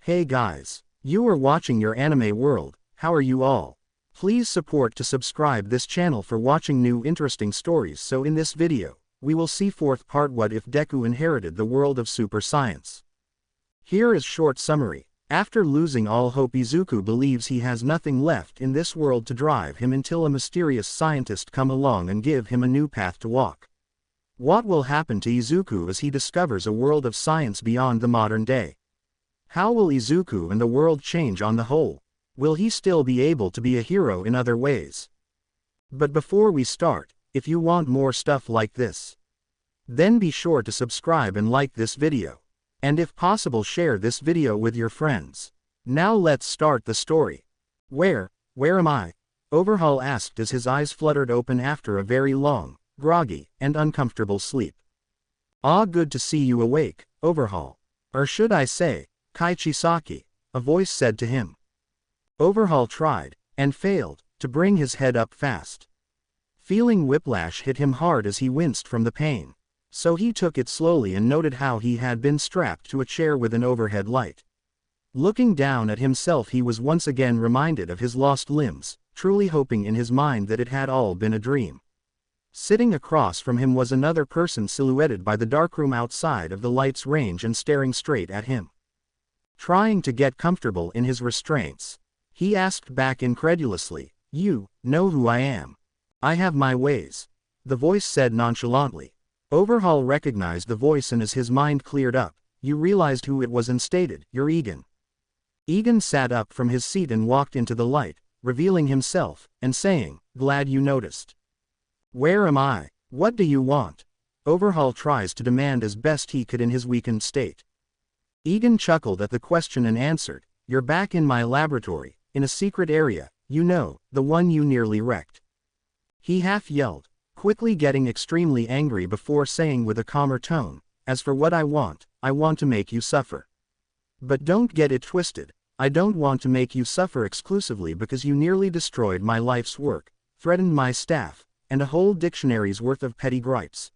Hey guys, you are watching your anime world. How are you all? Please support to subscribe this channel for watching new interesting stories. So in this video, we will see fourth part, what if Deku inherited the world of super science. Here is short summary. After losing all hope, Izuku believes he has nothing left in this world to drive him until a mysterious scientist come along and give him a new path to walk. What will happen to Izuku as he discovers a world of science beyond the modern day? How will Izuku and the world change on the whole? Will he still be able to be a hero in other ways? But before we start, if you want more stuff like this, then be sure to subscribe and like this video. And if possible, share this video with your friends. Now let's start the story. Where am I? Overhaul asked as his eyes fluttered open after a very long, groggy, and uncomfortable sleep. Ah, good to see you awake, Overhaul. Or should I say, Kaichisaki, a voice said to him. Overhaul tried, and failed, to bring his head up fast. Feeling whiplash hit him hard as he winced from the pain. So he took it slowly and noted how he had been strapped to a chair with an overhead light. Looking down at himself, he was once again reminded of his lost limbs, truly hoping in his mind that it had all been a dream. Sitting across from him was another person silhouetted by the darkroom outside of the light's range and staring straight at him. Trying to get comfortable in his restraints, he asked back incredulously, "You know who I am?" "I have my ways," the voice said nonchalantly. Overhaul recognized the voice, and as his mind cleared up, you realized who it was and stated, "You're Egan." Egan sat up from his seat and walked into the light, revealing himself, and saying, "Glad you noticed." "Where am I? What do you want?" Overhaul tries to demand as best he could in his weakened state. Egan chuckled at the question and answered, "You're back in my laboratory, in a secret area, you know, the one you nearly wrecked." He half yelled, quickly getting extremely angry before saying with a calmer tone, "As for what I want to make you suffer. But don't get it twisted, I don't want to make you suffer exclusively because you nearly destroyed my life's work, threatened my staff, and a whole dictionary's worth of petty gripes."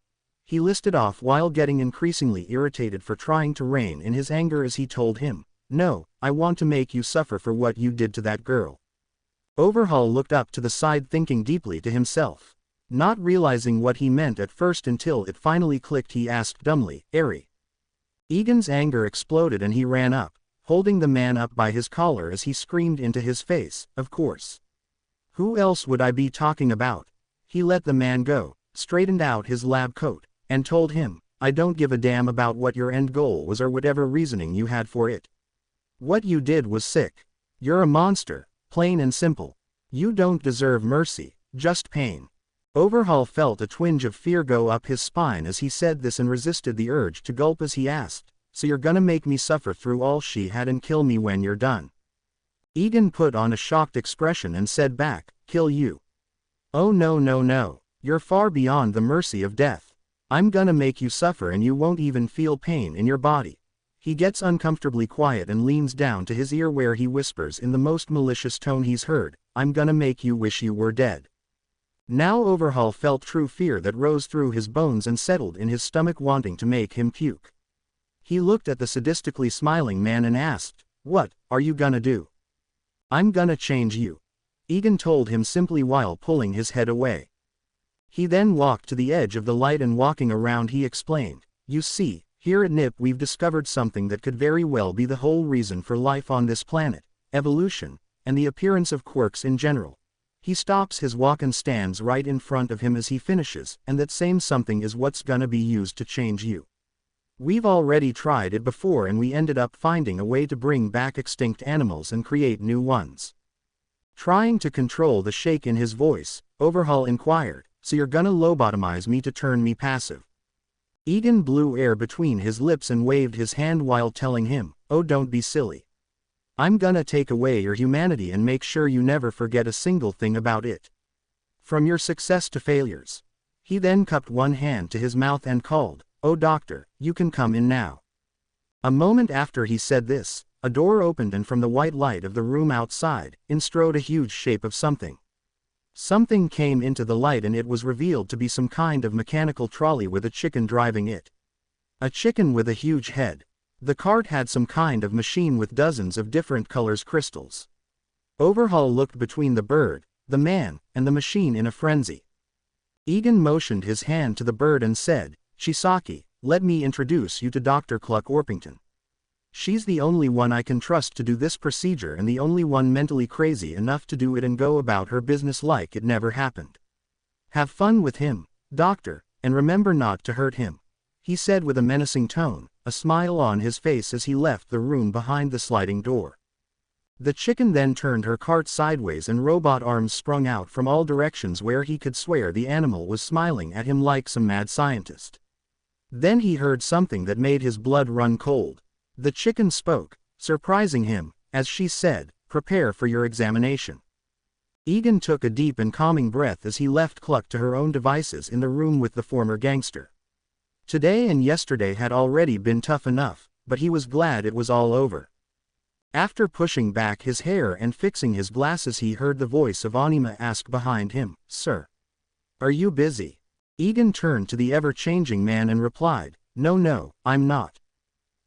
He listed off while getting increasingly irritated for trying to rein in his anger as he told him, "No, I want to make you suffer for what you did to that girl." Overhaul looked up to the side, thinking deeply to himself. Not realizing what he meant at first until it finally clicked, he asked dumbly, "Eri?" Egan's anger exploded and he ran up, holding the man up by his collar as he screamed into his face, "Of course. Who else would I be talking about?" He let the man go, straightened out his lab coat, and told him, "I don't give a damn about what your end goal was or whatever reasoning you had for it. What you did was sick. You're a monster, plain and simple. You don't deserve mercy, just pain." Overhaul felt a twinge of fear go up his spine as he said this and resisted the urge to gulp as he asked, "So you're gonna make me suffer through all she had and kill me when you're done?" Egan put on a shocked expression and said back, "Kill you? Oh no, you're far beyond the mercy of death. I'm gonna make you suffer and you won't even feel pain in your body." He gets uncomfortably quiet and leans down to his ear where he whispers in the most malicious tone he's heard, "I'm gonna make you wish you were dead." Now Overhaul felt true fear that rose through his bones and settled in his stomach, wanting to make him puke. He looked at the sadistically smiling man and asked, "What are you gonna do?" "I'm gonna change you," Egan told him simply while pulling his head away. He then walked to the edge of the light and walking around he explained, "You see, here at NIP we've discovered something that could very well be the whole reason for life on this planet, evolution, and the appearance of quirks in general." He stops his walk and stands right in front of him as he finishes, "And that same something is what's gonna be used to change you. We've already tried it before and we ended up finding a way to bring back extinct animals and create new ones." Trying to control the shake in his voice, Overhaul inquired, "So you're gonna lobotomize me to turn me passive?" Egan blew air between his lips and waved his hand while telling him, "Oh, don't be silly. I'm gonna take away your humanity and make sure you never forget a single thing about it. From your success to failures." He then cupped one hand to his mouth and called, "Oh doctor, you can come in now." A moment after he said this, a door opened and from the white light of the room outside, in strode a huge shape of something. Something came into the light and it was revealed to be some kind of mechanical trolley with a chicken driving it. A chicken with a huge head. The cart had some kind of machine with dozens of different colors crystals. Overhaul looked between the bird, the man, and the machine in a frenzy. Egan motioned his hand to the bird and said, "Chisaki, let me introduce you to Dr. Cluck Orpington. She's the only one I can trust to do this procedure and the only one mentally crazy enough to do it and go about her business like it never happened. Have fun with him, doctor, and remember not to hurt him," he said with a menacing tone, a smile on his face as he left the room behind the sliding door. The chicken then turned her cart sideways and robot arms sprung out from all directions where he could swear the animal was smiling at him like some mad scientist. Then he heard something that made his blood run cold. The chicken spoke, surprising him, as she said, "Prepare for your examination." Egan took a deep and calming breath as he left Cluck to her own devices in the room with the former gangster. Today and yesterday had already been tough enough, but he was glad it was all over. After pushing back his hair and fixing his glasses, he heard the voice of Anima ask behind him, "Sir, are you busy?" Egan turned to the ever-changing man and replied, No, I'm not."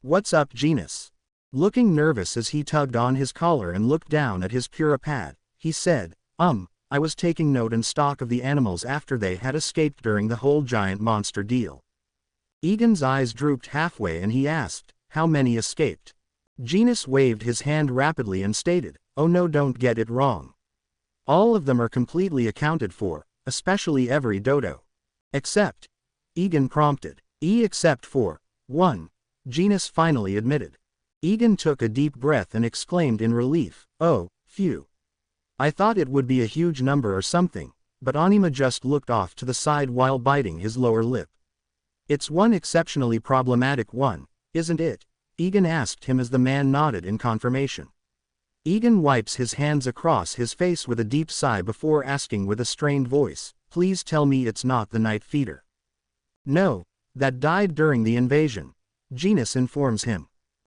"What's up, Genus?" Looking nervous as he tugged on his collar and looked down at his puripad, he said, I was taking note and stock of the animals after they had escaped during the whole giant monster deal." Egan's eyes drooped halfway and he asked, "How many escaped?" Genus waved his hand rapidly and stated, "Oh no, don't get it wrong. All of them are completely accounted for, especially every dodo. Except," Egan prompted. "Except for one," Genus finally admitted. Egan took a deep breath and exclaimed in relief, "Oh, phew. I thought it would be a huge number or something," but Anima just looked off to the side while biting his lower lip. "It's one exceptionally problematic one, isn't it?" Egan asked him as the man nodded in confirmation. Egan wipes his hands across his face with a deep sigh before asking with a strained voice, "Please tell me it's not the night feeder." "No, that died during the invasion," Genus informs him.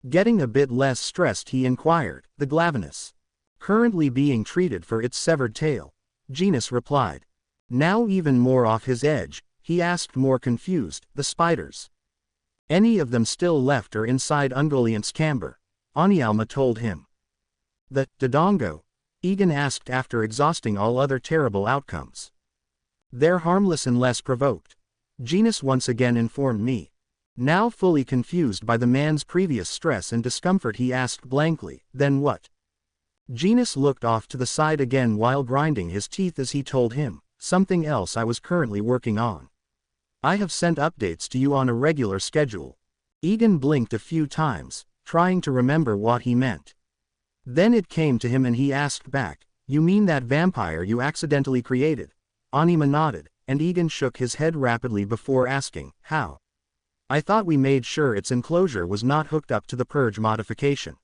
Getting a bit less stressed, he inquired, "The glavenus currently being treated for its severed tail?" Genus replied. Now even more off his edge, he asked more confused, "The spiders? Any of them still left or inside Ungoliant's camber?" Anialma told him. "The Dodongo?" Egan asked after exhausting all other terrible outcomes. "They're harmless unless provoked," Genus once again informed me. Now fully confused by the man's previous stress and discomfort, he asked blankly, "Then what?" Genus looked off to the side again while grinding his teeth as he told him, "Something else I was currently working on. I have sent updates to you on a regular schedule." Egan blinked a few times, trying to remember what he meant. Then it came to him and he asked back, "You mean that vampire you accidentally created?" Anima nodded, and Egan shook his head rapidly before asking, "How?" "I thought we made sure its enclosure was not hooked up to the purge modification."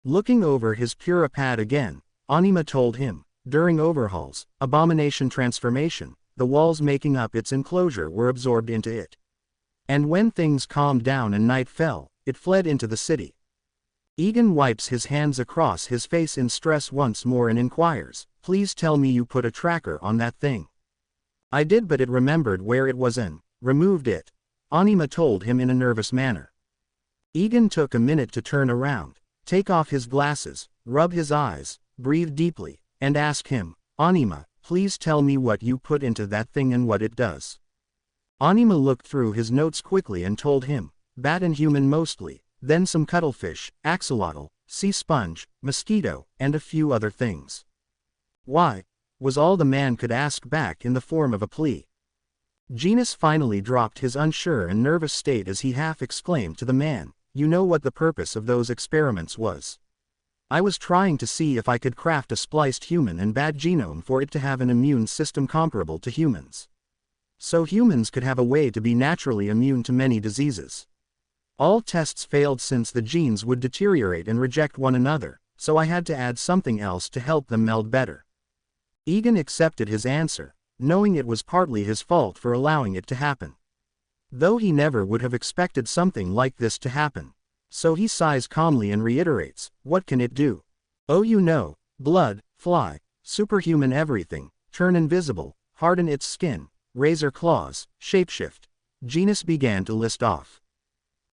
Looking over his puripad again, Anima told him, "During overhauls, abomination transformation, the walls making up its enclosure were absorbed into it. And when things calmed down and night fell, it fled into the city." Egan wipes his hands across his face in stress once more and inquires, "Please tell me you put a tracker on that thing." "I did, but it remembered where it was and removed it," Anima told him in a nervous manner. Egan took a minute to turn around, take off his glasses, rub his eyes, breathe deeply, and ask him, "Anima, please tell me what you put into that thing and what it does." Anima looked through his notes quickly and told him, "Bat and human mostly, then some cuttlefish, axolotl, sea sponge, mosquito, and a few other things." "Why?" was all the man could ask back in the form of a plea. Genus finally dropped his unsure and nervous state as he half exclaimed to the man, "You know what the purpose of those experiments was? I was trying to see if I could craft a spliced human and bat genome for it to have an immune system comparable to humans. So humans could have a way to be naturally immune to many diseases. All tests failed since the genes would deteriorate and reject one another, so I had to add something else to help them meld better." Egan accepted his answer, knowing it was partly his fault for allowing it to happen. Though he never would have expected something like this to happen. So he sighs calmly and reiterates, "What can it do?" "Oh, you know, blood, fly, superhuman everything, turn invisible, harden its skin, razor claws, shapeshift." Genus began to list off.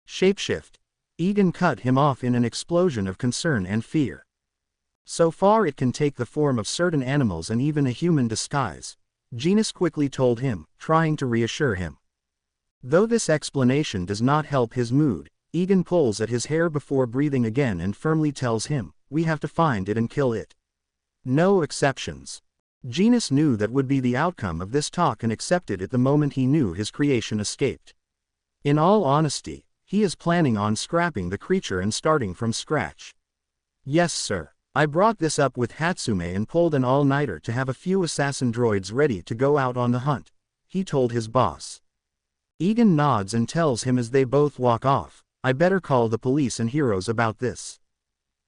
"Shapeshift?" Egan cut him off in an explosion of concern and fear. So far it can take the form of certain animals and even a human disguise, Genus quickly told him, trying to reassure him. Though this explanation does not help his mood, Egan pulls at his hair before breathing again and firmly tells him, "We have to find it and kill it. No exceptions." Genus knew that would be the outcome of this talk and accepted it the moment he knew his creation escaped. In all honesty, he is planning on scrapping the creature and starting from scratch. "Yes sir. I brought this up with Hatsume and pulled an all-nighter to have a few assassin droids ready to go out on the hunt," he told his boss. Egan nods and tells him as they both walk off, "I better call the police and heroes about this.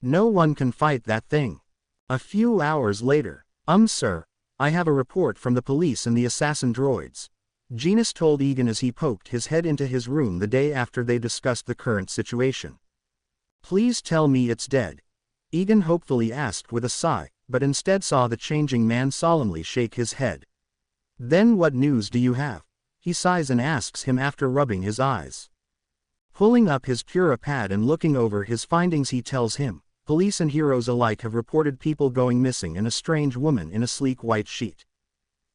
No one can fight that thing." A few hours later, Sir, I have a report from the police and the assassin droids," Genus told Egan as he poked his head into his room the day after they discussed the current situation. "Please tell me it's dead," Egan hopefully asked with a sigh, but instead saw the changing man solemnly shake his head. "Then what news do you have?" he sighs and asks him after rubbing his eyes. Pulling up his Pura pad and looking over his findings, he tells him, "Police and heroes alike have reported people going missing and a strange woman in a sleek white sheet.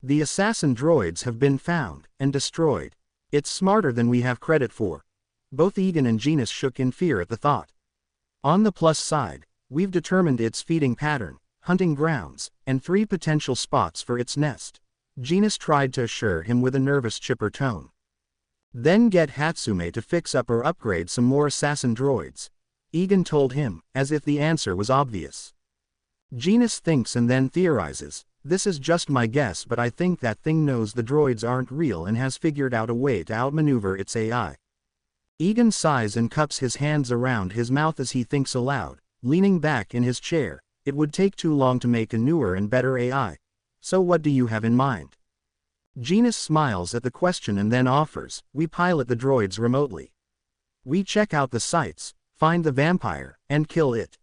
The assassin droids have been found and destroyed. It's smarter than we have credit for." Both Egan and Genus shook in fear at the thought. "On the plus side, we've determined its feeding pattern, hunting grounds, and 3 potential spots for its nest," Genus tried to assure him with a nervous chipper tone. "Then get Hatsume to fix up or upgrade some more assassin droids," Egan told him, as if the answer was obvious. Genus thinks and then theorizes, "This is just my guess, but I think that thing knows the droids aren't real and has figured out a way to outmaneuver its AI." Egan sighs and cups his hands around his mouth as he thinks aloud, leaning back in his chair, "It would take too long to make a newer and better AI. So what do you have in mind?" Genus smiles at the question and then offers, "We pilot the droids remotely. We check out the sites, find the vampire, and kill it.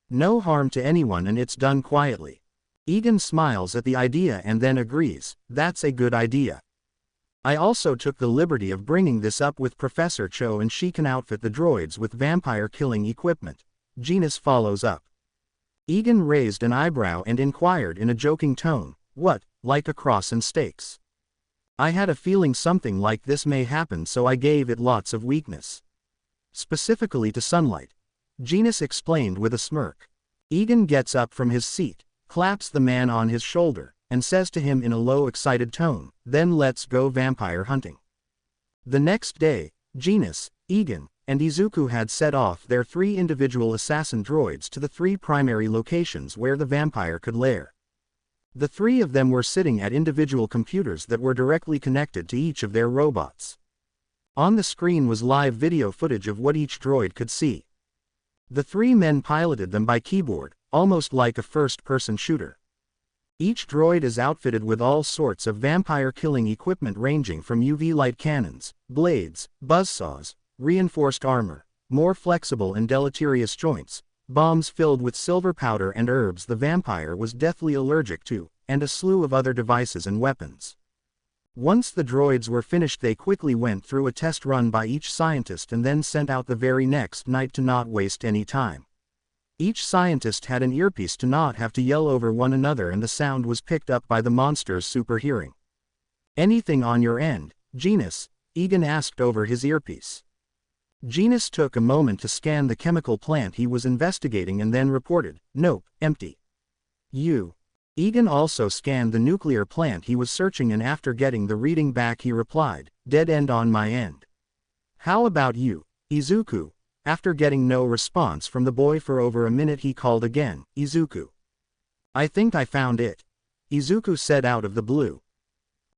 No harm to anyone and it's done quietly." Egan smiles at the idea and then agrees, "That's a good idea. I also took the liberty of bringing this up with Professor Cho and she can outfit the droids with vampire-killing equipment," Genus follows up. Egan raised an eyebrow and inquired in a joking tone, "What, like a cross and stakes?" "I had a feeling something like this may happen, so I gave it lots of weakness. Specifically to sunlight," Genus explained with a smirk. Egan gets up from his seat, claps the man on his shoulder, and says to him in a low excited tone, "Then let's go vampire hunting." The next day, Genus, Egan, and Izuku had set off their 3 individual assassin droids to the 3 primary locations where the vampire could lair. The 3 of them were sitting at individual computers that were directly connected to each of their robots. On the screen was live video footage of what each droid could see. The 3 men piloted them by keyboard, almost like a first-person shooter. Each droid is outfitted with all sorts of vampire-killing equipment ranging from UV light cannons, blades, buzzsaws, reinforced armor, more flexible and deleterious joints, bombs filled with silver powder and herbs the vampire was deathly allergic to, and a slew of other devices and weapons. Once the droids were finished, they quickly went through a test run by each scientist and then sent out the very next night to not waste any time. Each scientist had an earpiece to not have to yell over one another and the sound was picked up by the monster's super hearing. "Anything on your end, Genus?" Egan asked over his earpiece. Genus took a moment to scan the chemical plant he was investigating and then reported, "Nope, empty." Egan also scanned the nuclear plant he was searching and after getting the reading back he replied, "Dead end on my end." "How about you, Izuku?" After getting no response from the boy for over a minute he called again, "Izuku." "I think I found it," Izuku said out of the blue.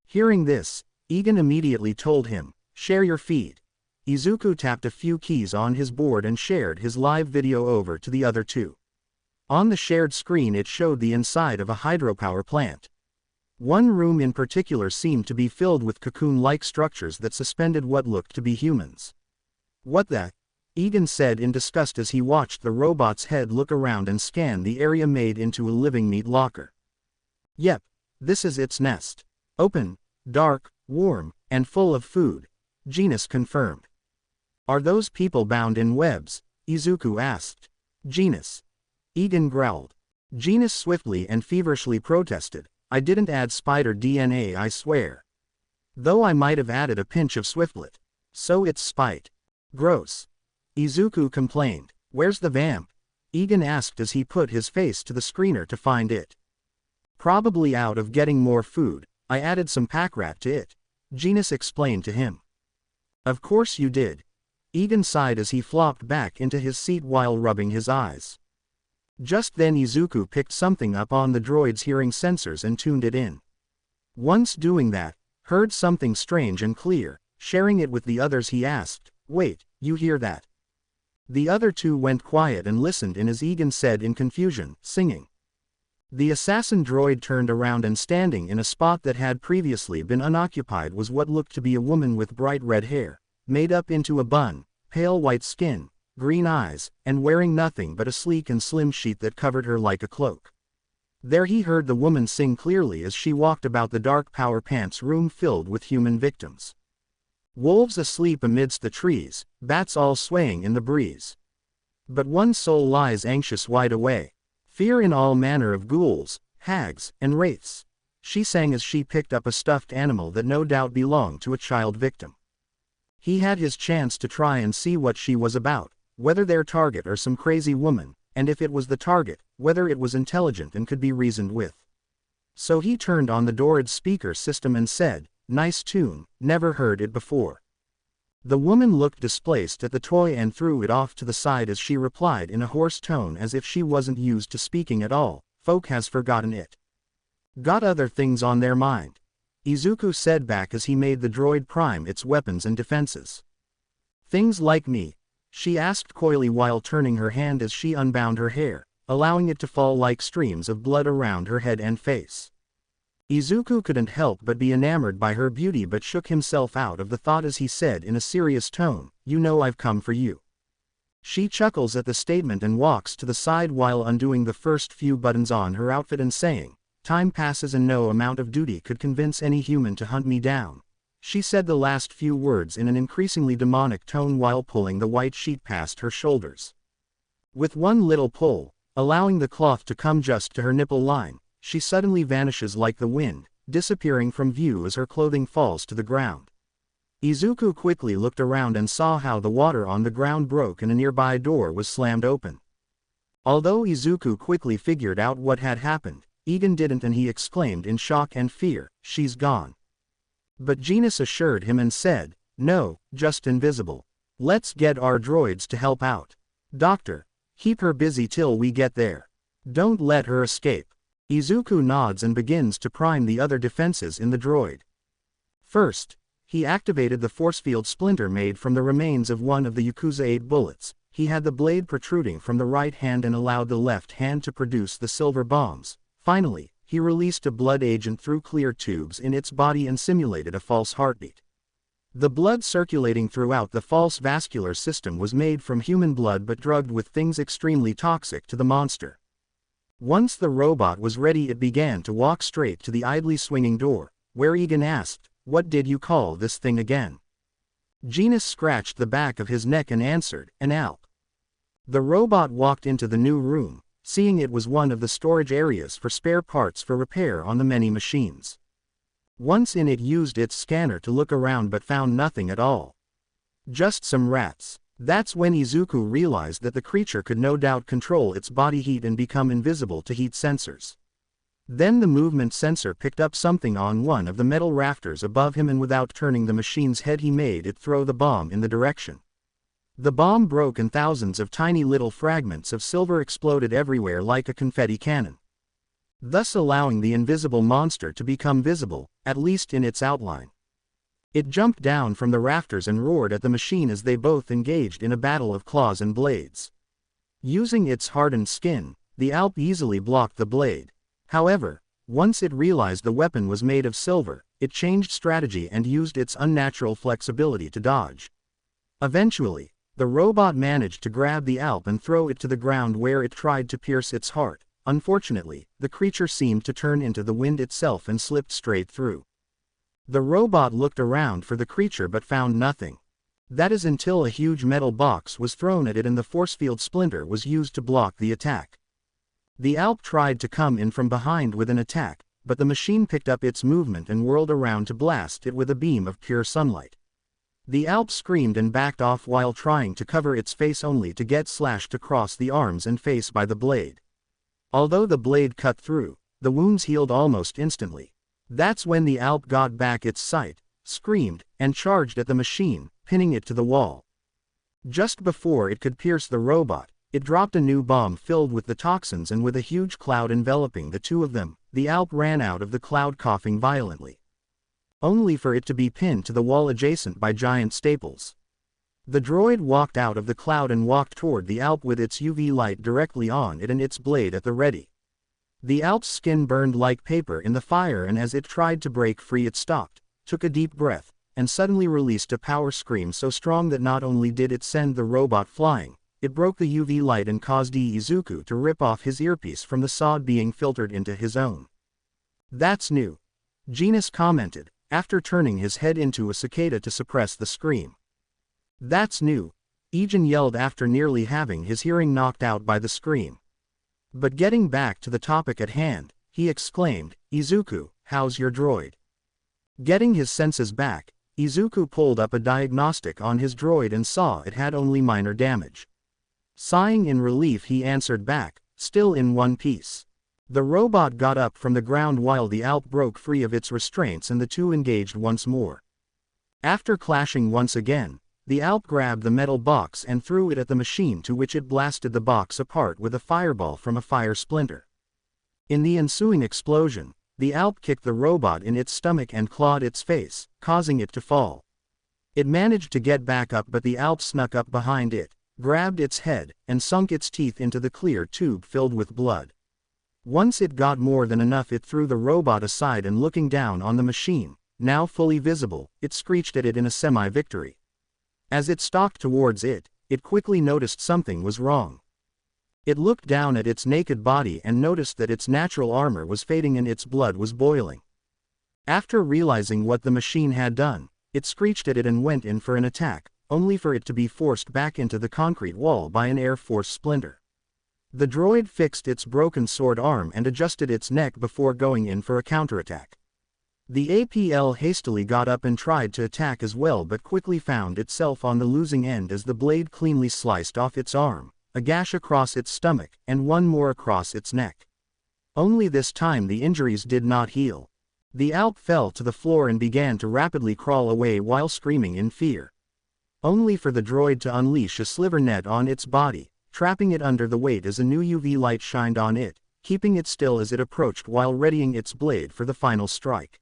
Hearing this, Egan immediately told him, "Share your feed." Izuku tapped a few keys on his board and shared his live video over to the other 2. On the shared screen it showed the inside of a hydropower plant. One room in particular seemed to be filled with cocoon-like structures that suspended what looked to be humans. "What the?" Egan said in disgust as he watched the robot's head look around and scan the area made into a living meat locker. "Yep, this is its nest. Open, dark, warm, and full of food," Genus confirmed. Are those people bound in webs? Izuku asked. Genus. Egan growled. Genus swiftly and feverishly protested. I didn't add spider DNA, I swear. Though I might have added a pinch of swiftlet. So it's spite. Gross. Izuku complained. Where's the vamp? Egan asked as he put his face to the screener to find it. Probably out of getting more food, I added some pack rat to it. Genus explained to him. Of course you did. Egan sighed as he flopped back into his seat while rubbing his eyes. Just then Izuku picked something up on the droid's hearing sensors and tuned it in. Once doing that, heard something strange and clear. Sharing it with the others, he asked, "Wait, you hear that?" The other two went quiet and listened in as Egan said in confusion, "Singing." The assassin droid turned around and standing in a spot that had previously been unoccupied was what looked to be a woman with bright red hair, made up into a bun, pale white skin, green eyes, and wearing nothing but a sleek and slim sheet that covered her like a cloak. There he heard the woman sing clearly as she walked about the dark power pants room filled with human victims. Wolves asleep amidst the trees, bats all swaying in the breeze. But one soul lies anxious wide away. Fear in all manner of ghouls, hags, and wraiths. She sang as she picked up a stuffed animal that no doubt belonged to a child victim. He had his chance to try and see what she was about, whether their target or some crazy woman, and if it was the target, whether it was intelligent and could be reasoned with. So he turned on the droid's speaker system and said, "Nice tune, never heard it before." The woman looked displaced at the toy and threw it off to the side as she replied in a hoarse tone as if she wasn't used to speaking at all, "Folk has forgotten it. Got other things on their mind." Izuku said back as he made the droid prime its weapons and defenses. "Things like me?" she asked coyly while turning her hand as she unbound her hair, allowing it to fall like streams of blood around her head and face. Izuku couldn't help but be enamored by her beauty but shook himself out of the thought as he said in a serious tone, "You know I've come for you." She chuckles at the statement and walks to the side while undoing the first few buttons on her outfit and saying, "Time passes and no amount of duty could convince any human to hunt me down." She said the last few words in an increasingly demonic tone while pulling the white sheet past her shoulders. With one little pull, allowing the cloth to come just to her nipple line, she suddenly vanishes like the wind, disappearing from view as her clothing falls to the ground. Izuku quickly looked around and saw how the water on the ground broke and a nearby door was slammed open. Although Izuku quickly figured out what had happened, Egan didn't and he exclaimed in shock and fear, "She's gone." But Genus assured him and said, "No, just invisible. Let's get our droids to help out. Doctor, keep her busy till we get there. Don't let her escape." Izuku nods and begins to prime the other defenses in the droid. First, he activated the force field splinter made from the remains of one of the Yakuza 8 bullets. He had the blade protruding from the right hand and allowed the left hand to produce the silver bombs. Finally, he released a blood agent through clear tubes in its body and simulated a false heartbeat. The blood circulating throughout the false vascular system was made from human blood but drugged with things extremely toxic to the monster. Once the robot was ready, it began to walk straight to the idly swinging door, where Egan asked, "What did you call this thing again?" Genus scratched the back of his neck and answered, "An Alp." The robot walked into the new room, seeing it was one of the storage areas for spare parts for repair on the many machines. Once in, it used its scanner to look around but found nothing at all. Just some rats. That's when Izuku realized that the creature could no doubt control its body heat and become invisible to heat sensors. Then the movement sensor picked up something on one of the metal rafters above him and without turning the machine's head he made it throw the bomb in the direction. The bomb broke and thousands of tiny little fragments of silver exploded everywhere like a confetti cannon, thus allowing the invisible monster to become visible, at least in its outline. It jumped down from the rafters and roared at the machine as they both engaged in a battle of claws and blades. Using its hardened skin, the Alp easily blocked the blade. However, once it realized the weapon was made of silver, it changed strategy and used its unnatural flexibility to dodge. Eventually, the robot managed to grab the Alp and throw it to the ground where it tried to pierce its heart. Unfortunately, the creature seemed to turn into the wind itself and slipped straight through. The robot looked around for the creature but found nothing. That is until a huge metal box was thrown at it and the force field splinter was used to block the attack. The Alp tried to come in from behind with an attack, but the machine picked up its movement and whirled around to blast it with a beam of pure sunlight. The Alp screamed and backed off while trying to cover its face only to get slashed across the arms and face by the blade. Although the blade cut through, the wounds healed almost instantly. That's when the Alp got back its sight, screamed, and charged at the machine, pinning it to the wall. Just before it could pierce the robot, it dropped a new bomb filled with the toxins, and with a huge cloud enveloping the two of them, the Alp ran out of the cloud coughing violently, only for it to be pinned to the wall adjacent by giant staples. The droid walked out of the cloud and walked toward the Alp with its UV light directly on it and its blade at the ready. The Alp's skin burned like paper in the fire, and as it tried to break free it stopped, took a deep breath, and suddenly released a power scream so strong that not only did it send the robot flying, it broke the UV light and caused Izuku to rip off his earpiece from the sod being filtered into his own. "That's new," Genis commented, after turning his head into a cicada to suppress the scream. "That's new," Ijin yelled after nearly having his hearing knocked out by the scream. But getting back to the topic at hand, he exclaimed, "Izuku, how's your droid?" Getting his senses back, Izuku pulled up a diagnostic on his droid and saw it had only minor damage. Sighing in relief, he answered back, still in one piece. The robot got up from the ground while the Alp broke free of its restraints and the two engaged once more. After clashing once again, the Alp grabbed the metal box and threw it at the machine, to which it blasted the box apart with a fireball from a fire splinter. In the ensuing explosion, the Alp kicked the robot in its stomach and clawed its face, causing it to fall. It managed to get back up, but the Alp snuck up behind it, grabbed its head, and sunk its teeth into the clear tube filled with blood. Once it got more than enough, it threw the robot aside and, looking down on the machine, now fully visible, it screeched at it in a semi-victory. As it stalked towards it, it quickly noticed something was wrong. It looked down at its naked body and noticed that its natural armor was fading and its blood was boiling. After realizing what the machine had done, it screeched at it and went in for an attack, only for it to be forced back into the concrete wall by an air force splinter. The droid fixed its broken sword arm and adjusted its neck before going in for a counterattack. The APL hastily got up and tried to attack as well, but quickly found itself on the losing end as the blade cleanly sliced off its arm, a gash across its stomach, and one more across its neck. Only this time the injuries did not heal. The Alp fell to the floor and began to rapidly crawl away while screaming in fear, only for the droid to unleash a sliver net on its body, trapping it under the weight as a new UV light shined on it, keeping it still as it approached while readying its blade for the final strike.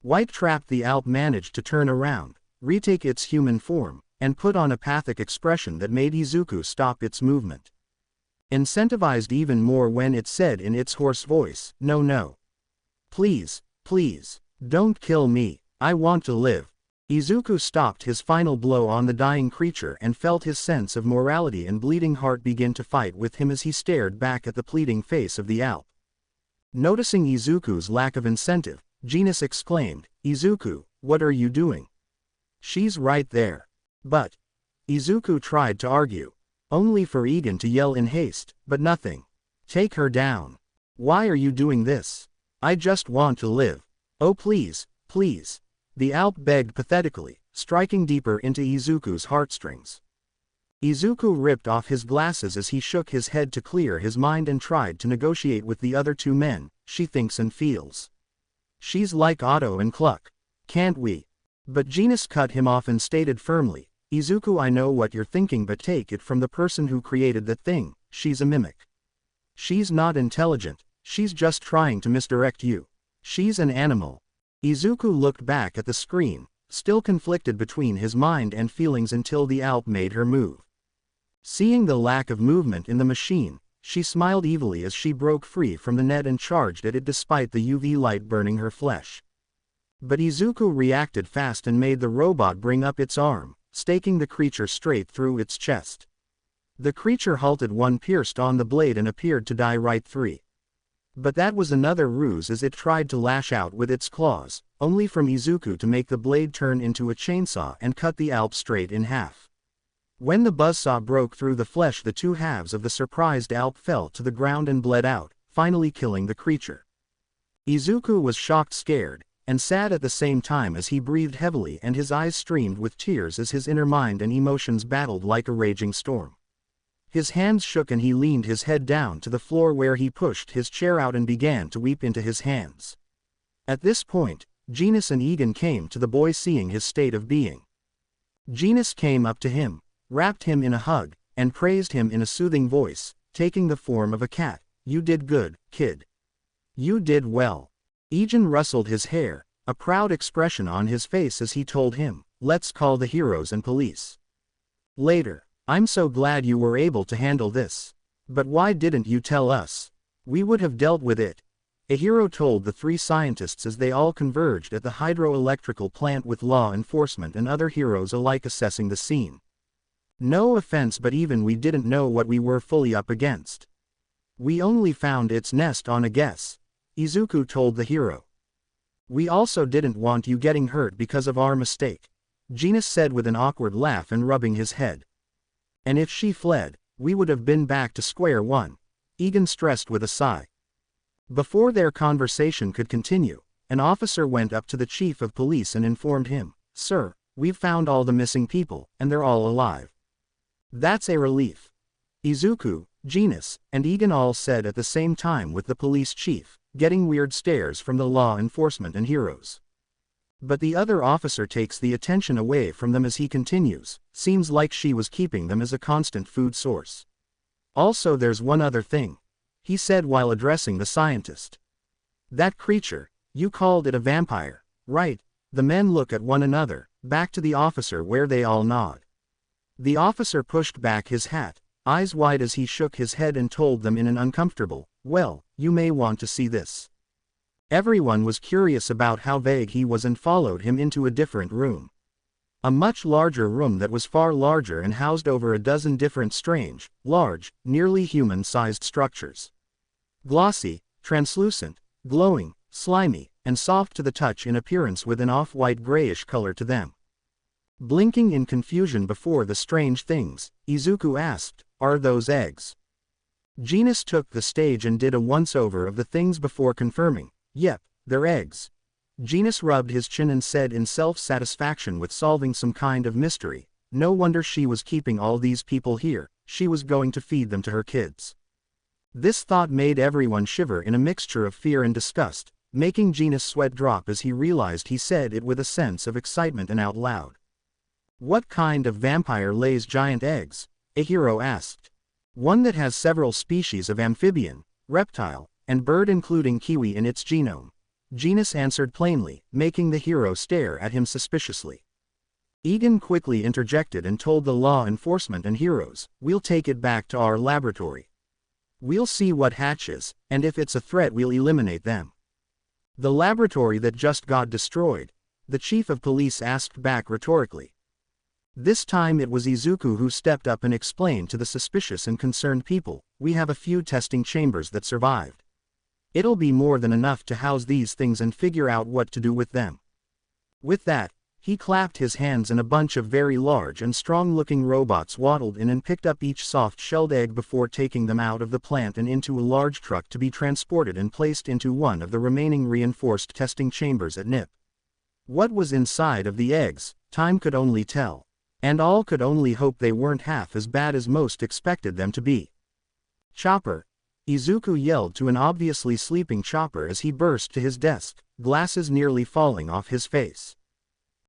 White trapped, the Alp managed to turn around, retake its human form, and put on a pathic expression that made Izuku stop its movement. Incentivized even more when it said in its hoarse voice, "No, no. Please, please, don't kill me, I want to live." Izuku stopped his final blow on the dying creature and felt his sense of morality and bleeding heart begin to fight with him as he stared back at the pleading face of the Alp. Noticing Izuku's lack of incentive, Genis exclaimed, "Izuku, what are you doing? She's right there." But Izuku tried to argue, only for Egan to yell in haste, "But nothing. Take her down. Why are you doing this? I just want to live. Oh please, please." The Alp begged pathetically, striking deeper into Izuku's heartstrings. Izuku ripped off his glasses as he shook his head to clear his mind and tried to negotiate with the other two men. "She thinks and feels. She's like Otto and Cluck. Can't we?" But Genis cut him off and stated firmly, "Izuku, I know what you're thinking, but take it from the person who created the thing. She's a mimic. She's not intelligent, she's just trying to misdirect you. She's an animal." Izuku looked back at the screen, still conflicted between his mind and feelings, until the Alp made her move. Seeing the lack of movement in the machine, she smiled evilly as she broke free from the net and charged at it despite the UV light burning her flesh. But Izuku reacted fast and made the robot bring up its arm, staking the creature straight through its chest. The creature halted, one pierced on the blade, and appeared to die right through. But that was another ruse as it tried to lash out with its claws, only from Izuku to make the blade turn into a chainsaw and cut the Alp straight in half. When the buzzsaw broke through the flesh, the two halves of the surprised Alp fell to the ground and bled out, finally killing the creature. Izuku was shocked, scared, and sad at the same time as he breathed heavily and his eyes streamed with tears as his inner mind and emotions battled like a raging storm. His hands shook and he leaned his head down to the floor where he pushed his chair out and began to weep into his hands. At this point, Genis and Egan came to the boy, seeing his state of being. Genis came up to him, wrapped him in a hug, and praised him in a soothing voice, taking the form of a cat. "You did good, kid. You did well." Egan rustled his hair, a proud expression on his face as he told him, "Let's call the heroes and police later. I'm so glad you were able to handle this. But why didn't you tell us? We would have dealt with it." A hero told the three scientists as they all converged at the hydroelectrical plant with law enforcement and other heroes alike assessing the scene. "No offense, but even we didn't know what we were fully up against. We only found its nest on a guess," Izuku told the hero. "We also didn't want you getting hurt because of our mistake," Genis said with an awkward laugh and rubbing his head. "And if she fled, we would have been back to square one," Egan stressed with a sigh. Before their conversation could continue, an officer went up to the chief of police and informed him, "Sir, we've found all the missing people, and they're all alive." "That's a relief," Izuku, Genis, and Egan all said at the same time, with the police chief getting weird stares from the law enforcement and heroes. But the other officer takes the attention away from them as he continues, "Seems like she was keeping them as a constant food source. Also there's one other thing," he said while addressing the scientist. "That creature, you called it a vampire, right?" The men look at one another, back to the officer where they all nod. The officer pushed back his hat, eyes wide as he shook his head and told them in an uncomfortable, "Well, you may want to see this." Everyone was curious about how vague he was and followed him into a different room. A much larger room that was far larger and housed over a dozen different strange, large, nearly human-sized structures. Glossy, translucent, glowing, slimy, and soft to the touch in appearance with an off-white grayish color to them. Blinking in confusion before the strange things, Izuku asked, "Are those eggs?" Genis took the stage and did a once-over of the things before confirming, "Yep, they're eggs." Genis rubbed his chin and said in self-satisfaction with solving some kind of mystery, "No wonder she was keeping all these people here, she was going to feed them to her kids." This thought made everyone shiver in a mixture of fear and disgust, making Genis sweat drop as he realized he said it with a sense of excitement and out loud. "What kind of vampire lays giant eggs?" a hero asked. "One that has several species of amphibian, reptile, and bird including kiwi in its genome," Genis answered plainly, making the hero stare at him suspiciously. Egan quickly interjected and told the law enforcement and heroes, "We'll take it back to our laboratory. We'll see what hatches, and if it's a threat we'll eliminate them." "The laboratory that just got destroyed?" the chief of police asked back rhetorically. This time it was Izuku who stepped up and explained to the suspicious and concerned people, "We have a few testing chambers that survived. It'll be more than enough to house these things and figure out what to do with them." With that, he clapped his hands and a bunch of very large and strong-looking robots waddled in and picked up each soft-shelled egg before taking them out of the plant and into a large truck to be transported and placed into one of the remaining reinforced testing chambers at NIP. What was inside of the eggs, time could only tell. And all could only hope they weren't half as bad as most expected them to be. "Chopper!" Izuku yelled to an obviously sleeping Chopper as he burst to his desk, glasses nearly falling off his face.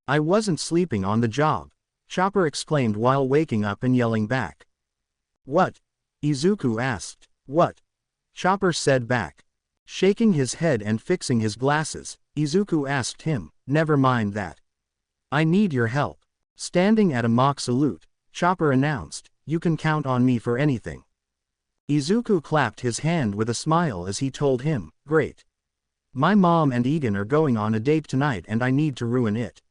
"I wasn't sleeping on the job," Chopper exclaimed while waking up and yelling back. "What?" Izuku asked. "What?" Chopper said back. Shaking his head and fixing his glasses, Izuku asked him, "Never mind that. I need your help." Standing at a mock salute, Chopper announced, "You can count on me for anything." Izuku clapped his hand with a smile as he told him, "Great. My mom and Egan are going on a date tonight and I need to ruin it."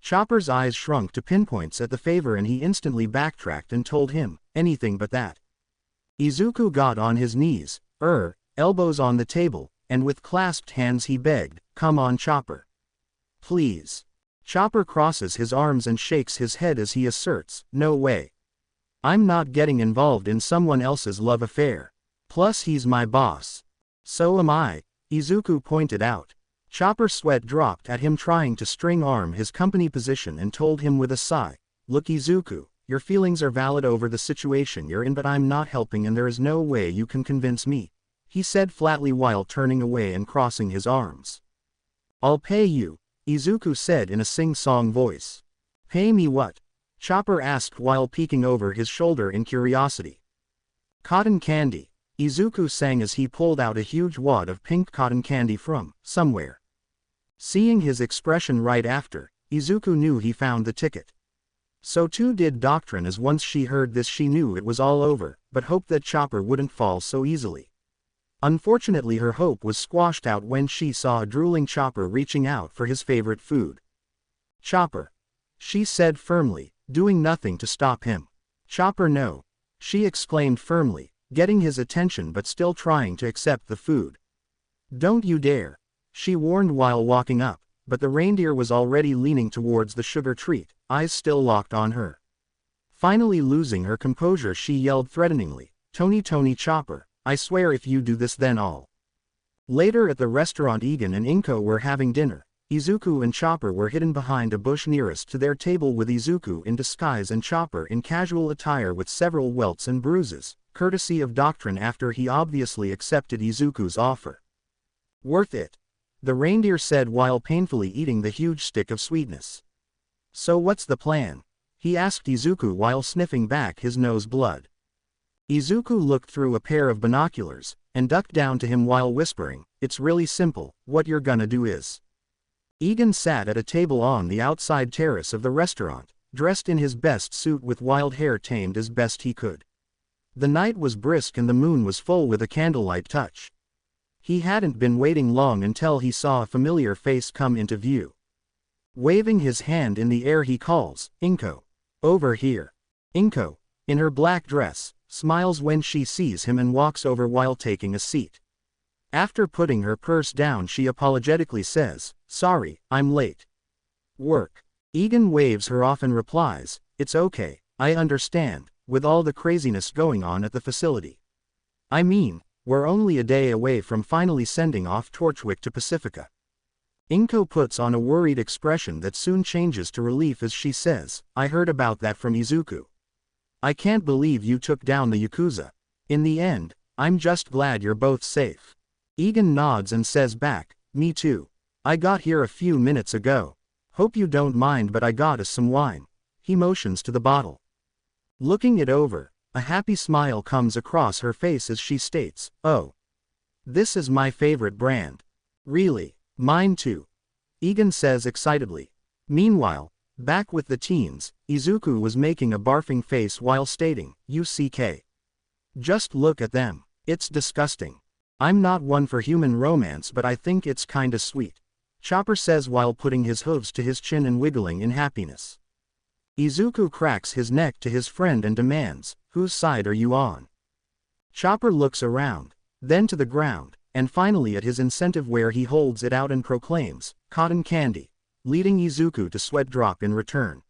Chopper's eyes shrunk to pinpoints at the favor and he instantly backtracked and told him, "Anything but that." Izuku got on his knees, elbows on the table, and with clasped hands he begged, "Come on, Chopper. Please." Chopper crosses his arms and shakes his head as he asserts, "No way. I'm not getting involved in someone else's love affair. Plus he's my boss." "So am I," Izuku pointed out. Chopper sweat dropped at him trying to string-arm his company position and told him with a sigh, "Look Izuku, your feelings are valid over the situation you're in, but I'm not helping and there is no way you can convince me," he said flatly while turning away and crossing his arms. "I'll pay you," Izuku said in a sing-song voice. "Pay me what?" Chopper asked while peeking over his shoulder in curiosity. "Cotton candy," Izuku sang as he pulled out a huge wad of pink cotton candy from somewhere. Seeing his expression right after, Izuku knew he found the ticket. So too did Doctrine, as once she heard this she knew it was all over, but hoped that Chopper wouldn't fall so easily. Unfortunately her hope was squashed out when she saw a drooling Chopper reaching out for his favorite food. "Chopper," she said firmly, doing nothing to stop him. "Chopper, no," she exclaimed firmly, getting his attention but still trying to accept the food. "Don't you dare," she warned while walking up, but the reindeer was already leaning towards the sugar treat, eyes still locked on her. Finally losing her composure she yelled threateningly, Tony Chopper, I swear if you do this then I'll." Later at the restaurant Egan and Inko were having dinner. Izuku and Chopper were hidden behind a bush nearest to their table with Izuku in disguise and Chopper in casual attire with several welts and bruises, courtesy of Doctrine after he obviously accepted Izuku's offer. "Worth it," the reindeer said while painfully eating the huge stick of sweetness. "So what's the plan?" he asked Izuku while sniffing back his nose blood. Izuku looked through a pair of binoculars, and ducked down to him while whispering, "It's really simple, what you're gonna do is." Egan sat at a table on the outside terrace of the restaurant, dressed in his best suit with wild hair tamed as best he could. The night was brisk and the moon was full with a candlelight touch. He hadn't been waiting long until he saw a familiar face come into view. Waving his hand in the air he calls, "Inko. Over here." Inko, in her black dress, smiles when she sees him and walks over while taking a seat. After putting her purse down she apologetically says, "Sorry, I'm late." "Work." Egan waves her off and replies, "It's okay, I understand, with all the craziness going on at the facility. I mean, we're only a day away from finally sending off Torchwick to Pacifica." Inko puts on a worried expression that soon changes to relief as she says, "I heard about that from Izuku. I can't believe you took down the Yakuza. In the end, I'm just glad you're both safe." Egan nods and says back, "Me too. I got here a few minutes ago. Hope you don't mind but I got us some wine." He motions to the bottle. Looking it over, a happy smile comes across her face as she states, "Oh. This is my favorite brand." "Really? Mine too," Egan says excitedly. Meanwhile, back with the teens, Izuku was making a barfing face while stating, "UCK. Just look at them. It's disgusting. I'm not one for human romance but I think it's kinda sweet," Chopper says while putting his hooves to his chin and wiggling in happiness. Izuku cracks his neck to his friend and demands, "Whose side are you on?" Chopper looks around, then to the ground, and finally at his incentive where he holds it out and proclaims, "Cotton candy," leading Izuku to sweat drop in return.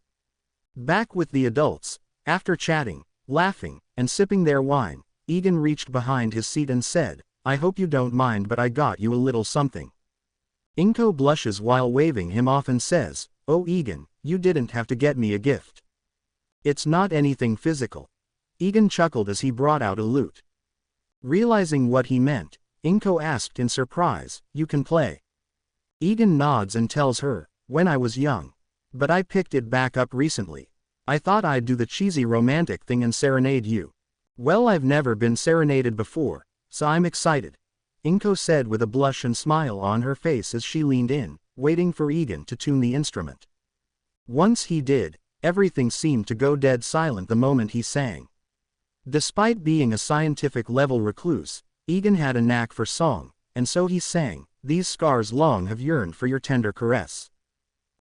Back with the adults, after chatting, laughing, and sipping their wine, Egan reached behind his seat and said, "I hope you don't mind but I got you a little something." Inko blushes while waving him off and says, "Oh Egan, you didn't have to get me a gift. It's not anything physical." Egan chuckled as he brought out a lute. Realizing what he meant, Inko asked in surprise, "You can play?" Egan nods and tells her, "When I was young. But I picked it back up recently. I thought I'd do the cheesy romantic thing and serenade you." "Well, I've never been serenaded before, so I'm excited," Inko said with a blush and smile on her face as she leaned in, waiting for Egan to tune the instrument. Once he did, everything seemed to go dead silent the moment he sang. Despite being a scientific-level recluse, Egan had a knack for song, and so he sang, "These scars long have yearned for your tender caress.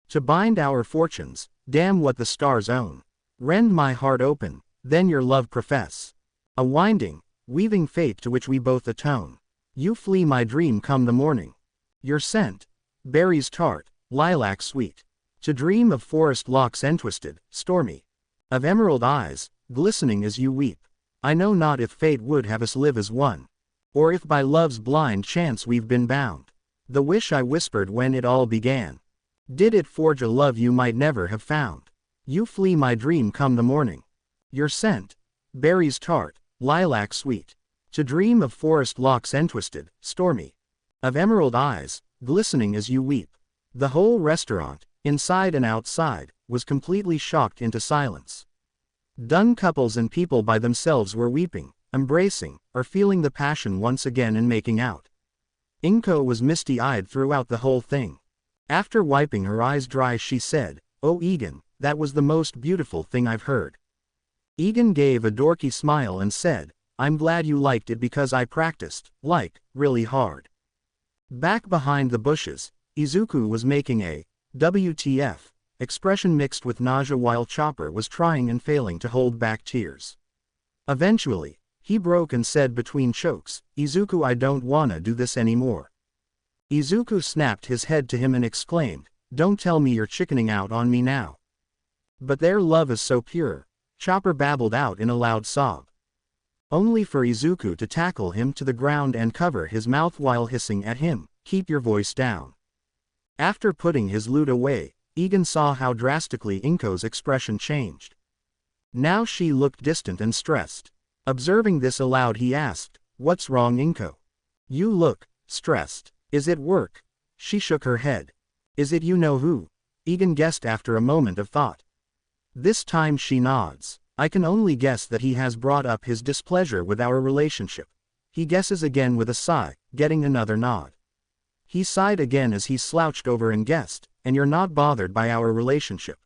To bind our fortunes, damn what the stars own. Rend my heart open, then your love profess. A winding, weaving fate to which we both atone." You flee my dream come the morning. Your scent. Berries tart, lilac sweet. To dream of forest locks entwisted, stormy. Of emerald eyes, glistening as you weep. I know not if fate would have us live as one. Or if by love's blind chance we've been bound. The wish I whispered when it all began. Did it forge a love you might never have found? You flee my dream come the morning. Your scent. Berries tart, lilac sweet. To dream of forest locks entwisted, stormy. Of emerald eyes, glistening as you weep. The whole restaurant, inside and outside, was completely shocked into silence. Done couples and people by themselves were weeping, embracing, or feeling the passion once again and making out. Inko was misty-eyed throughout the whole thing. After wiping her eyes dry she said, "Oh Egan, that was the most beautiful thing I've heard." Egan gave a dorky smile and said, "I'm glad you liked it because I practiced, really hard." Back behind the bushes, Izuku was making a WTF expression mixed with nausea while Chopper was trying and failing to hold back tears. Eventually, he broke and said between chokes, "Izuku, I don't wanna do this anymore." Izuku snapped his head to him and exclaimed, "Don't tell me you're chickening out on me now." "But their love is so pure," Chopper babbled out in a loud sob. Only for Izuku to tackle him to the ground and cover his mouth while hissing at him, "Keep your voice down." After putting his lute away, Egan saw how drastically Inko's expression changed. Now she looked distant and stressed. Observing this aloud he asked, "What's wrong Inko? You look stressed. Is it work?" She shook her head. "Is it you know who?" Egan guessed after a moment of thought. This time she nods. "I can only guess that he has brought up his displeasure with our relationship." He guesses again with a sigh, getting another nod. He sighed again as he slouched over and guessed, "And you're not bothered by our relationship.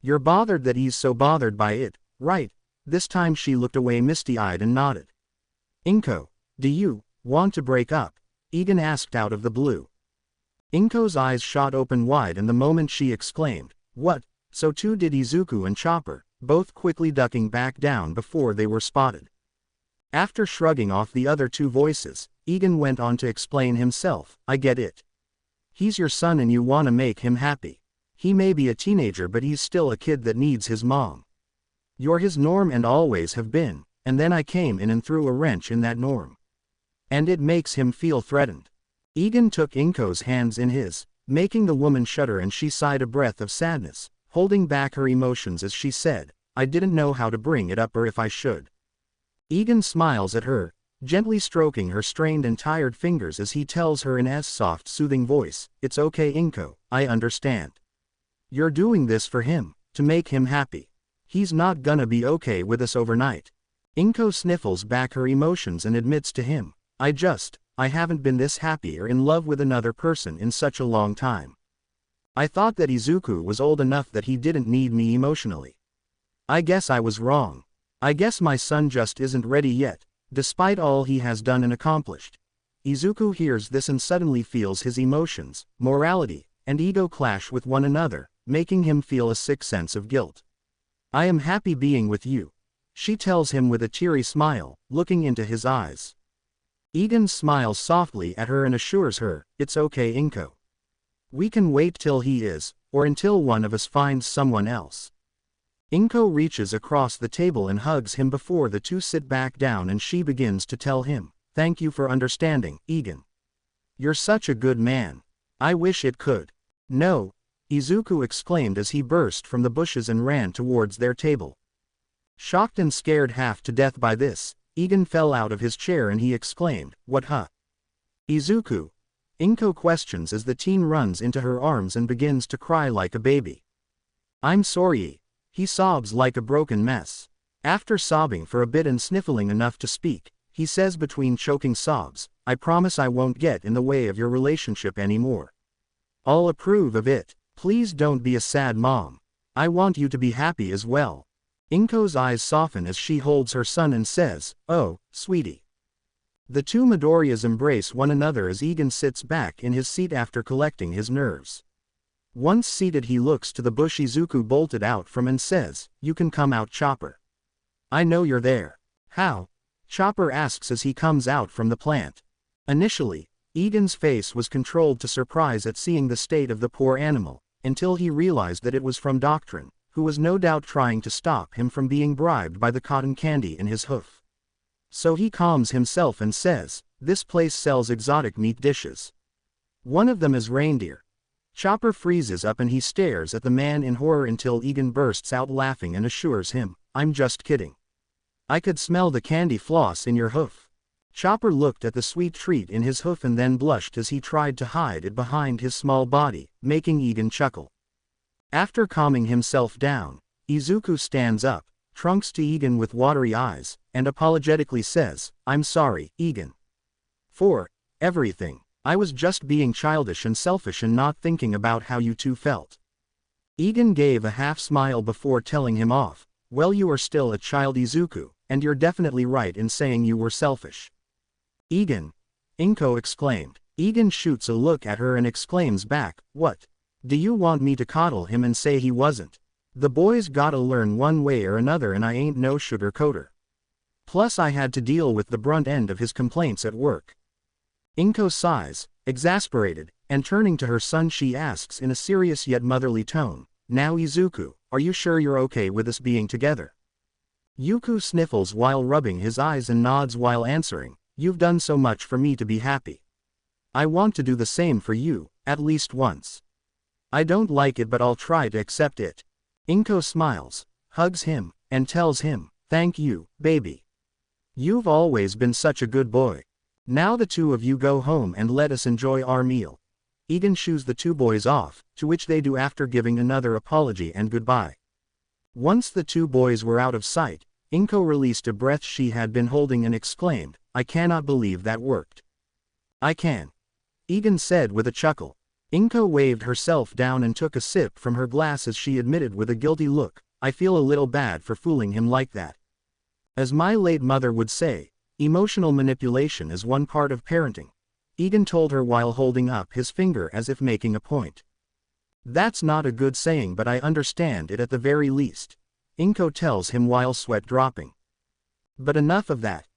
You're bothered that he's so bothered by it, right?" This time she looked away misty-eyed and nodded. "Inko, do you want to break up?" Egan asked out of the blue. Inko's eyes shot open wide and the moment she exclaimed, "What?" so too did Izuku and Chopper, both quickly ducking back down before they were spotted. After shrugging off the other two voices, Egan went on to explain himself, "I get it. He's your son and you wanna make him happy. He may be a teenager but he's still a kid that needs his mom. You're his norm and always have been, and then I came in and threw a wrench in that norm. And it makes him feel threatened." Egan took Inko's hands in his, making the woman shudder and she sighed a breath of sadness, holding back her emotions as she said, "I didn't know how to bring it up or if I should." Egan smiles at her, gently stroking her strained and tired fingers as he tells her in his soft soothing voice, "It's okay Inko, I understand. You're doing this for him, to make him happy. He's not gonna be okay with us overnight." Inko sniffles back her emotions and admits to him, I haven't been this happy or in love with another person in such a long time. I thought that Izuku was old enough that he didn't need me emotionally. I guess I was wrong. I guess my son just isn't ready yet, despite all he has done and accomplished." Izuku hears this and suddenly feels his emotions, morality, and ego clash with one another, making him feel a sick sense of guilt. "I am happy being with you," she tells him with a teary smile, looking into his eyes. Egan smiles softly at her and assures her, "It's okay Inko. We can wait till he is, or until one of us finds someone else." Inko reaches across the table and hugs him before the two sit back down and she begins to tell him, "Thank you for understanding, Egan. You're such a good man. I wish it could." "No," Izuku exclaimed as he burst from the bushes and ran towards their table. Shocked and scared half to death by this, Egan fell out of his chair and he exclaimed, "What huh?" "Izuku?" Inko questions as the teen runs into her arms and begins to cry like a baby. "I'm sorry." He sobs like a broken mess. After sobbing for a bit and sniffling enough to speak, he says between choking sobs, "I promise I won't get in the way of your relationship anymore. I'll approve of it. Please don't be a sad mom. I want you to be happy as well." Inko's eyes soften as she holds her son and says, "Oh, sweetie." The two Midoriyas embrace one another as Egan sits back in his seat after collecting his nerves. Once seated he looks to the bush Izuku bolted out from and says, "You can come out Chopper. I know you're there." "How?" Chopper asks as he comes out from the plant. Initially, Egan's face was controlled to surprise at seeing the state of the poor animal, until he realized that it was from Doctrine, who was no doubt trying to stop him from being bribed by the cotton candy in his hoof. So he calms himself and says, "This place sells exotic meat dishes. One of them is reindeer." Chopper freezes up and he stares at the man in horror until Egan bursts out laughing and assures him, "I'm just kidding. I could smell the candy floss in your hoof." Chopper looked at the sweet treat in his hoof and then blushed as he tried to hide it behind his small body, making Egan chuckle. After calming himself down, Izuku stands up, Trunks to Egan with watery eyes, and apologetically says, "I'm sorry, Egan. For everything. I was just being childish and selfish and not thinking about how you two felt." Egan gave a half smile before telling him off, "Well, you are still a child, Izuku, and you're definitely right in saying you were selfish." "Egan!" Inko exclaimed. Egan shoots a look at her and exclaims back, "What? Do you want me to coddle him and say he wasn't? The boy's gotta learn one way or another and I ain't no sugar-coater. Plus I had to deal with the brunt end of his complaints at work." Inko sighs, exasperated, and turning to her son she asks in a serious yet motherly tone, "Now Izuku, are you sure you're okay with us being together?" Yuku sniffles while rubbing his eyes and nods while answering, "You've done so much for me to be happy. I want to do the same for you, at least once. I don't like it but I'll try to accept it." Inko smiles, hugs him, and tells him, "Thank you, baby. You've always been such a good boy. Now the two of you go home and let us enjoy our meal." Egan shoos the two boys off, to which they do after giving another apology and goodbye. Once the two boys were out of sight, Inko released a breath she had been holding and exclaimed, "I cannot believe that worked." "I can," Egan said with a chuckle. Inko waved herself down and took a sip from her glass as she admitted with a guilty look, "I feel a little bad for fooling him like that. As my late mother would say, emotional manipulation is one part of parenting," Egan told her while holding up his finger as if making a point. "That's not a good saying but I understand it at the very least," Inko tells him while sweat dropping. "But enough of that."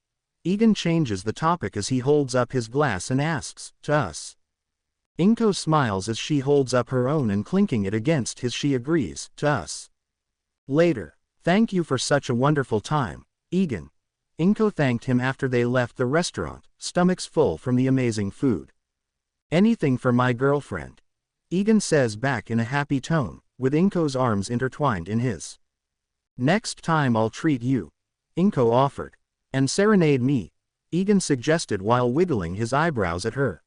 Egan changes the topic as he holds up his glass and asks, "To us?" Inko smiles as she holds up her own and clinking it against his she agrees, "To us. Later. Thank you for such a wonderful time, Egan." Inko thanked him after they left the restaurant, stomachs full from the amazing food. "Anything for my girlfriend," Egan says back in a happy tone, with Inko's arms intertwined in his. "Next time I'll treat you," Inko offered. "And serenade me," Egan suggested while wiggling his eyebrows at her.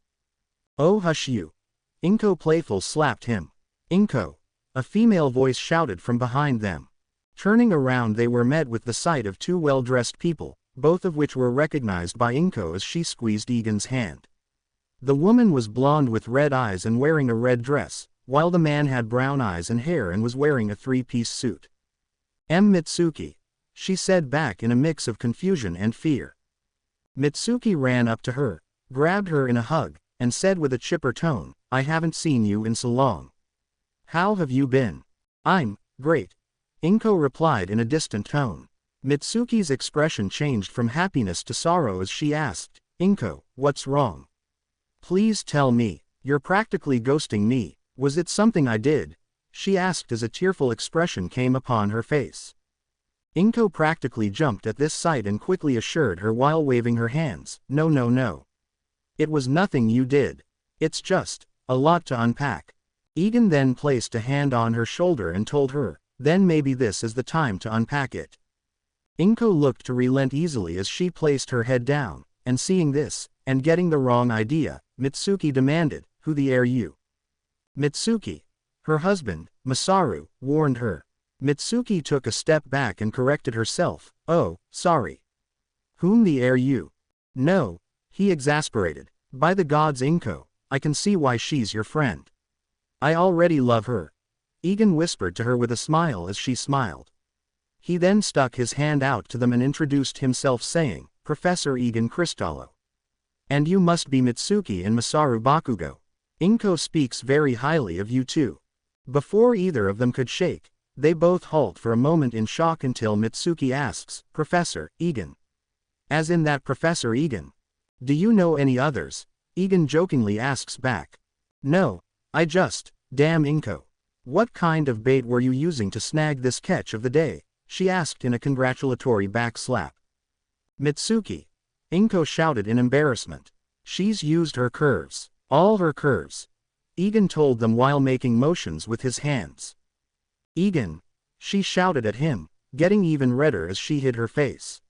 "Oh hush you." Inko playful slapped him. "Inko," a female voice shouted from behind them. Turning around they were met with the sight of two well-dressed people, both of which were recognized by Inko as she squeezed Egan's hand. The woman was blonde with red eyes and wearing a red dress, while the man had brown eyes and hair and was wearing a three-piece suit. Mitsuki," she said back in a mix of confusion and fear. Mitsuki ran up to her, grabbed her in a hug, and said with a chipper tone, "I haven't seen you in so long. How have you been?" "I'm great," Inko replied in a distant tone. Mitsuki's expression changed from happiness to sorrow as she asked, "Inko, what's wrong? Please tell me, you're practically ghosting me, was it something I did?" she asked as a tearful expression came upon her face. Inko practically jumped at this sight and quickly assured her while waving her hands, "No no no. It was nothing you did. It's just a lot to unpack." Egan then placed a hand on her shoulder and told her, "Then maybe this is the time to unpack it." Inko looked to relent easily as she placed her head down, and seeing this, and getting the wrong idea, Mitsuki demanded, "Who the are you?" "Mitsuki." Her husband, Masaru, warned her. Mitsuki took a step back and corrected herself, "Oh, sorry. Whom the are you?" "No," he exasperated. "By the gods, Inko, I can see why she's your friend. I already love her." Egan whispered to her with a smile as she smiled. He then stuck his hand out to them and introduced himself saying, "Professor Egan Cristallo. And you must be Mitsuki and Masaru Bakugo. Inko speaks very highly of you too." Before either of them could shake, they both halt for a moment in shock until Mitsuki asks, "Professor Egan? As in that Professor Egan?" Do you know any others? Egan jokingly asks back. No, damn Inko. What kind of bait were you using to snag this catch of the day? She asked in a congratulatory backslap. Mitsuki. Inko shouted in embarrassment. She's used her curves. All her curves. Egan told them while making motions with his hands. Egan. She shouted at him, getting even redder as she hid her face.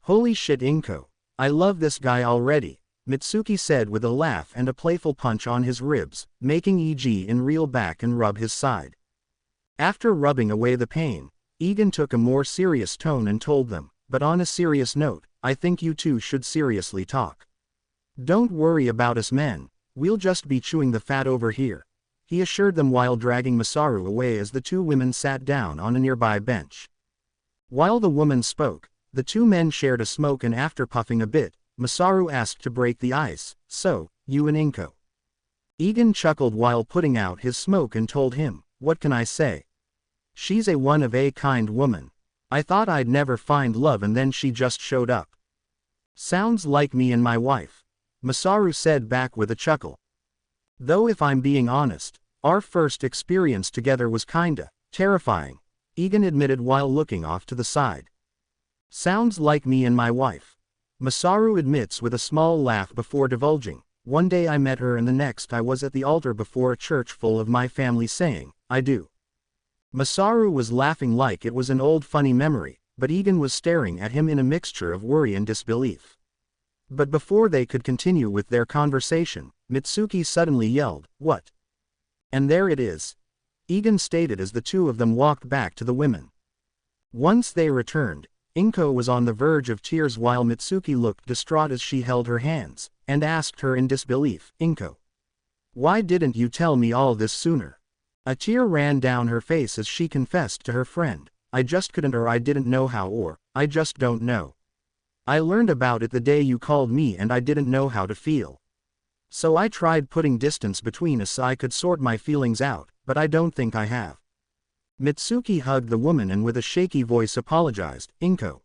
Holy shit Inko. I love this guy already, Mitsuki said with a laugh and a playful punch on his ribs, making Egan reel back and rub his side. After rubbing away the pain, Egan took a more serious tone and told them, but on a serious note, I think you two should seriously talk. Don't worry about us men, we'll just be chewing the fat over here, he assured them while dragging Masaru away as the two women sat down on a nearby bench. While the woman spoke, the two men shared a smoke and after puffing a bit, Masaru asked to break the ice, so, you and Inko. Egan chuckled while putting out his smoke and told him, what can I say? She's a one-of-a-kind woman. I thought I'd never find love and then she just showed up. Sounds like me and my wife, Masaru said back with a chuckle. Though if I'm being honest, our first experience together was kinda terrifying, Egan admitted while looking off to the side. Sounds like me and my wife, Masaru admits with a small laugh before divulging, one day I met her and the next I was at the altar before a church full of my family saying, I do. Masaru was laughing like it was an old funny memory, but Egan was staring at him in a mixture of worry and disbelief. But before they could continue with their conversation, Mitsuki suddenly yelled, what? And there it is, Egan stated as the two of them walked back to the women. Once they returned, Inko was on the verge of tears while Mitsuki looked distraught as she held her hands, and asked her in disbelief, Inko. Why didn't you tell me all this sooner? A tear ran down her face as she confessed to her friend, I just couldn't or I didn't know how or, I just don't know. I learned about it the day you called me and I didn't know how to feel. So I tried putting distance between us so I could sort my feelings out, but I don't think I have. Mitsuki hugged the woman and with a shaky voice apologized, Inko.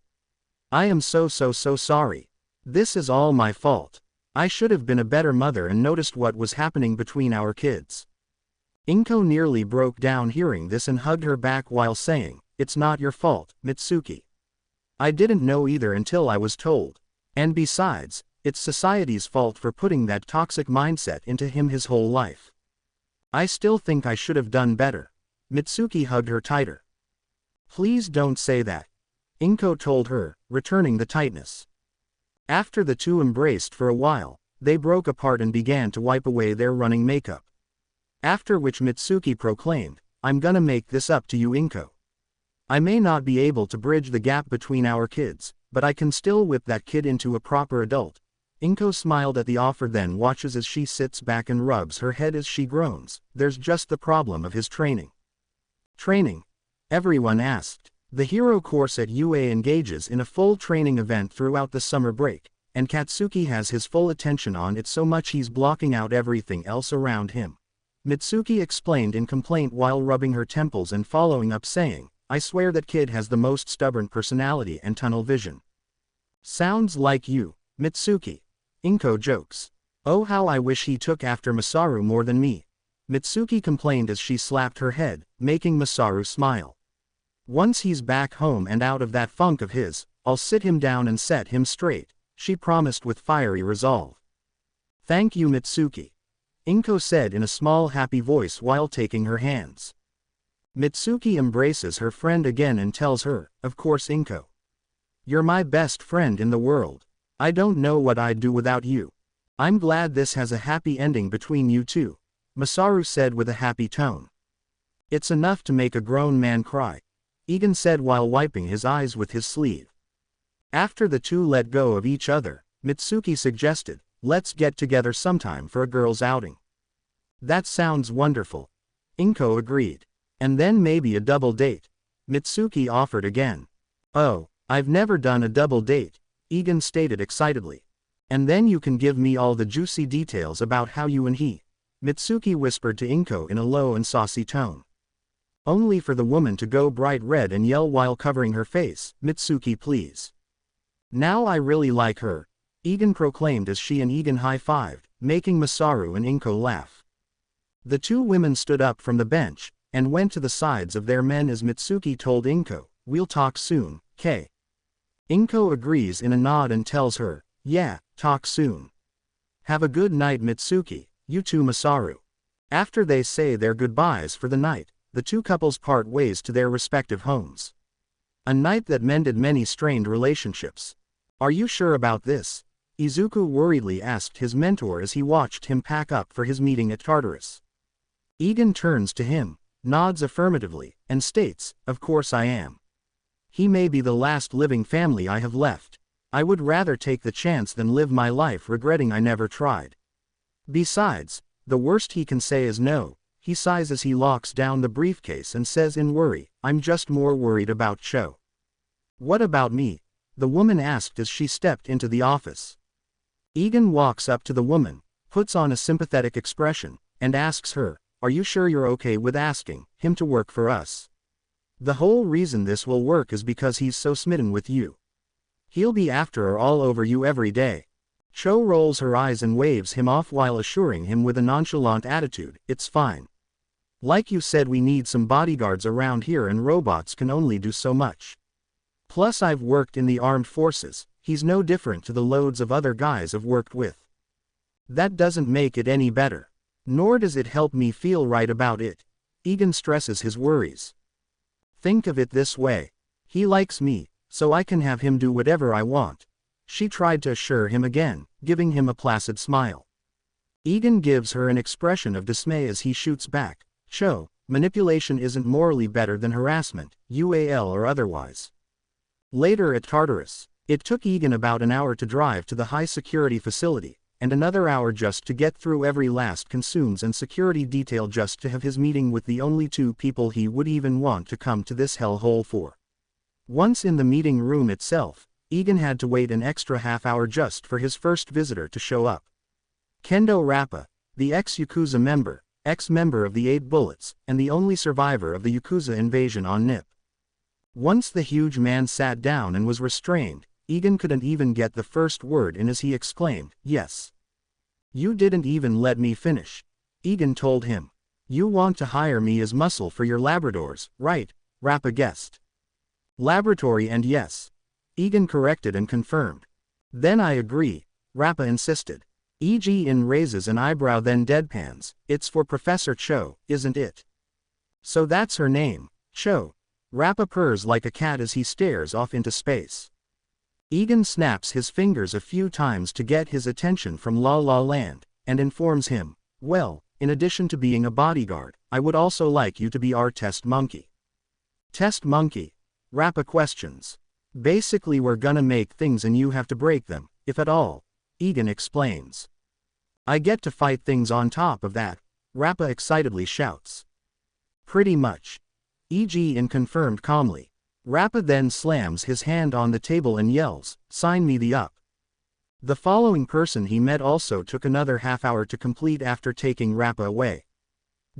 I am so sorry. This is all my fault. I should have been a better mother and noticed what was happening between our kids. Inko nearly broke down hearing this and hugged her back while saying, it's not your fault, Mitsuki. I didn't know either until I was told. And besides, it's society's fault for putting that toxic mindset into him his whole life. I still think I should have done better. Mitsuki hugged her tighter. Please don't say that, Inko told her, returning the tightness. After the two embraced for a while, they broke apart and began to wipe away their running makeup. After which Mitsuki proclaimed, I'm gonna make this up to you Inko. I may not be able to bridge the gap between our kids, but I can still whip that kid into a proper adult. Inko smiled at the offer then watches as she sits back and rubs her head as she groans, there's just the problem of his training. Training? Everyone asked. The hero course at UA engages in a full training event throughout the summer break, and Katsuki has his full attention on it so much he's blocking out everything else around him. Mitsuki explained in complaint while rubbing her temples and following up saying, I swear that kid has the most stubborn personality and tunnel vision. Sounds like you, Mitsuki. Inko jokes. Oh how I wish he took after Masaru more than me. Mitsuki complained as she slapped her head, making Masaru smile. Once he's back home and out of that funk of his, I'll sit him down and set him straight, she promised with fiery resolve. Thank you Mitsuki, Inko said in a small happy voice while taking her hands. Mitsuki embraces her friend again and tells her, of course Inko. You're my best friend in the world. I don't know what I'd do without you. I'm glad this has a happy ending between you two, Masaru said with a happy tone. It's enough to make a grown man cry, Egan said while wiping his eyes with his sleeve. After the two let go of each other, Mitsuki suggested, let's get together sometime for a girls' outing. That sounds wonderful, Inko agreed. And then maybe a double date, Mitsuki offered again. Oh, I've never done a double date, Egan stated excitedly. And then you can give me all the juicy details about how you and he, Mitsuki whispered to Inko in a low and saucy tone. Only for the woman to go bright red and yell while covering her face, Mitsuki please. Now I really like her, Egan proclaimed as she and Egan high-fived, making Masaru and Inko laugh. The two women stood up from the bench, and went to the sides of their men as Mitsuki told Inko, "We'll talk soon, K." Inko agrees in a nod and tells her, "Yeah, talk soon. Have a good night Mitsuki, you too Masaru." After they say their goodbyes for the night, the two couples part ways to their respective homes. A night that mended many strained relationships. "Are you sure about this?" Izuku worriedly asked his mentor as he watched him pack up for his meeting at Tartarus. Egan turns to him, nods affirmatively, and states, "Of course I am. He may be the last living family I have left. I would rather take the chance than live my life regretting I never tried. Besides, the worst he can say is no." He sighs as he locks down the briefcase and says in worry, "I'm just more worried about Cho." "What about me?" the woman asked as she stepped into the office. Egan walks up to the woman, puts on a sympathetic expression, and asks her, "Are you sure you're okay with asking him to work for us? The whole reason this will work is because he's so smitten with you. He'll be after her all over you every day." Cho rolls her eyes and waves him off while assuring him with a nonchalant attitude, "It's fine. Like you said, we need some bodyguards around here and robots can only do so much. Plus I've worked in the armed forces, he's no different to the loads of other guys I've worked with. That doesn't make it any better. Nor does it help me feel right about it." Egan stresses his worries. "Think of it this way. He likes me, so I can have him do whatever I want." She tried to assure him again, giving him a placid smile. Egan gives her an expression of dismay as he shoots back, "Cho, manipulation isn't morally better than harassment, UAL or otherwise." Later at Tartarus, it took Egan about an hour to drive to the high-security facility, and another hour just to get through every last consumes and security detail just to have his meeting with the only two people he would even want to come to this hellhole for. Once in the meeting room itself, Egan had to wait an extra half-hour just for his first visitor to show up. Kendo Rappa, the ex-Yakuza member, ex-member of the 8 Bullets, and the only survivor of the Yakuza invasion on Nip. Once the huge man sat down and was restrained, Egan couldn't even get the first word in as he exclaimed, "Yes. You didn't even let me finish." Egan told him, "You want to hire me as muscle for your Labradors, right?" Rappa guessed. "Laboratory and yes." Egan corrected and confirmed. "Then I agree," Rappa insisted. Egan raises an eyebrow then deadpans, "It's for Professor Cho, isn't it?" "So that's her name, Cho." Rappa purrs like a cat as he stares off into space. Egan snaps his fingers a few times to get his attention from La La Land, and informs him, "Well, in addition to being a bodyguard, I would also like you to be our test monkey." "Test monkey?" Rappa questions. "Basically we're gonna make things and you have to break them, if at all," Egan explains. "I get to fight things on top of that," Rappa excitedly shouts. "Pretty much," Egan confirmed calmly. Rappa then slams his hand on the table and yells, "Sign me the up." The following person he met also took another half-hour to complete after taking Rappa away.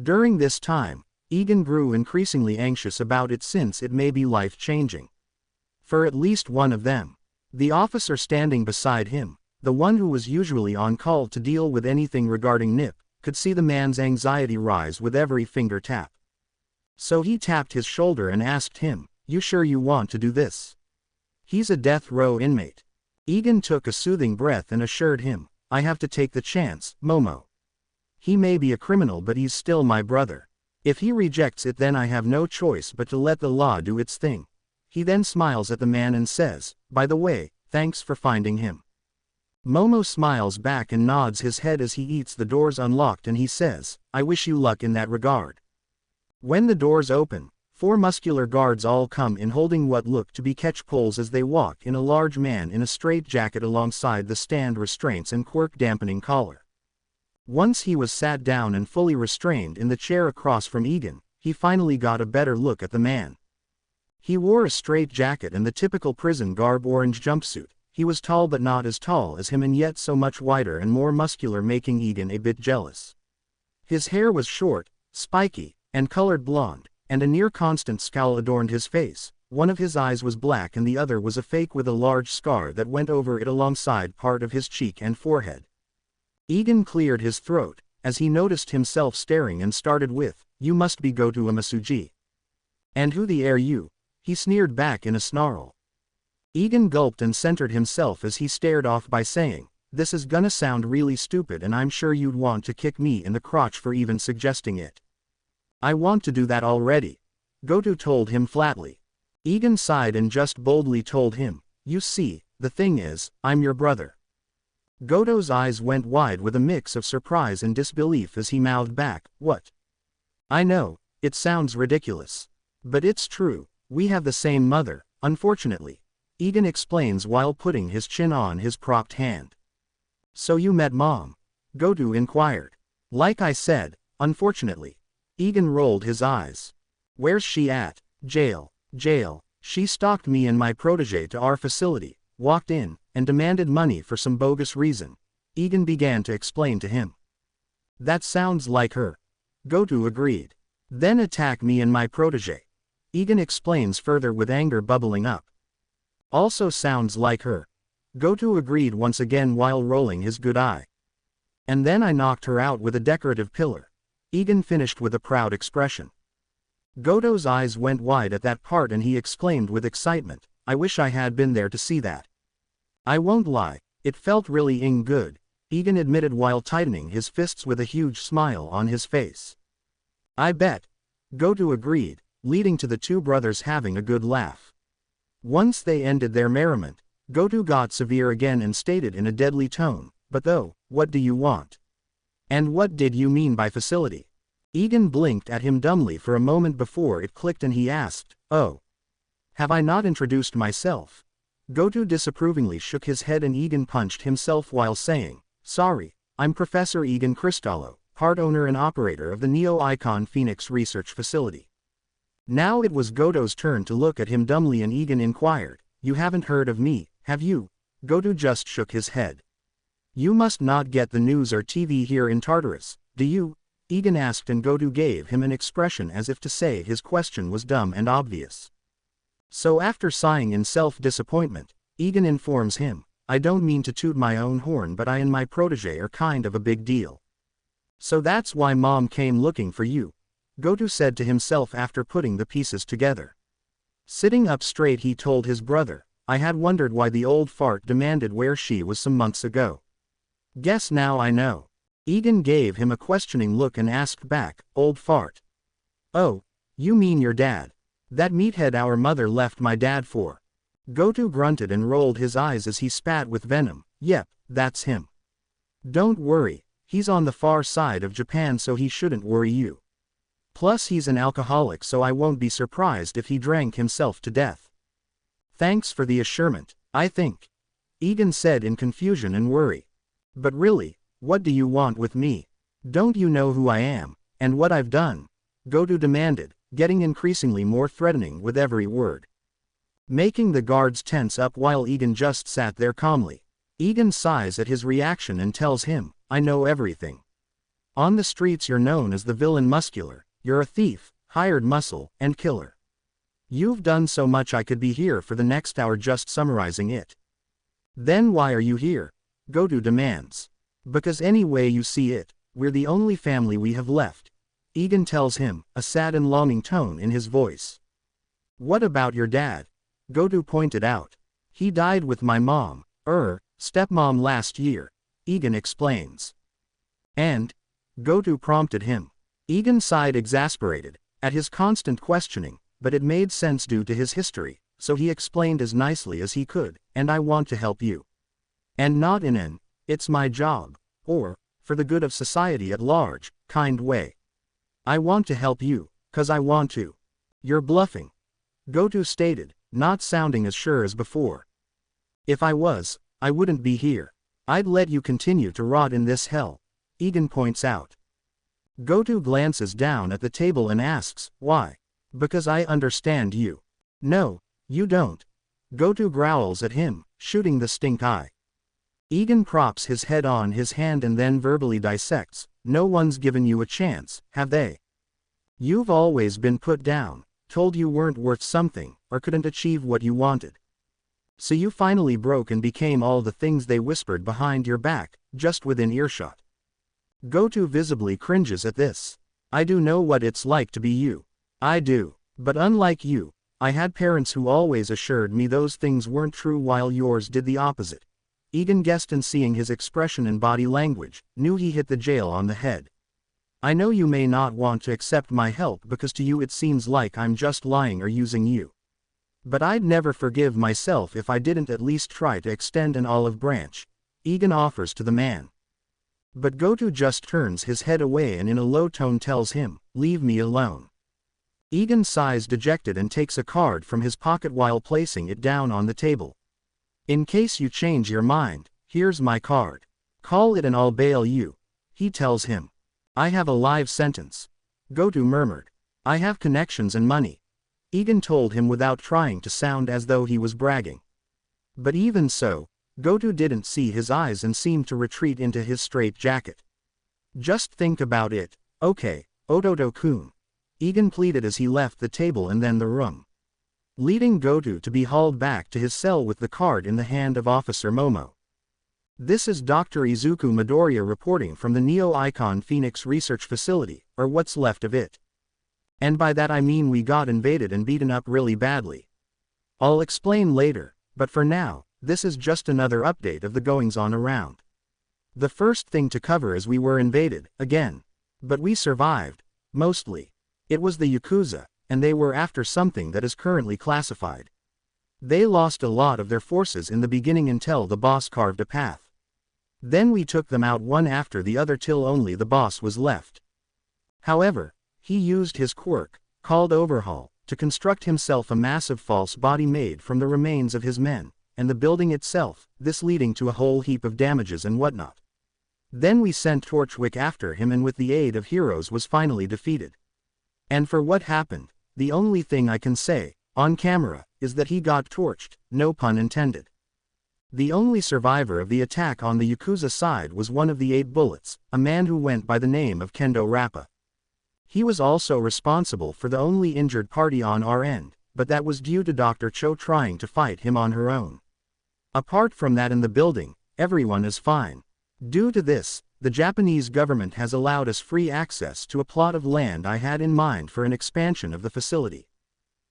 During this time, Egan grew increasingly anxious about it since it may be life-changing. For at least one of them. The officer standing beside him, the one who was usually on call to deal with anything regarding Nip, could see the man's anxiety rise with every finger tap. So he tapped his shoulder and asked him, "You sure you want to do this? He's a death row inmate." Egan took a soothing breath and assured him, "I have to take the chance, Momo. He may be a criminal but he's still my brother. If he rejects it then I have no choice but to let the law do its thing." He then smiles at the man and says, "By the way, thanks for finding him." Momo smiles back and nods his head as he eats the doors unlocked and he says, "I wish you luck in that regard." When the doors open, 4 muscular guards all come in holding what look to be catch poles as they walk in a large man in a straitjacket alongside the stand restraints and quirk-dampening collar. Once he was sat down and fully restrained in the chair across from Egan, he finally got a better look at the man. He wore a straitjacket and the typical prison garb orange jumpsuit. He was tall but not as tall as him and yet so much wider and more muscular making Egan a bit jealous. His hair was short, spiky, and colored blonde, and a near-constant scowl adorned his face, One of his eyes was black and the other was a fake with a large scar that went over it alongside part of his cheek and forehead. Egan cleared his throat, as he noticed himself staring and started with, "You must be Goto Amasuji." "And who the are you?" he sneered back in a snarl. Egan gulped and centered himself as he stared off by saying, "This is gonna sound really stupid and I'm sure you'd want to kick me in the crotch for even suggesting it." "I want to do that already," Goto told him flatly. Egan sighed and just boldly told him, "You see, the thing is, I'm your brother." Goto's eyes went wide with a mix of surprise and disbelief as he mouthed back, "What? I know, it sounds ridiculous. But it's true, we have the same mother, unfortunately," Egan explains while putting his chin on his propped hand. "So you met Mom?" Goto inquired. "Like I said, unfortunately." Egan rolled his eyes. "Where's she at?" "Jail. Jail. She stalked me and my protege to our facility, walked in, and demanded money for some bogus reason," Egan began to explain to him. "That sounds like her," Goto agreed. "Then attack me and my protege," Egan explains further with anger bubbling up. "Also sounds like her," Goto agreed once again while rolling his good eye. "And then I knocked her out with a decorative pillar," Egan finished with a proud expression. Goto's eyes went wide at that part and he exclaimed with excitement, "I wish I had been there to see that." "I won't lie, it felt really good," Egan admitted while tightening his fists with a huge smile on his face. "I bet," Goto agreed, leading to the two brothers having a good laugh. Once they ended their merriment, Goto got severe again and stated in a deadly tone, "But though, what do you want? And what did you mean by facility?" Egan blinked at him dumbly for a moment before it clicked and he asked, "Oh. Have I not introduced myself?" Goto disapprovingly shook his head and Egan punched himself while saying, "Sorry, I'm Professor Egan Cristallo, part owner and operator of the Neo-Icon Phoenix Research Facility." Now it was Goto's turn to look at him dumbly and Egan inquired, "You haven't heard of me, have you?" Goto just shook his head. "You must not get the news or TV here in Tartarus, do you?" Egan asked and Goto gave him an expression as if to say his question was dumb and obvious. So after sighing in self-disappointment, Egan informs him, "I don't mean to toot my own horn but I and my protege are kind of a big deal. So that's why Mom came looking for you," Goto said to himself after putting the pieces together. Sitting up straight he told his brother, "I had wondered why the old fart demanded where she was some months ago. Guess now I know." Egan gave him a questioning look and asked back, "Old fart? Oh, you mean your dad? That meathead our mother left my dad for?" Goto grunted and rolled his eyes as he spat with venom, "Yep, that's him. Don't worry, he's on the far side of Japan so he shouldn't worry you. Plus he's an alcoholic so I won't be surprised if he drank himself to death." "Thanks for the assurement, I think," Egan said in confusion and worry. "But really, what do you want with me? Don't you know who I am, and what I've done?" Goto demanded, getting increasingly more threatening with every word. Making the guards tense up while Egan just sat there calmly. Egan sighs at his reaction and tells him, "I know everything. On the streets you're known as the villain muscular, you're a thief, hired muscle, and killer. You've done so much I could be here for the next hour just summarizing it." "Then why are you here?" Goto demands. "Because any way you see it, we're the only family we have left," Egan tells him, a sad and longing tone in his voice. "What about your dad?" Goto pointed out. "He died with my mom, stepmom last year," Egan explains. "And?" Goto prompted him. Egan sighed exasperated at his constant questioning, but it made sense due to his history, so he explained as nicely as he could, "And I want to help you. And not in an, it's my job, or, for the good of society at large, kind way. I want to help you, 'cause I want to." "You're bluffing," Goto stated, not sounding as sure as before. "If I was, I wouldn't be here. I'd let you continue to rot in this hell," Egan points out. Goto glances down at the table and asks, "Why?" "Because I understand you." "No, you don't." Goto growls at him, shooting the stink eye. Egan props his head on his hand and then verbally dissects, "No one's given you a chance, have they? You've always been put down, told you weren't worth something, or couldn't achieve what you wanted. So you finally broke and became all the things they whispered behind your back, just within earshot. Goto visibly cringes at this. I do know what it's like to be you. I do. But unlike you, I had parents who always assured me those things weren't true while yours did the opposite. Egan guessed, and seeing his expression and body language, knew he hit the nail on the head. I know you may not want to accept my help because to you it seems like I'm just lying or using you. But I'd never forgive myself if I didn't at least try to extend an olive branch, Egan offers to the man. But Goto just turns his head away and in a low tone tells him, "Leave me alone." Egan sighs dejected and takes a card from his pocket while placing it down on the table. "In case you change your mind, here's my card. Call it and I'll bail you," he tells him. "I have a life sentence," Goto murmured. "I have connections and money," Egan told him without trying to sound as though he was bragging. But even so, Goto didn't see his eyes and seemed to retreat into his straitjacket. "Just think about it, okay, Ototo-kun," Egan pleaded as he left the table and then the room, leading Goto to be hauled back to his cell with the card in the hand of Officer Momo. This is Dr. Izuku Midoriya reporting from the Neo-Icon Phoenix Research Facility, or what's left of it. And by that I mean we got invaded and beaten up really badly. I'll explain later, but for now, this is just another update of the goings-on around. The first thing to cover is we were invaded, again. But we survived, mostly. It was the Yakuza, and they were after something that is currently classified. They lost a lot of their forces in the beginning until the boss carved a path. Then we took them out one after the other till only the boss was left. However, he used his quirk, called Overhaul, to construct himself a massive false body made from the remains of his men, and the building itself, this leading to a whole heap of damages and whatnot. Then we sent Torchwick after him and with the aid of heroes was finally defeated. And for what happened, the only thing I can say, on camera, is that he got torched, no pun intended. The only survivor of the attack on the Yakuza side was one of the 8 bullets, a man who went by the name of Kendo Rappa. He was also responsible for the only injured party on our end, but that was due to Dr. Cho trying to fight him on her own. Apart from that in the building, everyone is fine. Due to this, the Japanese government has allowed us free access to a plot of land I had in mind for an expansion of the facility.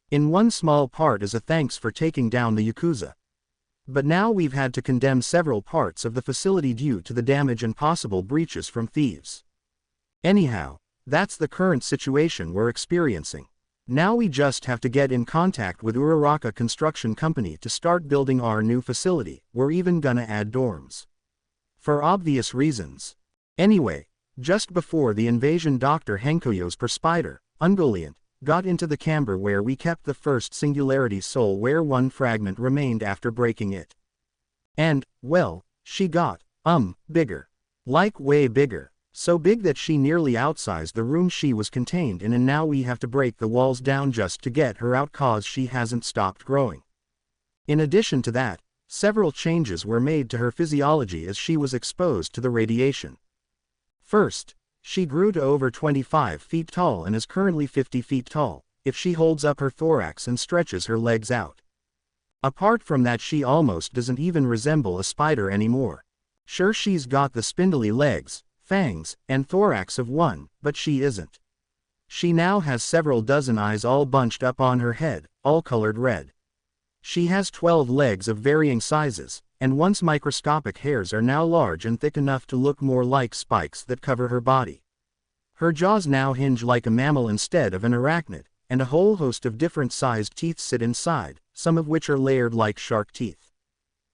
In one small part as a thanks for taking down the Yakuza. But now we've had to condemn several parts of the facility due to the damage and possible breaches from thieves. Anyhow, that's the current situation we're experiencing. Now we just have to get in contact with Uraraka Construction Company to start building our new facility. We're even gonna add dorms. For obvious reasons. Anyway, just before the invasion, Dr. Henkoyo's Perspider, Ungoliant, got into the camber where we kept the first Singularity Soul, where one fragment remained after breaking it. And, well, she got, bigger. Like way bigger. So big that she nearly outsized the room she was contained in, and now we have to break the walls down just to get her out cause she hasn't stopped growing. In addition to that, several changes were made to her physiology as she was exposed to the radiation. First, she grew to over 25 feet tall and is currently 50 feet tall, if she holds up her thorax and stretches her legs out. Apart from that, she almost doesn't even resemble a spider anymore. Sure, she's got the spindly legs, fangs, and thorax of one, but she isn't. She now has several dozen eyes all bunched up on her head, all colored red. She has 12 legs of varying sizes, and once microscopic hairs are now large and thick enough to look more like spikes that cover her body. Her jaws now hinge like a mammal instead of an arachnid, and a whole host of different sized teeth sit inside, some of which are layered like shark teeth.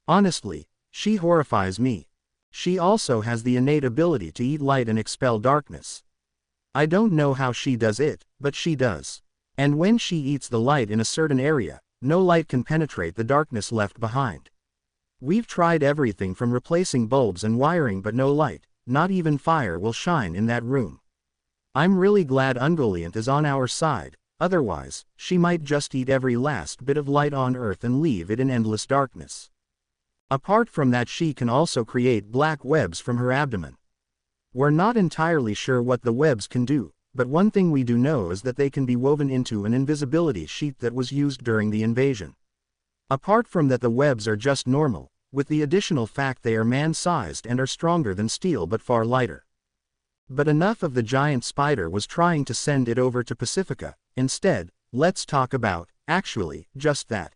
Honestly, she horrifies me. She also has the innate ability to eat light and expel darkness. I don't know how she does it, but she does. And when she eats the light in a certain area, no light can penetrate the darkness left behind. We've tried everything from replacing bulbs and wiring, but no light, not even fire, will shine in that room. I'm really glad Ungoliant is on our side, otherwise, she might just eat every last bit of light on Earth and leave it in endless darkness. Apart from that, she can also create black webs from her abdomen. We're not entirely sure what the webs can do, but one thing we do know is that they can be woven into an invisibility sheet that was used during the invasion. Apart from that, the webs are just normal, with the additional fact they are man-sized and are stronger than steel but far lighter. But enough of the giant spider was trying to send it over to Pacifica. Instead, let's talk about, actually, just that.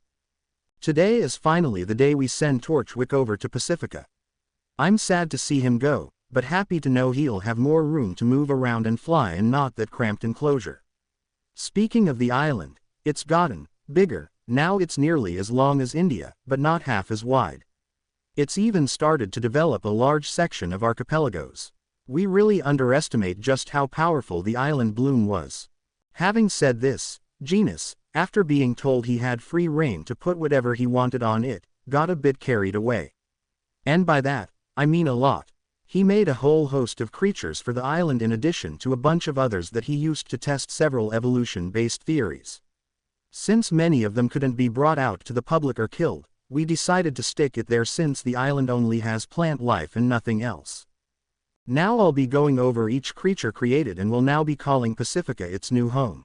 Today is finally the day we send Torchwick over to Pacifica. I'm sad to see him go, but happy to know he'll have more room to move around and fly and not that cramped enclosure. Speaking of the island, it's gotten bigger. Now it's nearly as long as India, but not half as wide. It's even started to develop a large section of archipelagos. We really underestimate just how powerful the island bloom was. Having said this, Genus, after being told he had free rein to put whatever he wanted on it, got a bit carried away. And by that, I mean a lot. He made a whole host of creatures for the island in addition to a bunch of others that he used to test several evolution-based theories. Since many of them couldn't be brought out to the public or killed, we decided to stick it there since the island only has plant life and nothing else. Now I'll be going over each creature created and will now be calling Pacifica its new home.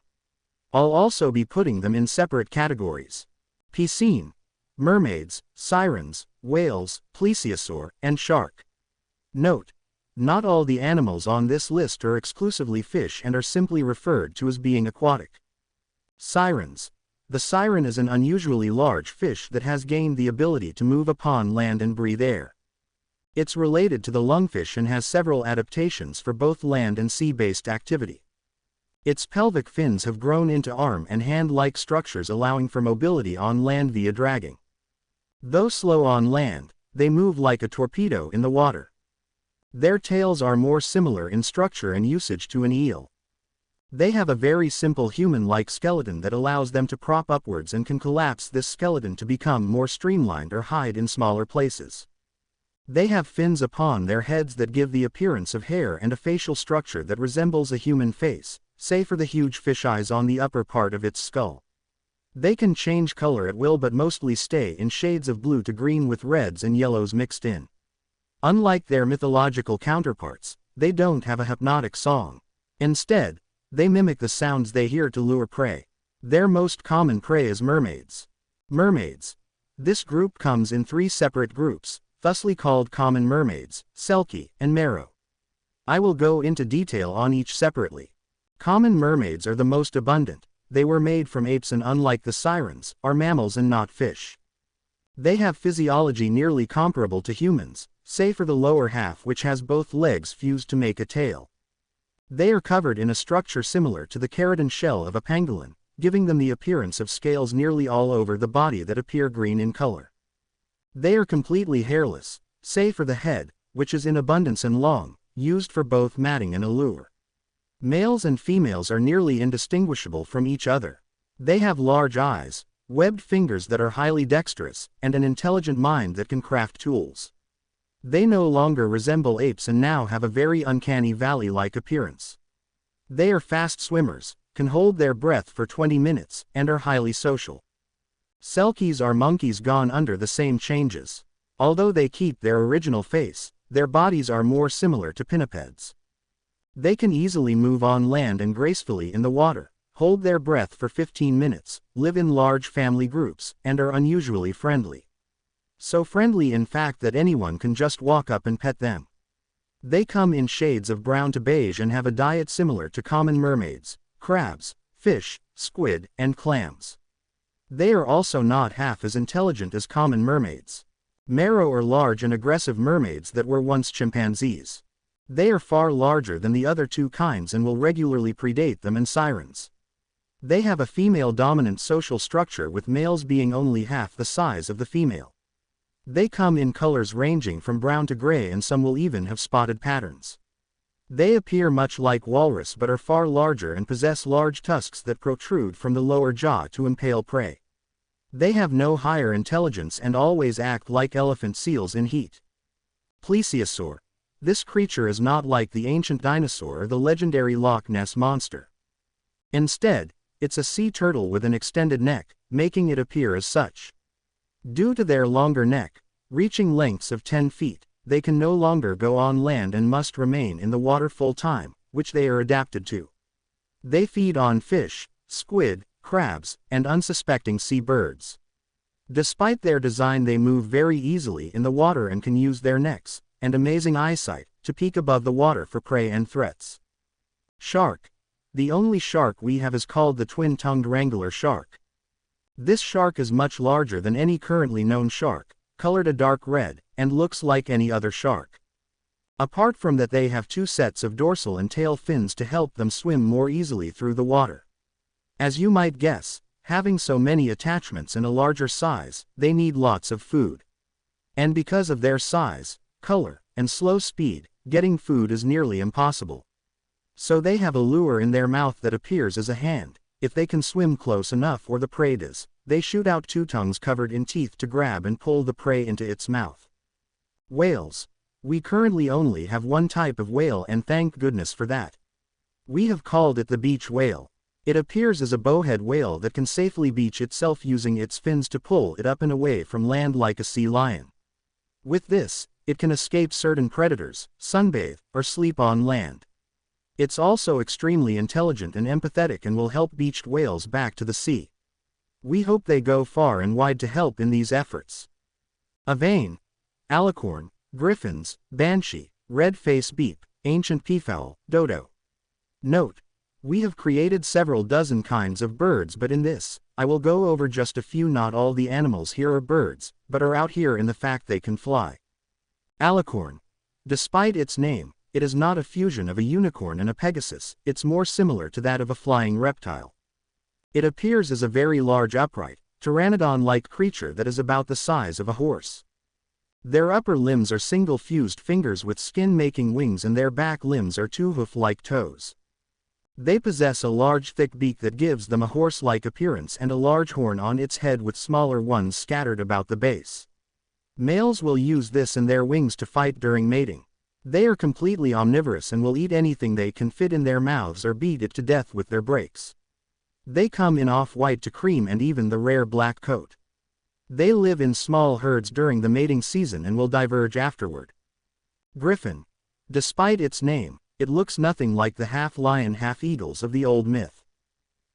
I'll also be putting them in separate categories. Piscine, mermaids, sirens, whales, plesiosaur, and shark. Note: not all the animals on this list are exclusively fish and are simply referred to as being aquatic. Sirens. The siren is an unusually large fish that has gained the ability to move upon land and breathe air. It's related to the lungfish and has several adaptations for both land and sea-based activity. Its pelvic fins have grown into arm and hand-like structures allowing for mobility on land via dragging. Though slow on land, they move like a torpedo in the water. Their tails are more similar in structure and usage to an eel. They have a very simple human-like skeleton that allows them to prop upwards and can collapse this skeleton to become more streamlined or hide in smaller places. They have fins upon their heads that give the appearance of hair and a facial structure that resembles a human face, save for the huge fish eyes on the upper part of its skull. They can change color at will but mostly stay in shades of blue to green with reds and yellows mixed in. Unlike their mythological counterparts, they don't have a hypnotic song. Instead, they mimic the sounds they hear to lure prey. Their most common prey is mermaids. Mermaids. This group comes in 3 separate groups, thusly called common mermaids, Selkie, and Marrow. I will go into detail on each separately. Common mermaids are the most abundant. They were made from apes and, unlike the sirens, are mammals and not fish. They have physiology nearly comparable to humans, save for the lower half which has both legs fused to make a tail. They are covered in a structure similar to the keratin shell of a pangolin, giving them the appearance of scales nearly all over the body that appear green in color. They are completely hairless, save for the head, which is in abundance and long, used for both matting and allure. Males and females are nearly indistinguishable from each other. They have large eyes, webbed fingers that are highly dexterous, and an intelligent mind that can craft tools. They no longer resemble apes and now have a very uncanny valley-like appearance. They are fast swimmers, can hold their breath for 20 minutes, and are highly social. Selkies are monkeys gone under the same changes. Although they keep their original face, their bodies are more similar to pinnipeds. They can easily move on land and gracefully in the water, hold their breath for 15 minutes, live in large family groups, and are unusually friendly. So friendly in fact that anyone can just walk up and pet them. They come in shades of brown to beige and have a diet similar to common mermaids, crabs, fish, squid, and clams. They are also not half as intelligent as common mermaids. Marrow are large and aggressive mermaids that were once chimpanzees. They are far larger than the other 2 kinds and will regularly predate them and sirens. They have a female-dominant social structure with males being only half the size of the female. They come in colors ranging from brown to gray and some will even have spotted patterns. They appear much like walrus but are far larger and possess large tusks that protrude from the lower jaw to impale prey. They have no higher intelligence and always act like elephant seals in heat. Plesiosaur. This creature is not like the ancient dinosaur or the legendary Loch Ness monster. Instead, it's a sea turtle with an extended neck, making it appear as such. Due to their longer neck, reaching lengths of 10 feet, they can no longer go on land and must remain in the water full time, which they are adapted to. They feed on fish, squid, crabs, and unsuspecting sea birds. Despite their design, they move very easily in the water and can use their necks, and amazing eyesight, to peek above the water for prey and threats. Shark. The only shark we have is called the twin-tongued wrangler shark. This shark is much larger than any currently known shark, colored a dark red, and looks like any other shark. Apart from that, they have two sets of dorsal and tail fins to help them swim more easily through the water. As you might guess, having so many attachments and a larger size, they need lots of food. And because of their size, color, and slow speed, getting food is nearly impossible. So they have a lure in their mouth that appears as a hand. If they can swim close enough or the prey does, they shoot out two tongues covered in teeth to grab and pull the prey into its mouth. Whales. We currently only have one type of whale, and thank goodness for that. We have called it the beach whale. It appears as a bowhead whale that can safely beach itself using its fins to pull it up and away from land like a sea lion. With this, it can escape certain predators, sunbathe, or sleep on land. It's also extremely intelligent and empathetic and will help beached whales back to the sea. We hope they go far and wide to help in these efforts. Avane, alicorn, griffins, banshee, red-faced beep, ancient peafowl, dodo. Note: we have created several dozen kinds of birds, but in this, I will go over just a few. Not all the animals here are birds, but are out here in the fact they can fly. Alicorn. Despite its name, it is not a fusion of a unicorn and a pegasus, it's more similar to that of a flying reptile. It appears as a very large upright, pteranodon-like creature that is about the size of a horse. Their upper limbs are single fused fingers with skin-making wings, and their back limbs are two hoof-like toes. They possess a large thick beak that gives them a horse-like appearance and a large horn on its head with smaller ones scattered about the base. Males will use this and their wings to fight during mating. They are completely omnivorous and will eat anything they can fit in their mouths or beat it to death with their beaks. They come in off-white to cream and even the rare black coat. They live in small herds during the mating season and will diverge afterward. Griffin. Despite its name, it looks nothing like the half-lion half-eagles of the old myth.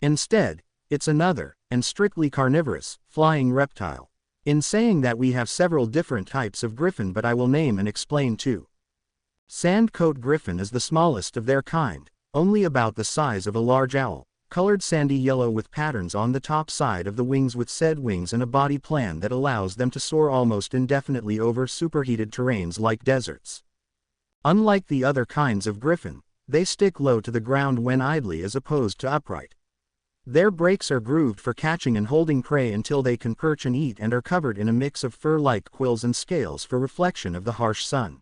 Instead, it's another, and strictly carnivorous, flying reptile. In saying that, we have several different types of griffin, but I will name and explain two. Sandcoat griffin is the smallest of their kind, only about the size of a large owl, colored sandy yellow with patterns on the top side of the wings, with said wings and a body plan that allows them to soar almost indefinitely over superheated terrains like deserts. Unlike the other kinds of griffin, they stick low to the ground when idly as opposed to upright. Their beaks are grooved for catching and holding prey until they can perch and eat, and are covered in a mix of fur-like quills and scales for reflection of the harsh sun.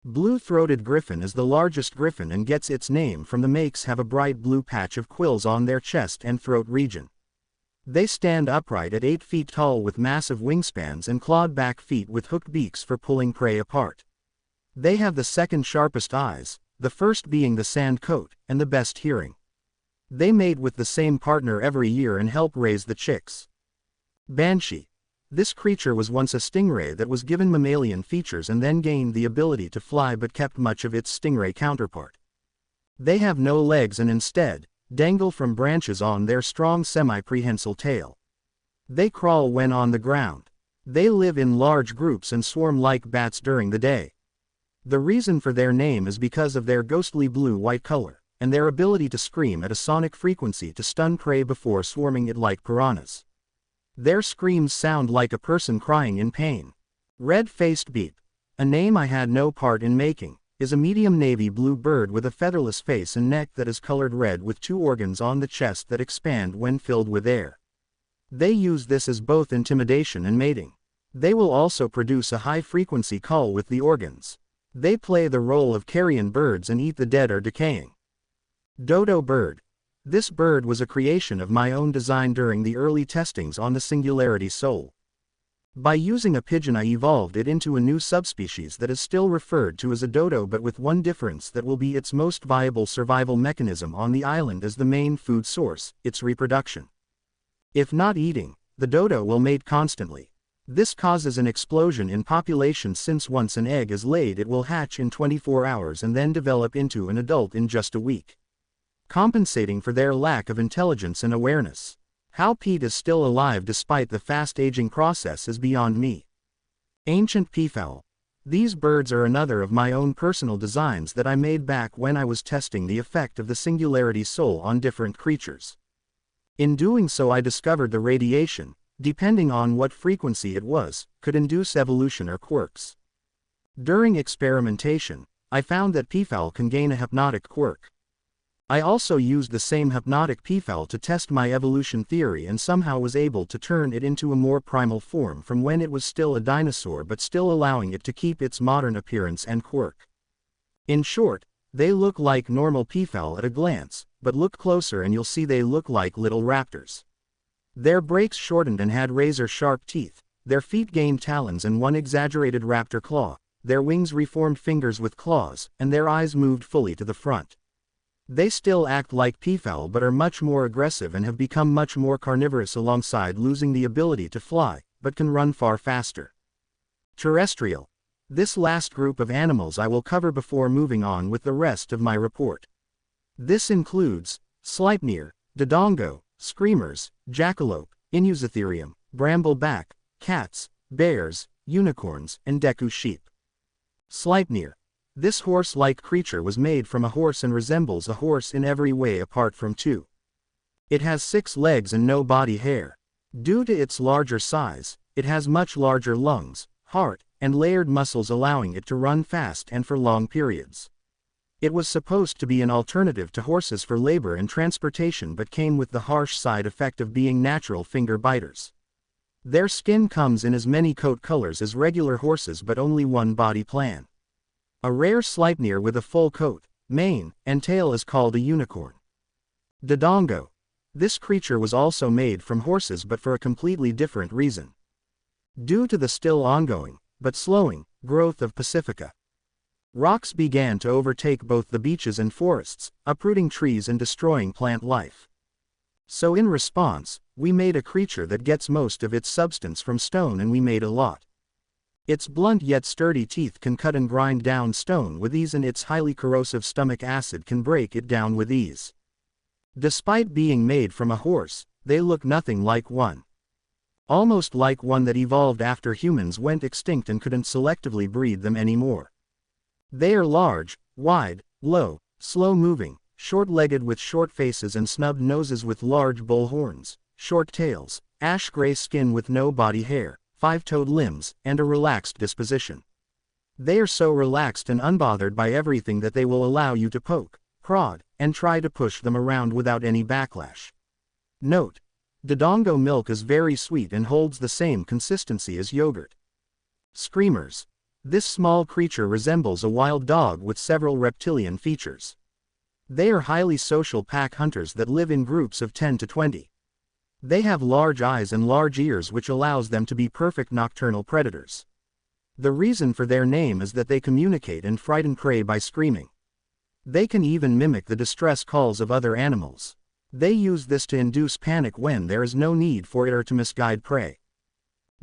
Blue-throated griffin is the largest griffin and gets its name from the makes have a bright blue patch of quills on their chest and throat region. They stand upright at 8 feet tall with massive wingspans and clawed back feet with hooked beaks for pulling prey apart. They have the second sharpest eyes, the first being the sand coat, and the best hearing. They mate with the same partner every year and help raise the chicks. Banshee. This creature was once a stingray that was given mammalian features and then gained the ability to fly, but kept much of its stingray counterpart. They have no legs and instead dangle from branches on their strong semi-prehensile tail. They crawl when on the ground. They live in large groups and swarm like bats during the day. The reason for their name is because of their ghostly blue-white color, and their ability to scream at a sonic frequency to stun prey before swarming it like piranhas. Their screams sound like a person crying in pain. Red-faced beep, a name I had no part in making, is a medium navy blue bird with a featherless face and neck that is colored red with two organs on the chest that expand when filled with air. They use this as both intimidation and mating. They will also produce a high-frequency call with the organs. They play the role of carrion birds and eat the dead or decaying. Dodo bird. This bird was a creation of my own design during the early testings on the Singularity Soul. By using a pigeon, I evolved it into a new subspecies that is still referred to as a dodo, but with one difference: that will be its most viable survival mechanism on the island as the main food source, its reproduction. If not eating, the dodo will mate constantly. This causes an explosion in population, since once an egg is laid it will hatch in 24 hours and then develop into an adult in just a week. compensating for their lack of intelligence and awareness. How Pete is still alive despite the fast-aging process is beyond me. Ancient peafowl. These birds are another of my own personal designs that I made back when I was testing the effect of the singularity soul on different creatures. In doing so, I discovered the radiation, depending on what frequency it was, could induce evolution or quirks. During experimentation, I found that peafowl can gain a hypnotic quirk. I also used the same hypnotic peafowl to test my evolution theory and somehow was able to turn it into a more primal form from when it was still a dinosaur, but still allowing it to keep its modern appearance and quirk. In short, they look like normal peafowl at a glance, but look closer and you'll see they look like little raptors. Their brakes shortened and had razor-sharp teeth, their feet gained talons and one exaggerated raptor claw, their wings reformed fingers with claws, and their eyes moved fully to the front. They still act like peafowl but are much more aggressive and have become much more carnivorous alongside losing the ability to fly, but can run far faster. Terrestrial. This last group of animals I will cover before moving on with the rest of my report. This includes Sleipnir, Dodongo, Screamers, Jackalope, Inusotherium, Brambleback, cats, bears, unicorns, and Deku sheep. Sleipnir. This horse-like creature was made from a horse and resembles a horse in every way apart from two. It has 6 legs and no body hair. Due to its larger size, it has much larger lungs, heart, and layered muscles allowing it to run fast and for long periods. It was supposed to be an alternative to horses for labor and transportation but came with the harsh side effect of being natural finger biters. Their skin comes in as many coat colors as regular horses but only one body plan. A rare Sleipnir with a full coat, mane, and tail is called a unicorn. Dodongo. This creature was also made from horses but for a completely different reason. Due to the still ongoing, but slowing, growth of Pacifica. Rocks began to overtake both the beaches and forests, uprooting trees and destroying plant life. So in response, we made a creature that gets most of its substance from stone, and we made a lot. Its blunt yet sturdy teeth can cut and grind down stone with ease, and its highly corrosive stomach acid can break it down with ease. Despite being made from a horse, they look nothing like one. Almost like one that evolved after humans went extinct and couldn't selectively breed them anymore. They are large, wide, low, slow-moving, short-legged with short faces and snubbed noses with large bull horns, short tails, ash-gray skin with no body hair, 5-toed limbs, and a relaxed disposition. They are so relaxed and unbothered by everything that they will allow you to poke, prod, and try to push them around without any backlash. Note: Dodongo milk is very sweet and holds the same consistency as yogurt. Screamers. This small creature resembles a wild dog with several reptilian features. They are highly social pack hunters that live in groups of 10 to 20. They have large eyes and large ears, which allows them to be perfect nocturnal predators. The reason for their name is that they communicate and frighten prey by screaming. They can even mimic the distress calls of other animals. They use this to induce panic when there is no need for it or to misguide prey.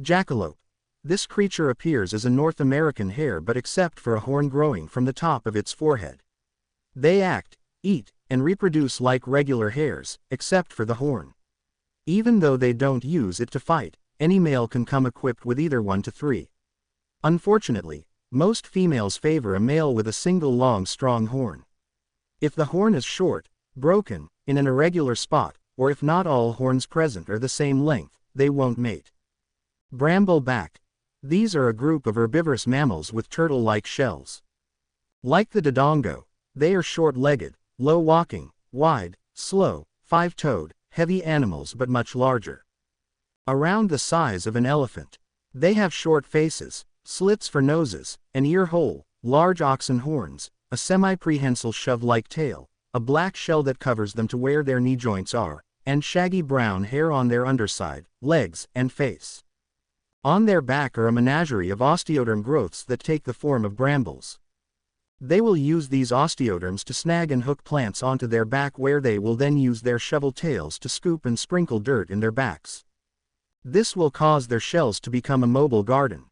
Jackalope. This creature appears as a North American hare but except for a horn growing from the top of its forehead. They act, eat, and reproduce like regular hares, except for the horn. Even though they don't use it to fight, any male can come equipped with either 1 to 3. Unfortunately, most females favor a male with a single long strong horn. If the horn is short, broken, in an irregular spot, or if not all horns present are the same length, they won't mate. Brambleback. These are a group of herbivorous mammals with turtle-like shells. Like the Dodongo, they are short-legged, low-walking, wide, slow, 5-toed, heavy animals but much larger. Around the size of an elephant. They have short faces, slits for noses, an ear hole, large oxen horns, a semi-prehensile shove-like tail, a black shell that covers them to where their knee joints are, and shaggy brown hair on their underside, legs, and face. On their back are a menagerie of osteoderm growths that take the form of brambles. They will use these osteoderms to snag and hook plants onto their back, where they will then use their shovel tails to scoop and sprinkle dirt in their backs. This will cause their shells to become a mobile garden.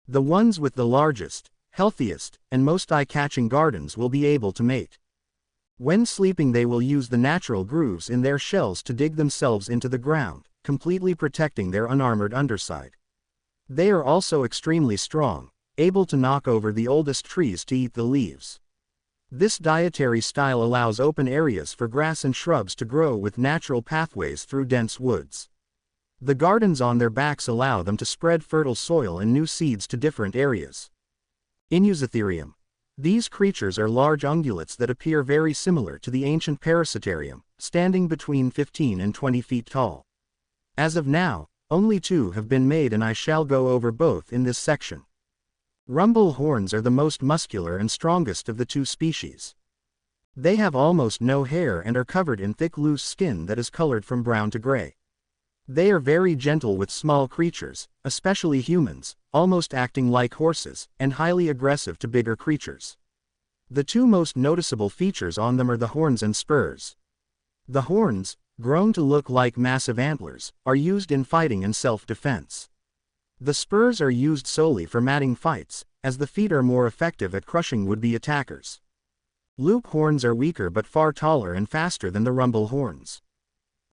The ones with the largest, healthiest, and most eye-catching gardens will be able to mate. When sleeping they will use the natural grooves in their shells to dig themselves into the ground, completely protecting their unarmored underside. They are also extremely strong, able to knock over the oldest trees to eat the leaves. This dietary style allows open areas for grass and shrubs to grow with natural pathways through dense woods. The gardens on their backs allow them to spread fertile soil and new seeds to different areas. Inusotherium. These creatures are large ungulates that appear very similar to the ancient Parasitarium, standing between 15 and 20 feet tall. As of now, only 2 have been made and I shall go over both in this section. Rumble horns are the most muscular and strongest of the 2 species. They have almost no hair and are covered in thick loose skin that is colored from brown to gray. They are very gentle with small creatures, especially humans, almost acting like horses, and highly aggressive to bigger creatures. The 2 most noticeable features on them are the horns and spurs. The horns, grown to look like massive antlers, are used in fighting and self-defense. The spurs are used solely for matting fights, as the feet are more effective at crushing would-be attackers. Loop horns are weaker but far taller and faster than the rumble horns.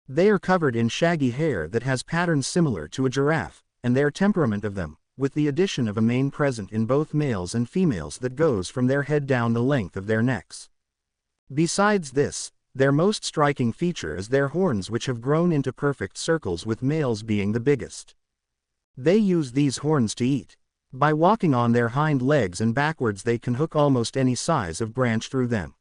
They are covered in shaggy hair that has patterns similar to a giraffe, and their temperament of them, with the addition of a mane present in both males and females that goes from their head down the length of their necks. Besides this, their most striking feature is their horns, which have grown into perfect circles, with males being the biggest. They use these horns to eat. By walking on their hind legs and backwards they can hook almost any size of branch through them.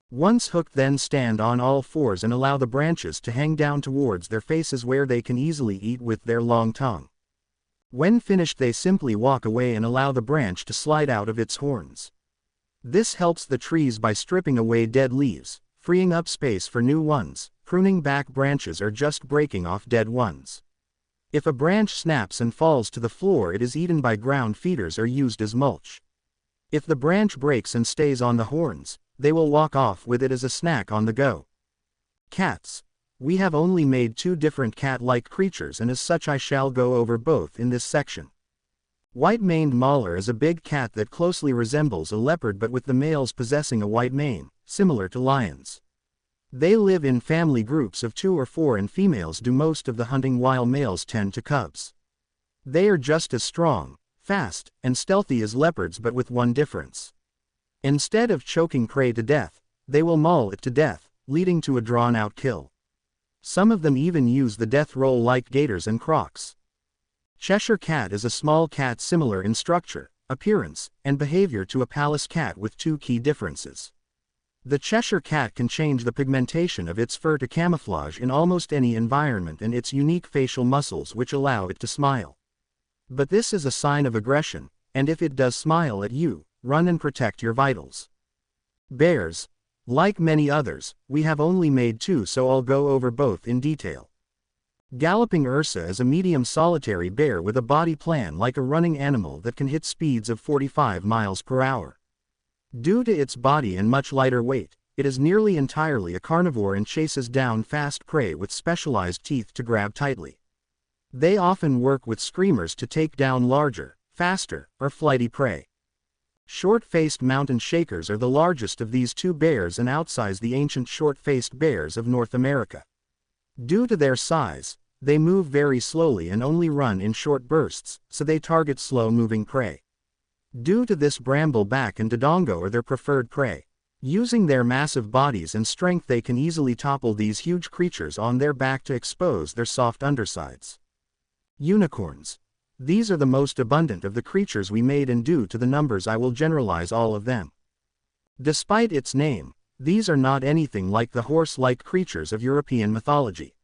Once hooked, then stand on all fours and allow the branches to hang down towards their faces, where they can easily eat with their long tongue. When finished they simply walk away and allow the branch to slide out of its horns. This helps the trees by stripping away dead leaves, freeing up space for new ones, pruning back branches or just breaking off dead ones. If a branch snaps and falls to the floor, it is eaten by ground feeders or used as mulch. If the branch breaks and stays on the horns, they will walk off with it as a snack on the go. Cats. We have only made 2 different cat-like creatures, and as such I shall go over both in this section. White-maned mauler is a big cat that closely resembles a leopard, but with the males possessing a white mane, similar to lions. They live in family groups of 2 or 4 and females do most of the hunting while males tend to cubs. They are just as strong, fast, and stealthy as leopards, but with one difference. Instead of choking prey to death, they will maul it to death, leading to a drawn-out kill. Some of them even use the death roll like gators and crocs. Cheshire cat is a small cat similar in structure, appearance, and behavior to a Pallas cat, with 2 key differences. The Cheshire cat can change the pigmentation of its fur to camouflage in almost any environment, and its unique facial muscles which allow it to smile. But this is a sign of aggression, and if it does smile at you, run and protect your vitals. Bears. Like many others, we have only made 2, so I'll go over both in detail. Galloping Ursa is a medium solitary bear with a body plan like a running animal that can hit speeds of 45 miles per hour. Due to its body and much lighter weight, it is nearly entirely a carnivore and chases down fast prey with specialized teeth to grab tightly. They often work with screamers to take down larger, faster, or flighty prey. Short-faced mountain shakers are the largest of these 2 bears and outsize the ancient short-faced bears of North America. Due to their size, they move very slowly and only run in short bursts, so they target slow-moving prey. Due to this, brambleback and dodongo are their preferred prey. Using their massive bodies and strength, they can easily topple these huge creatures on their back to expose their soft undersides. Unicorns. These are the most abundant of the creatures we made, and due to the numbers I will generalize all of them. Despite its name, these are not anything like the horse-like creatures of European mythology.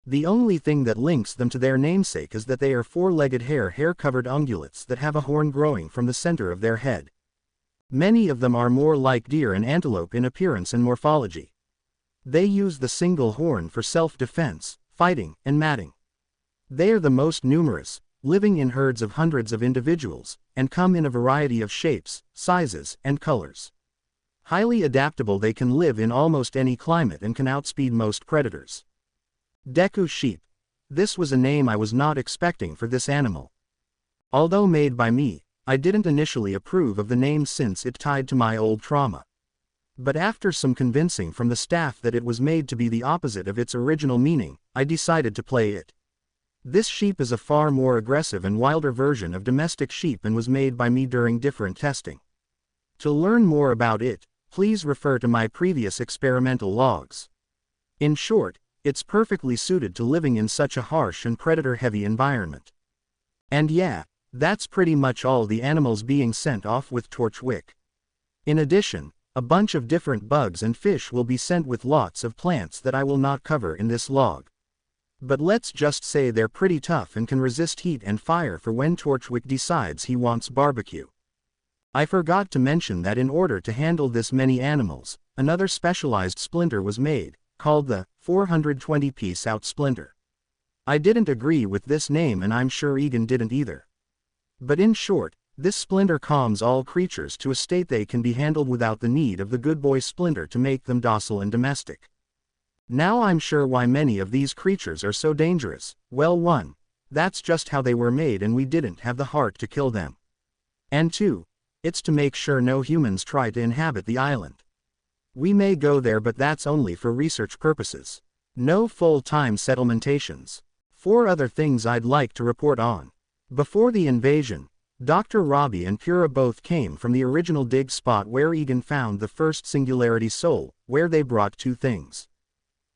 The only thing that links them to their namesake is that they are 4-legged hair-covered ungulates that have a horn growing from the center of their head. Many of them are more like deer and antelope in appearance and morphology. They use the single horn for self-defense, fighting, and matting. They are the most numerous, living in herds of hundreds of individuals, and come in a variety of shapes, sizes, and colors. Highly adaptable, they can live in almost any climate and can outspeed most predators. Deku sheep. This was a name I was not expecting for this animal. Although made by me, I didn't initially approve of the name since it tied to my old trauma. But after some convincing from the staff that it was made to be the opposite of its original meaning, I decided to play it. This sheep is a far more aggressive and wilder version of domestic sheep and was made by me during different testing. To learn more about it, please refer to my previous experimental logs. In short, it's perfectly suited to living in such a harsh and predator-heavy environment. And yeah, that's pretty much all the animals being sent off with Torchwick. In addition, a bunch of different bugs and fish will be sent with lots of plants that I will not cover in this log. But let's just say they're pretty tough and can resist heat and fire for when Torchwick decides he wants barbecue. I forgot to mention that in order to handle this many animals, another specialized splinter was made, called the 420-piece out splinter. I didn't agree with this name and I'm sure Egan didn't either. But in short, this splinter calms all creatures to a state they can be handled without the need of the good boy splinter to make them docile and domestic. Now I'm sure why many of these creatures are so dangerous. Well, 1. That's just how they were made and we didn't have the heart to kill them. And 2. It's to make sure no humans try to inhabit the island. We may go there but that's only for research purposes. No full-time settlementations. 4 other things I'd like to report on. Before the invasion, Dr. Robbie and Pura both came from the original dig spot where Egan found the first Singularity Soul, where they brought 2 things.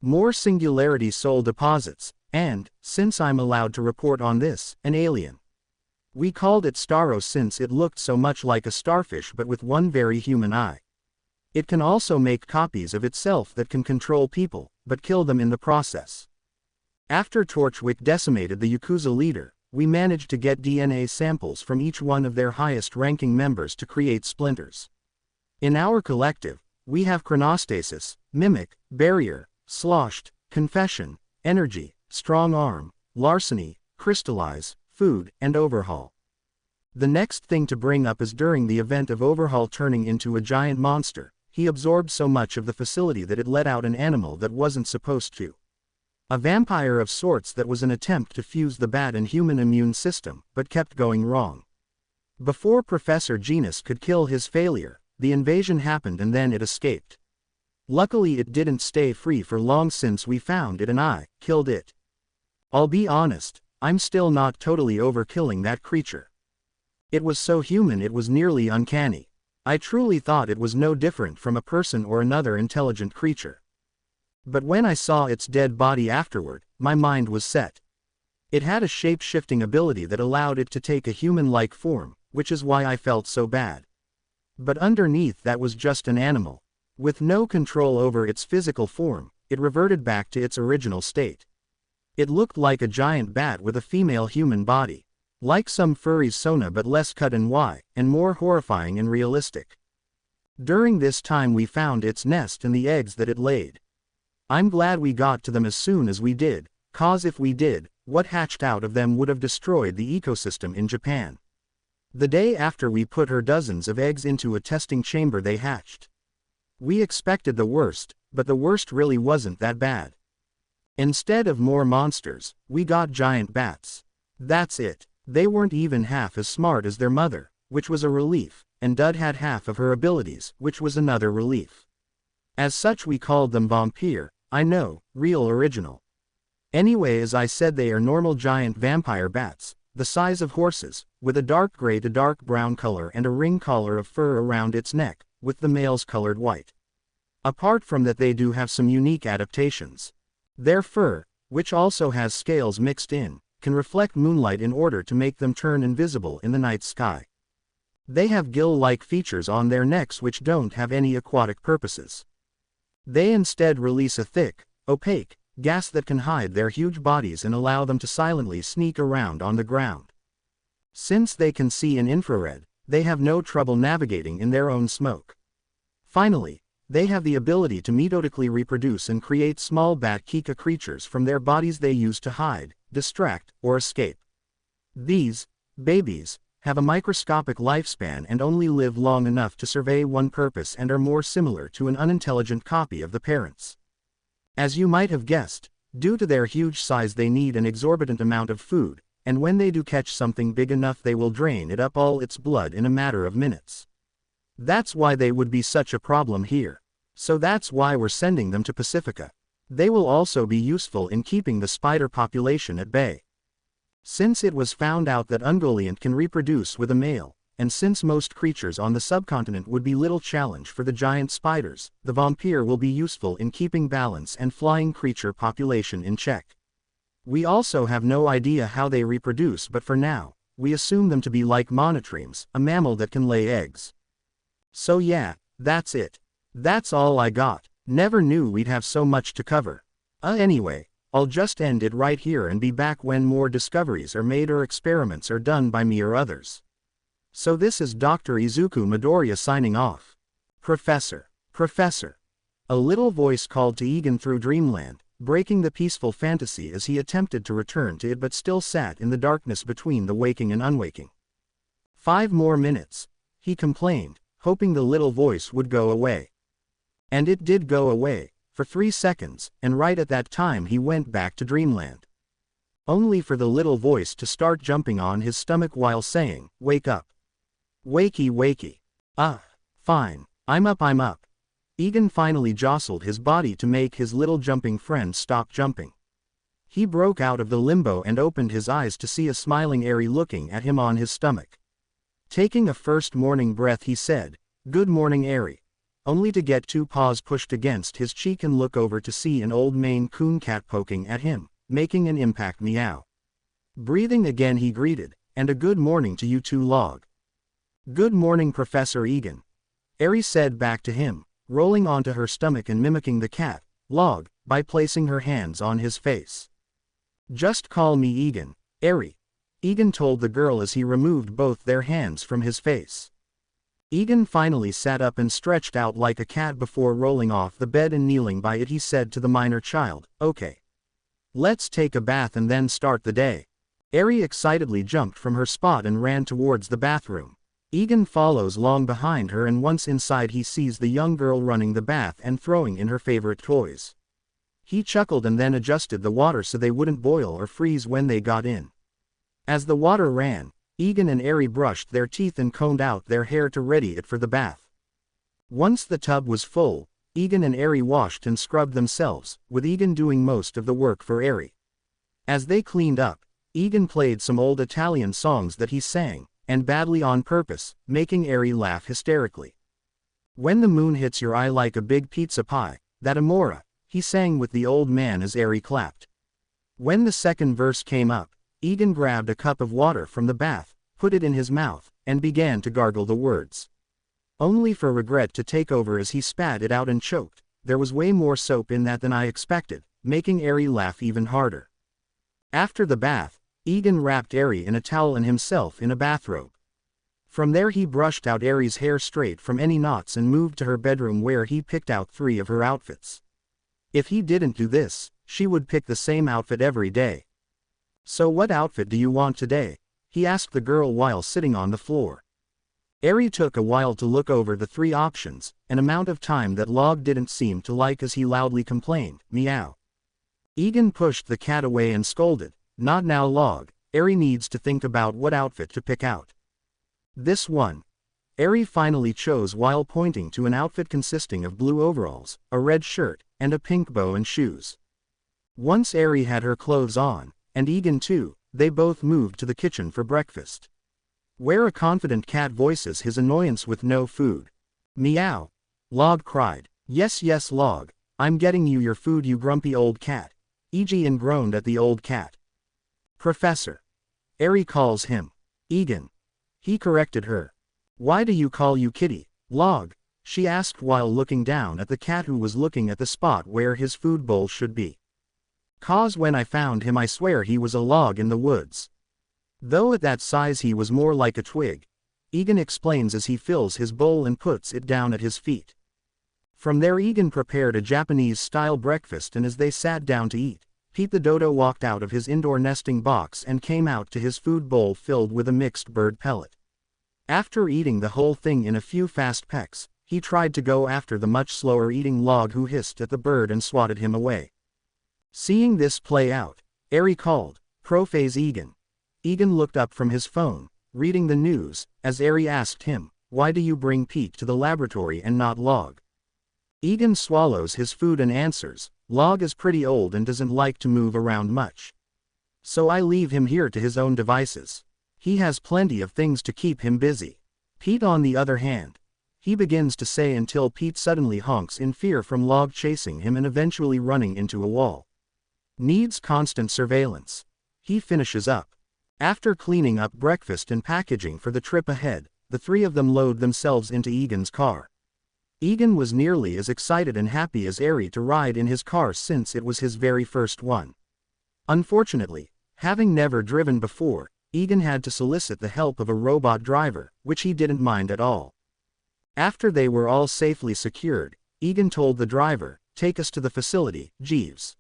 More Singularity Soul deposits, and, since I'm allowed to report on this, an alien. We called it Staros since it looked so much like a starfish but with one very human eye. It can also make copies of itself that can control people, but kill them in the process. After Torchwick decimated the Yakuza leader, we managed to get DNA samples from each one of their highest-ranking members to create splinters. In our collective, we have Chronostasis, Mimic, Barrier, Sloshed, Confession, Energy, Strong Arm, Larceny, Crystallize, Food, and Overhaul. The next thing to bring up is during the event of Overhaul turning into a giant monster, he absorbed so much of the facility that it let out an animal that wasn't supposed to. A vampire of sorts that was an attempt to fuse the bat and human immune system, but kept going wrong. Before Professor Genus could kill his failure, the invasion happened and then it escaped. Luckily it didn't stay free for long since we found it and I killed it. I'll be honest, I'm still not totally over killing that creature. It was so human it was nearly uncanny. I truly thought it was no different from a person or another intelligent creature. But when I saw its dead body afterward, my mind was set. It had a shape-shifting ability that allowed it to take a human-like form, which is why I felt so bad. But underneath that was just an animal. With no control over its physical form, it reverted back to its original state. It looked like a giant bat with a female human body. Like some furry's Sona but less cut and wide, and more horrifying and realistic. During this time we found its nest and the eggs that it laid. I'm glad we got to them as soon as we did, cause if we did, what hatched out of them would have destroyed the ecosystem in Japan. The day after we put her dozens of eggs into a testing chamber they hatched. We expected the worst, but the worst really wasn't that bad. Instead of more monsters, we got giant bats. That's it. They weren't even half as smart as their mother, which was a relief, and Dud had half of her abilities, which was another relief. As such we called them vampire. I know, real original. Anyway, as I said, they are normal giant vampire bats, the size of horses, with a dark gray to dark brown color and a ring collar of fur around its neck, with the males colored white. Apart from that they do have some unique adaptations. Their fur, which also has scales mixed in, can reflect moonlight in order to make them turn invisible in the night sky. They have gill-like features on their necks which don't have any aquatic purposes. They instead release a thick, opaque, gas that can hide their huge bodies and allow them to silently sneak around on the ground. Since they can see in infrared, they have no trouble navigating in their own smoke. Finally, they have the ability to metodically reproduce and create small bat-kika creatures from their bodies they use to hide, distract, or escape. These babies have a microscopic lifespan and only live long enough to survey one purpose and are more similar to an unintelligent copy of the parents. As you might have guessed, due to their huge size they need an exorbitant amount of food, and when they do catch something big enough they will drain it up all its blood in a matter of minutes. That's why they would be such a problem here. So that's why we're sending them to Pacifica. They will also be useful in keeping the spider population at bay. Since it was found out that Ungoliant can reproduce with a male, and since most creatures on the subcontinent would be little challenge for the giant spiders, the vampire will be useful in keeping balance and flying creature population in check. We also have no idea how they reproduce, but for now, we assume them to be like monotremes, a mammal that can lay eggs. So yeah, that's it. That's all I got. Never knew we'd have so much to cover. Anyway, I'll just end it right here and be back when more discoveries are made or experiments are done by me or others. So this is Dr. Izuku Midoriya signing off. Professor. A little voice called to Egan through dreamland, breaking the peaceful fantasy as he attempted to return to it but still sat in the darkness between the waking and unwaking. 5 more minutes, he complained, hoping the little voice would go away. And it did go away, for 3 seconds, and right at that time he went back to dreamland. Only for the little voice to start jumping on his stomach while saying, "Wake up. Wakey wakey. Fine, I'm up. Egan finally jostled his body to make his little jumping friend stop jumping. He broke out of the limbo and opened his eyes to see a smiling Eri looking at him on his stomach. Taking a first morning breath he said, "Good morning Eri," only to get 2 paws pushed against his cheek and look over to see an old Maine Coon cat poking at him, making an impact meow. Breathing again he greeted, "And a good morning to you too Log." "Good morning Professor Egan," Eri said back to him, rolling onto her stomach and mimicking the cat, Log, by placing her hands on his face. "Just call me Egan, Eri," Egan told the girl as he removed both their hands from his face. Egan finally sat up and stretched out like a cat before rolling off the bed and kneeling by it. He said to the minor child, "Okay. Let's take a bath and then start the day." Eri excitedly jumped from her spot and ran towards the bathroom. Egan follows long behind her, and once inside he sees the young girl running the bath and throwing in her favorite toys. He chuckled and then adjusted the water so they wouldn't boil or freeze when they got in. As the water ran, Egan and Eri brushed their teeth and combed out their hair to ready it for the bath. Once the tub was full, Egan and Eri washed and scrubbed themselves, with Egan doing most of the work for Eri. As they cleaned up, Egan played some old Italian songs that he sang, and badly on purpose, making Eri laugh hysterically. "When the moon hits your eye like a big pizza pie, that amora," he sang with the old man as Eri clapped. When the second verse came up, Egan grabbed a cup of water from the bath, put it in his mouth, and began to gargle the words. Only for regret to take over as he spat it out and choked. There was way more soap in that than I expected, making Eri laugh even harder. After the bath, Egan wrapped Eri in a towel and himself in a bathrobe. From there he brushed out Eri's hair straight from any knots and moved to her bedroom where he picked out 3 of her outfits. If he didn't do this, she would pick the same outfit every day. "So what outfit do you want today?" he asked the girl while sitting on the floor. Eri took a while to look over the 3 options, an amount of time that Log didn't seem to like as he loudly complained, "Meow." Egan pushed the cat away and scolded, "Not now Log, Eri needs to think about what outfit to pick out." "This one." Eri finally chose while pointing to an outfit consisting of blue overalls, a red shirt, and a pink bow and shoes. Once Eri had her clothes on, and Egan too, they both moved to the kitchen for breakfast. Where a confident cat voices his annoyance with no food. "Meow," Log cried. Yes Log, I'm getting you your food you grumpy old cat," Egan groaned at the old cat. "Professor," Eri calls him. "Egan," he corrected her. "Why do you call you kitty, Log?" she asked while looking down at the cat who was looking at the spot where his food bowl should be. "'Cause when I found him I swear he was a log in the woods. Though at that size he was more like a twig," Egan explains as he fills his bowl and puts it down at his feet. From there Egan prepared a Japanese-style breakfast, and as they sat down to eat, Pete the dodo walked out of his indoor nesting box and came out to his food bowl filled with a mixed bird pellet. After eating the whole thing in a few fast pecks, he tried to go after the much slower eating Log who hissed at the bird and swatted him away. Seeing this play out, Eri called, "Prophase Egan." Egan looked up from his phone, reading the news, as Eri asked him, "Why do you bring Pete to the laboratory and not Log?" Egan swallows his food and answers, Log is pretty old and doesn't like to move around much. So I leave him here to his own devices. He has plenty of things to keep him busy. Pete on the other hand. He begins to say until Pete suddenly honks in fear from Log chasing him and eventually running into a wall. Needs constant surveillance. He finishes up. After cleaning up breakfast and packaging for the trip ahead, the three of them load themselves into Egan's car. Egan was nearly as excited and happy as Eri to ride in his car since it was his very first one. Unfortunately, having never driven before, Egan had to solicit the help of a robot driver, which he didn't mind at all. After they were all safely secured, Egan told the driver, "Take us to the facility, Jeeves."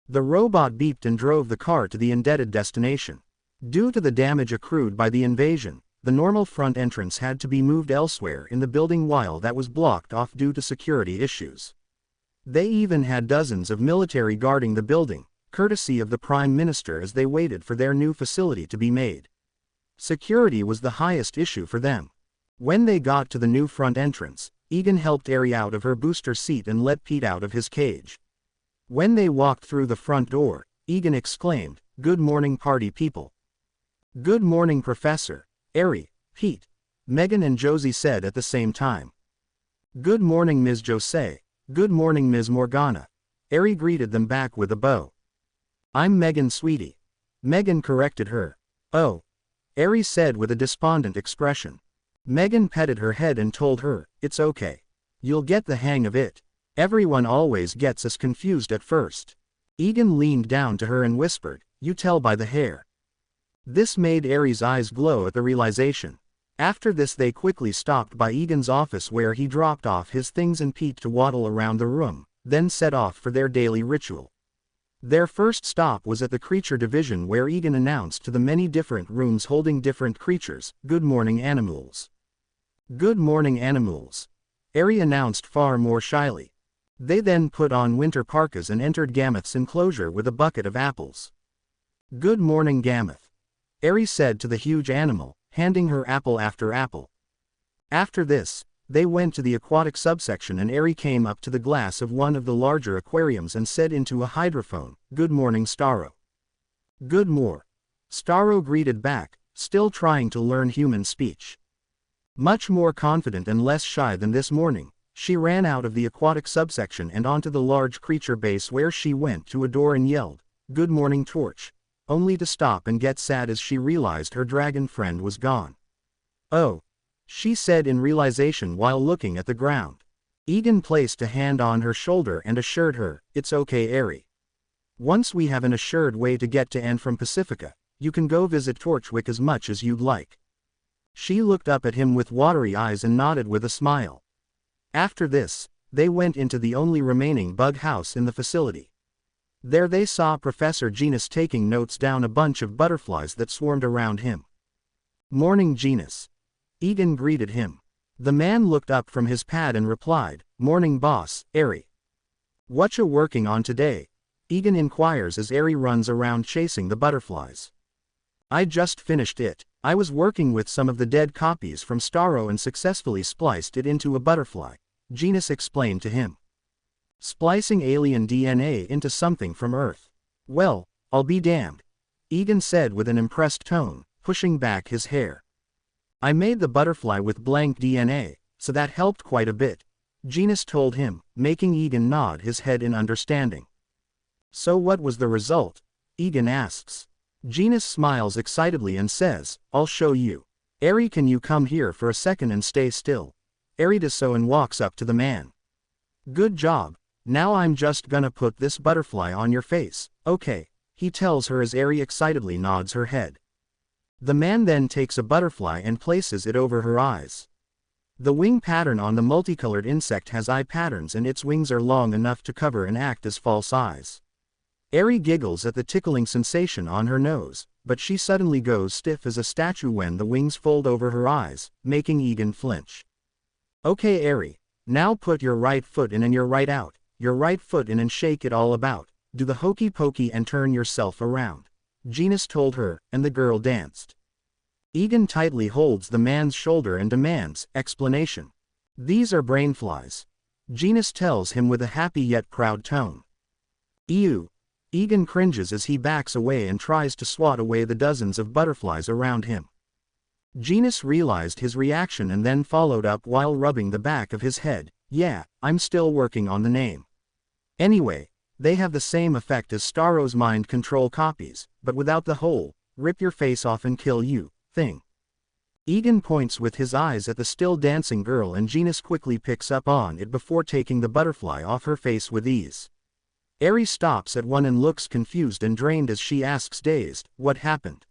The robot beeped and drove the car to the intended destination. Due to the damage accrued by the invasion, the normal front entrance had to be moved elsewhere in the building while that was blocked off due to security issues. They even had dozens of military guarding the building, courtesy of the Prime Minister as they waited for their new facility to be made. Security was the highest issue for them. When they got to the new front entrance, Egan helped Eri out of her booster seat and let Pete out of his cage. When they walked through the front door, Egan exclaimed, "Good morning, party people." "Good morning, Professor," Eri, Pete, Megan and Josie said at the same time. "Good morning, Ms. Jose. Good morning, Ms. Morgana." Eri greeted them back with a bow. "I'm Megan, sweetie." Megan corrected her. "Oh," Eri said with a despondent expression. Megan petted her head and told her, "It's okay. You'll get the hang of it. Everyone always gets us confused at first." Egan leaned down to her and whispered, "You tell by the hair." This made Eri's eyes glow at the realization. After this they quickly stopped by Egan's office where he dropped off his things and Pete to waddle around the room, then set off for their daily ritual. Their first stop was at the creature division where Egan announced to the many different rooms holding different creatures, "Good morning, animals." "Good morning, animals," Eri announced far more shyly. They then put on winter parkas and entered Gammoth's enclosure with a bucket of apples. "Good morning, Gammoth," Eri said to the huge animal, handing her apple after apple. After this, they went to the aquatic subsection and Eri came up to the glass of one of the larger aquariums and said into a hydrophone, "Good morning, Starro." "Good more." Starro greeted back, still trying to learn human speech. Much more confident and less shy than this morning, she ran out of the aquatic subsection and onto the large creature base where she went to a door and yelled, "Good morning, Torch," only to stop and get sad as she realized her dragon friend was gone. "Oh," she said in realization while looking at the ground. Egan placed a hand on her shoulder and assured her, "It's okay, Eri. Once we have an assured way to get to and from Pacifica, you can go visit Torchwick as much as you'd like." She looked up at him with watery eyes and nodded with a smile. After this, they went into the only remaining bug house in the facility. There they saw Professor Genus taking notes down a bunch of butterflies that swarmed around him. "Morning, Genus," Egan greeted him. The man looked up from his pad and replied, "Morning, boss, Eri." "Whatcha working on today?" Egan inquires as Eri runs around chasing the butterflies. "I just finished it. I was working with some of the dead copies from Starro and successfully spliced it into a butterfly," Genus explained to him. "Splicing alien DNA into something from Earth. Well, I'll be damned," Egan said with an impressed tone, pushing back his hair. "I made the butterfly with blank DNA, so that helped quite a bit," Genus told him, making Egan nod his head in understanding. "So what was the result?" Egan asks. Genus smiles excitedly and says, "I'll show you. Eri, can you come here for a second and stay still?" Eri does so and walks up to the man. "Good job. Now I'm just gonna put this butterfly on your face, okay," he tells her as Eri excitedly nods her head. The man then takes a butterfly and places it over her eyes. The wing pattern on the multicolored insect has eye patterns and its wings are long enough to cover and act as false eyes. Eri giggles at the tickling sensation on her nose, but she suddenly goes stiff as a statue when the wings fold over her eyes, making Egan flinch. "Okay, Eri, now put your right foot in and your right out, your right foot in and shake it all about, do the hokey pokey and turn yourself around," Genus told her, and the girl danced. Egan tightly holds the man's shoulder and demands explanation. "These are brainflies." Genus tells him with a happy yet proud tone. Ew. Egan cringes as he backs away and tries to swat away the dozens of butterflies around him. Genus realized his reaction and then followed up while rubbing the back of his head. Yeah, I'm still working on the name. Anyway, they have the same effect as Starro's mind control copies, but without the whole, rip your face off and kill you, thing. Egan points with his eyes at the still dancing girl and Genus quickly picks up on it before taking the butterfly off her face with ease. Eri stops at one and looks confused and drained as she asks dazed, what happened?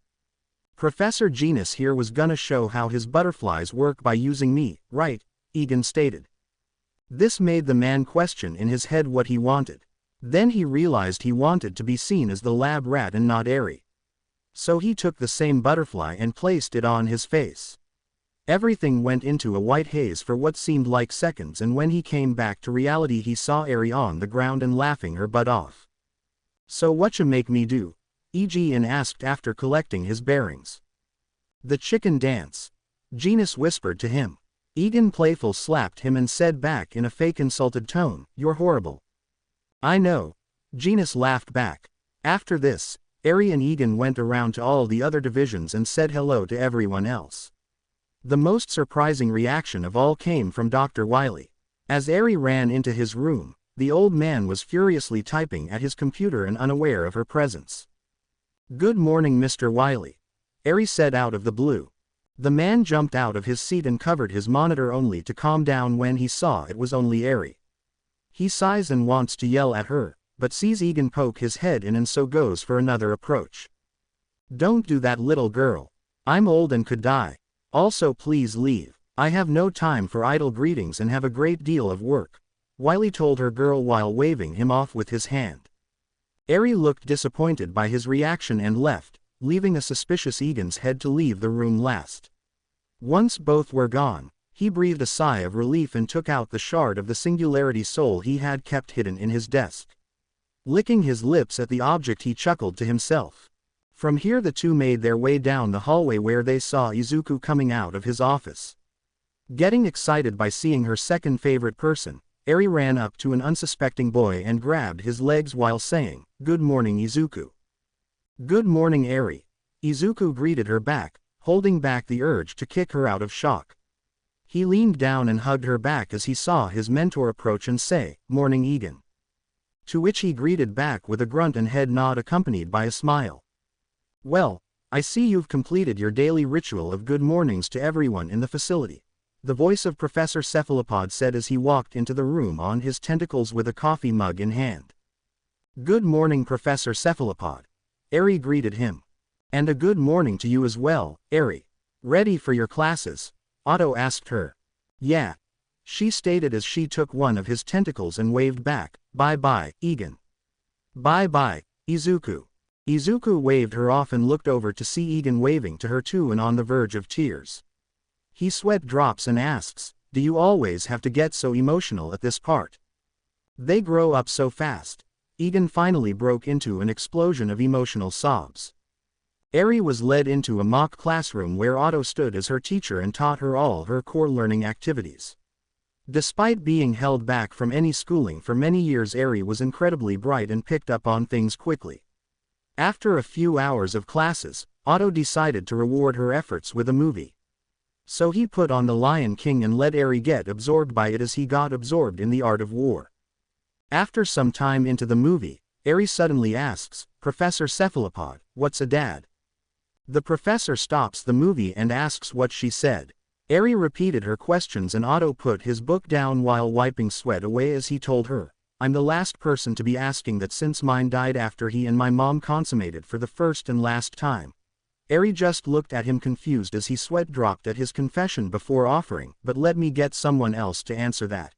Professor Genus here was gonna show how his butterflies work by using me, right? Egan stated. This made the man question in his head what he wanted. Then he realized he wanted to be seen as the lab rat and not Eri. So he took the same butterfly and placed it on his face. Everything went into a white haze for what seemed like seconds, and when he came back to reality he saw Eri on the ground and laughing her butt off. So whatcha make me do? Egan asked after collecting his bearings. The chicken dance. Genus whispered to him. Egan playful slapped him and said back in a fake insulted tone, you're horrible. I know. Genus laughed back. After this, Eri and Egan went around to all the other divisions and said hello to everyone else. The most surprising reaction of all came from Dr. Wily. As Eri ran into his room, the old man was furiously typing at his computer and unaware of her presence. Good morning, Mr. Wily. Eri said out of the blue. The man jumped out of his seat and covered his monitor only to calm down when he saw it was only Eri. He sighs and wants to yell at her, but sees Egan poke his head in and so goes for another approach. Don't do that, little girl. I'm old and could die. Also please leave. I have no time for idle greetings and have a great deal of work, Wily told her girl while waving him off with his hand. Eri looked disappointed by his reaction and left, leaving a suspicious Egan's head to leave the room last. Once both were gone, he breathed a sigh of relief and took out the shard of the Singularity Soul he had kept hidden in his desk. Licking his lips at the object he chuckled to himself. From here the two made their way down the hallway where they saw Izuku coming out of his office. Getting excited by seeing her second favorite person, Eri ran up to an unsuspecting boy and grabbed his legs while saying, "Good morning, Izuku." "Good morning, Eri." Izuku greeted her back, holding back the urge to kick her out of shock. He leaned down and hugged her back as he saw his mentor approach and say, "Morning, Egan." To which he greeted back with a grunt and head nod accompanied by a smile. "Well, I see you've completed your daily ritual of good mornings to everyone in the facility," the voice of Professor Cephalopod said as he walked into the room on his tentacles with a coffee mug in hand. "Good morning, Professor Cephalopod." Eri greeted him. "And a good morning to you as well, Eri. Ready for your classes?" Otto asked her. "Yeah," she stated as she took one of his tentacles and waved back, "Bye-bye, Egan." "Bye-bye, Izuku." Izuku waved her off and looked over to see Egan waving to her too and on the verge of tears. He sweat drops and asks, "Do you always have to get so emotional at this part? They grow up so fast." Egan finally broke into an explosion of emotional sobs. Eri was led into a mock classroom where Otto stood as her teacher and taught her all her core learning activities. Despite being held back from any schooling for many years, Eri was incredibly bright and picked up on things quickly. After a few hours of classes, Otto decided to reward her efforts with a movie. So he put on The Lion King and let Eri get absorbed by it as he got absorbed in the art of war. After some time into the movie, Eri suddenly asks, "Professor Cephalopod, what's a dad?" The professor stops the movie and asks what she said. Eri repeated her questions and Otto put his book down while wiping sweat away as he told her, "I'm the last person to be asking that since mine died after he and my mom consummated for the first and last time." Eri just looked at him confused as he sweat dropped at his confession before offering, "But let me get someone else to answer that."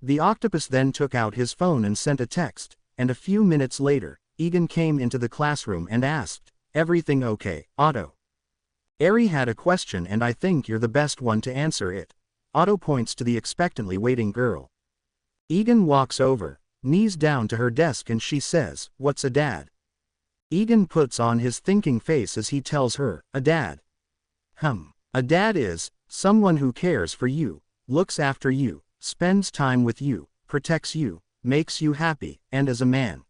The octopus then took out his phone and sent a text, and a few minutes later, Egan came into the classroom and asked, "Everything okay, Otto?" Eri had a question and I think you're the best one to answer it. Otto points to the expectantly waiting girl. Egan walks over, knees down to her desk and she says, "What's a dad?" Egan puts on his thinking face as he tells her, "A dad. A dad is someone who cares for you, looks after you, spends time with you, protects you, makes you happy, and is a man.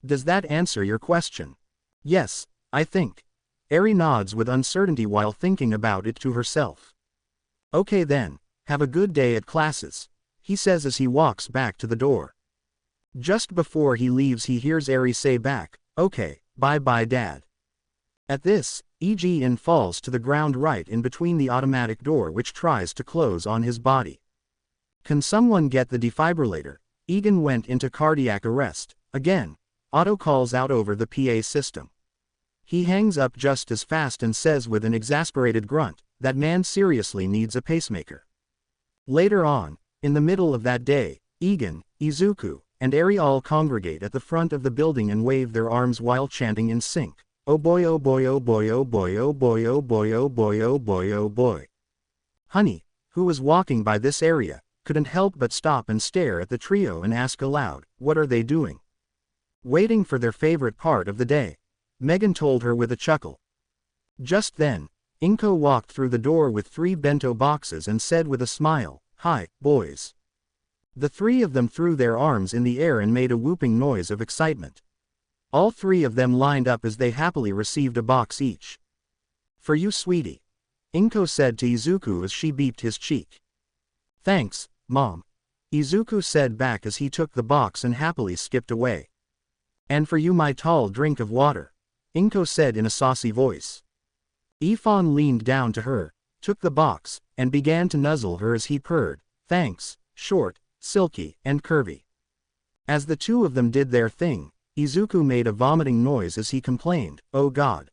Does that answer your question? Yes, I think. Eri nods with uncertainty while thinking about it to herself. Okay then, have a good day at classes, he says as he walks back to the door. Just before he leaves he hears Eri say back, okay, bye-bye dad. At this, Eg-in falls to the ground right in between the automatic door which tries to close on his body. Can someone get the defibrillator? Egan went into cardiac arrest. Again, Otto calls out over the PA system. He hangs up just as fast and says with an exasperated grunt, that man seriously needs a pacemaker. Later on, in the middle of that day, Egan, Izuku, and Eri all congregate at the front of the building and wave their arms while chanting in sync. Oh boy oh boy oh boy oh boy oh boy oh boy oh boy oh boy oh boy. Honey, who was walking by this area, couldn't help but stop and stare at the trio and ask aloud, what are they doing? Waiting for their favorite part of the day. Megan told her with a chuckle. Just then, Inko walked through the door with 3 bento boxes and said with a smile, hi, boys. The 3 of them threw their arms in the air and made a whooping noise of excitement. All 3 of them lined up as they happily received a box each. For you sweetie. Inko said to Izuku as she beeped his cheek. Thanks, Mom. Izuku said back as he took the box and happily skipped away. And for you my tall drink of water. Inko said in a saucy voice. Ifan leaned down to her, took the box, and began to nuzzle her as he purred, thanks, short, silky, and curvy. As the 2 of them did their thing, Izuku made a vomiting noise as he complained, oh God.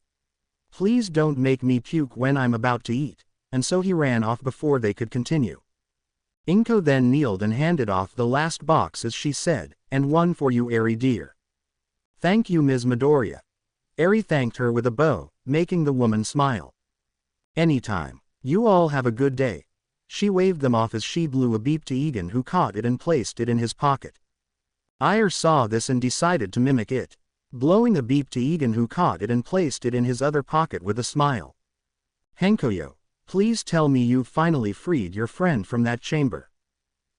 Please don't make me puke when I'm about to eat, and so he ran off before they could continue. Inko then kneeled and handed off the last box as she said, and one for you Eri dear. Thank you Ms. Midoriya. Eri thanked her with a bow, making the woman smile. Anytime. You all have a good day. She waved them off as she blew a beep to Egan who caught it and placed it in his pocket. Ire saw this and decided to mimic it, blowing a beep to Egan who caught it and placed it in his other pocket with a smile. Hankoyo, please tell me you've finally freed your friend from that chamber.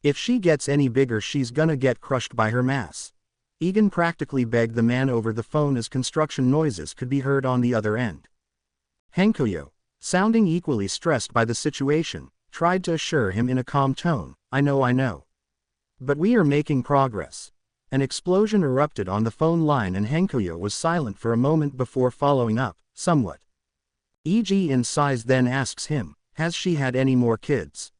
If she gets any bigger she's gonna get crushed by her mass. Egan practically begged the man over the phone as construction noises could be heard on the other end. Hankoyo, sounding equally stressed by the situation, tried to assure him in a calm tone, I know. But we are making progress. An explosion erupted on the phone line and Hankoyo was silent for a moment before following up, somewhat. E.G. in sighs then asks him, has she had any more kids?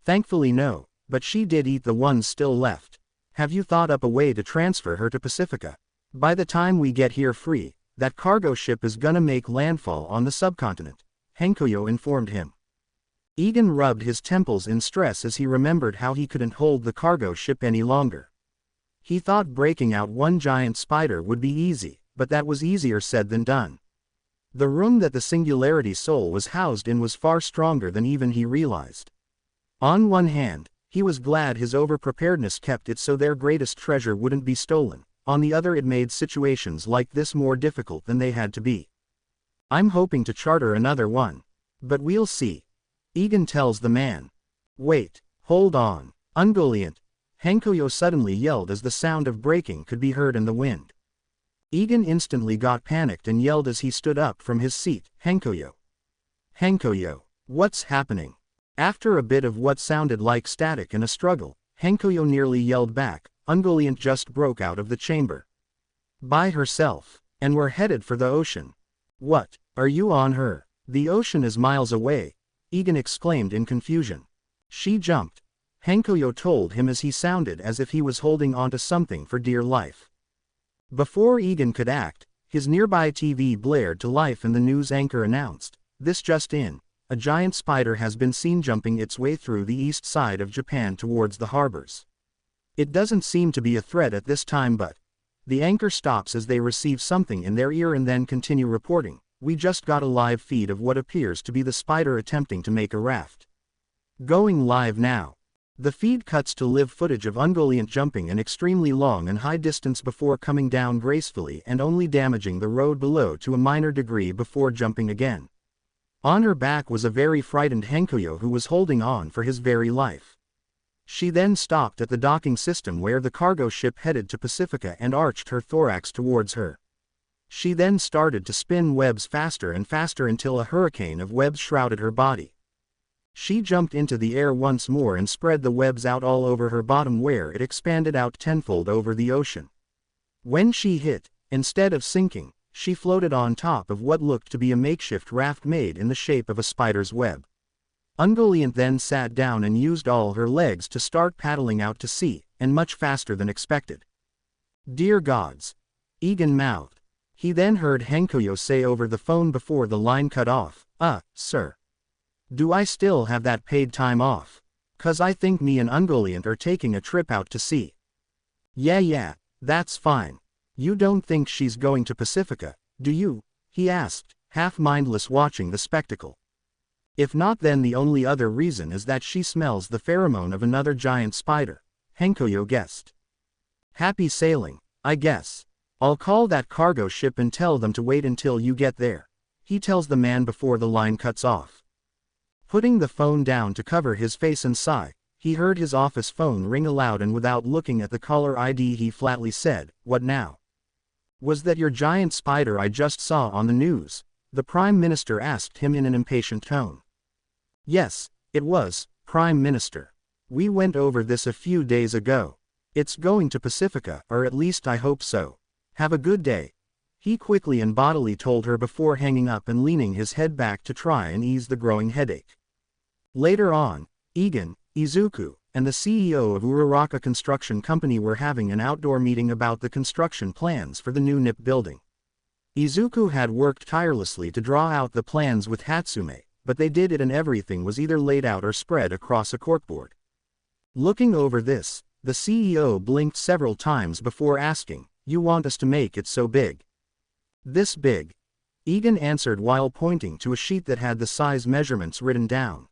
Thankfully no, but she did eat the ones still left. Have you thought up a way to transfer her to Pacifica? By the time we get here free, that cargo ship is gonna make landfall on the subcontinent, Hankoyo informed him. Egan rubbed his temples in stress as he remembered how he couldn't hold the cargo ship any longer. He thought breaking out one giant spider would be easy, but that was easier said than done. The room that the Singularity Soul was housed in was far stronger than even he realized. On one hand, he was glad his over-preparedness kept it so their greatest treasure wouldn't be stolen, on the other it made situations like this more difficult than they had to be. I'm hoping to charter another one. But we'll see. Egan tells the man. Wait, hold on, Ungoliant. Hankoyo suddenly yelled as the sound of breaking could be heard in the wind. Egan instantly got panicked and yelled as he stood up from his seat, Hankoyo. Hankoyo, what's happening? After a bit of what sounded like static and a struggle, Hankoyo nearly yelled back, Ungoliant just broke out of the chamber. By herself, and we're headed for the ocean. What, are you on her? The ocean is miles away, Egan exclaimed in confusion. She jumped. Hankoyo told him as he sounded as if he was holding onto something for dear life. Before Egan could act, his nearby TV blared to life and the news anchor announced, this just in. A giant spider has been seen jumping its way through the east side of Japan towards the harbors. It doesn't seem to be a threat at this time but. The anchor stops as they receive something in their ear and then continue reporting, we just got a live feed of what appears to be the spider attempting to make a raft. Going live now. The feed cuts to live footage of Ungoliant jumping an extremely long and high distance before coming down gracefully and only damaging the road below to a minor degree before jumping again. On her back was a very frightened Hankoyo who was holding on for his very life. She then stopped at the docking system where the cargo ship headed to Pacifica and arched her thorax towards her. She then started to spin webs faster and faster until a hurricane of webs shrouded her body. She jumped into the air once more and spread the webs out all over her bottom where it expanded out tenfold over the ocean. When she hit, instead of sinking, she floated on top of what looked to be a makeshift raft made in the shape of a spider's web. Ungoliant then sat down and used all her legs to start paddling out to sea, and much faster than expected. "Dear gods!" Egan mouthed. He then heard Henkoyo say over the phone before the line cut off, sir. Do I still have that paid time off? 'Cause I think me and Ungoliant are taking a trip out to sea." Yeah, that's fine. You don't think she's going to Pacifica, do you?" he asked, half mindless watching the spectacle. "If not, then the only other reason is that she smells the pheromone of another giant spider," Henkoyo guessed. "Happy sailing, I guess. I'll call that cargo ship and tell them to wait until you get there," he tells the man before the line cuts off. Putting the phone down to cover his face and sigh, he heard his office phone ring aloud, and without looking at the caller ID he flatly said, "What now?" "Was that your giant spider I just saw on the news?" the Prime Minister asked him in an impatient tone. "Yes, it was, Prime Minister. We went over this a few days ago. It's going to Pacifica, or at least I hope so. Have a good day," he quickly and bodily told her before hanging up and leaning his head back to try and ease the growing headache. Later on, Egan, Izuku, and the CEO of Uraraka Construction Company were having an outdoor meeting about the construction plans for the new NIP building. Izuku had worked tirelessly to draw out the plans with Hatsume, but they did it and everything was either laid out or spread across a corkboard. Looking over this, the CEO blinked several times before asking, "You want us to make it so big?" "This big," Egan answered while pointing to a sheet that had the size measurements written down.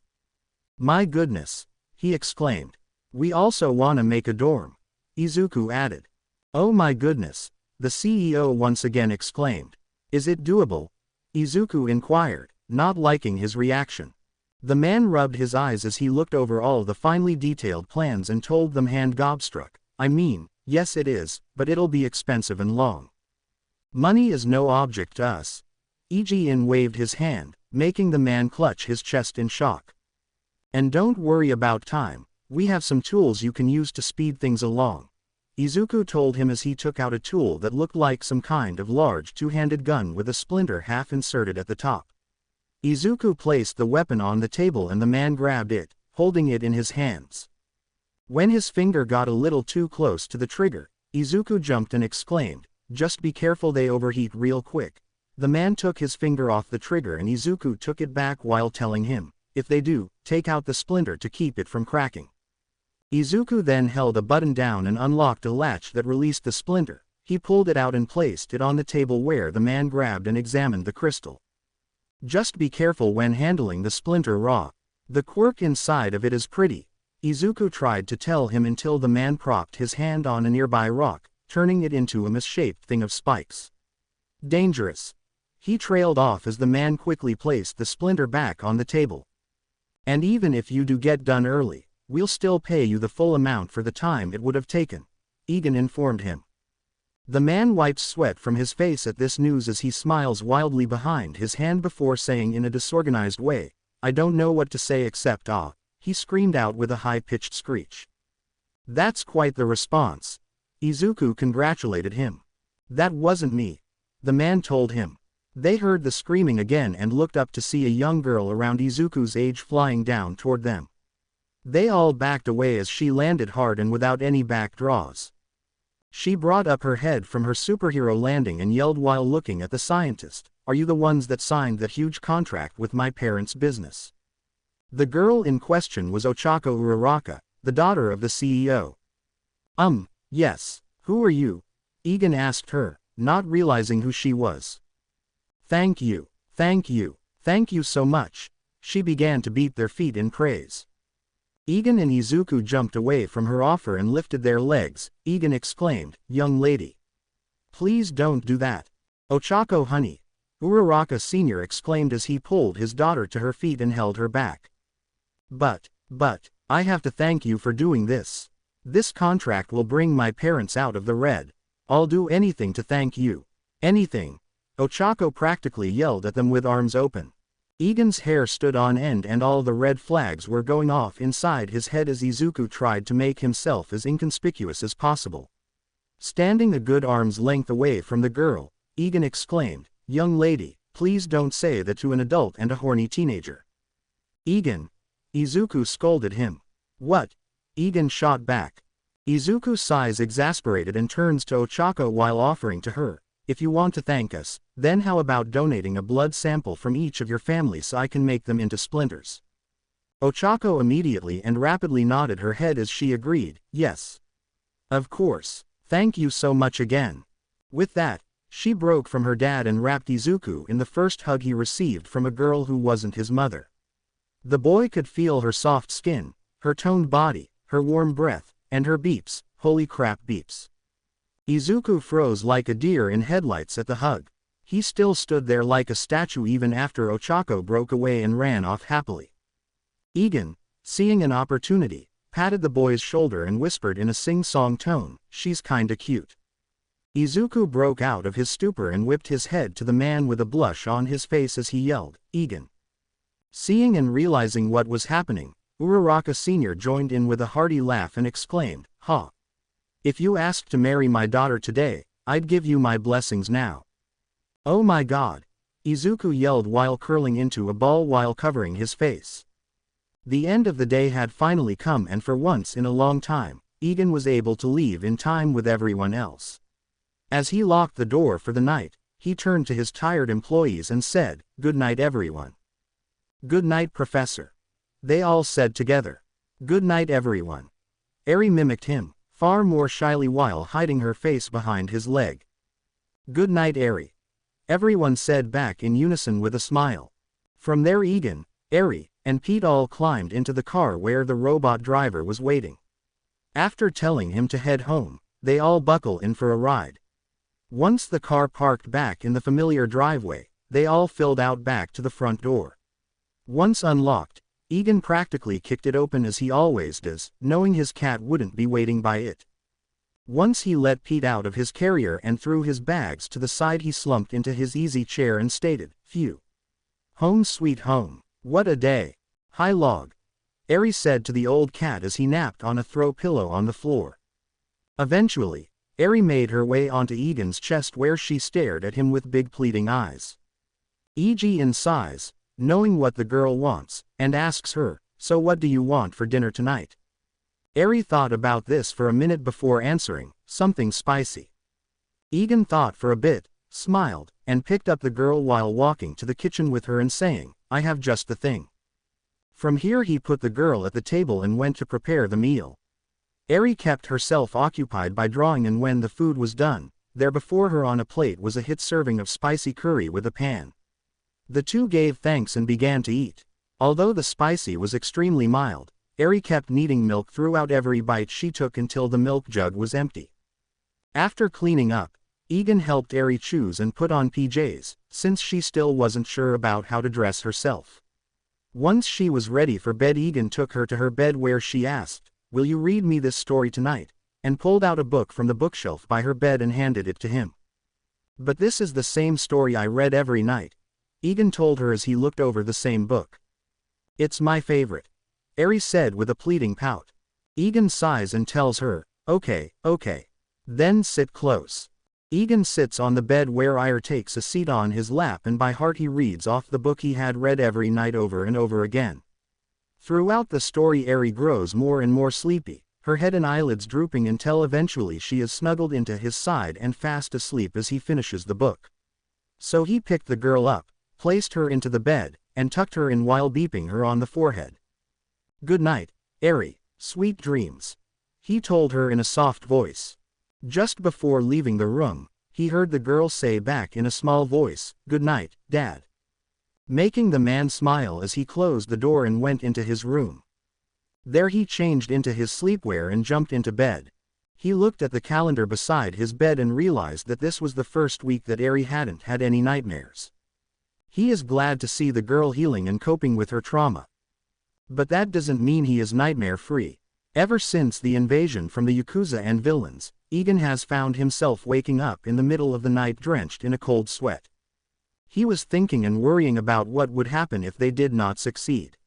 "My goodness," he exclaimed. "We also want to make a dorm," Izuku added. "Oh my goodness," the CEO once again exclaimed. "Is it doable?" Izuku inquired, not liking his reaction. The man rubbed his eyes as he looked over all the finely detailed plans and told them hand gobstruck, "I mean, yes it is, but it'll be expensive and long. Money is no object to us." Ejin waved his hand, making the man clutch his chest in shock. "And don't worry about time, we have some tools you can use to speed things along," Izuku told him as he took out a tool that looked like some kind of large two-handed gun with a splinter half inserted at the top. Izuku placed the weapon on the table and the man grabbed it, holding it in his hands. When his finger got a little too close to the trigger, Izuku jumped and exclaimed, "Just be careful they overheat real quick." The man took his finger off the trigger and Izuku took it back while telling him, "If they do, take out the splinter to keep it from cracking." Izuku then held a button down and unlocked a latch that released the splinter. He pulled it out and placed it on the table where the man grabbed and examined the crystal. "Just be careful when handling the splinter raw. The quirk inside of it is pretty," Izuku tried to tell him until the man propped his hand on a nearby rock, turning it into a misshaped thing of spikes. "Dangerous." He trailed off as the man quickly placed the splinter back on the table. "And even if you do get done early, we'll still pay you the full amount for the time it would have taken," Egan informed him. The man wipes sweat from his face at this news as he smiles wildly behind his hand before saying in a disorganized way, "I don't know what to say except ah," he screamed out with a high-pitched screech. "That's quite the response." Izuku congratulated him. "That wasn't me," the man told him. They heard the screaming again and looked up to see a young girl around Izuku's age flying down toward them. They all backed away as she landed hard and without any back draws. She brought up her head from her superhero landing and yelled while looking at the scientist, "Are you the ones that signed that huge contract with my parents' business?" The girl in question was Ochako Uraraka, the daughter of the CEO. Yes. Who are you?" Egan asked her, not realizing who she was. Thank you so much." She began to beat their feet in praise. Egan and Izuku jumped away from her offer and lifted their legs. Egan exclaimed, "Young lady. Please don't do that." "Ochako honey," Uraraka Sr. exclaimed as he pulled his daughter to her feet and held her back. But, I have to thank you for doing this. This contract will bring my parents out of the red. I'll do anything to thank you. Anything. Ochako practically yelled at them with arms open. Egan's hair stood on end and all the red flags were going off inside his head as Izuku tried to make himself as inconspicuous as possible. Standing a good arm's length away from the girl, Egan exclaimed, "Young lady, please don't say that to an adult and a horny teenager." "Egan!" Izuku scolded him. "What?" Egan shot back. Izuku sighs exasperated and turns to Ochako while offering to her, "If you want to thank us, then how about donating a blood sample from each of your families so I can make them into splinters?" Ochako immediately and rapidly nodded her head as she agreed, "Yes. Of course. Thank you so much again." With that, she broke from her dad and wrapped Izuku in the first hug he received from a girl who wasn't his mother. The boy could feel her soft skin, her toned body, her warm breath, and her beeps, holy crap beeps. Izuku froze like a deer in headlights at the hug. He still stood there like a statue even after Ochako broke away and ran off happily. Egan, seeing an opportunity, patted the boy's shoulder and whispered in a sing-song tone, "She's kinda cute." Izuku broke out of his stupor and whipped his head to the man with a blush on his face as he yelled, "Egan." Seeing and realizing what was happening, Uraraka Sr. joined in with a hearty laugh and exclaimed, "Ha! If you asked to marry my daughter today, I'd give you my blessings now." "Oh my god!" Izuku yelled while curling into a ball while covering his face. The end of the day had finally come and for once in a long time, Egan was able to leave in time with everyone else. As he locked the door for the night, he turned to his tired employees and said, "Good night everyone." "Good night Professor." They all said together. "Good night everyone." Eri mimicked him, far more shyly while hiding her face behind his leg. "Good night Eri." Everyone said back in unison with a smile. From there Egan, Eri, and Pete all climbed into the car where the robot driver was waiting. After telling him to head home, they all buckle in for a ride. Once the car parked back in the familiar driveway, they all filled out back to the front door. Once unlocked, Egan practically kicked it open as he always does, knowing his cat wouldn't be waiting by it. Once he let Pete out of his carrier and threw his bags to the side, he slumped into his easy chair and stated, "Phew. Home sweet home. What a day." "Hi log," Eri said to the old cat as he napped on a throw pillow on the floor. Eventually, Eri made her way onto Egan's chest where she stared at him with big pleading eyes. E.g. in size, knowing what the girl wants, and asks her, "So what do you want for dinner tonight?" Eri thought about this for a minute before answering, "Something spicy." Egan thought for a bit, smiled, and picked up the girl while walking to the kitchen with her and saying, "I have just the thing." From here he put the girl at the table and went to prepare the meal. Eri kept herself occupied by drawing, and when the food was done, there before her on a plate was a hit serving of spicy curry with a pan. The two gave thanks and began to eat. Although the spicy was extremely mild, Eri kept needing milk throughout every bite she took until the milk jug was empty. After cleaning up, Egan helped Eri choose and put on PJs, since she still wasn't sure about how to dress herself. Once she was ready for bed, Egan took her to her bed where she asked, "Will you read me this story tonight?" and pulled out a book from the bookshelf by her bed and handed it to him. "But this is the same story I read every night," Egan told her as he looked over the same book. "It's my favorite," Eri said with a pleading pout. Egan sighs and tells her, okay, then sit close." Egan sits on the bed where Eri takes a seat on his lap and by heart he reads off the book he had read every night over and over again. Throughout the story Eri grows more and more sleepy, her head and eyelids drooping until eventually she is snuggled into his side and fast asleep as he finishes the book. So he picked the girl up, placed her into the bed, and tucked her in while beeping her on the forehead. "Good night, Eri, sweet dreams," he told her in a soft voice. Just before leaving the room, he heard the girl say back in a small voice, "Good night, Dad," making the man smile as he closed the door and went into his room. There he changed into his sleepwear and jumped into bed. He looked at the calendar beside his bed and realized that this was the first week that Eri hadn't had any nightmares. He is glad to see the girl healing and coping with her trauma. But that doesn't mean he is nightmare-free. Ever since the invasion from the Yakuza and villains, Egan has found himself waking up in the middle of the night drenched in a cold sweat. He was thinking and worrying about what would happen if they did not succeed.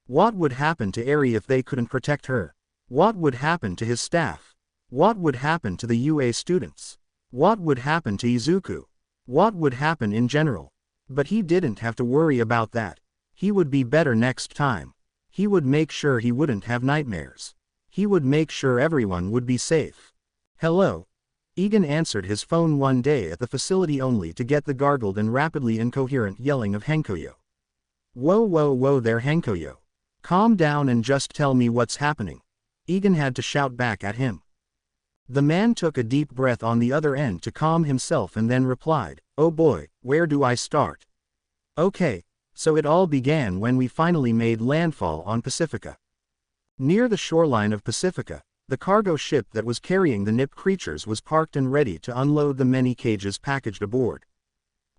What would happen to Eri if they couldn't protect her? What would happen to his staff? What would happen to the UA students? What would happen to Izuku? What would happen in general? But he didn't have to worry about that. He would be better next time. He would make sure he wouldn't have nightmares. He would make sure everyone would be safe. Hello? Egan answered his phone one day at the facility only to get the gargled and rapidly incoherent yelling of Hankoyo. Whoa there Hankoyo. Calm down and just tell me what's happening. Egan had to shout back at him. The man took a deep breath on the other end to calm himself and then replied, oh boy, where do I start? Okay, so it all began when we finally made landfall on Pacifica. Near the shoreline of Pacifica, the cargo ship that was carrying the Nip creatures was parked and ready to unload the many cages packaged aboard.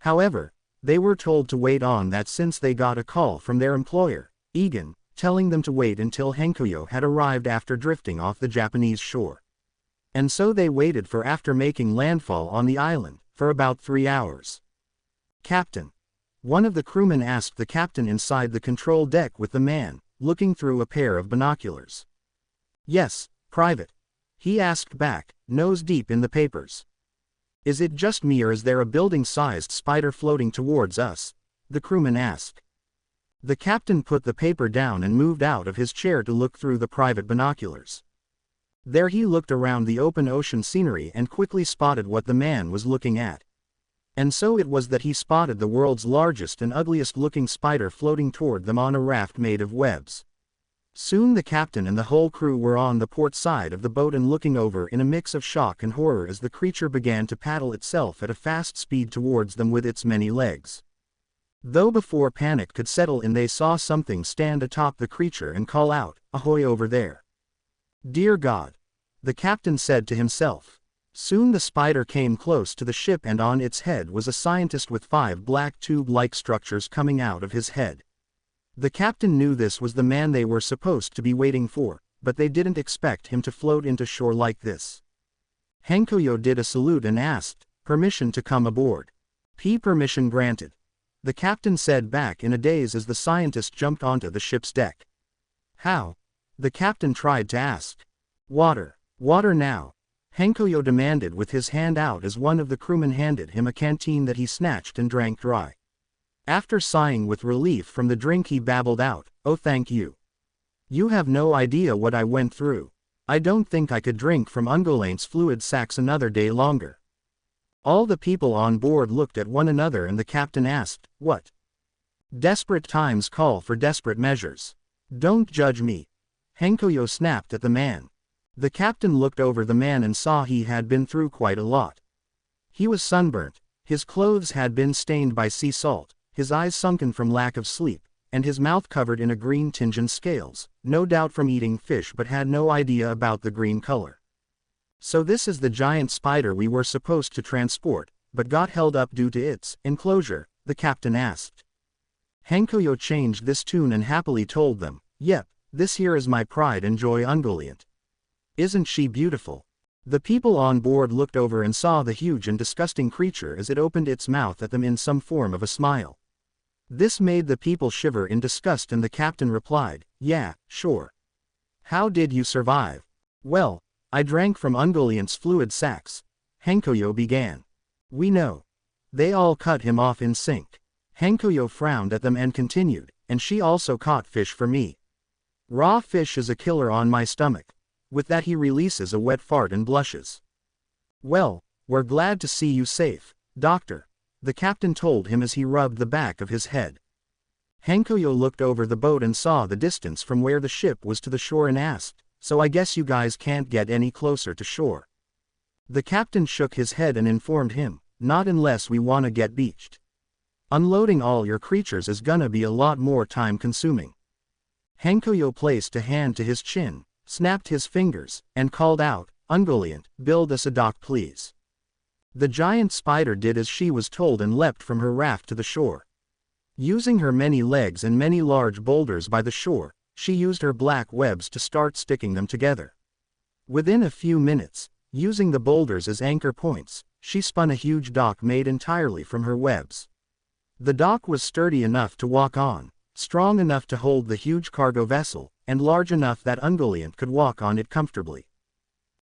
However, they were told to wait on that since they got a call from their employer, Egan, telling them to wait until Hankoyo had arrived after drifting off the Japanese shore. And so they waited for after making landfall on the island, for about 3 hours. Captain. One of the crewmen asked the captain inside the control deck with the man, looking through a pair of binoculars. Yes, Private. He asked back, nose deep in the papers. Is it just me or is there a building-sized spider floating towards us? The crewman asked. The captain put the paper down and moved out of his chair to look through the private binoculars. There he looked around the open ocean scenery and quickly spotted what the man was looking at. And so it was that he spotted the world's largest and ugliest looking spider floating toward them on a raft made of webs. Soon the captain and the whole crew were on the port side of the boat and looking over in a mix of shock and horror as the creature began to paddle itself at a fast speed towards them with its many legs. Though before panic could settle in they saw something stand atop the creature and call out, "Ahoy over there." Dear God! The captain said to himself. Soon the spider came close to the ship and on its head was a scientist with 5 black tube-like structures coming out of his head. The captain knew this was the man they were supposed to be waiting for, but they didn't expect him to float into shore like this. Hankoyo did a salute and asked, permission to come aboard. Permission granted. The captain said back in a daze as the scientist jumped onto the ship's deck. How? The captain tried to ask. Water now. Hankoyo demanded with his hand out as one of the crewmen handed him a canteen that he snatched and drank dry. After sighing with relief from the drink he babbled out, oh thank you. You have no idea what I went through. I don't think I could drink from Ungoliant's fluid sacs another day longer. All the people on board looked at one another and the captain asked, what? Desperate times call for desperate measures. Don't judge me. Hankoyo snapped at the man. The captain looked over the man and saw he had been through quite a lot. He was sunburnt, his clothes had been stained by sea salt, his eyes sunken from lack of sleep, and his mouth covered in a green tinge and scales, no doubt from eating fish but had no idea about the green color. So this is the giant spider we were supposed to transport, but got held up due to its enclosure, the captain asked. Hankoyo changed this tune and happily told them, yep, this here is my pride and joy Ungoliant. Isn't she beautiful? The people on board looked over and saw the huge and disgusting creature as it opened its mouth at them in some form of a smile. This made the people shiver in disgust and the captain replied, yeah, sure. How did you survive? Well, I drank from Ungoliant's fluid sacs. Hankoyo began. We know. They all cut him off in sync. Hankoyo frowned at them and continued, and she also caught fish for me. Raw fish is a killer on my stomach. With that he releases a wet fart and blushes. Well, we're glad to see you safe, Doctor, the captain told him as he rubbed the back of his head. Hankoyo looked over the boat and saw the distance from where the ship was to the shore and asked, so I guess you guys can't get any closer to shore. The captain shook his head and informed him, not unless we wanna get beached. Unloading all your creatures is gonna be a lot more time consuming. Hankoyo placed a hand to his chin, snapped his fingers, and called out, Ungoliant, build us a dock please. The giant spider did as she was told and leapt from her raft to the shore. Using her many legs and many large boulders by the shore, She used her black webs to start sticking them together. Within a few minutes, using the boulders as anchor points, she spun a huge dock made entirely from her webs. The dock was sturdy enough to walk on, strong enough to hold the huge cargo vessel, and large enough that Ungoliant could walk on it comfortably.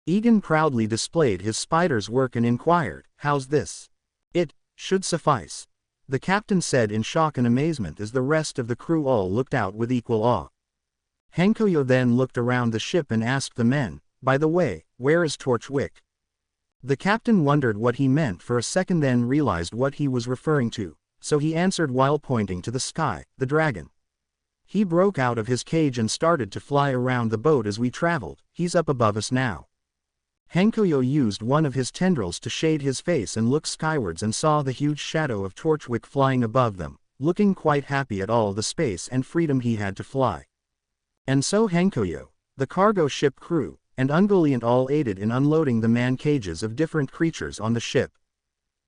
Egan proudly displayed his spider's work and inquired, "How's this?" "It should suffice," the captain said in shock and amazement as the rest of the crew all looked out with equal awe. Hankoyo then looked around the ship and asked the men, "By the way, where is Torchwick?" The captain wondered what he meant for a second, then realized what he was referring to, so he answered while pointing to the sky, "The dragon. He broke out of his cage and started to fly around the boat as we traveled. He's up above us now." Hankoyo used one of his tendrils to shade his face and look skywards and saw the huge shadow of Torchwick flying above them, looking quite happy at all the space and freedom he had to fly. And so Hankoyo, the cargo ship crew, and Ungoliant all aided in unloading the man cages of different creatures on the ship.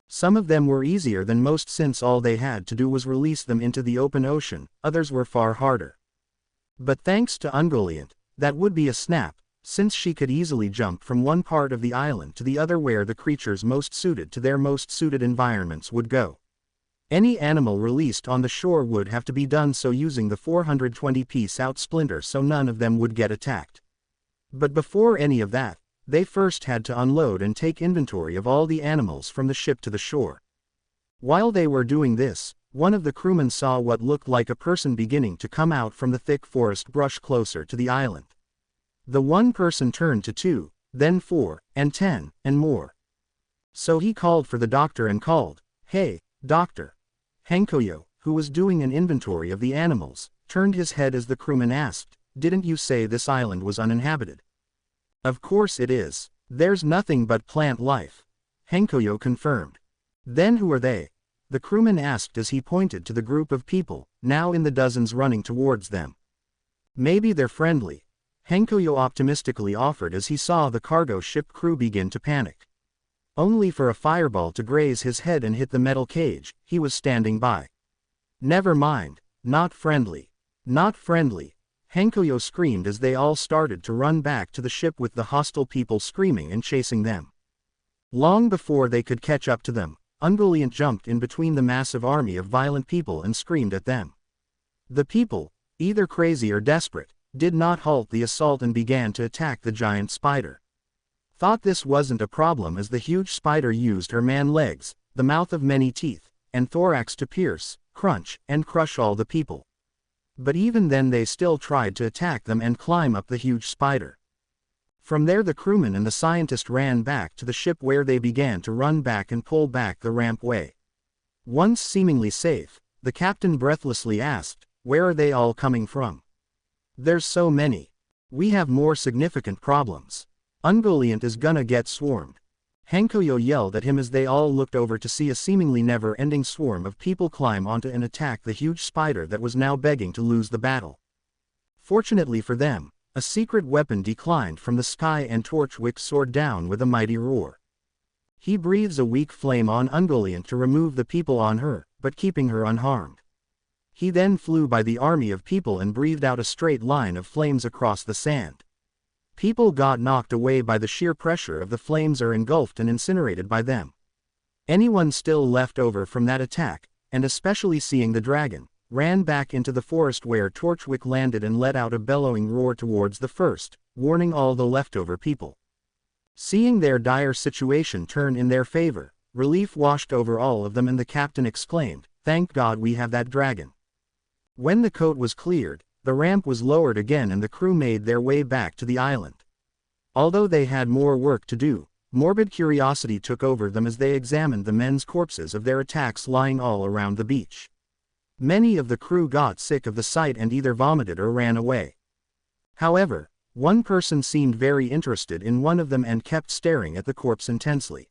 Some of them were easier than most since all they had to do was release them into the open ocean, others were far harder. But thanks to Ungoliant, that would be a snap, since she could easily jump from one part of the island to the other where the creatures most suited to their most suited environments would go. Any animal released on the shore would have to be done so using the 420-piece out splinter so none of them would get attacked. But before any of that, they first had to unload and take inventory of all the animals from the ship to the shore. While they were doing this, one of the crewmen saw what looked like a person beginning to come out from the thick forest brush closer to the island. The one person turned to 2, then 4, and 10, and more. So he called for the doctor and called, "Hey, doctor." Hankoyo, who was doing an inventory of the animals, turned his head as the crewman asked, "Didn't you say this island was uninhabited?" "Of course it is. There's nothing but plant life," Hankoyo confirmed. "Then who are they?" the crewman asked as he pointed to the group of people, now in the dozens running towards them. "Maybe they're friendly," Hankoyo optimistically offered as he saw the cargo ship crew begin to panic. Only for a fireball to graze his head and hit the metal cage, he was standing by. "Never mind, not friendly. Not friendly," Hankoyo screamed as they all started to run back to the ship with the hostile people screaming and chasing them. Long before they could catch up to them, Ungoliant jumped in between the massive army of violent people and screamed at them. The people, either crazy or desperate, did not halt the assault and began to attack the giant spider. Thought this wasn't a problem as the huge spider used her man legs, the mouth of many teeth, and thorax to pierce, crunch, and crush all the people. But even then they still tried to attack them and climb up the huge spider. From there the crewman and the scientist ran back to the ship where they began to run back and pull back the rampway. Once seemingly safe, the captain breathlessly asked, "Where are they all coming from? There's so many. We have more significant problems. Ungoliant is gonna get swarmed." Hankoyo yelled at him as they all looked over to see a seemingly never-ending swarm of people climb onto and attack the huge spider that was now begging to lose the battle. Fortunately for them, a secret weapon declined from the sky and Torchwick soared down with a mighty roar. He breathes a weak flame on Ungoliant to remove the people on her, but keeping her unharmed. He then flew by the army of people and breathed out a straight line of flames across the sand. People got knocked away by the sheer pressure of the flames or engulfed and incinerated by them. Anyone still left over from that attack, and especially seeing the dragon, ran back into the forest where Torchwick landed and let out a bellowing roar towards the first, warning all the leftover people. Seeing their dire situation turn in their favor, relief washed over all of them and the captain exclaimed, "Thank God we have that dragon." When the coast was cleared, the ramp was lowered again and the crew made their way back to the island. Although they had more work to do, morbid curiosity took over them as they examined the men's corpses of their attacks lying all around the beach. Many of the crew got sick of the sight and either vomited or ran away. However, one person seemed very interested in one of them and kept staring at the corpse intensely.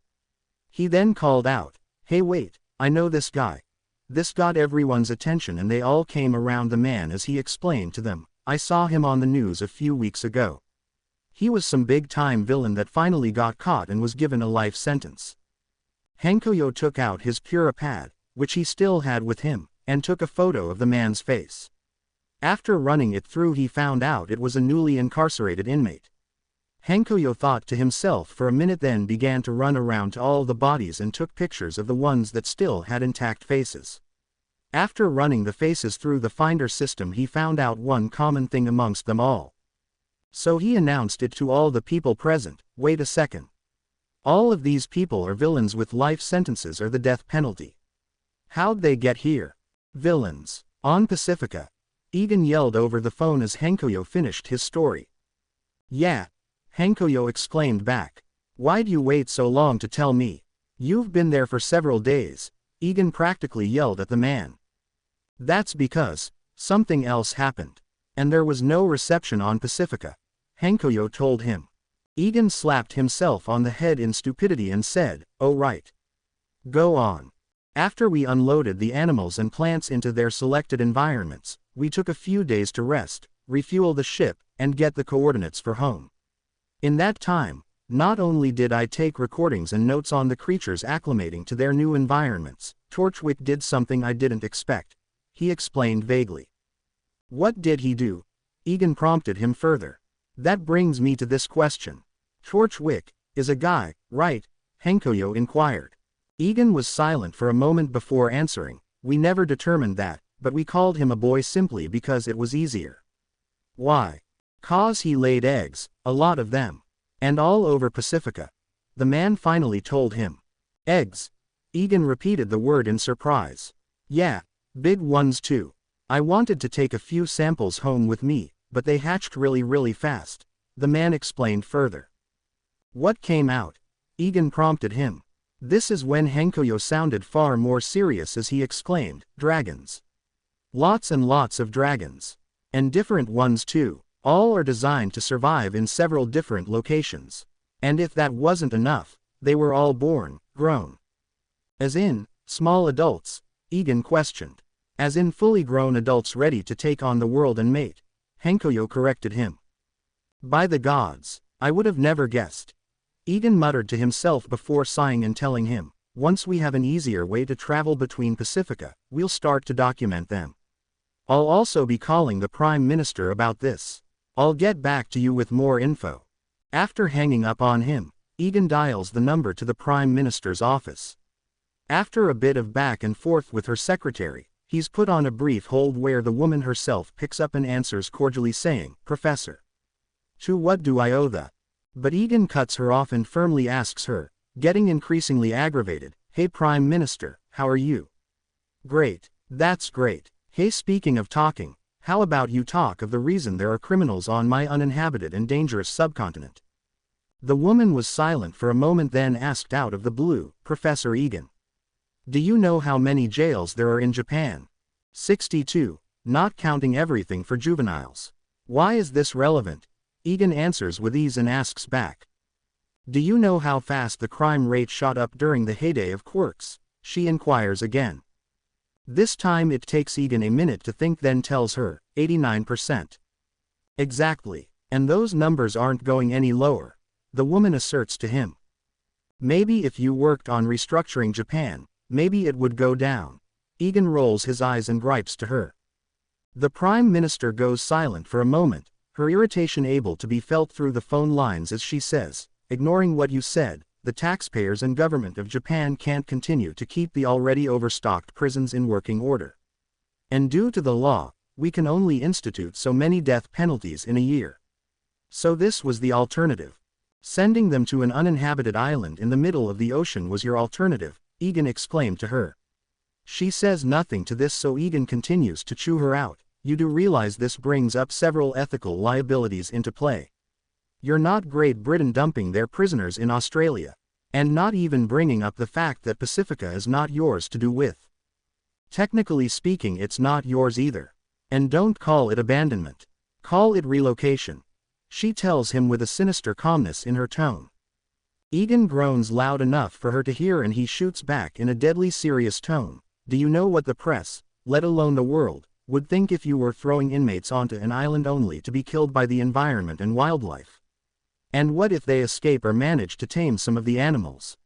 He then called out, "Hey wait, I know this guy." This got everyone's attention and they all came around the man as he explained to them, "I saw him on the news a few weeks ago. He was some big-time villain that finally got caught and was given a life sentence." Hankoyo took out his Puripad, which he still had with him, and took a photo of the man's face. After running it through he found out it was a newly incarcerated inmate. Hankoyo thought to himself for a minute, then began to run around to all the bodies and took pictures of the ones that still had intact faces. After running the faces through the finder system he found out one common thing amongst them all. So he announced it to all the people present, "Wait a second. All of these people are villains with life sentences or the death penalty. How'd they get here? Villains. On Pacifica." Egan yelled over the phone as Hankoyo finished his story. "Yeah," Hankoyo exclaimed back. "Why'd you wait so long to tell me? You've been there for several days," Egan practically yelled at the man. "That's because something else happened. And there was no reception on Pacifica," Hankoyo told him. Egan slapped himself on the head in stupidity and said, "Oh right. Go on." "After we unloaded the animals and plants into their selected environments, we took a few days to rest, refuel the ship, and get the coordinates for home. In that time, not only did I take recordings and notes on the creatures acclimating to their new environments, Torchwick did something I didn't expect," he explained vaguely. "What did he do?" Egan prompted him further. "That brings me to this question. Torchwick is a guy, right?" Hankoyo inquired. Egan was silent for a moment before answering. "We never determined that, but we called him a boy simply because it was easier." "Why?" "'Cause he laid eggs, a lot of them. And all over Pacifica," the man finally told him. "Eggs?" Egan repeated the word in surprise. "Yeah, big ones too. I wanted to take a few samples home with me, but they hatched really fast," the man explained further. "What came out?" Egan prompted him. This is when Hankoyo sounded far more serious as he exclaimed, "Dragons. Lots and lots of dragons. And different ones too. All are designed to survive in several different locations. And if that wasn't enough, they were all born, grown." "As in, small adults?" Egan questioned. "As in fully grown adults ready to take on the world and mate," Hankoyo corrected him. "By the gods, I would have never guessed." Egan muttered to himself before sighing and telling him, "Once we have an easier way to travel between Pacifica, we'll start to document them. I'll also be calling the Prime Minister about this. I'll get back to you with more info." After hanging up on him, Egan dials the number to the Prime Minister's office. After a bit of back and forth with her secretary, he's put on a brief hold where the woman herself picks up and answers cordially saying, "Professor. To what do I owe the?" But Egan cuts her off and firmly asks her, getting increasingly aggravated, "Hey Prime Minister, how are you?" "Great. That's great. Hey, speaking of talking, how about you talk of the reason there are criminals on my uninhabited and dangerous subcontinent?" The woman was silent for a moment, then asked out of the blue, "Professor Egan. Do you know how many jails there are in Japan?" 62, not counting everything for juveniles. "Why is this relevant?" Egan answers with ease and asks back. "Do you know how fast the crime rate shot up during the heyday of quirks?" she inquires again. This time it takes Egan a minute to think, then tells her, 89%. "Exactly. And those numbers aren't going any lower," the woman asserts to him. "Maybe if you worked on restructuring Japan, maybe it would go down." Egan rolls his eyes and gripes to her. The Prime Minister goes silent for a moment, her irritation able to be felt through the phone lines as she says, "Ignoring what you said, the taxpayers and government of Japan can't continue to keep the already overstocked prisons in working order. And due to the law, we can only institute so many death penalties in a year. So this was the alternative. Sending them to an uninhabited island in the middle of the ocean was your alternative," Egan exclaimed to her. She says nothing to this, so Egan continues to chew her out. "You do realize this brings up several ethical liabilities into play. You're not Great Britain dumping their prisoners in Australia. And not even bringing up the fact that Pacifica is not yours to do with. Technically speaking, it's not yours either. And don't call it abandonment. Call it relocation," she tells him with a sinister calmness in her tone. Egan groans loud enough for her to hear and he shoots back in a deadly serious tone, "Do you know what the press, let alone the world, would think if you were throwing inmates onto an island only to be killed by the environment and wildlife? And what if they escape or manage to tame some of the animals?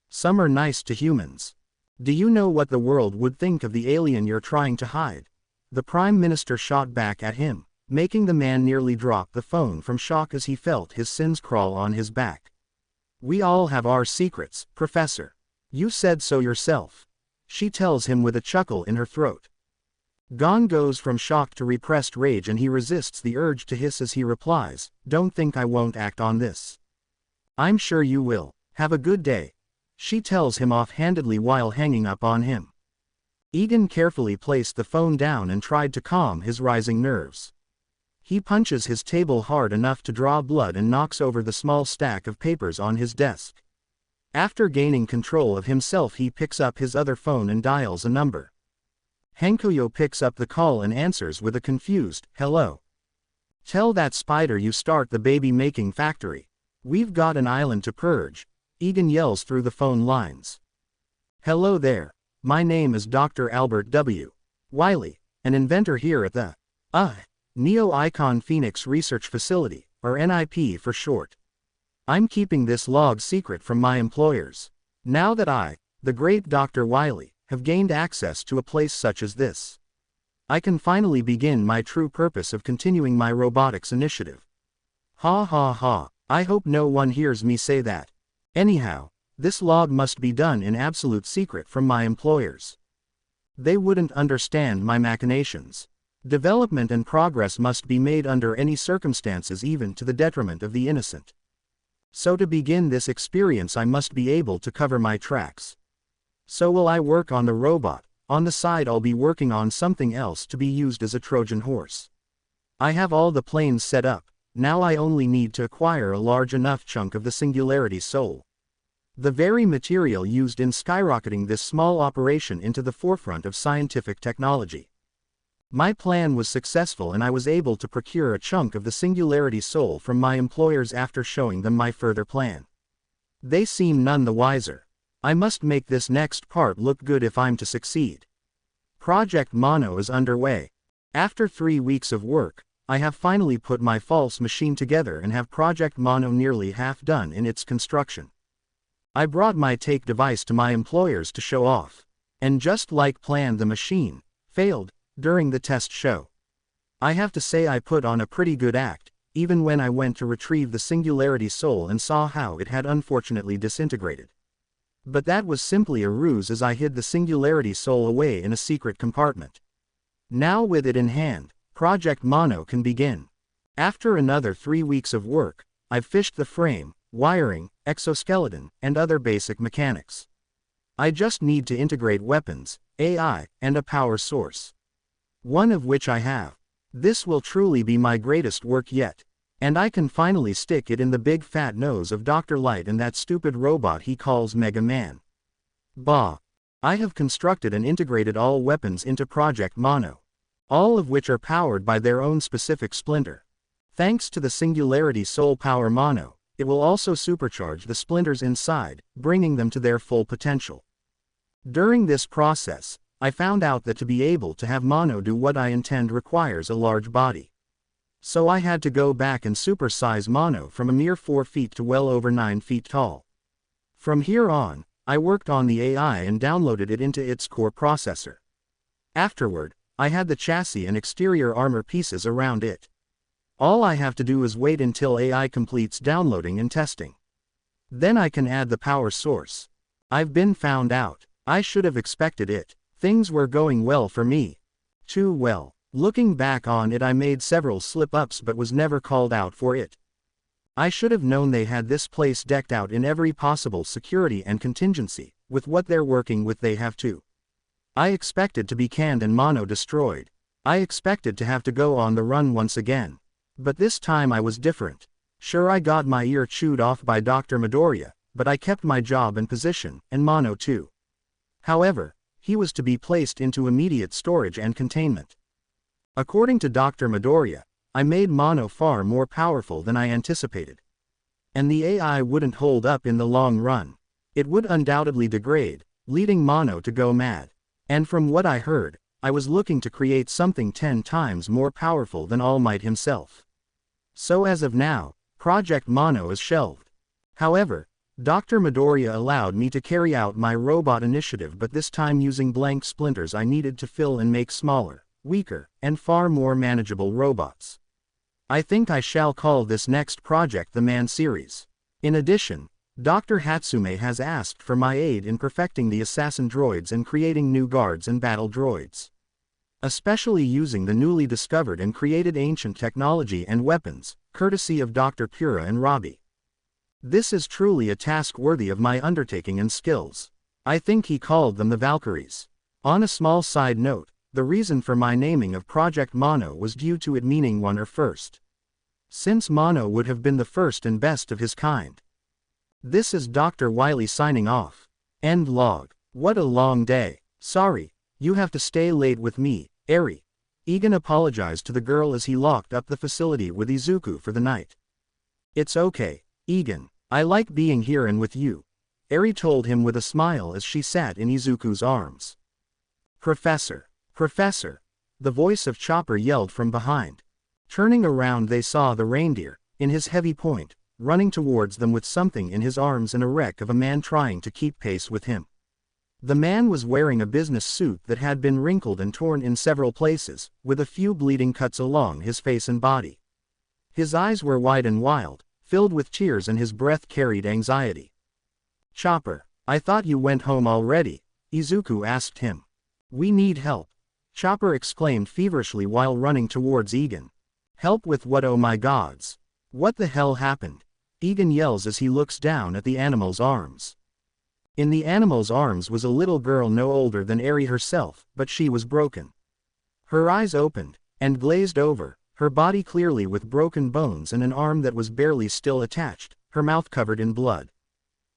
Some are nice to humans. Do you know what the world would think of the alien you're trying to hide? The Prime Minister shot back at him, making the man nearly drop the phone from shock as he felt his sins crawl on his back. We all have our secrets, Professor. You said so yourself. She tells him with a chuckle in her throat. Gon goes from shock to repressed rage and he resists the urge to hiss as he replies, "Don't think I won't act on this. I'm sure you will. Have a good day." She tells him offhandedly while hanging up on him. Egan carefully placed the phone down and tried to calm his rising nerves. He punches his table hard enough to draw blood and knocks over the small stack of papers on his desk. After gaining control of himself, he picks up his other phone and dials a number. Hankoyo picks up the call and answers with a confused, "Hello. Tell that spider you start the baby-making factory. We've got an island to purge," Egan yells through the phone lines. "Hello there. My name is Dr. Albert W. Wiley, an inventor here at the Neo-Icon Phoenix Research Facility, or NIP for short. I'm keeping this log secret from my employers. Now that I, the great Dr. Wiley, have gained access to a place such as this, I can finally begin my true purpose of continuing my robotics initiative. Ha ha ha, I hope no one hears me say that. Anyhow, this log must be done in absolute secret from my employers. They wouldn't understand my machinations. Development and progress must be made under any circumstances, even to the detriment of the innocent. So to begin this experience I must be able to cover my tracks. So will I work on the robot. On the side I'll be working on something else to be used as a Trojan horse. I have all the planes set up, now I only need to acquire a large enough chunk of the Singularity Soul. The very material used in skyrocketing this small operation into the forefront of scientific technology. My plan was successful and I was able to procure a chunk of the Singularity Soul from my employers after showing them my further plan. They seem none the wiser. I must make this next part look good if I'm to succeed. Project Mono is underway. After 3 weeks of work, I have finally put my false machine together and have Project Mono nearly half done in its construction. I brought my take device to my employers to show off. And just like planned, the machine failed during the test show. I have to say I put on a pretty good act, even when I went to retrieve the Singularity Soul and saw how it had unfortunately disintegrated. But that was simply a ruse, as I hid the Singularity Soul away in a secret compartment. Now with it in hand, Project Mono can begin. After another 3 weeks of work, I've fished the frame, wiring, exoskeleton, and other basic mechanics. I just need to integrate weapons, AI, and a power source. One of which I have. This will truly be my greatest work yet. And I can finally stick it in the big fat nose of Dr. Light and that stupid robot he calls Mega Man. Bah! I have constructed and integrated all weapons into Project Mono. All of which are powered by their own specific splinter. Thanks to the Singularity Soul Power Mono, it will also supercharge the splinters inside, bringing them to their full potential. During this process, I found out that to be able to have Mono do what I intend requires a large body. So I had to go back and supersize Mono from a mere 4 feet to well over 9 feet tall. From here on, I worked on the AI and downloaded it into its core processor. Afterward, I had the chassis and exterior armor pieces around it. All I have to do is wait until AI completes downloading and testing. Then I can add the power source. I've been found out. I should have expected it. Things were going well for me. Too well. Looking back on it, I made several slip-ups but was never called out for it. I should have known they had this place decked out in every possible security and contingency. With what they're working with, they have to. I expected to be canned and Mono destroyed. I expected to have to go on the run once again. But this time I was different. Sure, I got my ear chewed off by Dr. Midoriya, but I kept my job and position, and Mono too. However, he was to be placed into immediate storage and containment. According to Dr. Midoriya, I made Mono far more powerful than I anticipated. And the AI wouldn't hold up in the long run. It would undoubtedly degrade, leading Mono to go mad. And from what I heard, I was looking to create something 10 times more powerful than All Might himself. So as of now, Project Mono is shelved. However, Dr. Midoriya allowed me to carry out my robot initiative, but this time using blank splinters I needed to fill and make smaller, weaker, and far more manageable robots. I think I shall call this next project the Man series. In addition, Dr. Hatsume has asked for my aid in perfecting the assassin droids and creating new guards and battle droids. Especially using the newly discovered and created ancient technology and weapons, courtesy of Dr. Pura and Robbie. This is truly a task worthy of my undertaking and skills. I think he called them the Valkyries. On a small side note, the reason for my naming of Project Mono was due to it meaning one or first. Since Mono would have been the first and best of his kind. This is Dr. Wily signing off. End log. What a long day. Sorry, you have to stay late with me, Eri. Egan apologized to the girl as he locked up the facility with Izuku for the night. It's okay, Egan. I like being here and with you, Eri told him with a smile as she sat in Izuku's arms. Professor, the voice of Chopper yelled from behind. Turning around they saw the reindeer, in his heavy point, running towards them with something in his arms and a wreck of a man trying to keep pace with him. The man was wearing a business suit that had been wrinkled and torn in several places, with a few bleeding cuts along his face and body. His eyes were wide and wild, filled with tears, and his breath carried anxiety. Chopper, I thought you went home already, Izuku asked him. We need help, Chopper exclaimed feverishly while running towards Egan. Help with what? Oh my gods. What the hell happened? Egan yells as he looks down at the animal's arms. In the animal's arms was a little girl no older than Eri herself, but she was broken. Her eyes opened, and glazed over, her body clearly with broken bones and an arm that was barely still attached, her mouth covered in blood.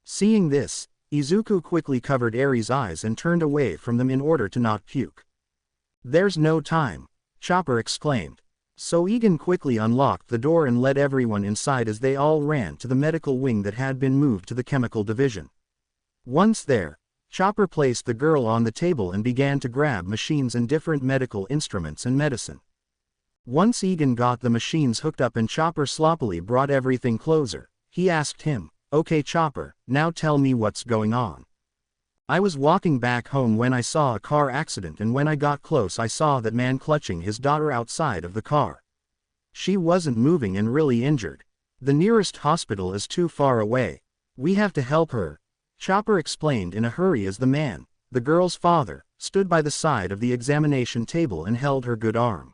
Seeing this, Izuku quickly covered Eri's eyes and turned away from them in order to not puke. There's no time, Chopper exclaimed. So Egan quickly unlocked the door and led everyone inside as they all ran to the medical wing that had been moved to the chemical division. Once there, Chopper placed the girl on the table and began to grab machines and different medical instruments and medicine. Once Egan got the machines hooked up and Chopper sloppily brought everything closer, he asked him, Okay Chopper, now tell me what's going on. I was walking back home when I saw a car accident, and when I got close I saw that man clutching his daughter outside of the car. She wasn't moving and really injured. The nearest hospital is too far away. We have to help her, Chopper explained in a hurry as the man, the girl's father, stood by the side of the examination table and held her good arm.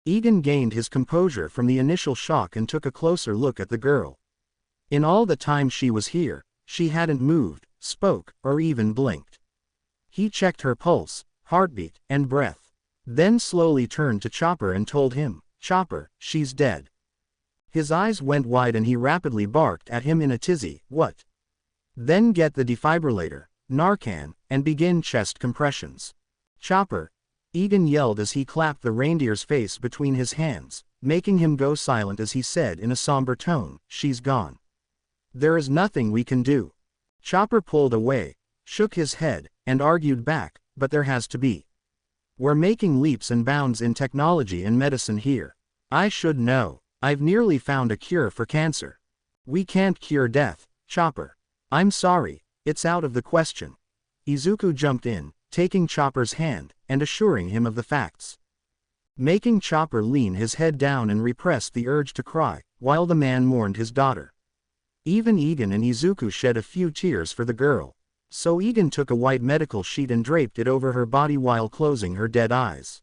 Egan gained his composure from the initial shock and took a closer look at the girl. In all the time she was here, she hadn't moved, spoke, or even blinked. He checked her pulse, heartbeat, and breath. Then slowly turned to Chopper and told him, Chopper, she's dead. His eyes went wide and he rapidly barked at him in a tizzy, What? Then get the defibrillator, Narcan, and begin chest compressions. Chopper, Egan yelled as he clapped the reindeer's face between his hands, making him go silent as he said in a somber tone, She's gone. There is nothing we can do. Chopper pulled away, shook his head, and argued back, But there has to be. We're making leaps and bounds in technology and medicine here. I should know. I've nearly found a cure for cancer. We can't cure death, Chopper. I'm sorry, it's out of the question. Izuku jumped in, taking Chopper's hand, and assuring him of the facts. Making Chopper lean his head down and repress the urge to cry, while the man mourned his daughter. Even Egan and Izuku shed a few tears for the girl. So Egan took a white medical sheet and draped it over her body while closing her dead eyes.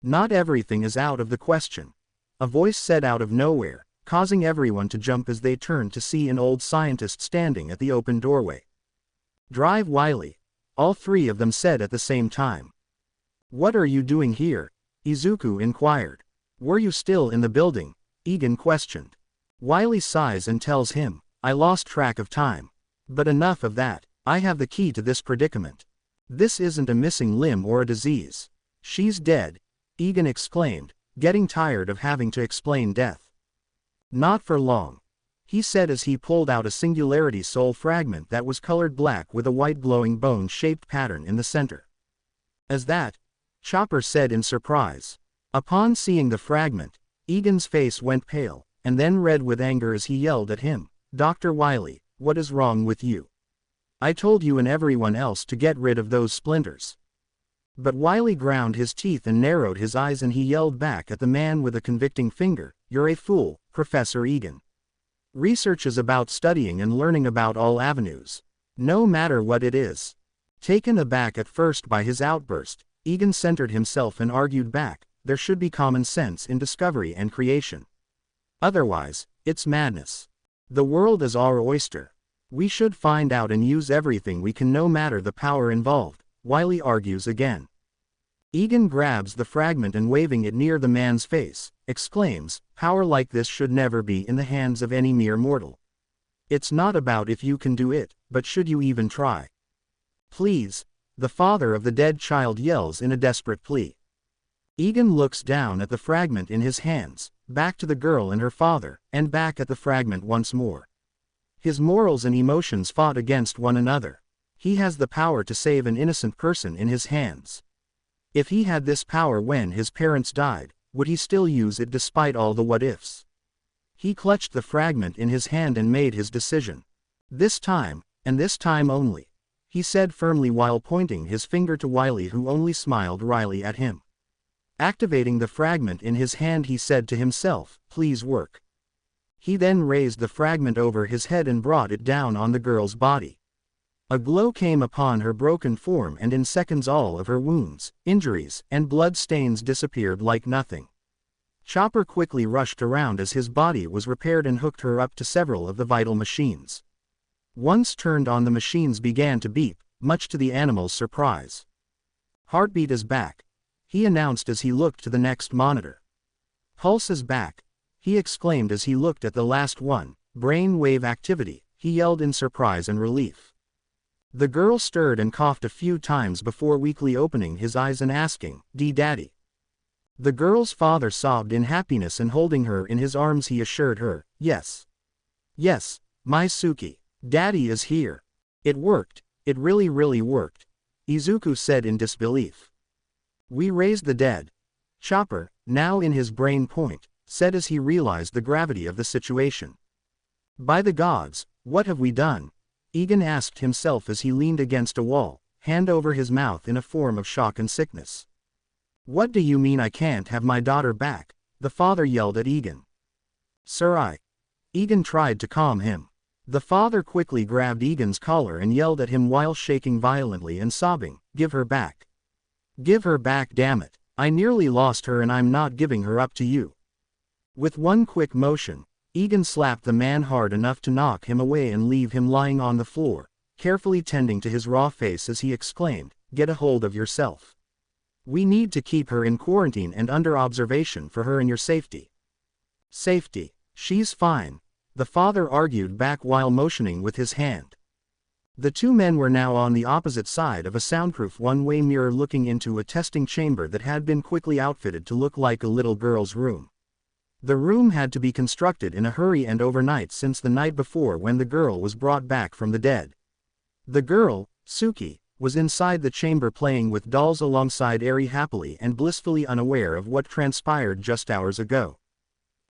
Not everything is out of the question, a voice said out of nowhere, causing everyone to jump as they turned to see an old scientist standing at the open doorway. Drive Wily, all three of them said at the same time. What are you doing here? Izuku inquired. Were you still in the building? Egan questioned. Wily sighs and tells him, I lost track of time. But enough of that, I have the key to this predicament. This isn't a missing limb or a disease. She's dead, Egan exclaimed, getting tired of having to explain death. Not for long, he said as he pulled out a Singularity Soul fragment that was colored black with a white glowing bone-shaped pattern in the center. As that? Chopper said in surprise. Upon seeing the fragment, Egan's face went pale, and then red with anger as he yelled at him, Dr. Wily, what is wrong with you? I told you and everyone else to get rid of those splinters. But Wiley ground his teeth and narrowed his eyes, and he yelled back at the man with a convicting finger, "You're a fool, Professor Egan. Research is about studying and learning about all avenues. No matter what it is." Taken aback at first by his outburst, Egan centered himself and argued back, "There should be common sense in discovery and creation. Otherwise, it's madness. The world is our oyster. We should find out and use everything we can, no matter the power involved," Wiley argues again. Egan grabs the fragment and, waving it near the man's face, exclaims, "Power like this should never be in the hands of any mere mortal. It's not about if you can do it, but should you even try. Please," the father of the dead child yells in a desperate plea. Egan looks down at the fragment in his hands, back to the girl and her father, and back at the fragment once more. His morals and emotions fought against one another. He has the power to save an innocent person in his hands. If he had this power when his parents died, would he still use it despite all the what-ifs? He clutched the fragment in his hand and made his decision. "This time, and this time only," he said firmly while pointing his finger to Wiley, who only smiled wryly at him. Activating the fragment in his hand, he said to himself, "Please work." He then raised the fragment over his head and brought it down on the girl's body. A glow came upon her broken form, and in seconds all of her wounds, injuries, and blood stains disappeared like nothing. Chopper quickly rushed around as his body was repaired and hooked her up to several of the vital machines. Once turned on, the machines began to beep, much to the animal's surprise. "Heartbeat is back," he announced as he looked to the next monitor. "Pulse is back," he exclaimed as he looked at the last one. "Brain wave activity," he yelled in surprise and relief. The girl stirred and coughed a few times before weakly opening his eyes and asking, "Daddy?" The girl's father sobbed in happiness, and holding her in his arms he assured her, "Yes. Yes, my Suki. Daddy is here." "It worked, it really worked," Izuku said in disbelief. "We raised the dead," Chopper, now in his brain point, said as he realized the gravity of the situation. "By the gods, what have we done?" Egan asked himself as he leaned against a wall, hand over his mouth in a form of shock and sickness. "What do you mean I can't have my daughter back?" the father yelled at Egan. "Sir, Egan tried to calm him. The father quickly grabbed Egan's collar and yelled at him while shaking violently and sobbing, "Give her back. Give her back, damn it. I nearly lost her and I'm not giving her up to you." With one quick motion, Egan slapped the man hard enough to knock him away and leave him lying on the floor, carefully tending to his raw face as he exclaimed, "Get a hold of yourself. We need to keep her in quarantine and under observation for her and your safety." "Safety? She's fine," the father argued back while motioning with his hand. The two men were now on the opposite side of a soundproof one-way mirror looking into a testing chamber that had been quickly outfitted to look like a little girl's room. The room had to be constructed in a hurry and overnight since the night before when the girl was brought back from the dead. The girl, Suki, was inside the chamber playing with dolls alongside Eri, happily and blissfully unaware of what transpired just hours ago.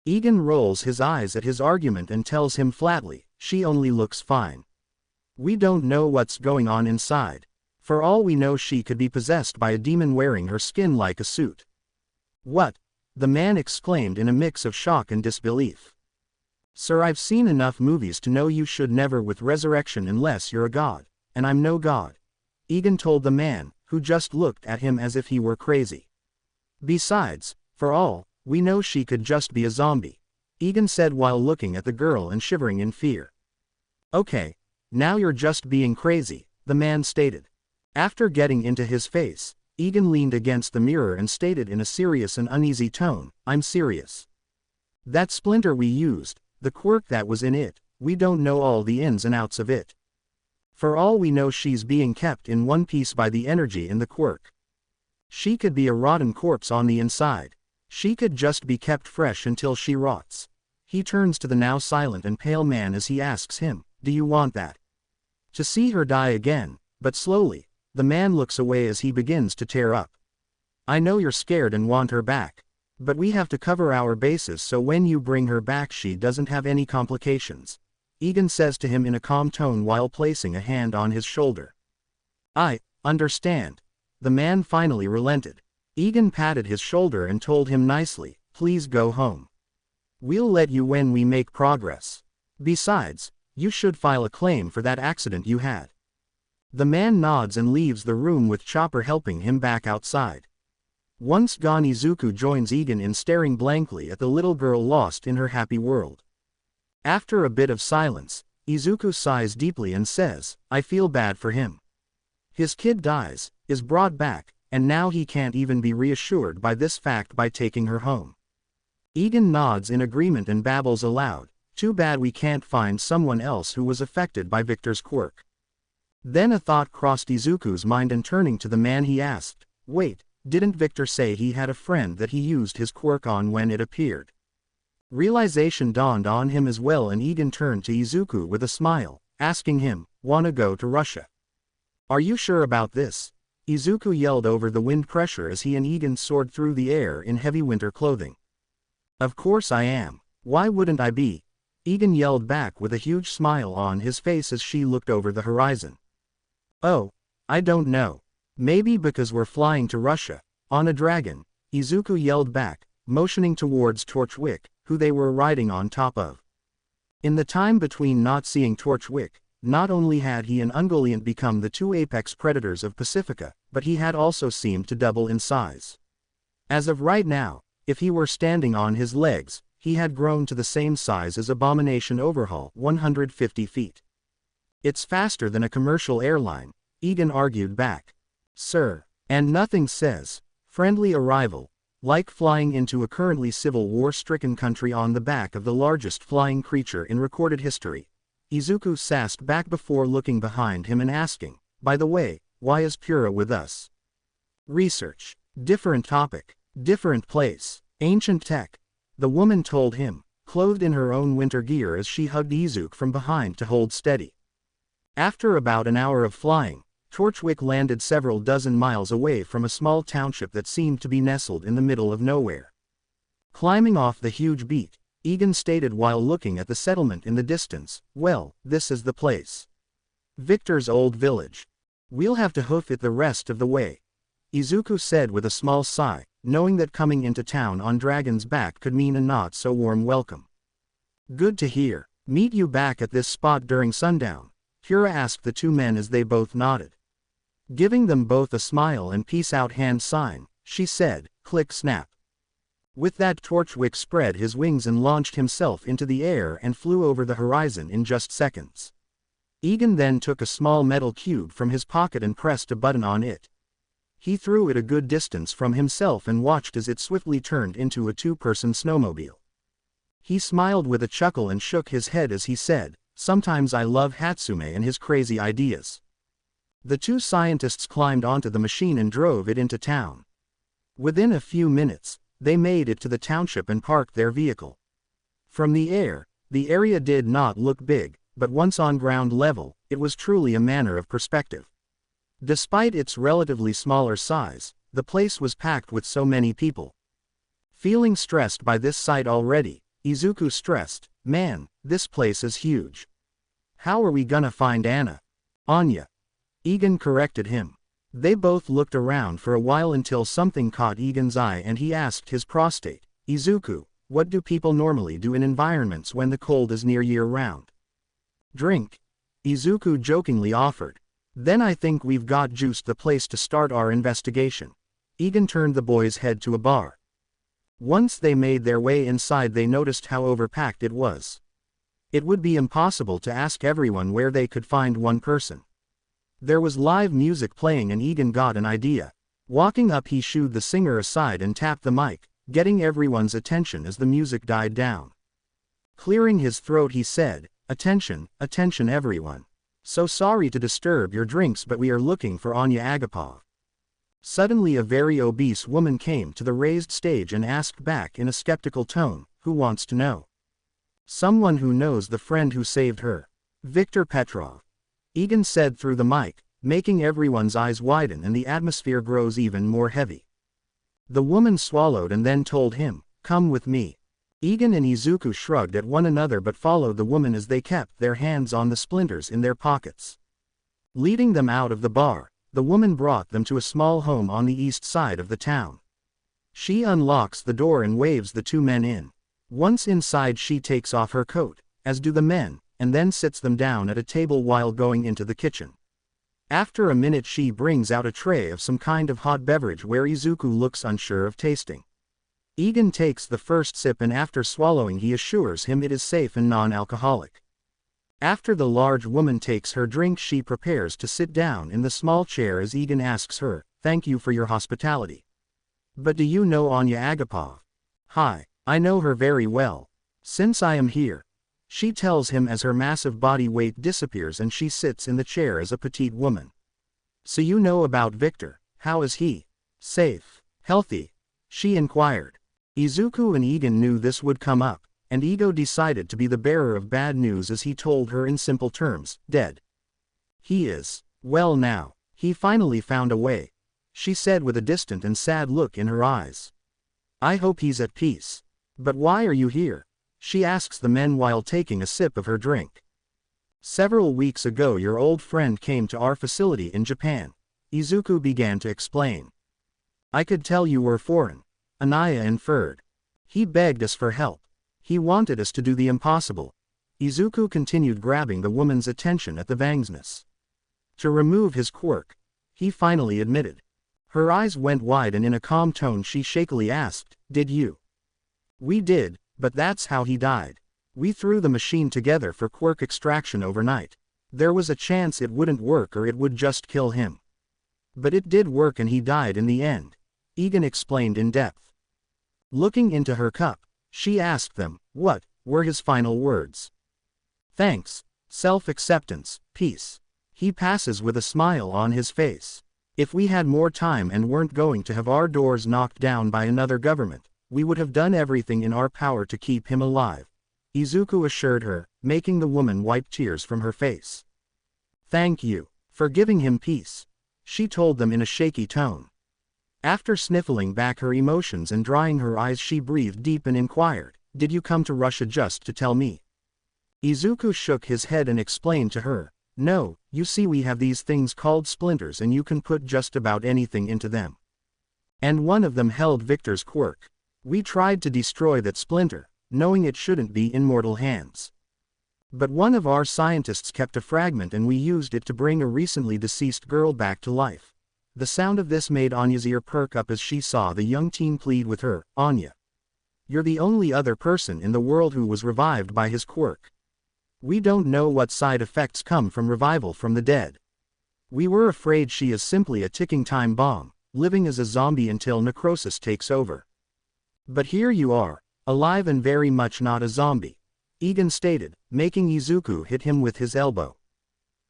Egan rolls his eyes at his argument and tells him flatly, "She only looks fine. We don't know what's going on inside. For all we know, she could be possessed by a demon wearing her skin like a suit." "What?" the man exclaimed in a mix of shock and disbelief. "Sir, I've seen enough movies to know you should never with resurrection unless you're a god, and I'm no god," Egan told the man, who just looked at him as if he were crazy. "Besides, for all we know, she could just be a zombie," Egan said while looking at the girl and shivering in fear. "Okay, now you're just being crazy," the man stated. After getting into his face, Egan leaned against the mirror and stated in a serious and uneasy tone, "I'm serious. That splinter we used, the quirk that was in it, we don't know all the ins and outs of it. For all we know, she's being kept in one piece by the energy in the quirk. She could be a rotten corpse on the inside. She could just be kept fresh until she rots." He turns to the now silent and pale man as he asks him, "Do you want that? To see her die again?" But slowly, the man looks away as he begins to tear up. "I know you're scared and want her back. But we have to cover our bases so when you bring her back she doesn't have any complications," Egan says to him in a calm tone while placing a hand on his shoulder. "I understand," the man finally relented. Egan patted his shoulder and told him nicely, "Please go home. We'll let you when we make progress. Besides, you should file a claim for that accident you had." The man nods and leaves the room with Chopper helping him back outside. Once gone, Izuku joins Egan in staring blankly at the little girl lost in her happy world. After a bit of silence, Izuku sighs deeply and says, "I feel bad for him. His kid dies, is brought back, and now he can't even be reassured by this fact by taking her home." Egan nods in agreement and babbles aloud, "Too bad we can't find someone else who was affected by Victor's quirk." Then a thought crossed Izuku's mind, and turning to the man he asked, "Wait, didn't Victor say he had a friend that he used his quirk on when it appeared?" Realization dawned on him as well, and Egan turned to Izuku with a smile, asking him, "Wanna go to Russia?" "Are you sure about this?" Izuku yelled over the wind pressure as he and Egan soared through the air in heavy winter clothing. "Of course I am. Why wouldn't I be?" Egan yelled back with a huge smile on his face as she looked over the horizon. "Oh, I don't know. Maybe because we're flying to Russia, on a dragon," Izuku yelled back, motioning towards Torchwick, who they were riding on top of. In the time between not seeing Torchwick, not only had he and Ungoliant become the two apex predators of Pacifica, but he had also seemed to double in size. As of right now, if he were standing on his legs, he had grown to the same size as Abomination Overhaul, 150 feet. "It's faster than a commercial airline," Egan argued back. "Sir, and nothing says friendly arrival like flying into a currently civil war-stricken country on the back of the largest flying creature in recorded history." Izuku sassed back before looking behind him and asking, "By the way, why is Pura with us?" "Research. Different topic. Different place. Ancient tech," the woman told him, clothed in her own winter gear as she hugged Izuku from behind to hold steady. After about an hour of flying, Torchwick landed several dozen miles away from a small township that seemed to be nestled in the middle of nowhere. Climbing off the huge beat, Egan stated while looking at the settlement in the distance, "Well, this is the place. Victor's old village. We'll have to hoof it the rest of the way," Izuku said with a small sigh, knowing that coming into town on Dragon's Back could mean a not-so-warm welcome. "Good to hear. Meet you back at this spot during sundown," Pura asked the two men as they both nodded. Giving them both a smile and peace-out hand sign, she said, "Click snap." With that, Torchwick spread his wings and launched himself into the air and flew over the horizon in just seconds. Egan then took a small metal cube from his pocket and pressed a button on it. He threw it a good distance from himself and watched as it swiftly turned into a two-person snowmobile. He smiled with a chuckle and shook his head as he said, "Sometimes I love Hatsume and his crazy ideas." The two scientists climbed onto the machine and drove it into town. Within a few minutes, they made it to the township and parked their vehicle. From the air, the area did not look big, but once on ground level, it was truly a matter of perspective. Despite its relatively smaller size, the place was packed with so many people. Feeling stressed by this sight already, Izuku stressed, "Man, this place is huge. How are we gonna find Anna?" "Anya," Egan corrected him. They both looked around for a while until something caught Egan's eye and he asked his prostate, "Izuku, what do people normally do in environments when the cold is near year-round?" "Drink," Izuku jokingly offered. "Then I think we've got just the place to start our investigation." Egan turned the boy's head to a bar. Once they made their way inside, they noticed how overpacked it was. It would be impossible to ask everyone where they could find one person. There was live music playing and Egan got an idea. Walking up, he shooed the singer aside and tapped the mic, getting everyone's attention as the music died down. Clearing his throat, he said, "Attention, attention everyone. So sorry to disturb your drinks, but we are looking for Anya Agapov." Suddenly a very obese woman came to the raised stage and asked back in a skeptical tone, "Who wants to know?" "Someone who knows the friend who saved her. Viktor Petrov," Egan said through the mic, making everyone's eyes widen and the atmosphere grows even more heavy. The woman swallowed and then told him, "Come with me." Egan and Izuku shrugged at one another but followed the woman as they kept their hands on the splinters in their pockets. Leading them out of the bar, The woman brought them to a small home on the east side of the town. She unlocks the door and waves the two men in. Once inside, she takes off her coat, as do the men, and then sits them down at a table while going into the kitchen. After a minute, she brings out a tray of some kind of hot beverage where Izuku looks unsure of tasting. Egan takes the first sip, and after swallowing he assures him it is safe and non-alcoholic. After the large woman takes her drink, she prepares to sit down in the small chair as Egan asks her, "Thank you for your hospitality. But do you know Anya Agapov?" "Hi, I know her very well. Since I am here," she tells him as her massive body weight disappears and she sits in the chair as a petite woman. "So you know about Victor, how is he? Safe? Healthy?" she inquired. Izuku and Egan knew this would come up, and Ego decided to be the bearer of bad news as he told her in simple terms, "Dead." "He is well now. He finally found a way," she said with a distant and sad look in her eyes. "I hope he's at peace. But why are you here?" she asks the men while taking a sip of her drink. "Several weeks ago your old friend came to our facility in Japan," Izuku began to explain. "I could tell you were foreign," Anaya inferred. "He begged us for help. He wanted us to do the impossible." Izuku continued, grabbing the woman's attention at the vangsness. "To remove his quirk," he finally admitted. Her eyes went wide and in a calm tone she shakily asked, "Did you?" "We did, but that's how he died. We threw the machine together for quirk extraction overnight. There was a chance it wouldn't work or it would just kill him. But it did work and he died in the end," Egan explained in depth. Looking into her cup, she asked them, what were his final words? "Thanks, self-acceptance, peace." He passes with a smile on his face. "If we had more time and weren't going to have our doors knocked down by another government, we would have done everything in our power to keep him alive," Izuku assured her, making the woman wipe tears from her face. "Thank you for giving him peace," she told them in a shaky tone. After sniffling back her emotions and drying her eyes, she breathed deep and inquired, "Did you come to Russia just to tell me?" Izuku shook his head and explained to her, "No, you see we have these things called splinters and you can put just about anything into them. And one of them held Victor's quirk. We tried to destroy that splinter, knowing it shouldn't be in mortal hands. But one of our scientists kept a fragment and we used it to bring a recently deceased girl back to life." The sound of this made Anya's ear perk up as she saw the young teen plead with her, "Anya, you're the only other person in the world who was revived by his quirk. We don't know what side effects come from revival from the dead. We were afraid she is simply a ticking time bomb, living as a zombie until necrosis takes over. But here you are, alive and very much not a zombie," Egan stated, making Izuku hit him with his elbow.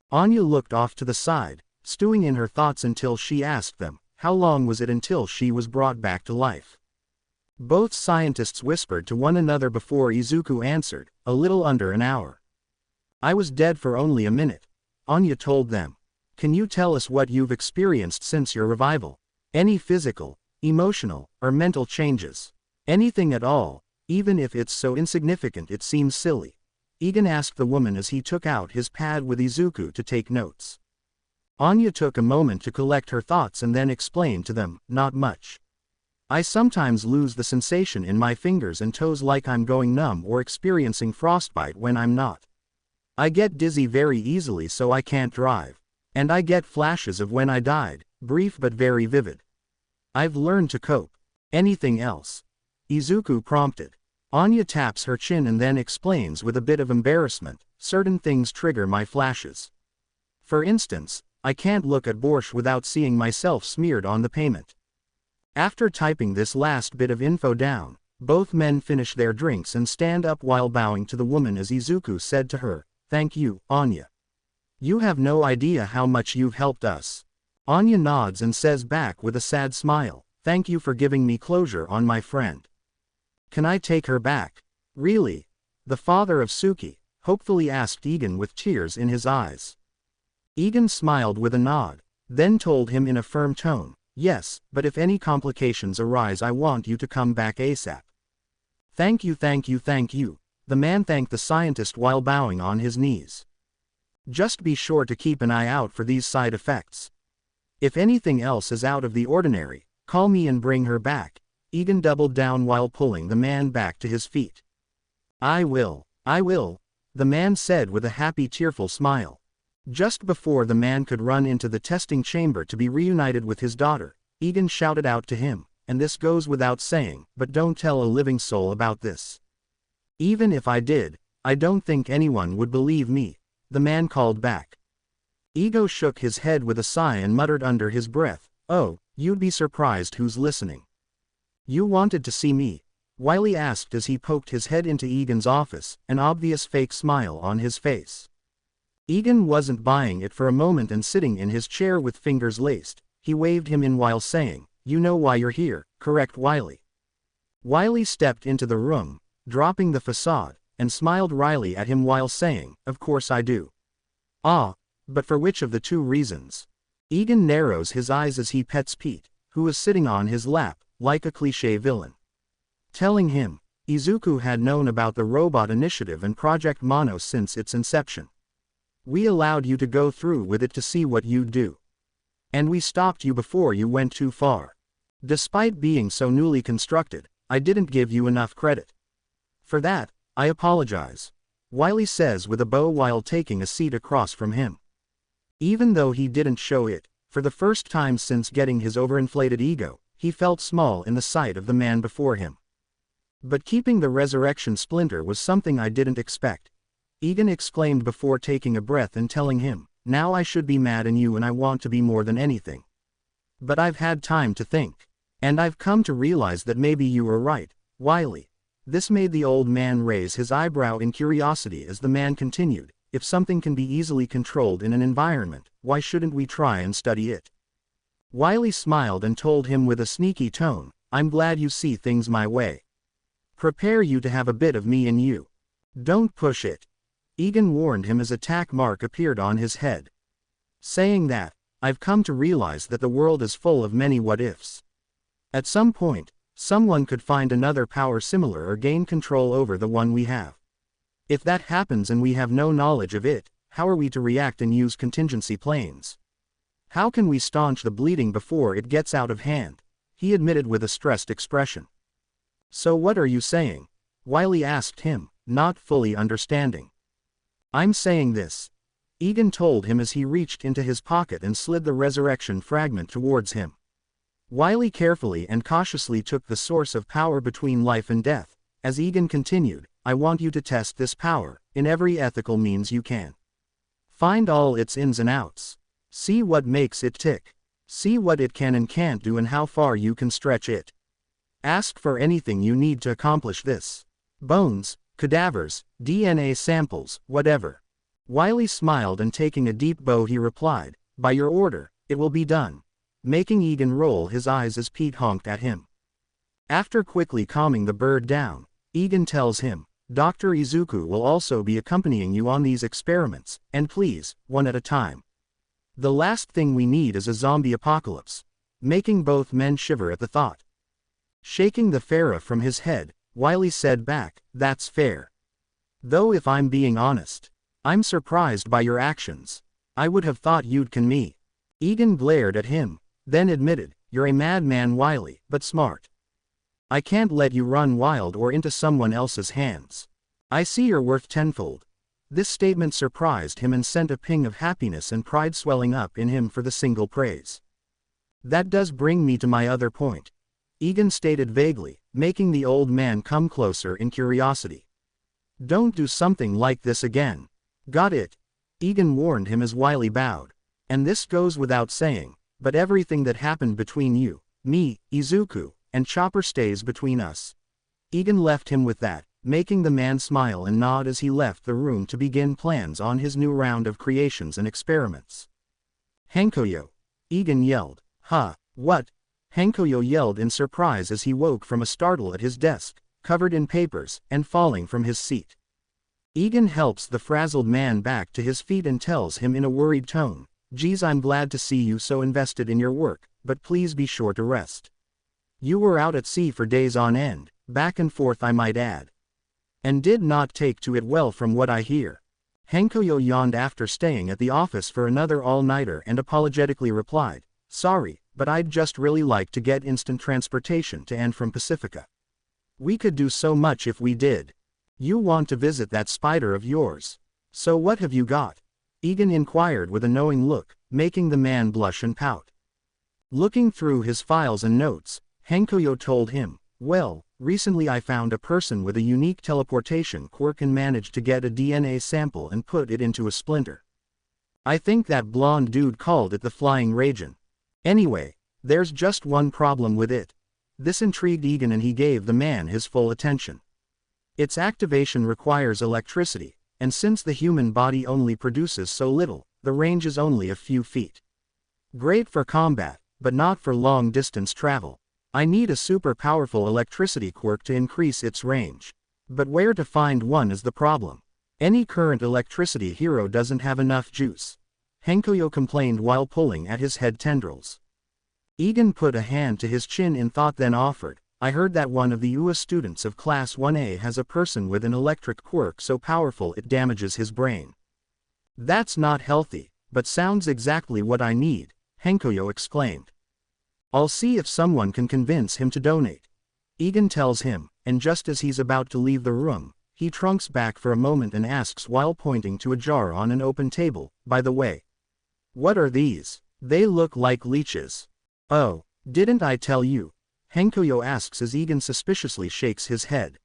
Anya looked off to the side, stewing in her thoughts until she asked them, how long was it until she was brought back to life? Both scientists whispered to one another before Izuku answered, "A little under an hour." "I was dead for only a minute," Anya told them. "Can you tell us what you've experienced since your revival? Any physical, emotional, or mental changes? Anything at all, even if it's so insignificant it seems silly," Egan asked the woman as he took out his pad with Izuku to take notes. Anya took a moment to collect her thoughts and then explained to them, "Not much. I sometimes lose the sensation in my fingers and toes like I'm going numb or experiencing frostbite when I'm not. I get dizzy very easily so I can't drive. And I get flashes of when I died, brief but very vivid. I've learned to cope." "Anything else?" Izuku prompted. Anya taps her chin and then explains with a bit of embarrassment, "Certain things trigger my flashes. For instance, I can't look at borscht without seeing myself smeared on the payment." After typing this last bit of info down, both men finish their drinks and stand up while bowing to the woman as Izuku said to her, "Thank you, Anya. You have no idea how much you've helped us." Anya nods and says back with a sad smile, "Thank you for giving me closure on my friend. Can I take her back?" "Really?" the father of Suki hopefully asked Egan with tears in his eyes. Egan smiled with a nod, then told him in a firm tone, "Yes, but if any complications arise I want you to come back ASAP." "Thank you, thank you, thank you," the man thanked the scientist while bowing on his knees. "Just be sure to keep an eye out for these side effects." If anything else is out of the ordinary, call me and bring her back. Egan doubled down while pulling the man back to his feet. I will, the man said with a happy cheerful smile. Just before the man could run into the testing chamber to be reunited with his daughter, Egan shouted out to him, and this goes without saying, but don't tell a living soul about this. Even if I did, I don't think anyone would believe me, the man called back. Ego shook his head with a sigh and muttered under his breath, oh, you'd be surprised who's listening. You wanted to see me? Wiley asked as he poked his head into Egan's office, an obvious fake smile on his face. Egan wasn't buying it for a moment, and sitting in his chair with fingers laced, he waved him in while saying, you know why you're here, correct Wiley? Wiley stepped into the room, dropping the facade, and smiled wryly at him while saying, of course I do. Ah, but for which of the two reasons? Egan narrows his eyes as he pets Pete, who is sitting on his lap, like a cliché villain. Telling him, Izuku had known about the robot initiative and Project Mono since its inception. We allowed you to go through with it to see what you'd do. And we stopped you before you went too far. Despite being so newly constructed, I didn't give you enough credit. For that, I apologize, Wiley says with a bow while taking a seat across from him. Even though he didn't show it, for the first time since getting his overinflated ego, he felt small in the sight of the man before him. But keeping the resurrection splinter was something I didn't expect, Egan exclaimed before taking a breath and telling him, now I should be mad in you and I want to be more than anything. But I've had time to think. And I've come to realize that maybe you were right, Wiley. This made the old man raise his eyebrow in curiosity as the man continued, if something can be easily controlled in an environment, why shouldn't we try and study it? Wiley smiled and told him with a sneaky tone, I'm glad you see things my way. Prepare you to have a bit of me in you. Don't push it. Egan warned him as a tack mark appeared on his head. Saying that, I've come to realize that the world is full of many what-ifs. At some point, someone could find another power similar or gain control over the one we have. If that happens and we have no knowledge of it, how are we to react and use contingency plans? How can we staunch the bleeding before it gets out of hand? He admitted with a stressed expression. So what are you saying? Wiley asked him, not fully understanding. I'm saying this. Egan told him as he reached into his pocket and slid the resurrection fragment towards him. Wiley carefully and cautiously took the source of power between life and death. As Egan continued, I want you to test this power, in every ethical means you can. Find all its ins and outs. See what makes it tick. See what it can and can't do and how far you can stretch it. Ask for anything you need to accomplish this. Bones, cadavers, DNA samples, whatever. Wiley smiled and taking a deep bow he replied, by your order, it will be done. Making Egan roll his eyes as Pete honked at him. After quickly calming the bird down, Egan tells him, Dr. Izuku will also be accompanying you on these experiments, and please, one at a time. The last thing we need is a zombie apocalypse. Making both men shiver at the thought. Shaking the Farah from his head, Wiley said back, that's fair. Though if I'm being honest, I'm surprised by your actions. I would have thought you'd can me. Egan glared at him, then admitted, you're a madman Wiley, but smart. I can't let you run wild or into someone else's hands. I see you're worth tenfold. This statement surprised him and sent a ping of happiness and pride swelling up in him for the single praise. That does bring me to my other point. Egan stated vaguely, making the old man come closer in curiosity. Don't do something like this again. Got it? Egan warned him as Wiley bowed. And this goes without saying, but everything that happened between you, me, Izuku, and Chopper stays between us. Egan left him with that, making the man smile and nod as he left the room to begin plans on his new round of creations and experiments. Hankoyo! Egan yelled. Huh, what? Hankoyo yelled in surprise as he woke from a startle at his desk, covered in papers, and falling from his seat. Egan helps the frazzled man back to his feet and tells him in a worried tone, Geez, I'm glad to see you so invested in your work, but please be sure to rest. You were out at sea for days on end, back and forth I might add. And did not take to it well from what I hear. Hankoyo yawned after staying at the office for another all-nighter and apologetically replied, Sorry, but I'd just really like to get instant transportation to and from Pacifica. We could do so much if we did. You want to visit that spider of yours. So what have you got? Egan inquired with a knowing look, making the man blush and pout. Looking through his files and notes, Hankoyo told him, well, recently I found a person with a unique teleportation quirk and managed to get a DNA sample and put it into a splinter. I think that blonde dude called it the Flying Ragin. Anyway, there's just one problem with it. This intrigued Egan and he gave the man his full attention. Its activation requires electricity, and since the human body only produces so little, the range is only a few feet. Great for combat, but not for long-distance travel. I need a super powerful electricity quirk to increase its range. But where to find one is the problem. Any current electricity hero doesn't have enough juice. Hankoyo complained while pulling at his head tendrils. Egan put a hand to his chin in thought, then offered, I heard that one of the UA students of Class 1A has a person with an electric quirk so powerful it damages his brain. That's not healthy, but sounds exactly what I need, Hankoyo exclaimed. I'll see if someone can convince him to donate. Egan tells him, and just as he's about to leave the room, he trunks back for a moment and asks while pointing to a jar on an open table, by the way. What are these? They look like leeches. Oh, didn't I tell you? Hankoyo asks as Egan suspiciously shakes his head.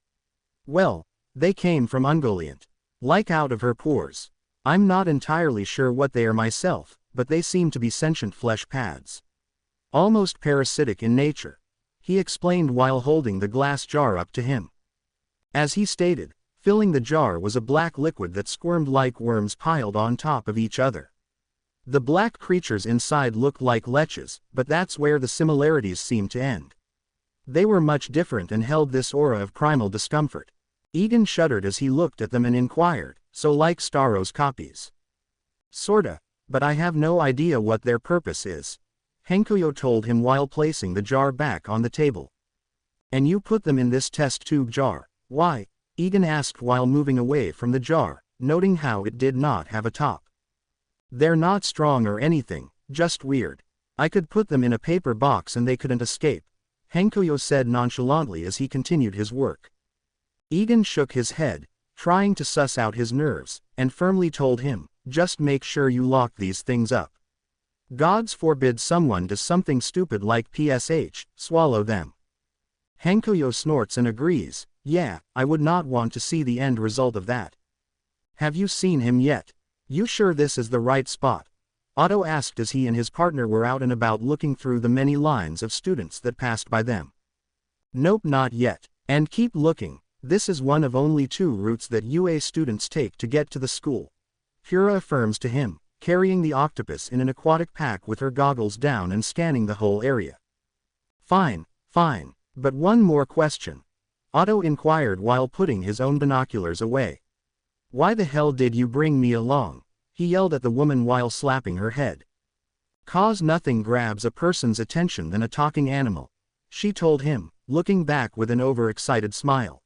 Well, they came from Ungoliant. Like out of her pores. I'm not entirely sure what they are myself, but they seem to be sentient flesh pads. Almost parasitic in nature. He explained while holding the glass jar up to him. As he stated, filling the jar was a black liquid that squirmed like worms piled on top of each other. The black creatures inside looked like leches, but that's where the similarities seemed to end. They were much different and held this aura of primal discomfort. Egan shuddered as he looked at them and inquired, so like Staro's copies? Sorta, but I have no idea what their purpose is. Hankoyo told him while placing the jar back on the table. And you put them in this test tube jar, why? Egan asked while moving away from the jar, noting how it did not have a top. They're not strong or anything, just weird. I could put them in a paper box and they couldn't escape, Hankoyo said nonchalantly as he continued his work. Egan shook his head, trying to suss out his nerves, and firmly told him, just make sure you lock these things up. Gods forbid someone does something stupid like swallow them. Hankoyo snorts and agrees, yeah, I would not want to see the end result of that. Have you seen him yet? You sure this is the right spot? Otto asked as he and his partner were out and about looking through the many lines of students that passed by them. Nope, not yet. And keep looking, this is one of only 2 routes that UA students take to get to the school. Pura affirms to him, carrying the octopus in an aquatic pack with her goggles down and scanning the whole area. Fine, but one more question. Otto inquired while putting his own binoculars away. Why the hell did you bring me along? He yelled at the woman while slapping her head. 'Cause nothing grabs a person's attention than a talking animal, she told him, looking back with an overexcited smile.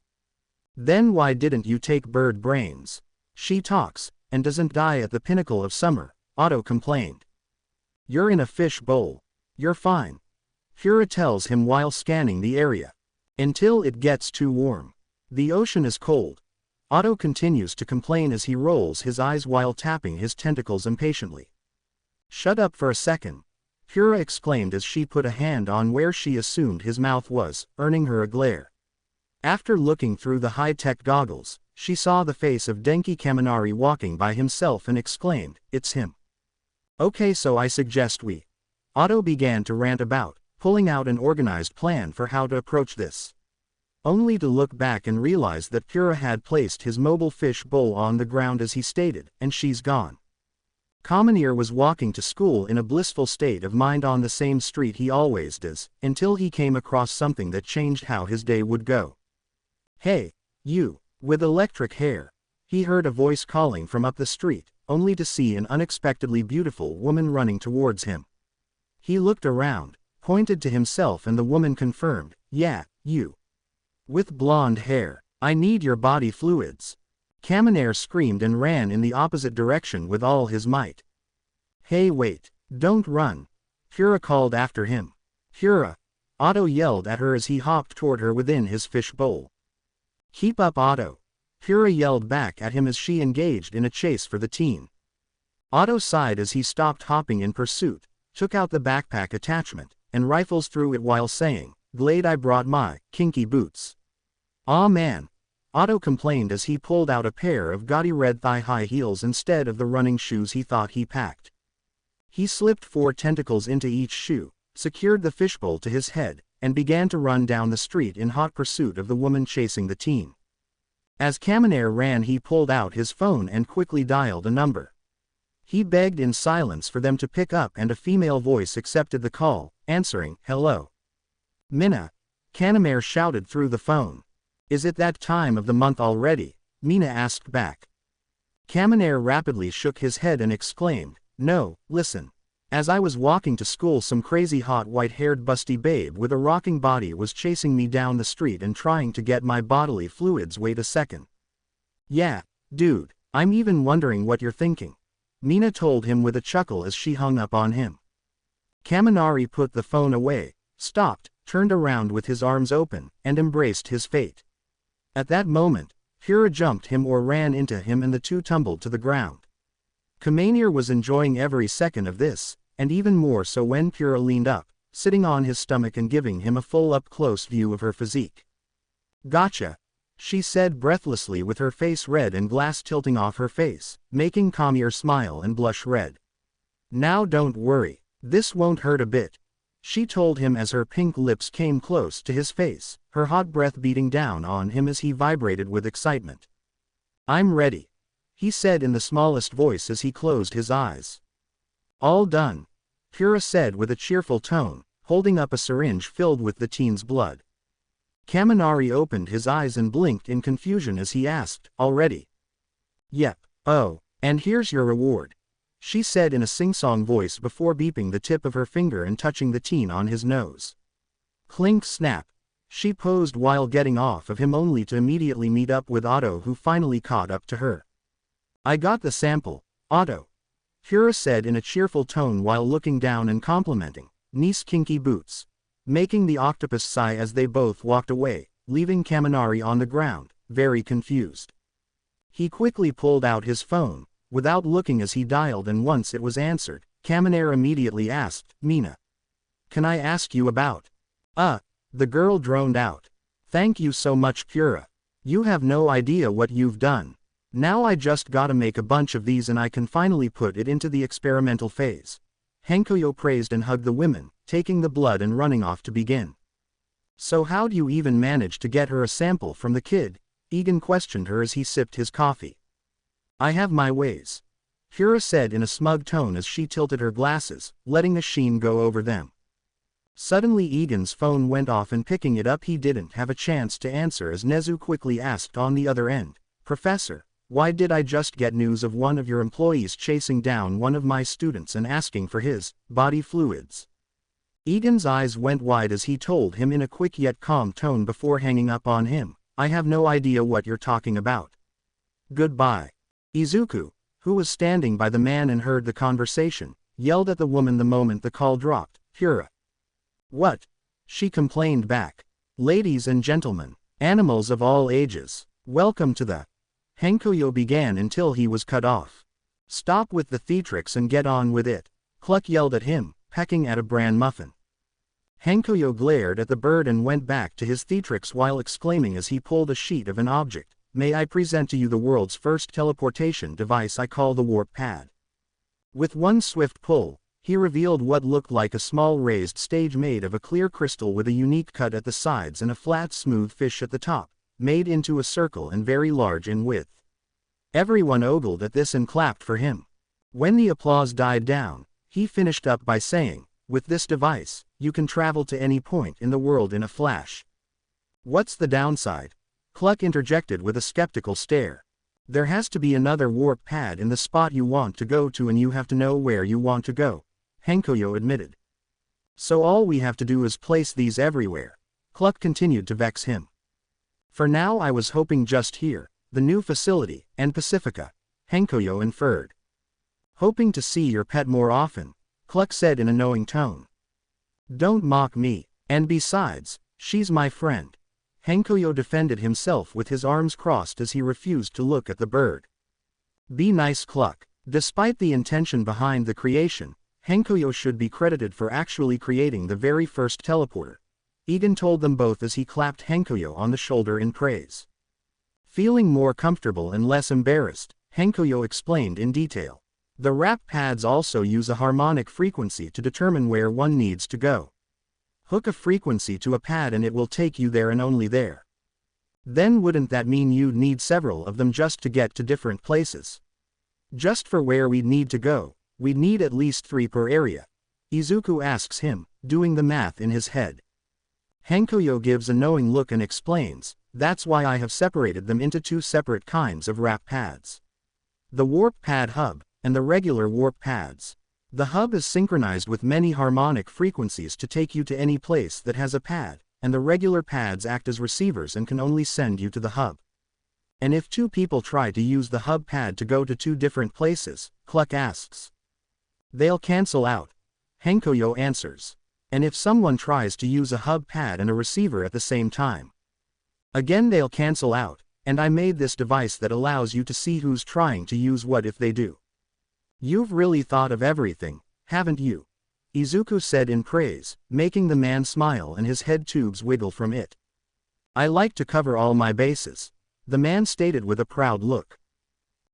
Then why didn't you take bird brains? She talks, and doesn't die at the pinnacle of summer, Otto complained. You're in a fish bowl. You're fine. Pura tells him while scanning the area. Until it gets too warm. The ocean is cold. Otto continues to complain as he rolls his eyes while tapping his tentacles impatiently. Shut up for a second, Pura exclaimed as she put a hand on where she assumed his mouth was, earning her a glare. After looking through the high-tech goggles, she saw the face of Denki Kaminari walking by himself and exclaimed, it's him. Okay, so I suggest we. Otto began to rant about, pulling out an organized plan for how to approach this. Only to look back and realize that Pura had placed his mobile fish bowl on the ground as he stated, and she's gone. Kamenir was walking to school in a blissful state of mind on the same street he always does, until he came across something that changed how his day would go. Hey, you, with electric hair. He heard a voice calling from up the street, only to see an unexpectedly beautiful woman running towards him. He looked around, pointed to himself and the woman confirmed, yeah, you. With blonde hair, I need your body fluids. Kamenir screamed and ran in the opposite direction with all his might. Hey wait, don't run. Hira called after him. Hira! Otto yelled at her as he hopped toward her within his fish bowl. Keep up, Otto! Hira yelled back at him as she engaged in a chase for the teen. Otto sighed as he stopped hopping in pursuit, took out the backpack attachment, and rifles through it while saying, "Glad I brought my kinky boots." "Aw man," Otto complained as he pulled out a pair of gaudy red thigh-high heels instead of the running shoes he thought he packed. He slipped 4 tentacles into each shoe, secured the fishbowl to his head, and began to run down the street in hot pursuit of the woman chasing the teen. As Kaminair ran, he pulled out his phone and quickly dialed a number. He begged in silence for them to pick up, and a female voice accepted the call, answering, "Hello. Mina," Kaminair shouted through the phone. "Is it that time of the month already?" Mina asked back. Kaminair rapidly shook his head and exclaimed, "No, listen. As I was walking to school, some crazy hot white-haired busty babe with a rocking body was chasing me down the street and trying to get my bodily fluids. Wait a second. Yeah, dude, I'm even wondering what you're thinking," Mina told him with a chuckle as she hung up on him. Kaminari put the phone away, stopped, turned around with his arms open, and embraced his fate. At that moment, Hira jumped him or ran into him and the two tumbled to the ground. Kaminir was enjoying every second of this, and even more so when Hira leaned up, sitting on his stomach and giving him a full up-close view of her physique. "Gotcha," she said breathlessly with her face red and glass tilting off her face, making Kaminir smile and blush red. "Now don't worry, this won't hurt a bit," she told him as her pink lips came close to his face, her hot breath beating down on him as he vibrated with excitement. "I'm ready," he said in the smallest voice as he closed his eyes. "All done," Hira said with a cheerful tone, holding up a syringe filled with the teen's blood. Kaminari opened his eyes and blinked in confusion as he asked, "Already?" "Yep. Oh, and here's your reward," she said in a sing-song voice before beeping the tip of her finger and touching the teen on his nose. Clink snap. She posed while getting off of him only to immediately meet up with Otto, who finally caught up to her. "I got the sample, Otto," Hira said in a cheerful tone while looking down and complimenting "nice kinky boots," making the octopus sigh as they both walked away, leaving Kaminari on the ground, very confused. He quickly pulled out his phone, without looking as he dialed, and once it was answered, Kaminair immediately asked, "Mina, can I ask you about?" The girl droned out. "Thank you so much, Hira. You have no idea what you've done. Now I just gotta make a bunch of these and I can finally put it into the experimental phase." Hankoyo praised and hugged the women, taking the blood and running off to begin. "So how'd you even manage to get her a sample from the kid?" Egan questioned her as he sipped his coffee. "I have my ways," Hira said in a smug tone as she tilted her glasses, letting the sheen go over them. Suddenly Egan's phone went off, and picking it up he didn't have a chance to answer as Nezu quickly asked on the other end, "Professor, why did I just get news of one of your employees chasing down one of my students and asking for his body fluids?" Egan's eyes went wide as he told him in a quick yet calm tone before hanging up on him, "I have no idea what you're talking about. Goodbye." Izuku, who was standing by the man and heard the conversation, yelled at the woman the moment the call dropped, "Hira." "What?" she complained back. "Ladies and gentlemen, animals of all ages, welcome to the..." Hankoyo began until he was cut off. "Stop with the theatrics and get on with it," Cluck yelled at him, pecking at a bran muffin. Hankoyo glared at the bird and went back to his theatrics while exclaiming as he pulled a sheet of an object, "May I present to you the world's first teleportation device I call the Warp Pad." With one swift pull, he revealed what looked like a small raised stage made of a clear crystal with a unique cut at the sides and a flat smooth fish at the top, made into a circle and very large in width. Everyone ogled at this and clapped for him. When the applause died down, he finished up by saying, "With this device, you can travel to any point in the world in a flash." "What's the downside?" Cluck interjected with a skeptical stare. "There has to be another warp pad in the spot you want to go to, and you have to know where you want to go," Hankoyo admitted. "So all we have to do is place these everywhere," Cluck continued to vex him. "For now I was hoping just here, the new facility, and Pacifica," Hankoyo inferred. "Hoping to see your pet more often," Cluck said in a knowing tone. Don't mock me, and besides, she's my friend. Hankoyo defended himself with his arms crossed as he refused to look at the bird. Be nice, Cluck. Despite the intention behind the creation, Hankoyo should be credited for actually creating the very first teleporter. Egan told them both as he clapped Hankoyo on the shoulder in praise. Feeling more comfortable and less embarrassed, Hankoyo explained in detail. The wrap pads also use a harmonic frequency to determine where one needs to go. Hook a frequency to a pad and it will take you there and only there. Then wouldn't that mean you'd need several of them just to get to different places? Just for where we'd need to go, we'd need at least 3 per area. Izuku asks him, doing the math in his head. Hankoyo gives a knowing look and explains, that's why I have separated them into 2 separate kinds of wrap pads. The warp pad hub, and the regular warp pads. The hub is synchronized with many harmonic frequencies to take you to any place that has a pad, and the regular pads act as receivers and can only send you to the hub. And if 2 people try to use the hub pad to go to 2 different places, Cluck asks. They'll cancel out. Hankoyo answers. And if someone tries to use a hub pad and a receiver at the same time, again they'll cancel out, and I made this device that allows you to see who's trying to use what if they do. You've really thought of everything, haven't you? Izuku said in praise, making the man smile and his head tubes wiggle from it. I like to cover all my bases, the man stated with a proud look.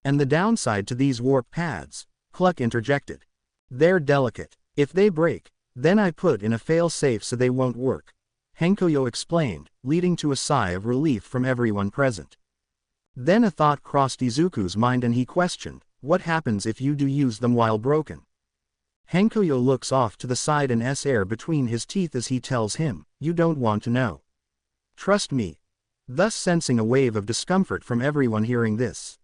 And the downside to these warp pads, Cluck interjected. They're delicate. If they break, then I put in a fail-safe so they won't work. Hankoyo explained, leading to a sigh of relief from everyone present. Then a thought crossed Izuku's mind and he questioned, what happens if you do use them while broken? Hankoyo looks off to the side and air between his teeth as he tells him, you don't want to know. Trust me. Thus sensing a wave of discomfort from everyone hearing this.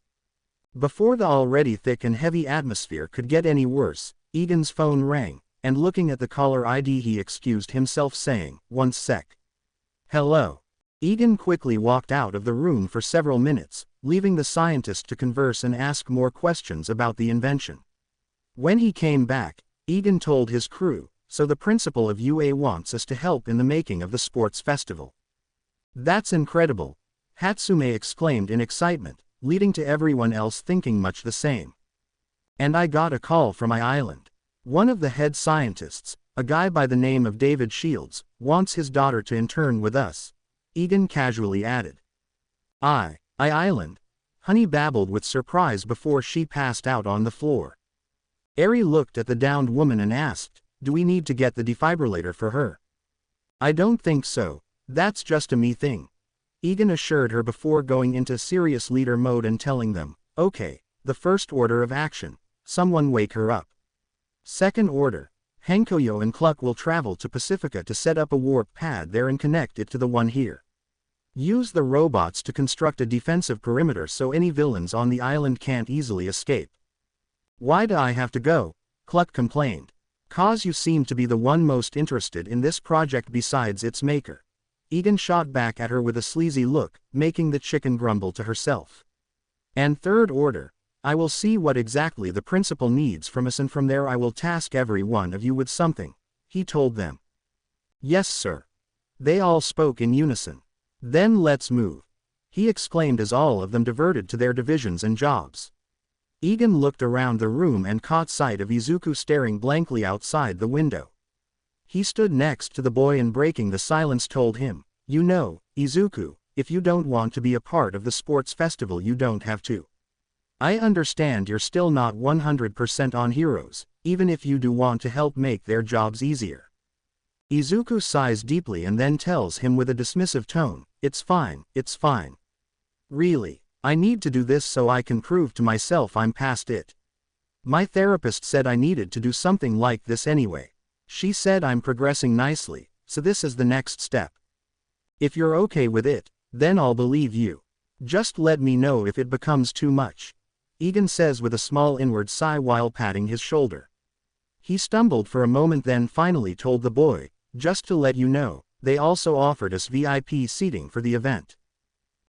Before the already thick and heavy atmosphere could get any worse, Egan's phone rang, and looking at the caller ID he excused himself saying, 1 sec. Hello. Egan quickly walked out of the room for several minutes, leaving the scientist to converse and ask more questions about the invention. When he came back, Egan told his crew, so the principal of UA wants us to help in the making of the sports festival. That's incredible, Hatsume exclaimed in excitement, leading to everyone else thinking much the same. And I got a call from my island. One of the head scientists, a guy by the name of David Shields, wants his daughter to intern with us. Egan casually added. Island? Honey babbled with surprise before she passed out on the floor. Eri looked at the downed woman and asked, do we need to get the defibrillator for her? I don't think so, that's just a me thing. Egan assured her before going into serious leader mode and telling them, okay, the first order of action, someone wake her up. Second order, Hankoyo and Cluck will travel to Pacifica to set up a warp pad there and connect it to the one here. Use the robots to construct a defensive perimeter so any villains on the island can't easily escape. Why do I have to go? Cluck complained. Cause you seem to be the one most interested in this project besides its maker. Egan shot back at her with a sleazy look, making the chicken grumble to herself. And third order, I will see what exactly the principal needs from us and from there I will task every one of you with something, he told them. Yes sir. They all spoke in unison. Then let's move, he exclaimed as all of them diverted to their divisions and jobs. Egan looked around the room and caught sight of Izuku staring blankly outside the window. He stood next to the boy and breaking the silence told him, you know, Izuku, if you don't want to be a part of the sports festival you don't have to. I understand you're still not 100% on heroes, even if you do want to help make their jobs easier. Izuku sighs deeply and then tells him with a dismissive tone, it's fine, it's fine. Really, I need to do this so I can prove to myself I'm past it. My therapist said I needed to do something like this anyway. She said I'm progressing nicely, so this is the next step. If you're okay with it, then I'll believe you. Just let me know if it becomes too much. Egan says with a small inward sigh while patting his shoulder. He stumbled for a moment then finally told the boy, just to let you know, they also offered us VIP seating for the event.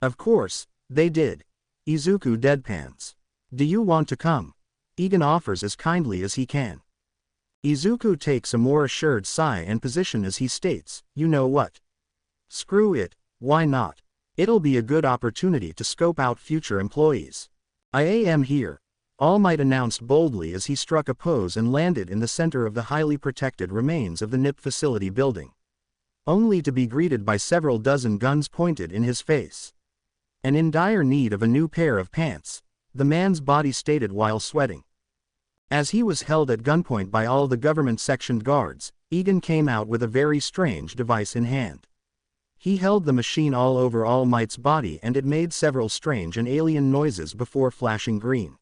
Of course, they did. Izuku deadpans. Do you want to come? Egan offers as kindly as he can. Izuku takes a more assured sigh and position as he states, you know what? Screw it, why not? It'll be a good opportunity to scope out future employees. I am here, All Might announced boldly as he struck a pose and landed in the center of the highly protected remains of the NIP facility building. Only to be greeted by several dozen guns pointed in his face. And in dire need of a new pair of pants, the man's body stated while sweating. As he was held at gunpoint by all the government-sectioned guards, Egan came out with a very strange device in hand. He held the machine all over All Might's body and it made several strange and alien noises before flashing green.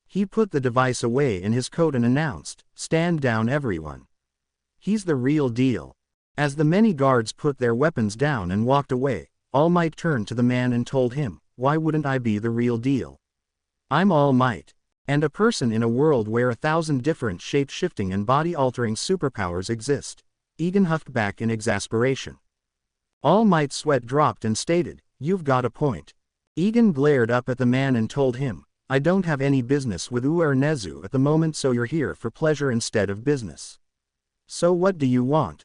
He put the device away in his coat and announced, "Stand down everyone. He's the real deal." As the many guards put their weapons down and walked away, All Might turned to the man and told him, "Why wouldn't I be the real deal? I'm All Might. And a person in a world where 1,000 different shape-shifting and body-altering superpowers exist." Egan huffed back in exasperation. All Might's sweat dropped and stated, "You've got a point." Egan glared up at the man and told him, "I don't have any business with Nezu at the moment, so you're here for pleasure instead of business. So what do you want?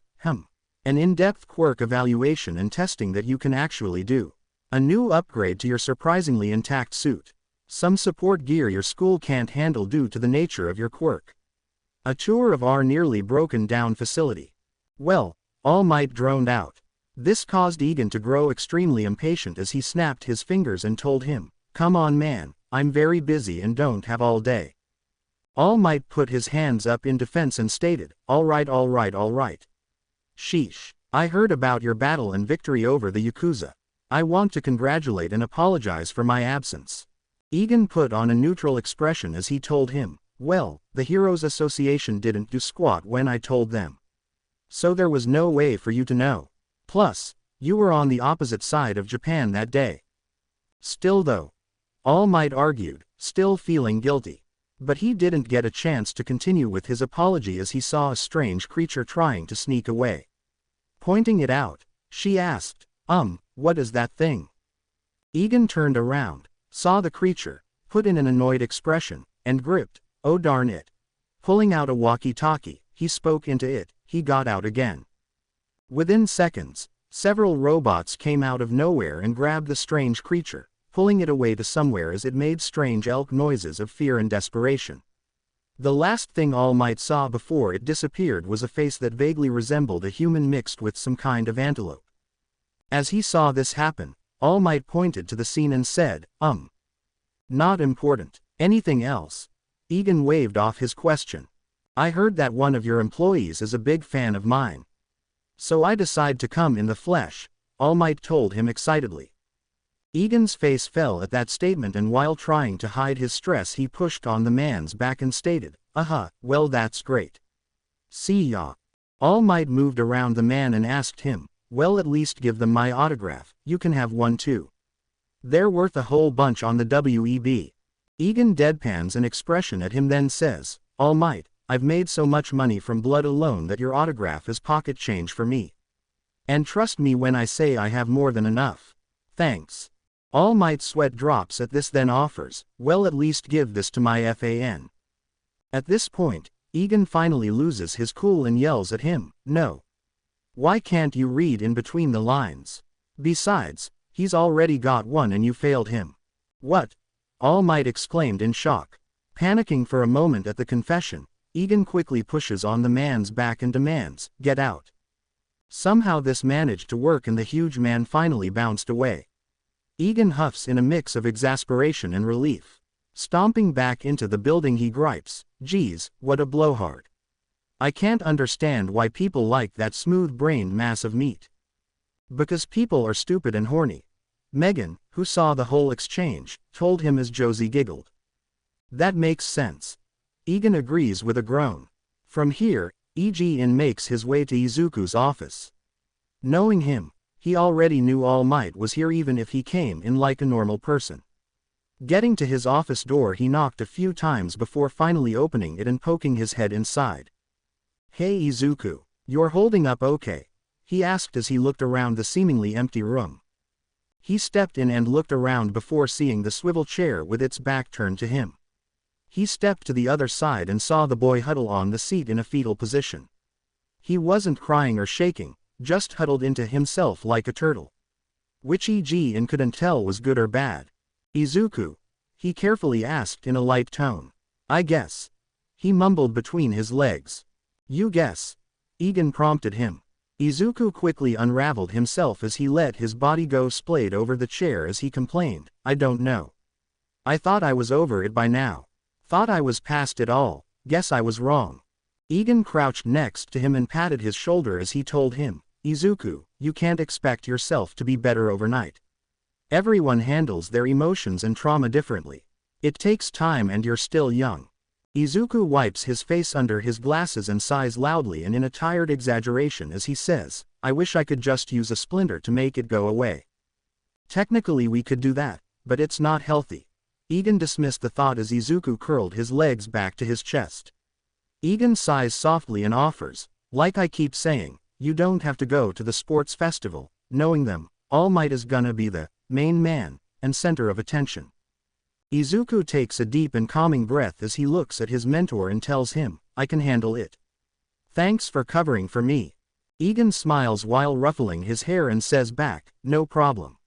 An in-depth quirk evaluation and testing that you can actually do. A new upgrade to your surprisingly intact suit. Some support gear your school can't handle due to the nature of your quirk. A tour of our nearly broken-down facility." Well, All Might droned out. This caused Egan to grow extremely impatient as he snapped his fingers and told him, "Come on man, I'm very busy and don't have all day." All Might put his hands up in defense and stated, all right. Sheesh. I heard about your battle and victory over the Yakuza. I want to congratulate and apologize for my absence." Egan put on a neutral expression as he told him, "Well, the Heroes Association didn't do squat when I told them. So there was no way for you to know. Plus, you were on the opposite side of Japan that day." Still though, All Might argued, still feeling guilty. But he didn't get a chance to continue with his apology as he saw a strange creature trying to sneak away. Pointing it out, she asked, what is that thing?" Egan turned around, saw the creature, put in an annoyed expression, and gripped, "Oh darn it." Pulling out a walkie-talkie, he spoke into it. He got out again. Within seconds, several robots came out of nowhere and grabbed the strange creature, pulling it away to somewhere as it made strange elk noises of fear and desperation. The last thing All Might saw before it disappeared was a face that vaguely resembled a human mixed with some kind of antelope. As he saw this happen, All Might pointed to the scene and said, Not important. Anything else?" Egan waved off his question. "I heard that one of your employees is a big fan of mine. So I decide to come in the flesh," All Might told him excitedly. Egan's face fell at that statement and while trying to hide his stress he pushed on the man's back and stated, "Well that's great. See ya." All Might moved around the man and asked him, "Well at least give them my autograph, you can have one too. They're worth a whole bunch on the WEB." Egan deadpans an expression at him then says, "All Might, I've made so much money from blood alone that your autograph is pocket change for me. And trust me when I say I have more than enough. Thanks." All Might's sweat drops at this then offers, "Well at least give this to my fan." At this point, Egan finally loses his cool and yells at him, "No. Why can't you read in between the lines? Besides, he's already got one and you failed him." "What?" All Might exclaimed in shock. Panicking for a moment at the confession, Egan quickly pushes on the man's back and demands, "Get out." Somehow this managed to work and the huge man finally bounced away. Egan huffs in a mix of exasperation and relief. Stomping back into the building he gripes, "Geez, what a blowhard. I can't understand why people like that smooth-brained mass of meat. Because people are stupid and horny." Megan, who saw the whole exchange, told him as Josie giggled. "That makes sense." Egan agrees with a groan. From here, Egan makes his way to Izuku's office. Knowing him, he already knew All Might was here even if he came in like a normal person. Getting to his office door he knocked a few times before finally opening it and poking his head inside. "Hey Izuku, you're holding up okay?" he asked as he looked around the seemingly empty room. He stepped in and looked around before seeing the swivel chair with its back turned to him. He stepped to the other side and saw the boy huddle on the seat in a fetal position. He wasn't crying or shaking, just huddled into himself like a turtle. Which Ejin couldn't tell was good or bad. Izuku? He carefully asked in a light tone. I guess. He mumbled between his legs. You guess. Egan prompted him. Izuku quickly unraveled himself as he let his body go splayed over the chair as he complained, I don't know. I thought I was over it by now. Thought I was past it all, guess I was wrong. Egan crouched next to him and patted his shoulder as he told him, Izuku, you can't expect yourself to be better overnight. Everyone handles their emotions and trauma differently. It takes time and you're still young. Izuku wipes his face under his glasses and sighs loudly and in a tired exaggeration as he says, I wish I could just use a splinter to make it go away. Technically we could do that, but it's not healthy. Egan dismissed the thought as Izuku curled his legs back to his chest. Egan sighs softly and offers, like I keep saying, you don't have to go to the sports festival, knowing them, All Might is gonna be the main man and center of attention. Izuku takes a deep and calming breath as he looks at his mentor and tells him, I can handle it. Thanks for covering for me. Egan smiles while ruffling his hair and says back, no problem.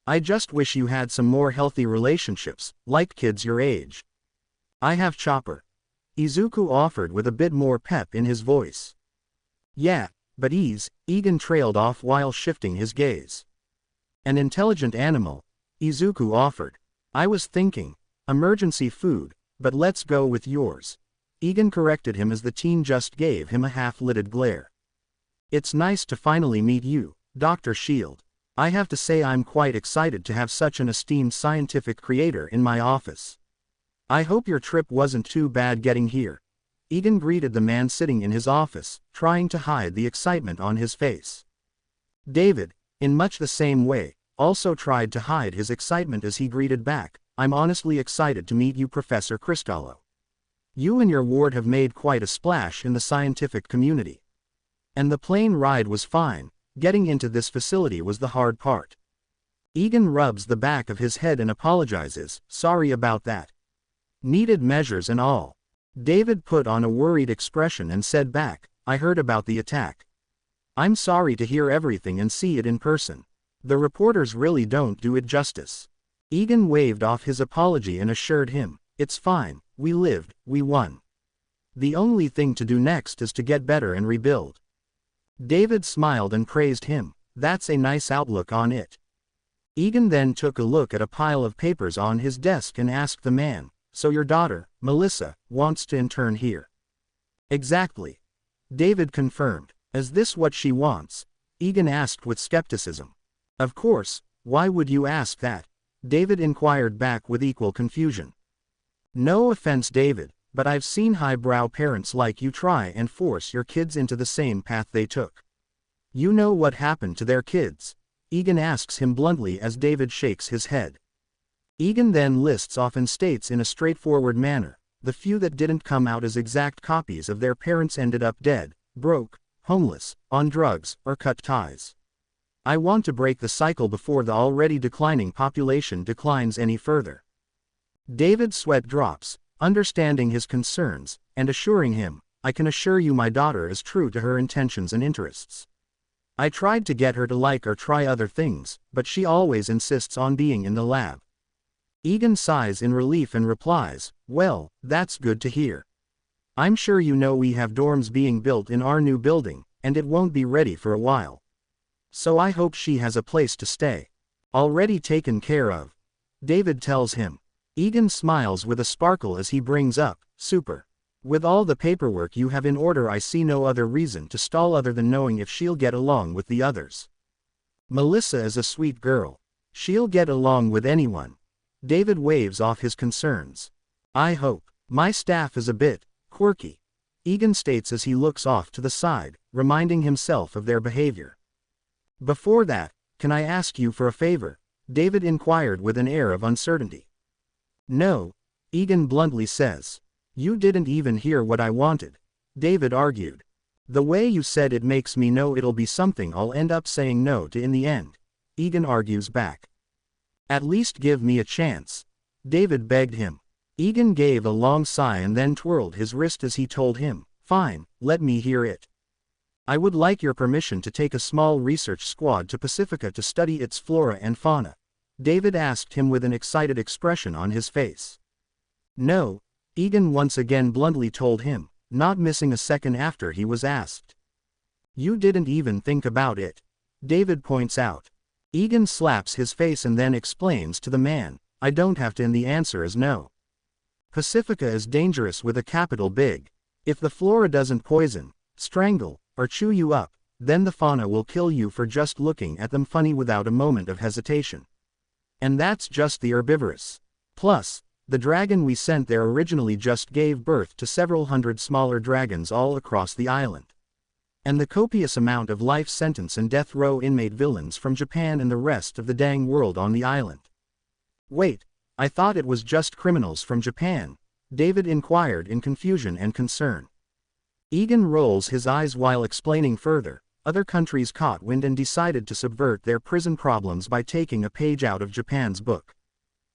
I just wish you had some more healthy relationships, like kids your age. I have Chopper. Izuku offered with a bit more pep in his voice. Yeah, but Egan trailed off while shifting his gaze. An intelligent animal, Izuku offered. I was thinking, emergency food, but let's go with yours. Egan corrected him as the teen just gave him a half-lidded glare. It's nice to finally meet you, Dr. Shield. I have to say I'm quite excited to have such an esteemed scientific creator in my office. I hope your trip wasn't too bad getting here. Egan greeted the man sitting in his office, trying to hide the excitement on his face. David, in much the same way, also tried to hide his excitement as he greeted back, I'm honestly excited to meet you, Professor Cristallo. You and your ward have made quite a splash in the scientific community. And the plane ride was fine, getting into this facility was the hard part. Egan rubs the back of his head and apologizes, sorry about that. Needed measures and all. David put on a worried expression and said back, I heard about the attack. I'm sorry to hear everything and see it in person. The reporters really don't do it justice. Egan waved off his apology and assured him, it's fine, we lived, we won. The only thing to do next is to get better and rebuild. David smiled and praised him, that's a nice outlook on it. Egan then took a look at a pile of papers on his desk and asked the man, so your daughter, Melissa, wants to intern here? Exactly. David confirmed. Is this what she wants? Egan asked with skepticism. Of course, why would you ask that? David inquired back with equal confusion. No offense, David, but I've seen highbrow parents like you try and force your kids into the same path they took. You know what happened to their kids? Egan asks him bluntly as David shakes his head. Egan then lists off and states in a straightforward manner, the few that didn't come out as exact copies of their parents ended up dead, broke, homeless, on drugs, or cut ties. I want to break the cycle before the already declining population declines any further. David's sweat drops, understanding his concerns, and assuring him, I can assure you my daughter is true to her intentions and interests. I tried to get her to like or try other things, but she always insists on being in the lab. Egan sighs in relief and replies, well, that's good to hear. I'm sure you know we have dorms being built in our new building, and it won't be ready for a while. So I hope she has a place to stay. Already taken care of. David tells him. Egan smiles with a sparkle as he brings up, super. With all the paperwork you have in order I see no other reason to stall other than knowing if she'll get along with the others. Melissa is a sweet girl. She'll get along with anyone. David waves off his concerns. I hope. My staff is a bit quirky. Egan states as he looks off to the side, reminding himself of their behavior. Before that, can I ask you for a favor? David inquired with an air of uncertainty. No, Egan bluntly says. You didn't even hear what I wanted. David argued. The way you said it makes me know it'll be something I'll end up saying no to in the end. Egan argues back. At least give me a chance. David begged him. Egan gave a long sigh and then twirled his wrist as he told him, "Fine, let me hear it. I would like your permission to take a small research squad to Pacifica to study its flora and fauna." David asked him with an excited expression on his face. "No," Egan once again bluntly told him, not missing a second after he was asked. "You didn't even think about it," David points out. Egan slaps his face and then explains to the man, "I don't have to, and the answer is no. Pacifica is dangerous with a capital big. If the flora doesn't poison, strangle, or chew you up, then the fauna will kill you for just looking at them funny without a moment of hesitation. And that's just the herbivorous. Plus, the dragon we sent there originally just gave birth to several hundred smaller dragons all across the island. And the copious amount of life sentence and death row inmate villains from Japan and the rest of the dang world on the island." "Wait, I thought it was just criminals from Japan," David inquired in confusion and concern. Egan rolls his eyes while explaining further, "Other countries caught wind and decided to subvert their prison problems by taking a page out of Japan's book.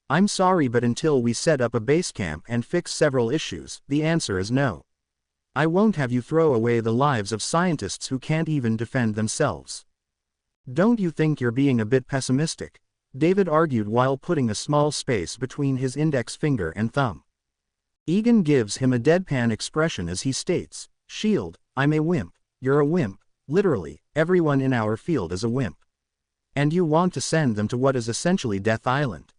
I'm sorry, but until we set up a base camp and fix several issues, the answer is no. I won't have you throw away the lives of scientists who can't even defend themselves." "Don't you think you're being a bit pessimistic?" David argued while putting a small space between his index finger and thumb. Egan gives him a deadpan expression as he states, "Shield, I'm a wimp, you're a wimp, literally, everyone in our field is a wimp. And you want to send them to what is essentially Death Island."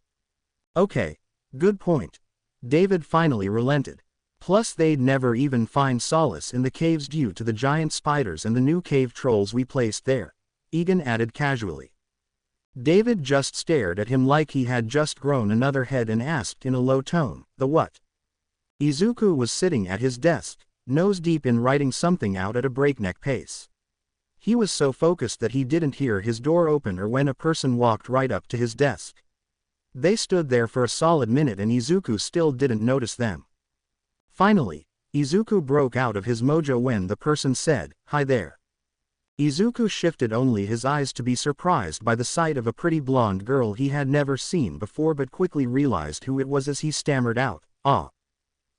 "Okay, good point." David finally relented. "Plus they'd never even find solace in the caves due to the giant spiders and the new cave trolls we placed there," Egan added casually. David just stared at him like he had just grown another head and asked in a low tone, "The what?" Izuku was sitting at his desk, nose deep in writing something out at a breakneck pace. He was so focused that he didn't hear his door open or when a person walked right up to his desk. They stood there for a solid minute and Izuku still didn't notice them. Finally, Izuku broke out of his mojo when the person said, "Hi there." Izuku shifted only his eyes to be surprised by the sight of a pretty blonde girl he had never seen before, but quickly realized who it was as he stammered out, "Ah.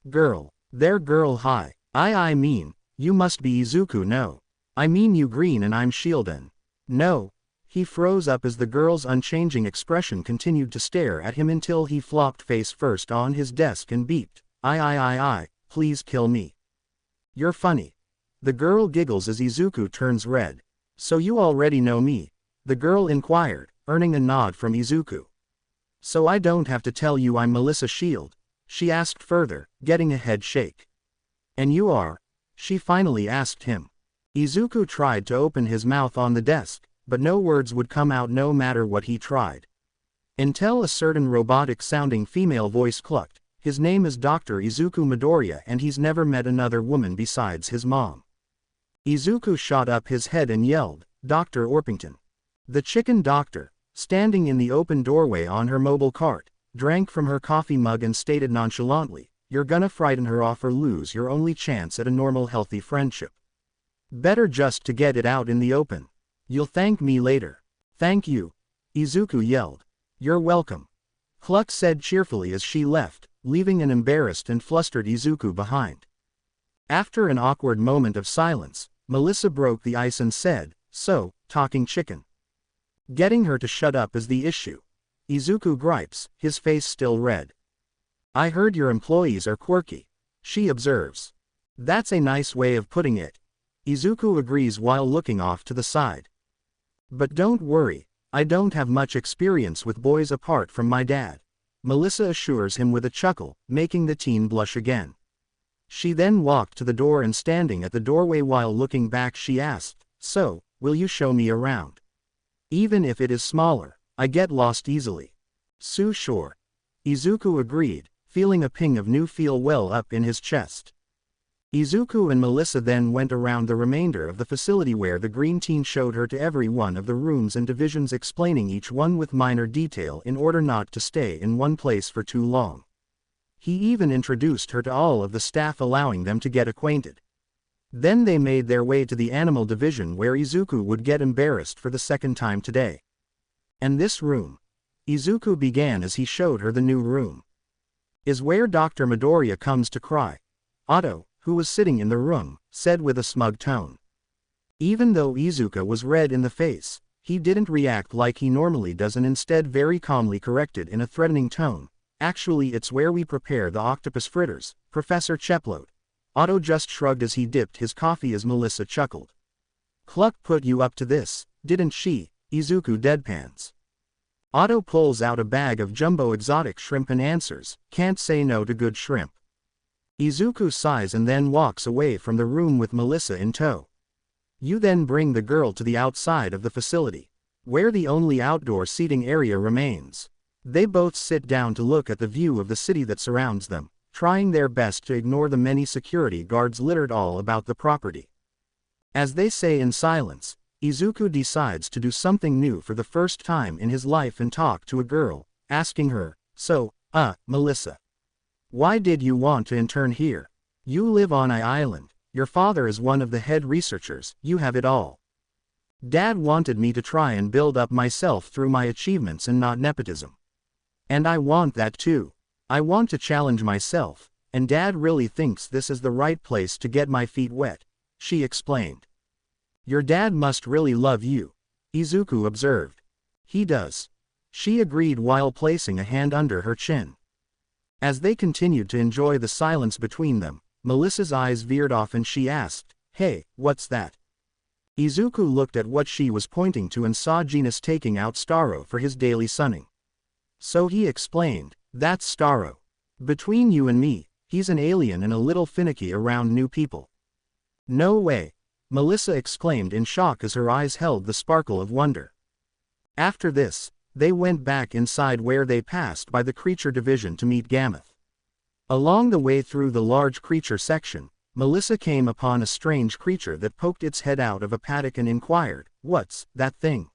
Girl. There girl, hi. I mean, you must be Izuku, no? I mean you green and I'm Shielden." "No." He froze up as the girl's unchanging expression continued to stare at him until he flopped face first on his desk and beeped, I, please kill me. "You're funny." The girl giggles as Izuku turns red. "So you already know me?" the girl inquired, earning a nod from Izuku. "So I don't have to tell you I'm Melissa Shield?" she asked further, getting a head shake. "And you are?" she finally asked him. Izuku tried to open his mouth on the desk, but no words would come out no matter what he tried. Until a certain robotic-sounding female voice clucked, "His name is Dr. Izuku Midoriya and he's never met another woman besides his mom." Izuku shot up his head and yelled, "Dr. Orpington." The chicken doctor, standing in the open doorway on her mobile cart, drank from her coffee mug and stated nonchalantly, "You're gonna frighten her off or lose your only chance at a normal healthy friendship. Better just to get it out in the open. You'll thank me later." "Thank you," Izuku yelled. "You're welcome," Cluck said cheerfully as she left, leaving an embarrassed and flustered Izuku behind. After an awkward moment of silence, Melissa broke the ice and said, "So, talking chicken. Getting her to shut up is the issue." Izuku gripes, his face still red. "I heard your employees are quirky," she observes. "That's a nice way of putting it," Izuku agrees while looking off to the side. "But don't worry, I don't have much experience with boys apart from my dad," Melissa assures him with a chuckle, making the teen blush again. She then walked to the door and standing at the doorway while looking back she asked, "So, will you show me around? Even if it is smaller, I get lost easily." Sure." Izuku agreed, feeling a ping of new feel well up in his chest. Izuku and Melissa then went around the remainder of the facility where the green teen showed her to every one of the rooms and divisions, explaining each one with minor detail in order not to stay in one place for too long. He even introduced her to all of the staff, allowing them to get acquainted. Then they made their way to the animal division where Izuku would get embarrassed for the second time today. "And this room?" Izuku began as he showed her the new room. Is where Dr. Midoriya comes to cry. Otto, who was sitting in the room, said with a smug tone. Even though Izuka was red in the face, he didn't react like he normally does and instead very calmly corrected in a threatening tone. Actually, it's where we prepare the octopus fritters, Professor Cheplote. Otto just shrugged as he dipped his coffee as Melissa chuckled. Cluck put you up to this, didn't she? Izuku deadpans. Otto pulls out a bag of jumbo exotic shrimp and answers, can't say no to good shrimp. Izuku sighs and then walks away from the room with Melissa in tow. You then bring the girl to the outside of the facility, where the only outdoor seating area remains. They both sit down to look at the view of the city that surrounds them, trying their best to ignore the many security guards littered all about the property. As they say in silence, Izuku decides to do something new for the first time in his life and talk to a girl, asking her, So, Melissa. Why did you want to intern here? You live on an island, your father is one of the head researchers, you have it all. Dad wanted me to try and build up myself through my achievements and not nepotism. And I want that too. I want to challenge myself, and Dad really thinks this is the right place to get my feet wet, she explained. Your dad must really love you, Izuku observed. He does. She agreed while placing a hand under her chin. As they continued to enjoy the silence between them, Melissa's eyes veered off and she asked, Hey, what's that? Izuku looked at what she was pointing to and saw Genus taking out Starro for his daily sunning. So he explained, That's Starro. Between you and me, he's an alien and a little finicky around new people. No way, Melissa exclaimed in shock as her eyes held the sparkle of wonder. After this, they went back inside where they passed by the creature division to meet Gammoth. Along the way through the large creature section, Melissa came upon a strange creature that poked its head out of a paddock and inquired, What's that thing?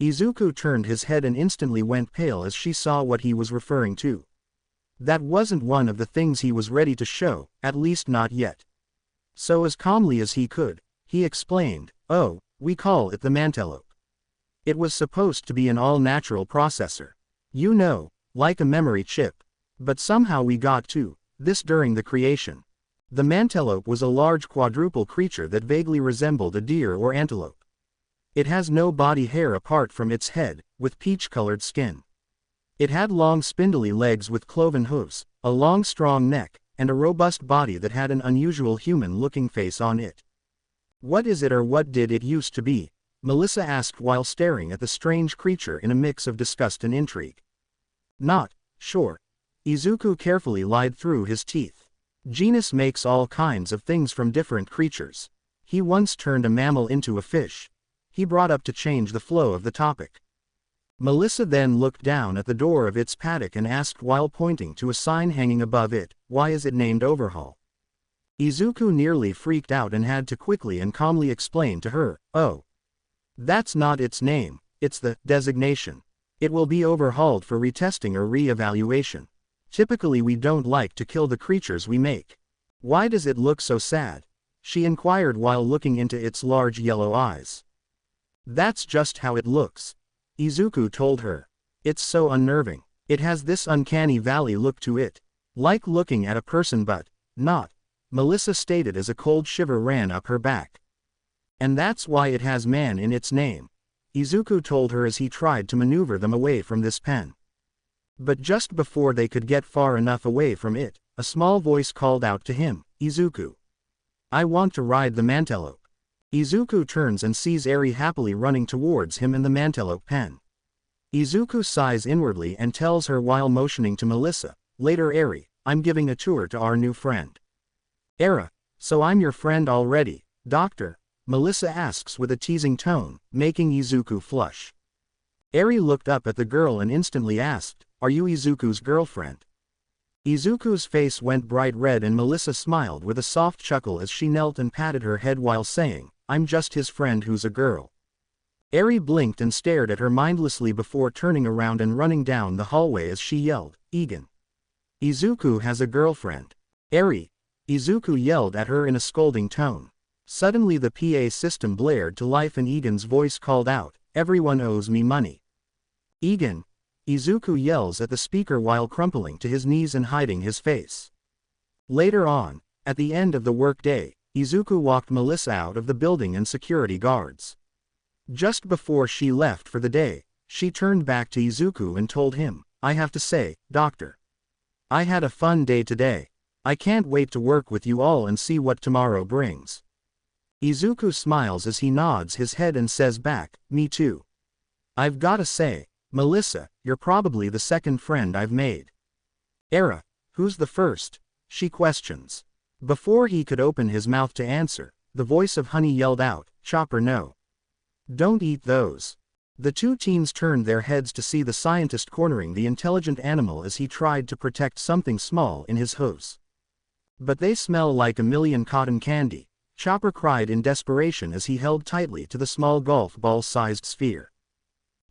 Izuku turned his head and instantly went pale as she saw what he was referring to. That wasn't one of the things he was ready to show, at least not yet. So as calmly as he could, he explained, Oh, we call it the mantelope. It was supposed to be an all-natural processor. You know, like a memory chip. But somehow we got to this during the creation. The mantelope was a large quadruped creature that vaguely resembled a deer or antelope. It has no body hair apart from its head, with peach-colored skin. It had long spindly legs with cloven hooves, a long strong neck, and a robust body that had an unusual human-looking face on it. What is it or what did it used to be? Melissa asked while staring at the strange creature in a mix of disgust and intrigue. Not sure. Izuku carefully lied through his teeth. Genus makes all kinds of things from different creatures. He once turned a mammal into a fish. He brought up to change the flow of the topic. Melissa then looked down at the door of its paddock and asked while pointing to a sign hanging above it, Why is it named Overhaul? Izuku nearly freaked out and had to quickly and calmly explain to her, Oh. That's not its name, it's the designation. It will be overhauled for retesting or re-evaluation. Typically we don't like to kill the creatures we make. Why does it look so sad? She inquired while looking into its large yellow eyes. That's just how it looks, Izuku told her. It's so unnerving. It has this uncanny valley look to it. Like looking at a person but not, Melissa stated as a cold shiver ran up her back. And that's why it has man in its name, Izuku told her as he tried to maneuver them away from this pen. But just before they could get far enough away from it, a small voice called out to him, Izuku. I want to ride the mantelope. Izuku turns and sees Eri happily running towards him in the mantelope pen. Izuku sighs inwardly and tells her while motioning to Melissa, Later Eri, I'm giving a tour to our new friend. Era, so I'm your friend already, Doctor? Melissa asks with a teasing tone, making Izuku flush. Eri looked up at the girl and instantly asked, Are you Izuku's girlfriend? Izuku's face went bright red and Melissa smiled with a soft chuckle as she knelt and patted her head while saying, I'm just his friend who's a girl. Eri blinked and stared at her mindlessly before turning around and running down the hallway as she yelled, Egan. Izuku has a girlfriend. Eri. Izuku yelled at her in a scolding tone. Suddenly the PA system blared to life and Egan's voice called out, Everyone owes me money. Egan. Izuku yells at the speaker while crumpling to his knees and hiding his face. Later on, at the end of the workday, Izuku walked Melissa out of the building and security guards. Just before she left for the day, she turned back to Izuku and told him, "I have to say, Doctor, I had a fun day today. I can't wait to work with you all and see what tomorrow brings." Izuku smiles as he nods his head and says back, "Me too. I've gotta say, Melissa, you're probably the second friend I've made." "Era, who's the first?" she questions. Before he could open his mouth to answer, the voice of Honey yelled out, "Chopper, no. Don't eat those." The two teens turned their heads to see the scientist cornering the intelligent animal as he tried to protect something small in his hose. "But they smell like a million cotton candy," Chopper cried in desperation as he held tightly to the small golf ball-sized sphere.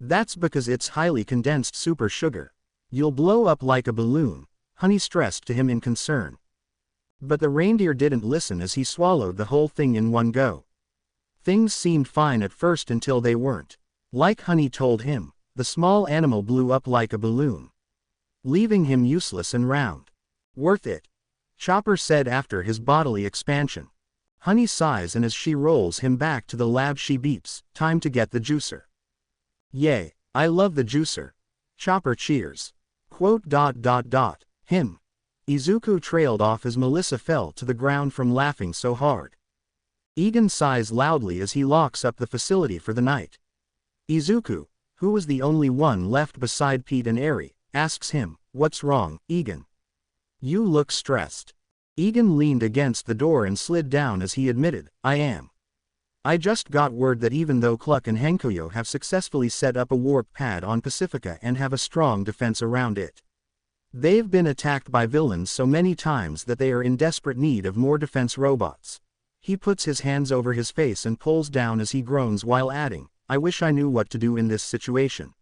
"That's because it's highly condensed super sugar. You'll blow up like a balloon," Honey stressed to him in concern. But the reindeer didn't listen as he swallowed the whole thing in one go. Things seemed fine at first until they weren't. Like Honey told him, the small animal blew up like a balloon, leaving him useless and round. "Worth it," Chopper said after his bodily expansion. Honey sighs, and as she rolls him back to the lab she beeps, "Time to get the juicer." "Yay, I love the juicer," Chopper cheers. Him. Izuku trailed off as Melissa fell to the ground from laughing so hard. Egan sighs loudly as he locks up the facility for the night. Izuku, who was the only one left beside Pete and Eri, asks him, "What's wrong, Egan? You look stressed." Egan leaned against the door and slid down as he admitted, "I am. I just got word that even though Cluck and Hankoyo have successfully set up a warp pad on Pacifica and have a strong defense around it, they've been attacked by villains so many times that they are in desperate need of more defense robots." He puts his hands over his face and pulls down as he groans while adding, "I wish I knew what to do in this situation.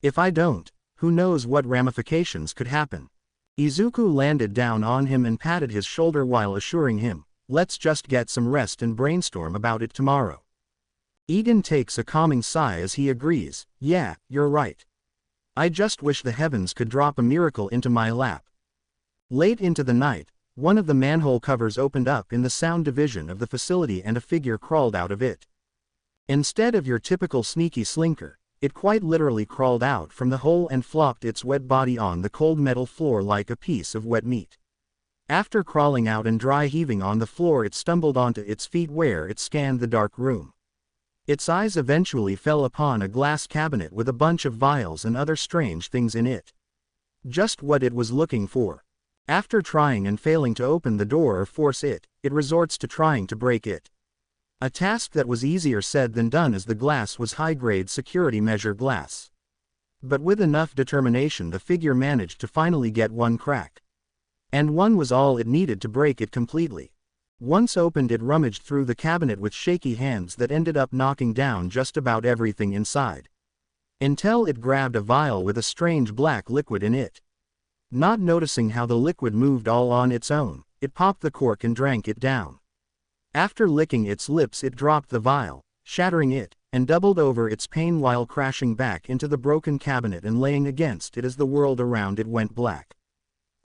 If I don't, who knows what ramifications could happen." Izuku landed down on him and patted his shoulder while assuring him, "Let's just get some rest and brainstorm about it tomorrow." Egan takes a calming sigh as he agrees, "Yeah, you're right. I just wish the heavens could drop a miracle into my lap." Late into the night, one of the manhole covers opened up in the sound division of the facility and a figure crawled out of it. Instead of your typical sneaky slinker, it quite literally crawled out from the hole and flopped its wet body on the cold metal floor like a piece of wet meat. After crawling out and dry heaving on the floor, it stumbled onto its feet where it scanned the dark room. Its eyes eventually fell upon a glass cabinet with a bunch of vials and other strange things in it. Just what it was looking for. After trying and failing to open the door or force it, it resorts to trying to break it. A task that was easier said than done as the glass was high-grade security measure glass. But with enough determination the figure managed to finally get one crack. And one was all it needed to break it completely. Once opened, it rummaged through the cabinet with shaky hands that ended up knocking down just about everything inside. Until it grabbed a vial with a strange black liquid in it. Not noticing how the liquid moved all on its own, it popped the cork and drank it down. After licking its lips, it dropped the vial, shattering it, and doubled over its pain while crashing back into the broken cabinet and laying against it as the world around it went black.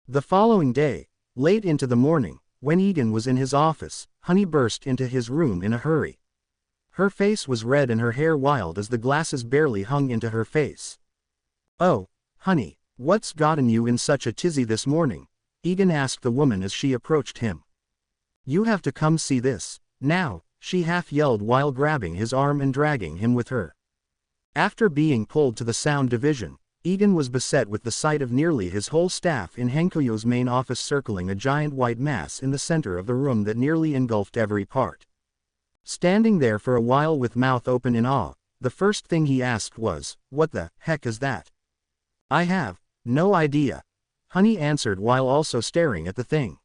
The following day, late into the morning, when Egan was in his office, Honey burst into his room in a hurry. Her face was red and her hair wild as the glasses barely hung into her face. "Oh, Honey, what's gotten you in such a tizzy this morning?" Egan asked the woman as she approached him. "You have to come see this, now," she half yelled while grabbing his arm and dragging him with her. After being pulled to the sound division, Egan was beset with the sight of nearly his whole staff in Hankoyo's main office circling a giant white mass in the center of the room that nearly engulfed every part. Standing there for a while with mouth open in awe, the first thing he asked was, "What the heck is that?" "I have no idea," Honey answered while also staring at the thing.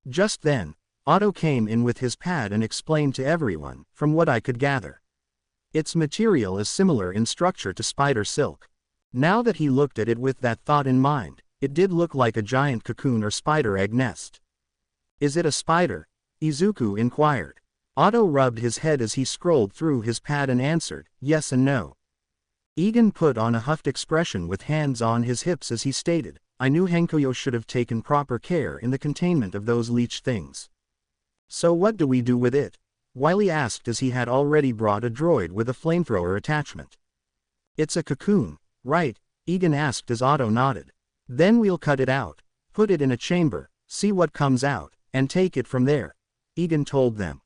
Just then, Otto came in with his pad and explained to everyone, "From what I could gather, its material is similar in structure to spider silk." Now that he looked at it with that thought in mind, it did look like a giant cocoon or spider egg nest. "Is it a spider?" Izuku inquired. Otto rubbed his head as he scrolled through his pad and answered, "Yes and no. Egan put on a huffed expression with hands on his hips as he stated, I knew Hankoyo should have taken proper care in the containment of those leech things. So what do we do with it? Wiley asked as he had already brought a droid with a flamethrower attachment. It's a cocoon, right? Egan asked as Otto nodded. Then we'll cut it out, put it in a chamber, see what comes out, and take it from there, Egan told them.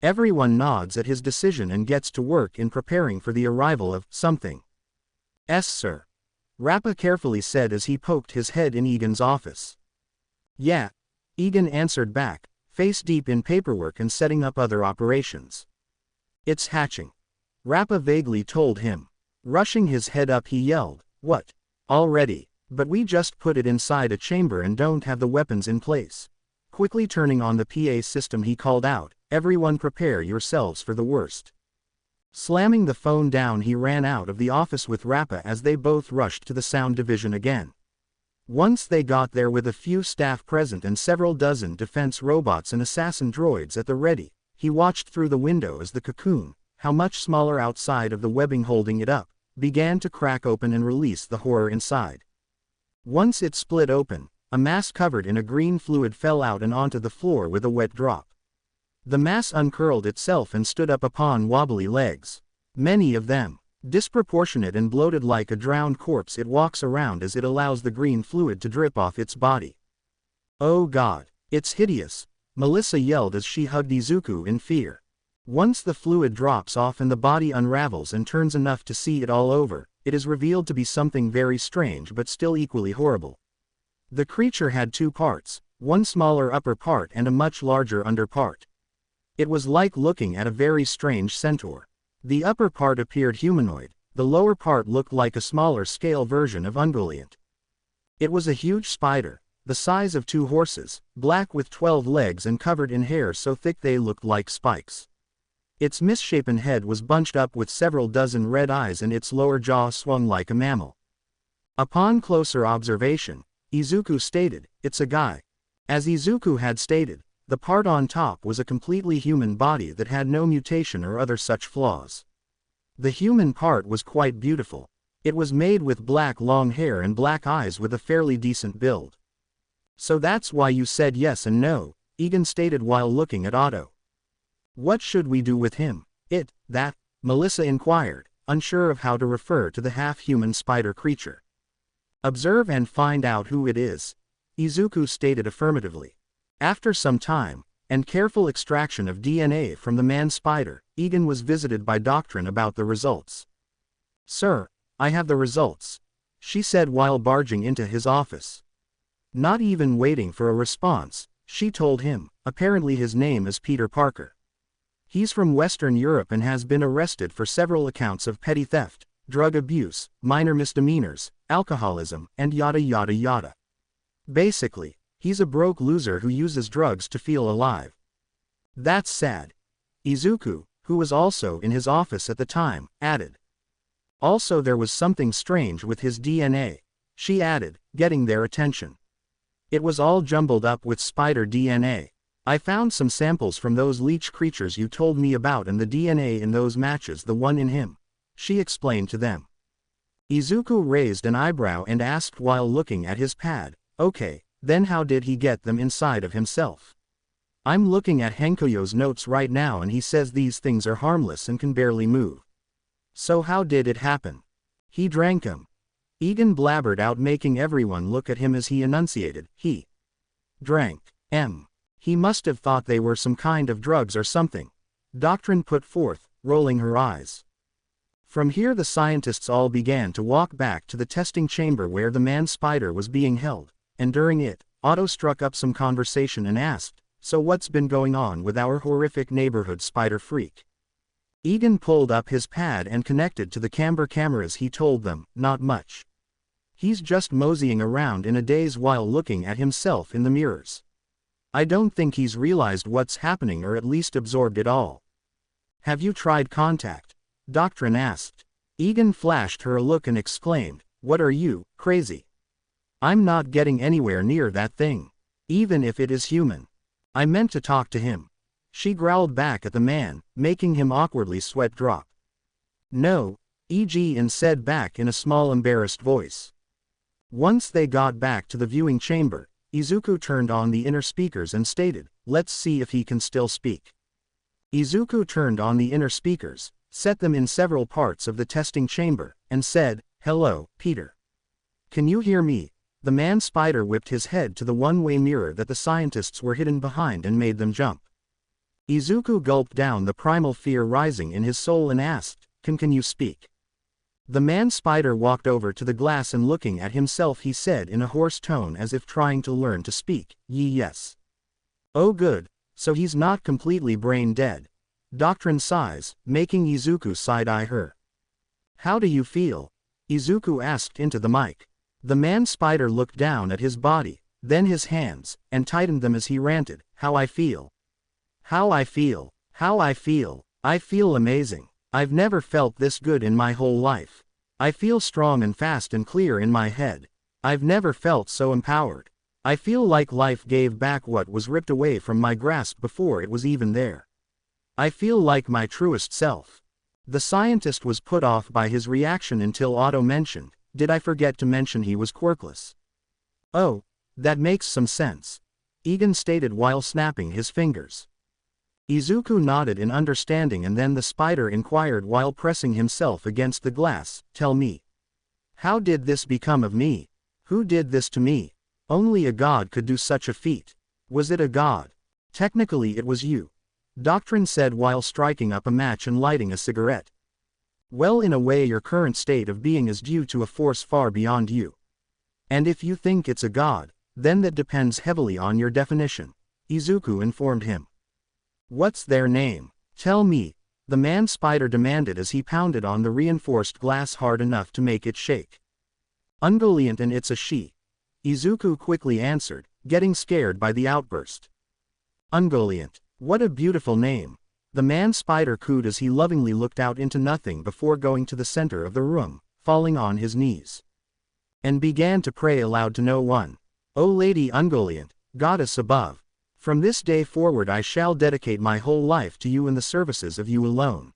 Everyone nods at his decision and gets to work in preparing for the arrival of something. "Yes, sir," Rappa carefully said as he poked his head in Egan's office. "Yeah," Egan answered back, face deep in paperwork and setting up other operations. "It's hatching," Rappa vaguely told him. Rushing his head up he yelled, "What? Already? But we just put it inside a chamber and don't have the weapons in place." Quickly turning on the PA system he called out, "Everyone prepare yourselves for the worst." Slamming the phone down he ran out of the office with Rappa as they both rushed to the sound division again. Once they got there with a few staff present and several dozen defense robots and assassin droids at the ready, he watched through the window as the cocoon, how much smaller outside of the webbing holding it up, began to crack open and release the horror inside. Once it split open, a mass covered in a green fluid fell out and onto the floor with a wet drop. The mass uncurled itself and stood up upon wobbly legs. Many of them, disproportionate and bloated like a drowned corpse, it walks around as it allows the green fluid to drip off its body. "Oh God, it's hideous," Melissa yelled as she hugged Izuku in fear. Once the fluid drops off and the body unravels and turns enough to see it all over, it is revealed to be something very strange but still equally horrible. The creature had two parts, one smaller upper part and a much larger under part. It was like looking at a very strange centaur. The upper part appeared humanoid, the lower part looked like a smaller scale version of Ungoliant. It was a huge spider, the size of 2 horses, black with 12 legs and covered in hair so thick they looked like spikes. Its misshapen head was bunched up with several dozen red eyes and its lower jaw swung like a mammal. Upon closer observation, Izuku stated, "It's a guy." As Izuku had stated, the part on top was a completely human body that had no mutation or other such flaws. The human part was quite beautiful. It was made with black long hair and black eyes with a fairly decent build. "So that's why you said yes and no," Egan stated while looking at Otto. "What should we do with him? That?" Melissa inquired, unsure of how to refer to the half-human spider creature. "Observe and find out who it is," Izuku stated affirmatively. After some time, and careful extraction of DNA from the man-spider, Egan was visited by Doctrine about the results. "Sir, I have the results," she said while barging into his office. Not even waiting for a response, she told him, apparently his name is Peter Parker. He's from Western Europe and has been arrested for several accounts of petty theft, drug abuse, minor misdemeanors, alcoholism, and yada yada yada. Basically, he's a broke loser who uses drugs to feel alive. That's sad. Izuku, who was also in his office at the time, added. Also there was something strange with his DNA, she added, getting their attention. It was all jumbled up with spider DNA. I found some samples from those leech creatures you told me about and the DNA in those matches the one in him, she explained to them. Izuku raised an eyebrow and asked while looking at his pad, "Okay, then how did he get them inside of himself?" "I'm looking at Hankoyo's notes right now and he says these things are harmless and can barely move." "So how did it happen?" "He drank 'em." Egan blabbered out, making everyone look at him as he enunciated, "He drank 'em. He must have thought they were some kind of drugs or something," Doctrine put forth, rolling her eyes. From here the scientists all began to walk back to the testing chamber where the man-spider was being held, and during it, Otto struck up some conversation and asked, "So what's been going on with our horrific neighborhood spider freak?" Egan pulled up his pad and connected to the camber cameras. He told them, "Not much. He's just moseying around in a daze while looking at himself in the mirrors. I don't think he's realized what's happening or at least absorbed it all." "Have you tried contact?" Doctrine asked. Egan flashed her a look and exclaimed, "What are you, crazy? I'm not getting anywhere near that thing. Even if it is human. I meant to talk to him." She growled back at the man, making him awkwardly sweat drop. "No," E.g. and said back in a small embarrassed voice. Once they got back to the viewing chamber, Izuku turned on the inner speakers and stated, "Let's see if he can still speak." Izuku turned on the inner speakers, set them in several parts of the testing chamber, and said, "Hello, Peter. Can you hear me?" The man spider whipped his head to the one-way mirror that the scientists were hidden behind and made them jump. Izuku gulped down the primal fear rising in his soul and asked, Can you speak?" The man spider walked over to the glass and looking at himself he said in a hoarse tone as if trying to learn to speak, Yes. "Oh good, so he's not completely brain dead." Doctrine sighs, making Izuku side-eye her. "How do you feel?" Izuku asked into the mic. The man spider looked down at his body, then his hands, and tightened them as he ranted, "How I feel. How I feel. How I feel. I feel amazing. I've never felt this good in my whole life. I feel strong and fast and clear in my head. I've never felt so empowered. I feel like life gave back what was ripped away from my grasp before it was even there. I feel like my truest self." The scientist was put off by his reaction until Otto mentioned, "Did I forget to mention he was quirkless?" "Oh, that makes some sense," Egan stated while snapping his fingers. Izuku nodded in understanding and then the spider inquired while pressing himself against the glass, "Tell me. How did this become of me? Who did this to me? Only a god could do such a feat. Was it a god?" "Technically it was you," Doctrine said while striking up a match and lighting a cigarette. "Well, in a way your current state of being is due to a force far beyond you. And if you think it's a god, then that depends heavily on your definition," Izuku informed him. "What's their name? Tell me," the man spider demanded as he pounded on the reinforced glass hard enough to make it shake. "Ungoliant, and it's a she," Izuku quickly answered, getting scared by the outburst. "Ungoliant. What a beautiful name," the man spider cooed as he lovingly looked out into nothing before going to the center of the room, falling on his knees, and began to pray aloud to no one. "O Lady Ungoliant, goddess above, from this day forward I shall dedicate my whole life to you and the services of you alone.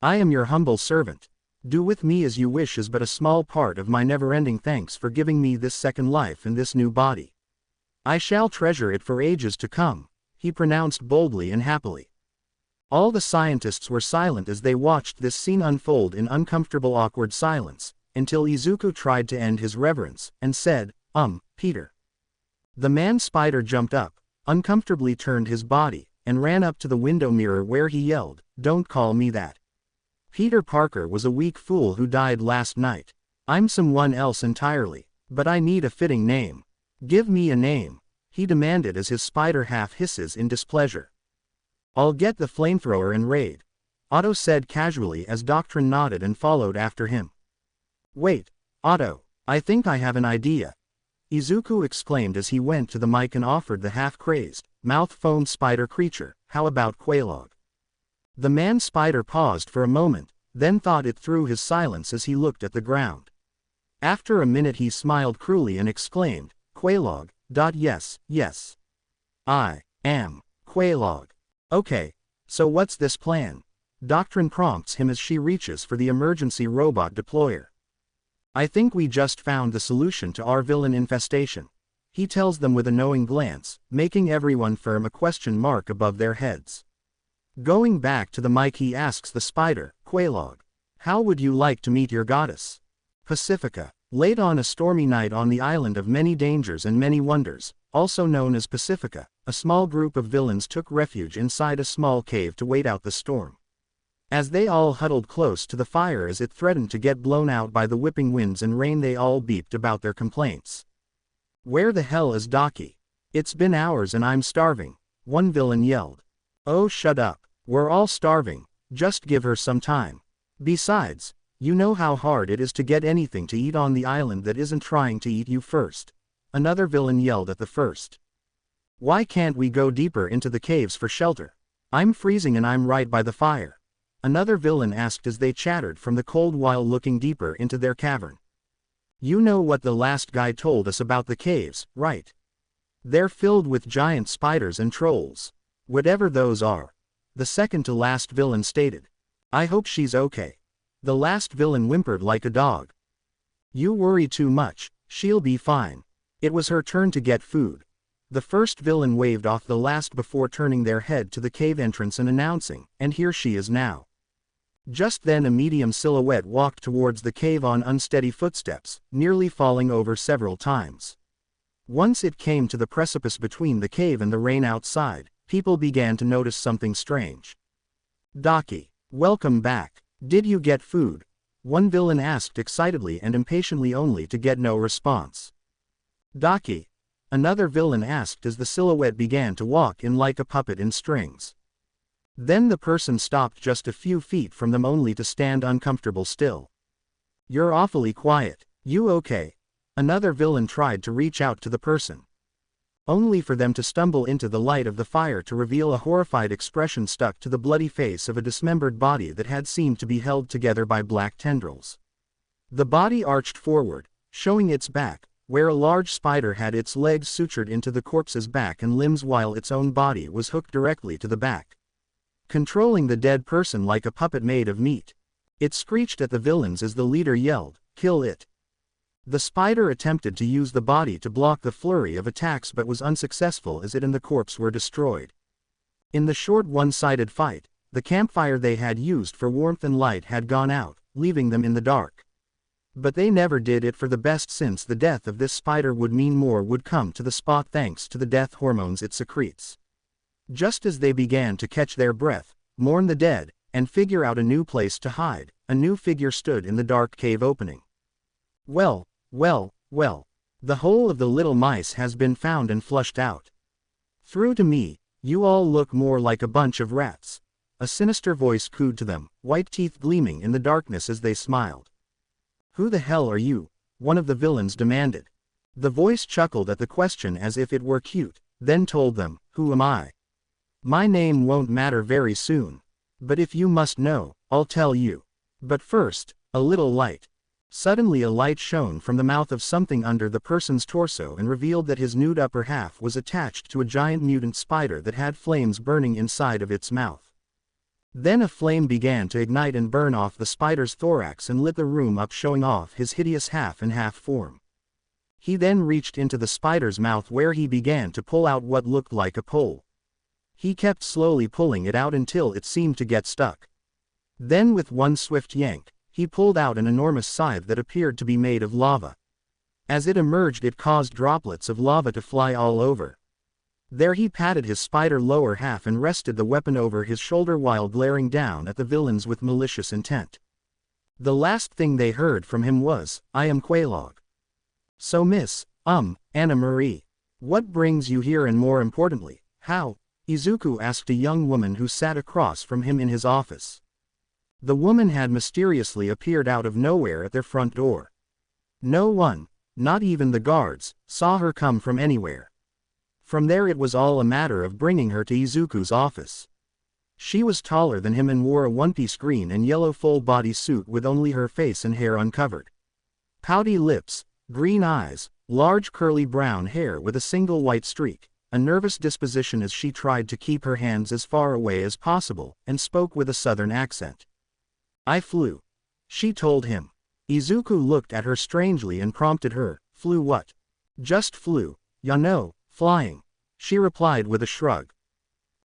I am your humble servant. Do with me as you wish is but a small part of my never-ending thanks for giving me this second life and this new body. I shall treasure it for ages to come," he pronounced boldly and happily. All the scientists were silent as they watched this scene unfold in uncomfortable awkward silence, until Izuku tried to end his reverence, and said, Peter." The man spider jumped up, uncomfortably turned his body, and ran up to the window mirror where he yelled, "Don't call me that. Peter Parker was a weak fool who died last night. I'm someone else entirely, but I need a fitting name. Give me a name," he demanded as his spider half hisses in displeasure. "I'll get the flamethrower and raid," Otto said casually as Doctrine nodded and followed after him. "Wait, Otto, I think I have an idea," Izuku exclaimed as he went to the mic and offered the half-crazed, mouth-foamed spider creature, "How about Quelaag?" The man spider paused for a moment, then thought it through his silence as he looked at the ground. After a minute he smiled cruelly and exclaimed, "Quelaag, yes. I am Quelaag. Okay, so what's this plan?" Doctrine prompts him as she reaches for the emergency robot deployer. "I think we just found the solution to our villain infestation," he tells them with a knowing glance, making everyone firm a question mark above their heads. Going back to the mic he asks the spider, "Quelaag, how would you like to meet your goddess?" Pacifica. Late on a stormy night on the island of many dangers and many wonders, also known as Pacifica, a small group of villains took refuge inside a small cave to wait out the storm. As they all huddled close to the fire as it threatened to get blown out by the whipping winds and rain, they all beeped about their complaints. "Where the hell is Daki? It's been hours and I'm starving," one villain yelled. "Oh, shut up. We're all starving, just give her some time. Besides, you know how hard it is to get anything to eat on the island that isn't trying to eat you first," another villain yelled at the first. "Why can't we go deeper into the caves for shelter? I'm freezing and I'm right by the fire," another villain asked as they chattered from the cold while looking deeper into their cavern. "You know what the last guy told us about the caves, right? They're filled with giant spiders and trolls. Whatever those are," the second to last villain stated. "I hope she's okay," The last villain whimpered like a dog. You worry too much, she'll be fine. It was her turn to get food. The first villain waved off the last before turning their head to the cave entrance and announcing, and here she is now. Just then a medium silhouette walked towards the cave on unsteady footsteps, nearly falling over several times. Once it came to the precipice between the cave and the rain outside, people began to notice something strange. Daki, welcome back. Did you get food? One villain asked excitedly and impatiently only to get no response. Daki, another villain asked as the silhouette began to walk in like a puppet in strings. Then the person stopped just a few feet from them only to stand uncomfortable still. You're awfully quiet. You okay? Another villain tried to reach out to the person. Only for them to stumble into the light of the fire to reveal a horrified expression stuck to the bloody face of a dismembered body that had seemed to be held together by black tendrils. The body arched forward, showing its back, where a large spider had its legs sutured into the corpse's back and limbs while its own body was hooked directly to the back, controlling the dead person like a puppet made of meat. It screeched at the villains as the leader yelled, "Kill it!" The spider attempted to use the body to block the flurry of attacks but was unsuccessful as it and the corpse were destroyed. In the short one-sided fight, the campfire they had used for warmth and light had gone out, leaving them in the dark. But they never did it for the best, since the death of this spider would mean more would come to the spot thanks to the death hormones it secretes. Just as they began to catch their breath, mourn the dead, and figure out a new place to hide, a new figure stood in the dark cave opening. Well, the whole of the little mice has been found and flushed out. Through to me, you all look more like a bunch of rats. A sinister voice cooed to them, white teeth gleaming in the darkness as they smiled. Who the hell are you? One of the villains demanded. The voice chuckled at the question as if it were cute, then told them, who am I? My name won't matter very soon. But if you must know, I'll tell you. But first, a little light. Suddenly a light shone from the mouth of something under the person's torso and revealed that his nude upper half was attached to a giant mutant spider that had flames burning inside of its mouth. Then a flame began to ignite and burn off the spider's thorax and lit the room up, showing off his hideous half-and-half form. He then reached into the spider's mouth where he began to pull out what looked like a pole. He kept slowly pulling it out until it seemed to get stuck. Then with one swift yank, he pulled out an enormous scythe that appeared to be made of lava. As it emerged, it caused droplets of lava to fly all over. There he patted his spider lower half and rested the weapon over his shoulder while glaring down at the villains with malicious intent. The last thing they heard from him was, "I am Quelaag." "So Miss, Anna Marie, what brings you here, and more importantly, how?" Izuku asked a young woman who sat across from him in his office. The woman had mysteriously appeared out of nowhere at their front door. No one, not even the guards, saw her come from anywhere. From there it was all a matter of bringing her to Izuku's office. She was taller than him and wore a one-piece green and yellow full-body suit with only her face and hair uncovered. Pouty lips, green eyes, large curly brown hair with a single white streak, a nervous disposition as she tried to keep her hands as far away as possible, and spoke with a southern accent. "I flew," she told him. Izuku looked at her strangely and prompted her, "Flew what?" "Just flew, ya know, flying," she replied with a shrug.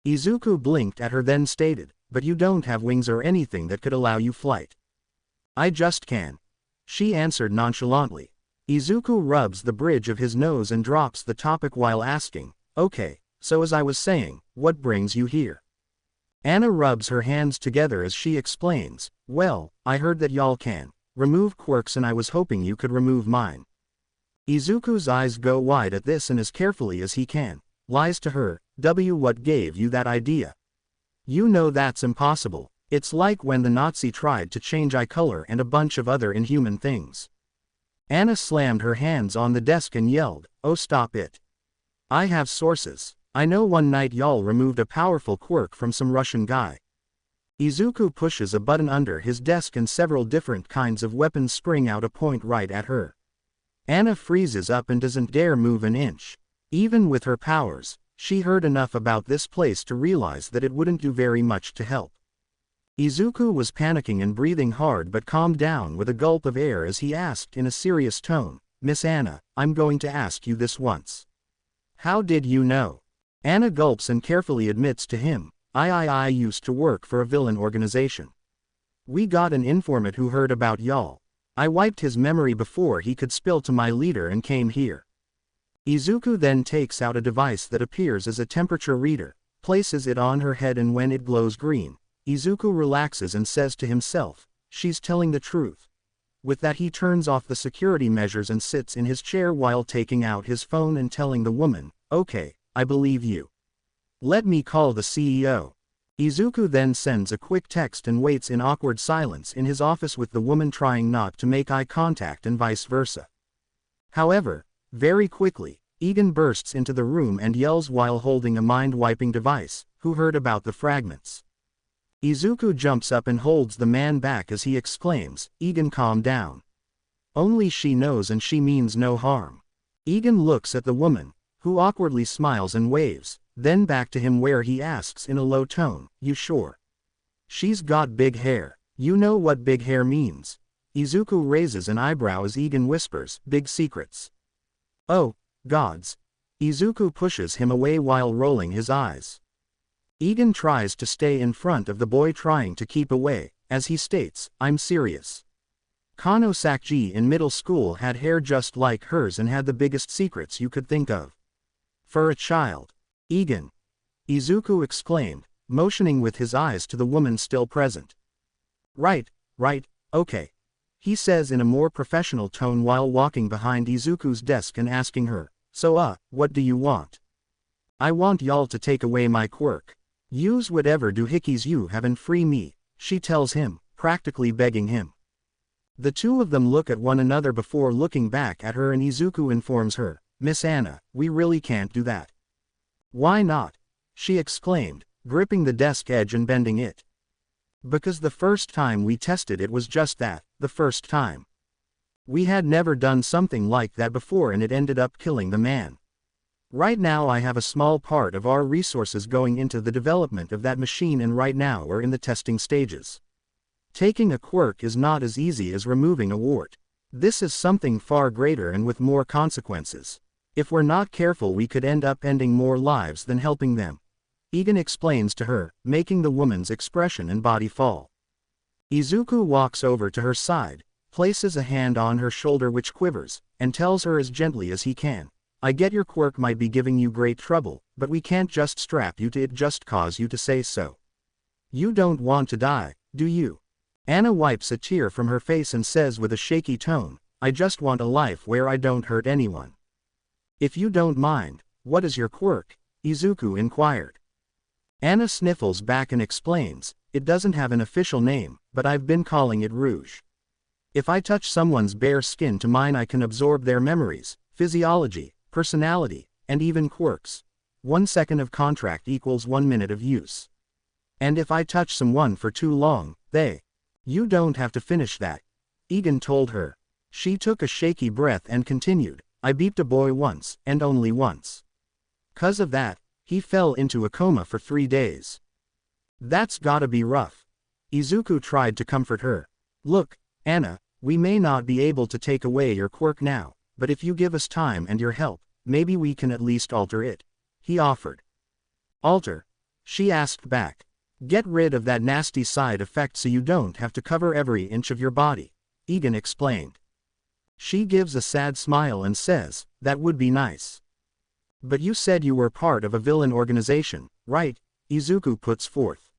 Izuku blinked at her then stated, "But you don't have wings or anything that could allow you flight." "I just can," she answered nonchalantly. Izuku rubs the bridge of his nose and drops the topic while asking, "Okay, so as I was saying, what brings you here?" Anna rubs her hands together as she explains, "Well, I heard that y'all can remove quirks and I was hoping you could remove mine." Izuku's eyes go wide at this and as carefully as he can, lies to her, "What gave you that idea? You know that's impossible. It's like when the Nazi tried to change eye color and a bunch of other inhuman things." Anna slammed her hands on the desk and yelled, "Oh, stop it. I have sources. I know one night y'all removed a powerful quirk from some Russian guy." Izuku pushes a button under his desk and several different kinds of weapons spring out a point right at her. Anna freezes up and doesn't dare move an inch. Even with her powers, she heard enough about this place to realize that it wouldn't do very much to help. Izuku was panicking and breathing hard but calmed down with a gulp of air as he asked in a serious tone, "Miss Anna, I'm going to ask you this once. How did you know?" Anna gulps and carefully admits to him, I used to work for a villain organization. We got an informant who heard about y'all. I wiped his memory before he could spill to my leader and came here." Izuku then takes out a device that appears as a temperature reader, places it on her head, and when it glows green, Izuku relaxes and says to himself, "She's telling the truth." With that he turns off the security measures and sits in his chair while taking out his phone and telling the woman, "Okay, I believe you. Let me call the CEO." Izuku then sends a quick text and waits in awkward silence in his office with the woman trying not to make eye contact and vice versa. However, very quickly, Egan bursts into the room and yells while holding a mind-wiping device, "Who heard about the fragments?" Izuku jumps up and holds the man back as he exclaims, "Egan, calm down. Only she knows and she means no harm." Egan looks at the woman, who awkwardly smiles and waves, then back to him where he asks in a low tone, "You sure? She's got big hair. You know what big hair means." Izuku raises an eyebrow as Egan whispers, "Big secrets." "Oh, gods." Izuku pushes him away while rolling his eyes. Egan tries to stay in front of the boy trying to keep away, as he states, "I'm serious. Kano Sakji in middle school had hair just like hers and had the biggest secrets you could think of. For a child." "Egan!" Izuku exclaimed, motioning with his eyes to the woman still present. Right, okay," he says in a more professional tone while walking behind Izuku's desk and asking her, "So what do you want?" "I want y'all to take away my quirk. Use whatever doohickeys you have and free me," she tells him, practically begging him. The two of them look at one another before looking back at her and Izuku informs her, "Miss Anna, we really can't do that." "Why not?" she exclaimed, gripping the desk edge and bending it. "Because the first time we tested it was just that, the first time. We had never done something like that before and it ended up killing the man. Right now I have a small part of our resources going into the development of that machine and right now we're in the testing stages. Taking a quirk is not as easy as removing a wart. This is something far greater and with more consequences. If we're not careful we could end up ending more lives than helping them." Egan explains to her, making the woman's expression and body fall. Izuku walks over to her side, places a hand on her shoulder which quivers, and tells her as gently as he can, "I get your quirk might be giving you great trouble, but we can't just strap you to it just cause you to say so. You don't want to die, do you?" Anna wipes a tear from her face and says with a shaky tone, "I just want a life where I don't hurt anyone." "If you don't mind, what is your quirk?" Izuku inquired. Anna sniffles back and explains, "It doesn't have an official name, but I've been calling it Rouge. If I touch someone's bare skin to mine I can absorb their memories, physiology, personality, and even quirks. 1 second of contract equals 1 minute of use. And if I touch someone for too long, they..." "You don't have to finish that," Egan told her. She took a shaky breath and continued, "I beeped a boy once, and only once. 'Cause of that, he fell into a coma for 3 days. That's gotta be rough." Izuku tried to comfort her. "Look, Anna, we may not be able to take away your quirk now, but if you give us time and your help, maybe we can at least alter it," he offered. "Alter?" she asked back. "Get rid of that nasty side effect so you don't have to cover every inch of your body," Egan explained. She gives a sad smile and says, "That would be nice. But you said you were part of a villain organization, right?" Izuku puts forth.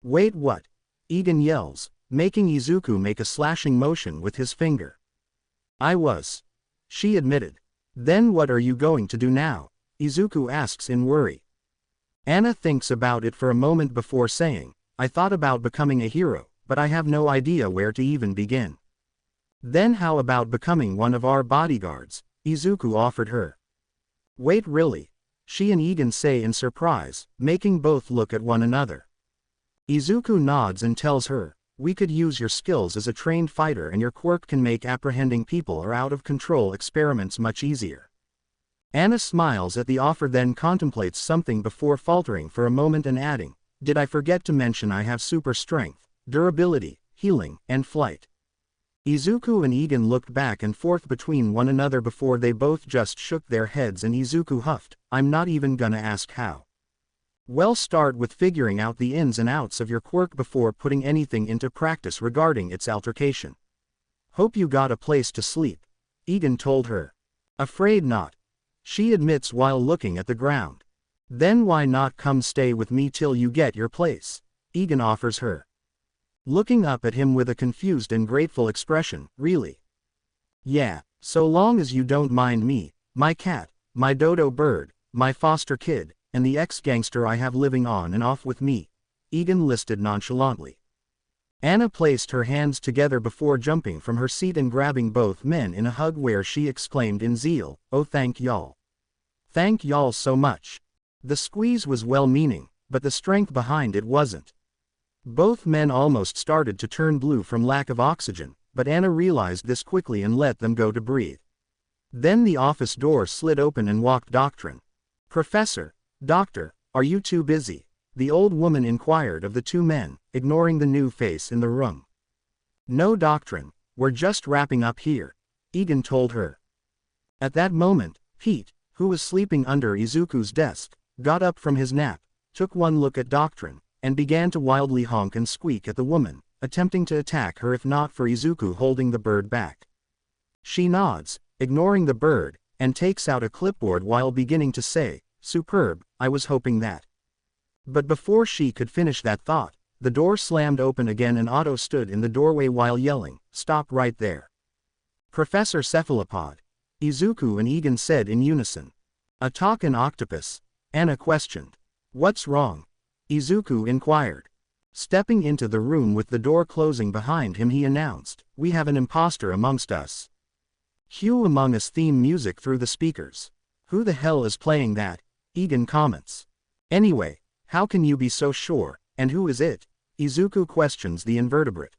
"Wait, what?" Egan yells, making Izuku make a slashing motion with his finger. "I was," she admitted. "Then what are you going to do now?" Izuku asks in worry. Anna thinks about it for a moment before saying, "I thought about becoming a hero, but I have no idea where to even begin." "Then how about becoming one of our bodyguards?" Izuku offered her. "Wait, really?" she and Egan say in surprise, making both look at one another. Izuku nods and tells her, "We could use your skills as a trained fighter and your quirk can make apprehending people or out-of-control experiments much easier." Anna smiles at the offer then contemplates something before faltering for a moment and adding, did I forget to mention I have super strength, durability, healing, and flight? Izuku and Egan looked back and forth between one another before they both just shook their heads, and Izuku huffed, I'm not even gonna ask how. Well, start with figuring out the ins and outs of your quirk before putting anything into practice regarding its altercation. Hope you got a place to sleep, Egan told her. Afraid not, she admits while looking at the ground. Then why not come stay with me till you get your place, Egan offers her. Looking up at him with a confused and grateful expression, really? Yeah, so long as you don't mind me, my cat, my dodo bird, my foster kid, and the ex-gangster I have living on and off with me, Egan listed nonchalantly. Anna placed her hands together before jumping from her seat and grabbing both men in a hug where she exclaimed in zeal, oh thank y'all. Thank y'all so much. The squeeze was well-meaning, but the strength behind it wasn't. Both men almost started to turn blue from lack of oxygen, but Anna realized this quickly and let them go to breathe. Then the office door slid open and walked Doctrine. Professor, Doctor, are you too busy? The old woman inquired of the two men, ignoring the new face in the room. No, Doctrine, we're just wrapping up here, Egan told her. At that moment, Pete, who was sleeping under Izuku's desk, got up from his nap, took one look at Doctrine, and began to wildly honk and squeak at the woman, attempting to attack her if not for Izuku holding the bird back. She nods, ignoring the bird, and takes out a clipboard while beginning to say, superb, I was hoping that. But before she could finish that thought, the door slammed open again and Otto stood in the doorway while yelling, stop right there. Professor Cephalopod, Izuku and Egan said in unison. A talkin' octopus? Anna questioned. What's wrong? Izuku inquired. Stepping into the room with the door closing behind him, he announced, we have an imposter amongst us. Cue Among Us theme music through the speakers. Who the hell is playing that? Egan comments. Anyway, how can you be so sure, and who is it? Izuku questions the invertebrate.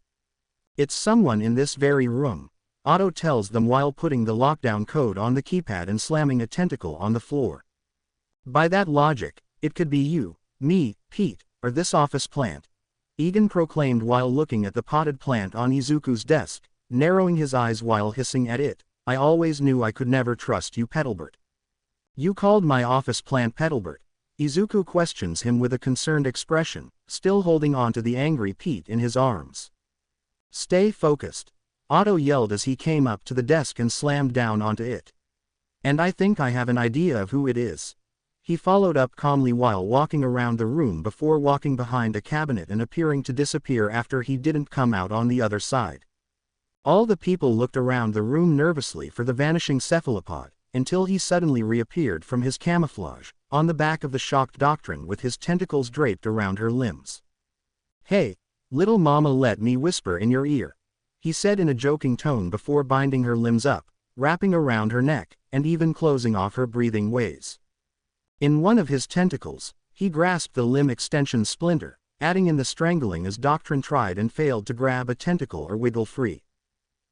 It's someone in this very room, Otto tells them while putting the lockdown code on the keypad and slamming a tentacle on the floor. By that logic, it could be you, me, Pete, or this office plant, Egan proclaimed while looking at the potted plant on Izuku's desk, narrowing his eyes while hissing at it, I always knew I could never trust you, Petalbert. You called my office plant Petalbert? Izuku questions him with a concerned expression, still holding on to the angry Pete in his arms. Stay focused, Otto yelled as he came up to the desk and slammed down onto it. And I think I have an idea of who it is. He followed up calmly while walking around the room before walking behind a cabinet and appearing to disappear after he didn't come out on the other side. All the people looked around the room nervously for the vanishing cephalopod, until he suddenly reappeared from his camouflage, on the back of the shocked Doctrine with his tentacles draped around her limbs. Hey, little mama, let me whisper in your ear, he said in a joking tone before binding her limbs up, wrapping around her neck, and even closing off her breathing ways. In one of his tentacles, he grasped the limb extension splinter, adding in the strangling as Doctrine tried and failed to grab a tentacle or wiggle free.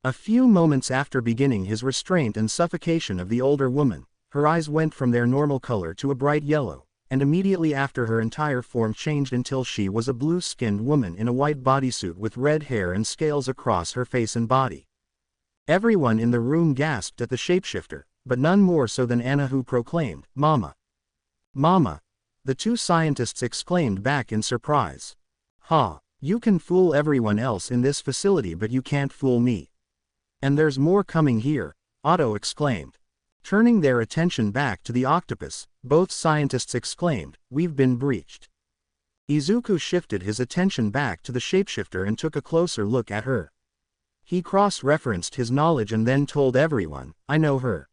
A few moments after beginning his restraint and suffocation of the older woman, her eyes went from their normal color to a bright yellow, and immediately after her entire form changed until she was a blue-skinned woman in a white bodysuit with red hair and scales across her face and body. Everyone in the room gasped at the shapeshifter, but none more so than Anna, who proclaimed, Mama! Mama! The two scientists exclaimed back in surprise. Ha! You can fool everyone else in this facility, but you can't fool me. And there's more coming here, Otto exclaimed. Turning their attention back to the octopus, both scientists exclaimed, we've been breached. Izuku shifted his attention back to the shapeshifter and took a closer look at her. He cross-referenced his knowledge and then told everyone, I know her.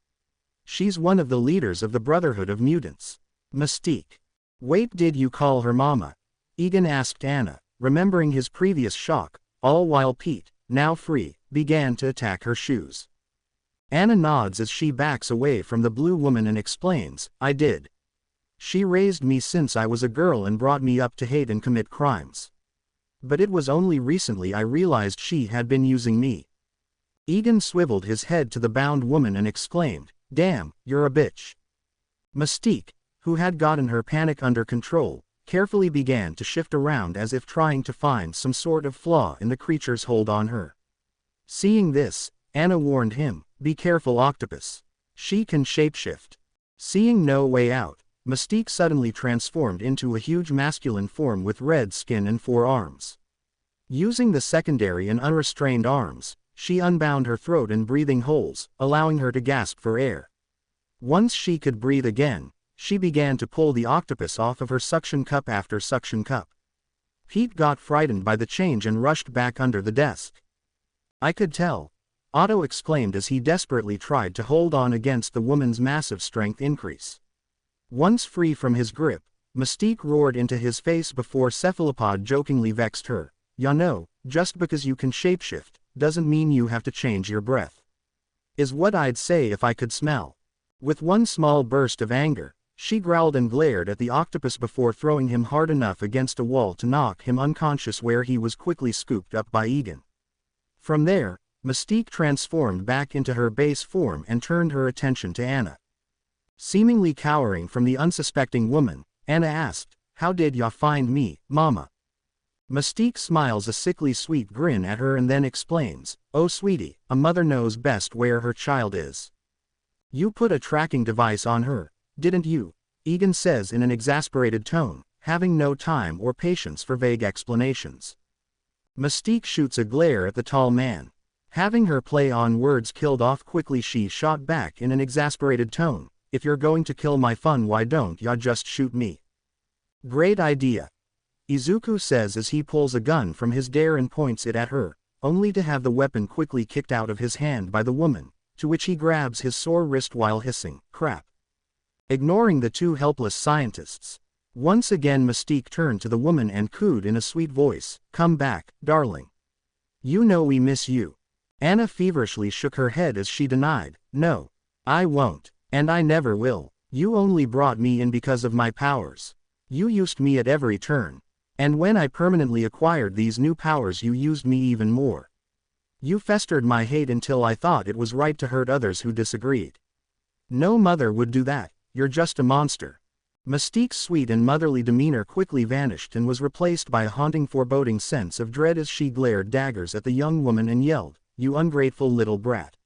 She's one of the leaders of the Brotherhood of Mutants. Mystique. Wait, did you call her Mama? Egan asked Anna, remembering his previous shock, all while Pete, now free, began to attack her shoes. Anna nods as she backs away from the blue woman and explains, I did. She raised me since I was a girl and brought me up to hate and commit crimes. But it was only recently I realized she had been using me. Egan swiveled his head to the bound woman and exclaimed, damn, you're a bitch. Mystique, who had gotten her panic under control, carefully began to shift around as if trying to find some sort of flaw in the creature's hold on her. Seeing this, Anna warned him, "Be careful, octopus. She can shapeshift." Seeing no way out, Mystique suddenly transformed into a huge masculine form with red skin and 4 arms. Using the secondary and unrestrained arms, she unbound her throat and breathing holes, allowing her to gasp for air. Once she could breathe again, she began to pull the octopus off of her suction cup after suction cup. Pete got frightened by the change and rushed back under the desk. "I could tell," Otto exclaimed as he desperately tried to hold on against the woman's massive strength increase. Once free from his grip, Mystique roared into his face before Cephalopod jokingly vexed her. "Ya know, just because you can shapeshift, doesn't mean you have to change your breath. Is what I'd say if I could smell." With one small burst of anger, she growled and glared at the octopus before throwing him hard enough against a wall to knock him unconscious, where he was quickly scooped up by Egan. From there, Mystique transformed back into her base form and turned her attention to Anna. Seemingly cowering from the unsuspecting woman, Anna asked, "How did ya find me, Mama?" Mystique smiles a sickly sweet grin at her and then explains, "Oh sweetie, a mother knows best where her child is. You put a tracking device on her, didn't you?" Egan says in an exasperated tone, having no time or patience for vague explanations. Mystique shoots a glare at the tall man. Having her play on words killed off quickly, she shot back in an exasperated tone, "If you're going to kill my fun, why don't ya just shoot me?" "Great idea," Izuku says as he pulls a gun from his dare and points it at her, only to have the weapon quickly kicked out of his hand by the woman, to which he grabs his sore wrist while hissing, "Crap." Ignoring the 2 helpless scientists, once again Mystique turned to the woman and cooed in a sweet voice, "Come back, darling. You know we miss you." Anna feverishly shook her head as she denied, "No, I won't, and I never will. You only brought me in because of my powers. You used me at every turn. And when I permanently acquired these new powers, you used me even more. You festered my hate until I thought it was right to hurt others who disagreed. No mother would do that. You're just a monster." Mystique's sweet and motherly demeanor quickly vanished and was replaced by a haunting foreboding sense of dread as she glared daggers at the young woman and yelled, "You ungrateful little brat."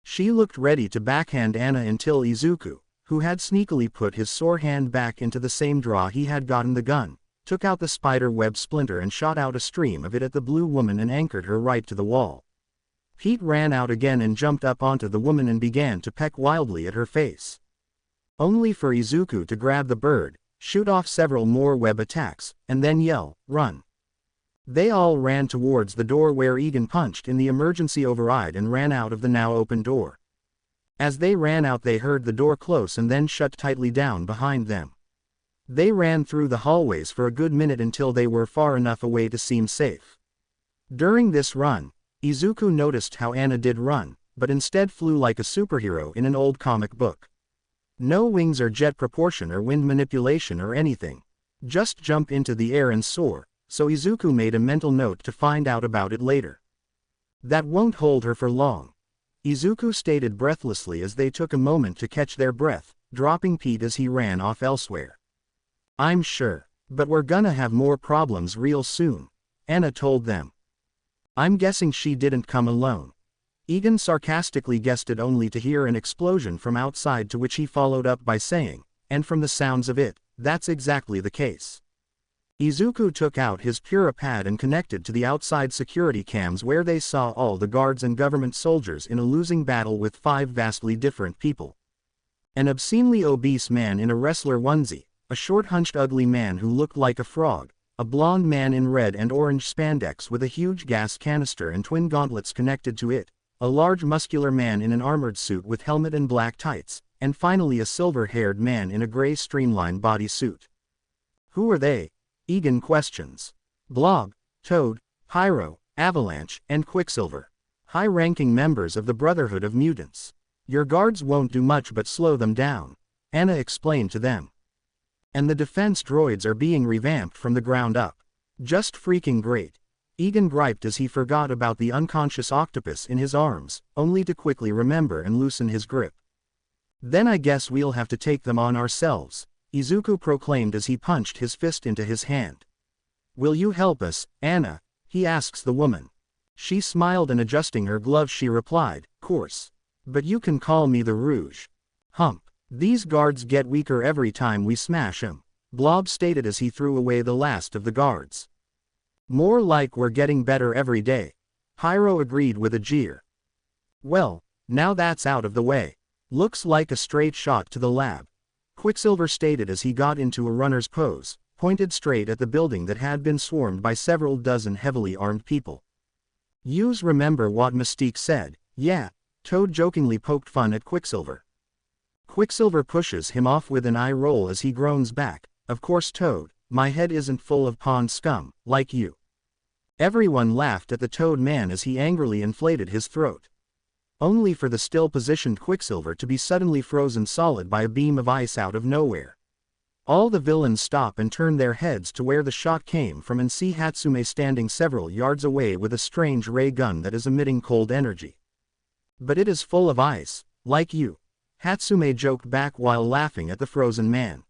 She looked ready to backhand Anna until Izuku, who had sneakily put his sore hand back into the same drawer he had gotten the gun, took out the spider web splinter and shot out a stream of it at the blue woman and anchored her right to the wall. Pete ran out again and jumped up onto the woman and began to peck wildly at her face. Only for Izuku to grab the bird, shoot off several more web attacks, and then yell, "Run." They all ran towards the door where Egan punched in the emergency override and ran out of the now open door. As they ran out, they heard the door close and then shut tightly down behind them. They ran through the hallways for a good minute until they were far enough away to seem safe. During this run, Izuku noticed how Anna did run, but instead flew like a superhero in an old comic book. No wings or jet propulsion or wind manipulation or anything. Just jump into the air and soar, so Izuku made a mental note to find out about it later. "That won't hold her for long," Izuku stated breathlessly as they took a moment to catch their breath, dropping Pete as he ran off elsewhere. "I'm sure, but we're gonna have more problems real soon," Anna told them. "I'm guessing she didn't come alone." Egan sarcastically guessed it, only to hear an explosion from outside, to which he followed up by saying, "And from the sounds of it, that's exactly the case." Izuku took out his Pura pad and connected to the outside security cams, where they saw all the guards and government soldiers in a losing battle with 5 vastly different people. An obscenely obese man in a wrestler onesie, a short hunched ugly man who looked like a frog, a blonde man in red and orange spandex with a huge gas canister and twin gauntlets connected to it, a large muscular man in an armored suit with helmet and black tights, and finally a silver-haired man in a gray streamlined bodysuit. "Who are they?" Egan questions. "Blob, Toad, Pyro, Avalanche, and Quicksilver. High-ranking members of the Brotherhood of Mutants. Your guards won't do much but slow them down," Anna explained to them. "And the defense droids are being revamped from the ground up. Just freaking great," Egan griped as he forgot about the unconscious octopus in his arms, only to quickly remember and loosen his grip. "Then I guess we'll have to take them on ourselves," Izuku proclaimed as he punched his fist into his hand. Will you help us, Anna? He asks the woman. She smiled and adjusting her gloves she replied, course. But you can call me the Rouge. Hump. These guards get weaker every time we smash 'em, Blob stated as he threw away the last of the guards. More like we're getting better every day. Pyro agreed with a jeer. Well, now that's out of the way. Looks like a straight shot to the lab, Quicksilver stated as he got into a runner's pose, pointed straight at the building that had been swarmed by several dozen heavily armed people. Yous remember what Mystique said, yeah, Toad jokingly poked fun at Quicksilver. Quicksilver pushes him off with an eye roll as he groans back, of course Toad, my head isn't full of pond scum, like you. Everyone laughed at the Toad man as he angrily inflated his throat. Only for the still-positioned Quicksilver to be suddenly frozen solid by a beam of ice out of nowhere. All the villains stop and turn their heads to where the shot came from and see Hatsume standing several yards away with a strange ray gun that is emitting cold energy. But it is full of ice, like you, Hatsume joked back while laughing at the frozen man.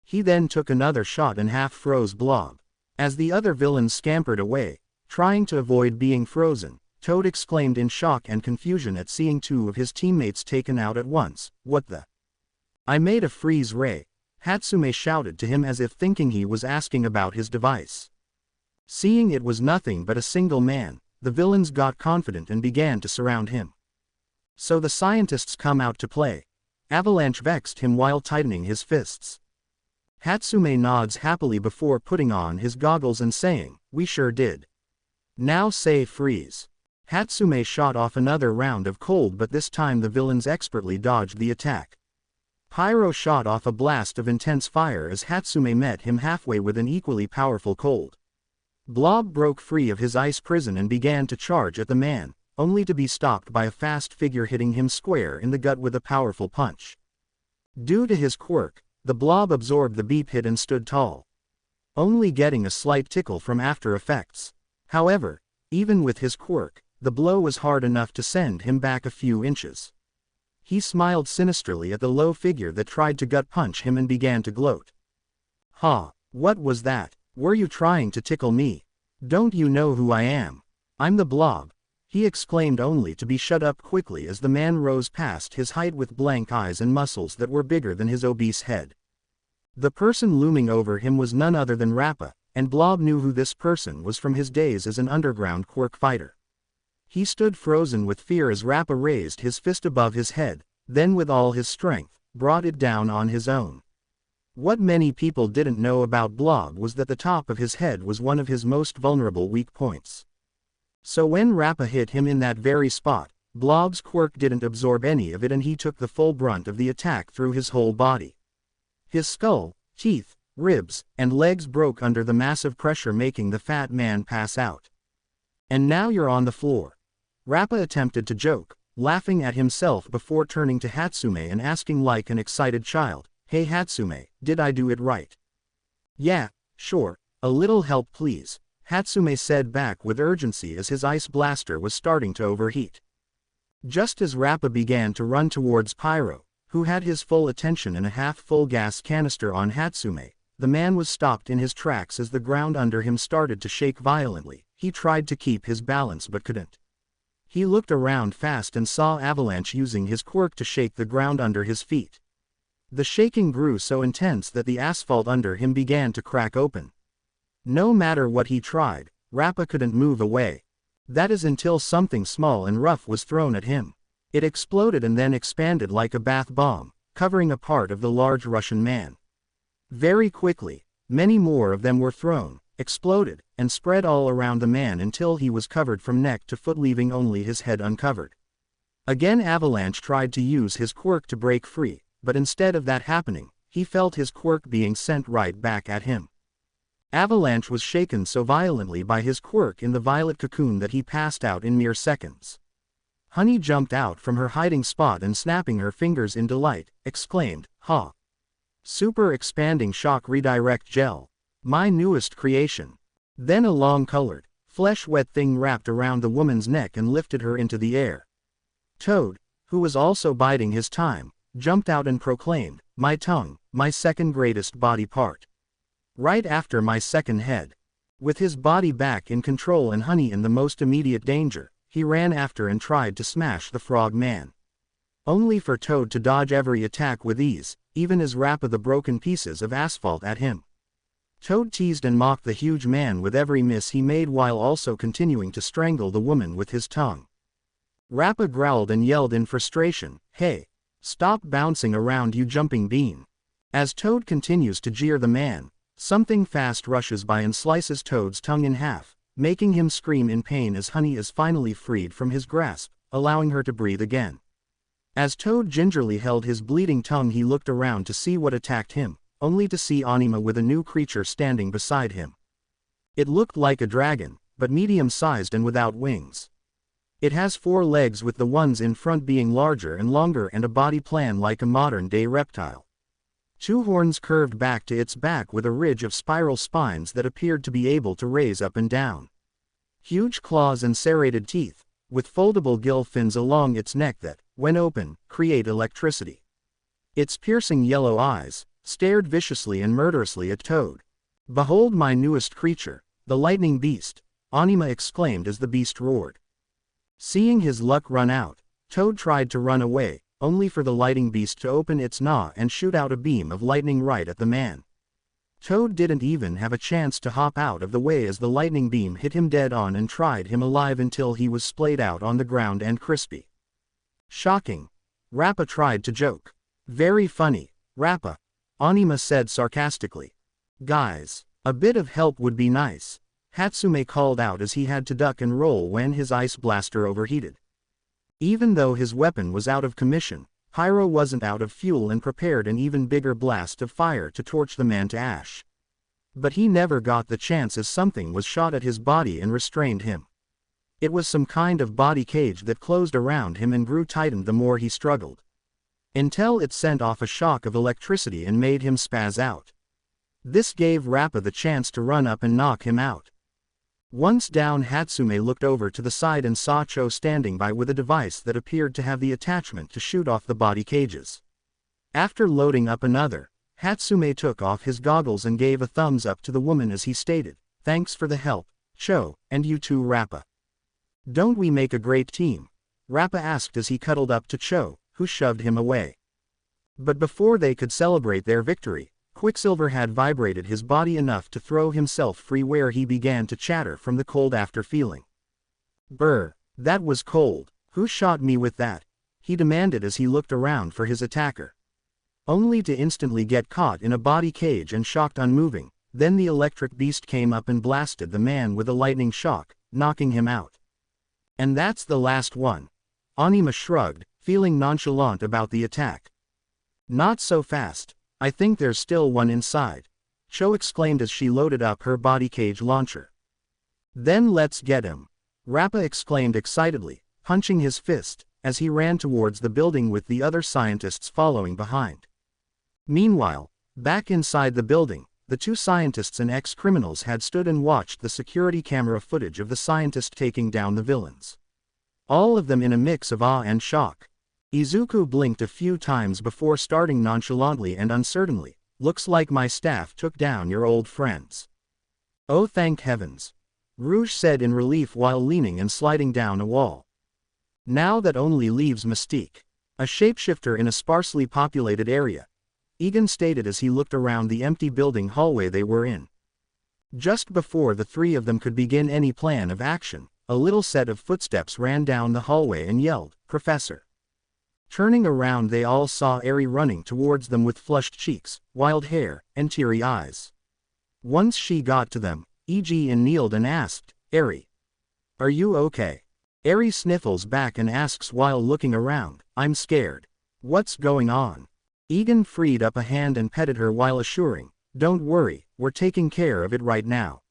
He then took another shot and half-froze Blob. As the other villains scampered away, trying to avoid being frozen, Toad exclaimed in shock and confusion at seeing two of his teammates taken out at once. What the? I made a freeze ray, Hatsume shouted to him as if thinking he was asking about his device. Seeing it was nothing but a single man, the villains got confident and began to surround him. So the scientists come out to play. Avalanche vexed him while tightening his fists. Hatsume nods happily before putting on his goggles and saying, we sure did. Now say freeze. Hatsume shot off another round of cold, but this time the villains expertly dodged the attack. Pyro shot off a blast of intense fire as Hatsume met him halfway with an equally powerful cold. Blob broke free of his ice prison and began to charge at the man, only to be stopped by a fast figure hitting him square in the gut with a powerful punch. Due to his quirk, the Blob absorbed the beep hit and stood tall, only getting a slight tickle from after effects. However, even with his quirk, the blow was hard enough to send him back a few inches. He smiled sinisterly at the low figure that tried to gut punch him and began to gloat. Ha, what was that? Were you trying to tickle me? Don't you know who I am? I'm the Blob, he exclaimed only to be shut up quickly as the man rose past his height with blank eyes and muscles that were bigger than his obese head. The person looming over him was none other than Rappa, and Blob knew who this person was from his days as an underground quirk fighter. He stood frozen with fear as Rappa raised his fist above his head, then with all his strength, brought it down on his own. What many people didn't know about Blob was that the top of his head was one of his most vulnerable weak points. So when Rappa hit him in that very spot, Blob's quirk didn't absorb any of it and he took the full brunt of the attack through his whole body. His skull, teeth, ribs, and legs broke under the massive pressure, making the fat man pass out. And now you're on the floor. Rappa attempted to joke, laughing at himself before turning to Hatsume and asking like an excited child, hey Hatsume, did I do it right? Yeah, sure, a little help please, Hatsume said back with urgency as his ice blaster was starting to overheat. Just as Rappa began to run towards Pyro, who had his full attention and a half-full gas canister on Hatsume, the man was stopped in his tracks as the ground under him started to shake violently. He tried to keep his balance but couldn't. He looked around fast and saw Avalanche using his quirk to shake the ground under his feet. The shaking grew so intense that the asphalt under him began to crack open. No matter what he tried, Rappa couldn't move away. That is until something small and rough was thrown at him. It exploded and then expanded like a bath bomb, covering a part of the large Russian man. Very quickly, many more of them were thrown, exploded, and spread all around the man until he was covered from neck to foot, leaving only his head uncovered. Again Avalanche tried to use his quirk to break free, but instead of that happening, he felt his quirk being sent right back at him. Avalanche was shaken so violently by his quirk in the violet cocoon that he passed out in mere seconds. Honey jumped out from her hiding spot and snapping her fingers in delight, exclaimed, ha! Super expanding shock redirect gel. My newest creation. Then a long-colored, flesh-wet thing wrapped around the woman's neck and lifted her into the air. Toad, who was also biding his time, jumped out and proclaimed, My tongue, my second greatest body part. Right after my second head. With his body back in control and Honey in the most immediate danger, he ran after and tried to smash the frog man. Only for Toad to dodge every attack with ease, even as Rappa the broken pieces of asphalt at him. Toad teased and mocked the huge man with every miss he made while also continuing to strangle the woman with his tongue. Rappa growled and yelled in frustration, "Hey! Stop bouncing around, you jumping bean!" As Toad continues to jeer the man, something fast rushes by and slices Toad's tongue in half, making him scream in pain as Honey is finally freed from his grasp, allowing her to breathe again. As Toad gingerly held his bleeding tongue, he looked around to see what attacked him, only to see Anima with a new creature standing beside him. It looked like a dragon, but medium-sized and without wings. It has 4 legs, with the ones in front being larger and longer, and a body plan like a modern-day reptile. 2 horns curved back to its back with a ridge of spiral spines that appeared to be able to raise up and down. Huge claws and serrated teeth, with foldable gill fins along its neck that, when open, create electricity. Its piercing yellow eyes stared viciously and murderously at Toad. "Behold my newest creature, the lightning beast," Anima exclaimed as the beast roared. Seeing his luck run out, Toad tried to run away, only for the lightning beast to open its maw and shoot out a beam of lightning right at the man. Toad didn't even have a chance to hop out of the way as the lightning beam hit him dead on and tried him alive until he was splayed out on the ground and crispy. "Shocking," Rappa tried to joke. "Very funny, Rappa," Anima said sarcastically. "Guys, a bit of help would be nice," Hatsume called out as he had to duck and roll when his ice blaster overheated. Even though his weapon was out of commission, Pyro wasn't out of fuel and prepared an even bigger blast of fire to torch the man to ash. But he never got the chance as something was shot at his body and restrained him. It was some kind of body cage that closed around him and grew tightened the more he struggled, until it sent off a shock of electricity and made him spaz out. This gave Rappa the chance to run up and knock him out. Once down, Hatsume looked over to the side and saw Cho standing by with a device that appeared to have the attachment to shoot off the body cages. After loading up another, Hatsume took off his goggles and gave a thumbs up to the woman as he stated, "Thanks for the help, Cho, and you too, Rappa." "Don't we make a great team?" Rappa asked as he cuddled up to Cho, who shoved him away. But before they could celebrate their victory, Quicksilver had vibrated his body enough to throw himself free, where he began to chatter from the cold after feeling. "Brr, that was cold. Who shot me with that?" he demanded as he looked around for his attacker. Only to instantly get caught in a body cage and shocked unmoving. Then the electric beast came up and blasted the man with a lightning shock, knocking him out. "And that's the last one." Anima shrugged, feeling nonchalant about the attack. "Not so fast. I think there's still one inside," Cho exclaimed as she loaded up her body cage launcher. "Then let's get him," Rappa exclaimed excitedly, punching his fist, as he ran towards the building with the other scientists following behind. Meanwhile, back inside the building, the 2 scientists and ex-criminals had stood and watched the security camera footage of the scientist taking down the villains. All of them in a mix of awe and shock. Izuku blinked a few times before starting nonchalantly and uncertainly, "Looks like my staff took down your old friends." "Oh, thank heavens," Rouge said in relief while leaning and sliding down a wall. "Now that only leaves Mystique, a shapeshifter in a sparsely populated area," Egan stated as he looked around the empty building hallway they were in. Just before the 3 of them could begin any plan of action, a little set of footsteps ran down the hallway and yelled, "Professor." Turning around, they all saw Eri running towards them with flushed cheeks, wild hair, and teary eyes. Once she got to them, Egan kneeled and asked, "Eri, are you okay?" Eri sniffles back and asks while looking around, "I'm scared." "What's going on?" Egan freed up a hand and petted her while assuring, "Don't worry, we're taking care of it right now.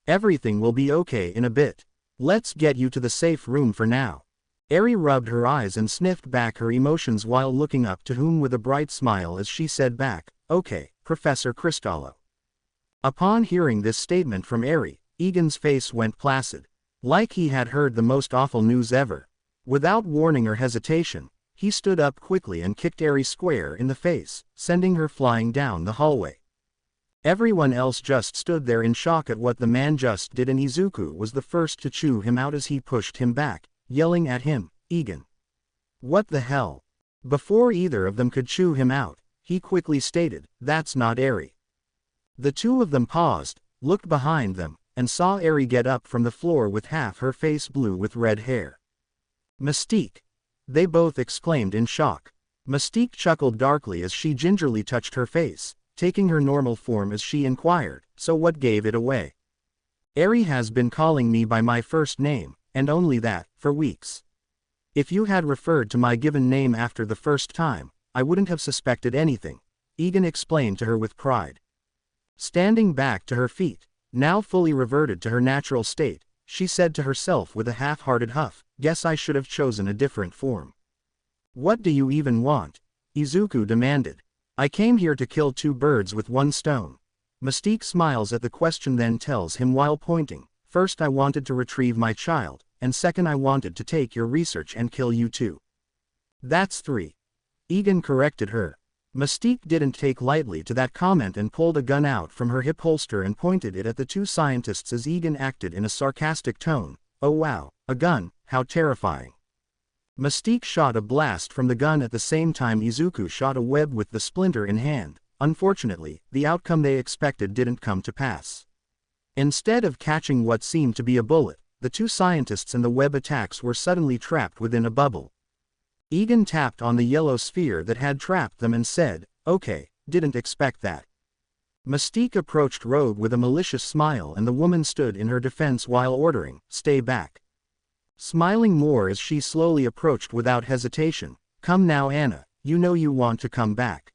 Everything will be okay in a bit. Let's get you to the safe room for now." Eri rubbed her eyes and sniffed back her emotions while looking up to whom with a bright smile as she said back, "Okay, Professor Cristallo." Upon hearing this statement from Eri, Egan's face went placid, like he had heard the most awful news ever. Without warning or hesitation, He stood up quickly and kicked Eri square in the face, sending her flying down the hallway. Everyone else just stood there in shock at what the man just did, and Izuku was the first to chew him out as he pushed him back, yelling at him, "Egan! What the hell?" Before either of them could chew him out, he quickly stated, "That's not Eri." The two of them paused, looked behind them, and saw Eri get up from the floor with half her face blue with red hair. "Mystique!" They both exclaimed in shock. Mystique chuckled darkly as she gingerly touched her face, taking her normal form as she inquired, "So what gave it away?" "Eri has been calling me by my first name, and only that, for weeks. If you had referred to my given name after the first time, I wouldn't have suspected anything," Egan explained to her with pride. Standing back to her feet, now fully reverted to her natural state, she said to herself with a half-hearted huff, "Guess I should have chosen a different form." "What do you even want?" Izuku demanded. "I came here to kill two birds with one stone." Mystique smiles at the question, then tells him while pointing, "First I wanted to retrieve my child, and second I wanted to take your research and kill you too." "That's three." Egan corrected her. Mystique didn't take lightly to that comment and pulled a gun out from her hip holster and pointed it at the two scientists as Egan acted in a sarcastic tone, "Oh wow, a gun, how terrifying." Mystique shot a blast from the gun at the same time Izuku shot a web with the splinter in hand. Unfortunately, the outcome they expected didn't come to pass. Instead of catching what seemed to be a bullet, the two scientists and the web attacks were suddenly trapped within a bubble. Egan tapped on the yellow sphere that had trapped them and said, "Okay, didn't expect that." Mystique approached Rogue with a malicious smile, and the woman stood in her defense while ordering, "Stay back." Smiling more as she slowly approached without hesitation, "Come now Anna, you know you want to come back.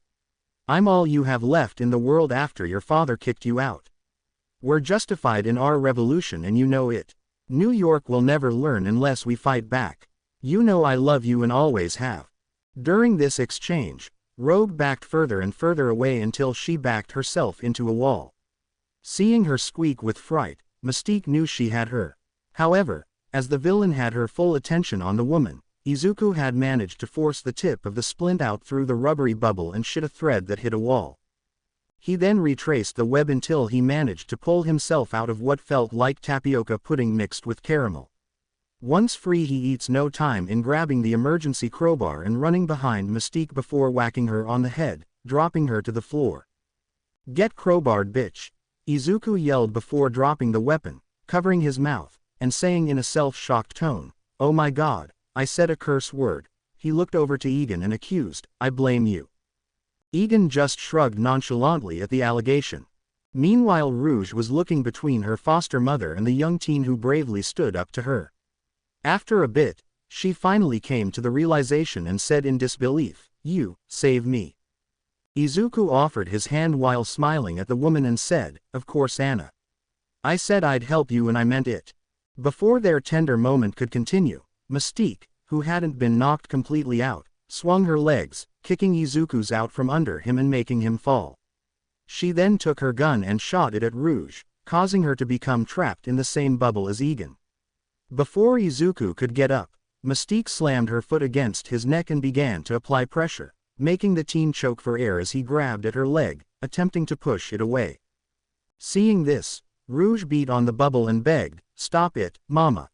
I'm all you have left in the world after your father kicked you out. We're justified in our revolution and you know it. New York will never learn unless we fight back. You know I love you and always have." During this exchange, Rogue backed further and further away until she backed herself into a wall. Seeing her squeak with fright, Mystique knew she had her. However, as the villain had her full attention on the woman, Izuku had managed to force the tip of the splint out through the rubbery bubble and shit a thread that hit a wall. He then retraced the web until he managed to pull himself out of what felt like tapioca pudding mixed with caramel. Once free, he eats no time in grabbing the emergency crowbar and running behind Mystique before whacking her on the head, dropping her to the floor. "Get crowbarred, bitch!" Izuku yelled before dropping the weapon, covering his mouth, and saying in a self-shocked tone, "Oh my god, I said a curse word." He looked over to Egan and accused, "I blame you." Egan just shrugged nonchalantly at the allegation. Meanwhile, Rouge was looking between her foster mother and the young teen who bravely stood up to her. After a bit, she finally came to the realization and said in disbelief, "You, save me." Izuku offered his hand while smiling at the woman and said, "Of course Anna. I said I'd help you and I meant it." Before their tender moment could continue, Mystique, who hadn't been knocked completely out, swung her legs, kicking Izuku's out from under him and making him fall. She then took her gun and shot it at Rouge, causing her to become trapped in the same bubble as Egan. Before Izuku could get up, Mystique slammed her foot against his neck and began to apply pressure, making the teen choke for air as he grabbed at her leg, attempting to push it away. Seeing this, Rouge beat on the bubble and begged, "Stop it, mama.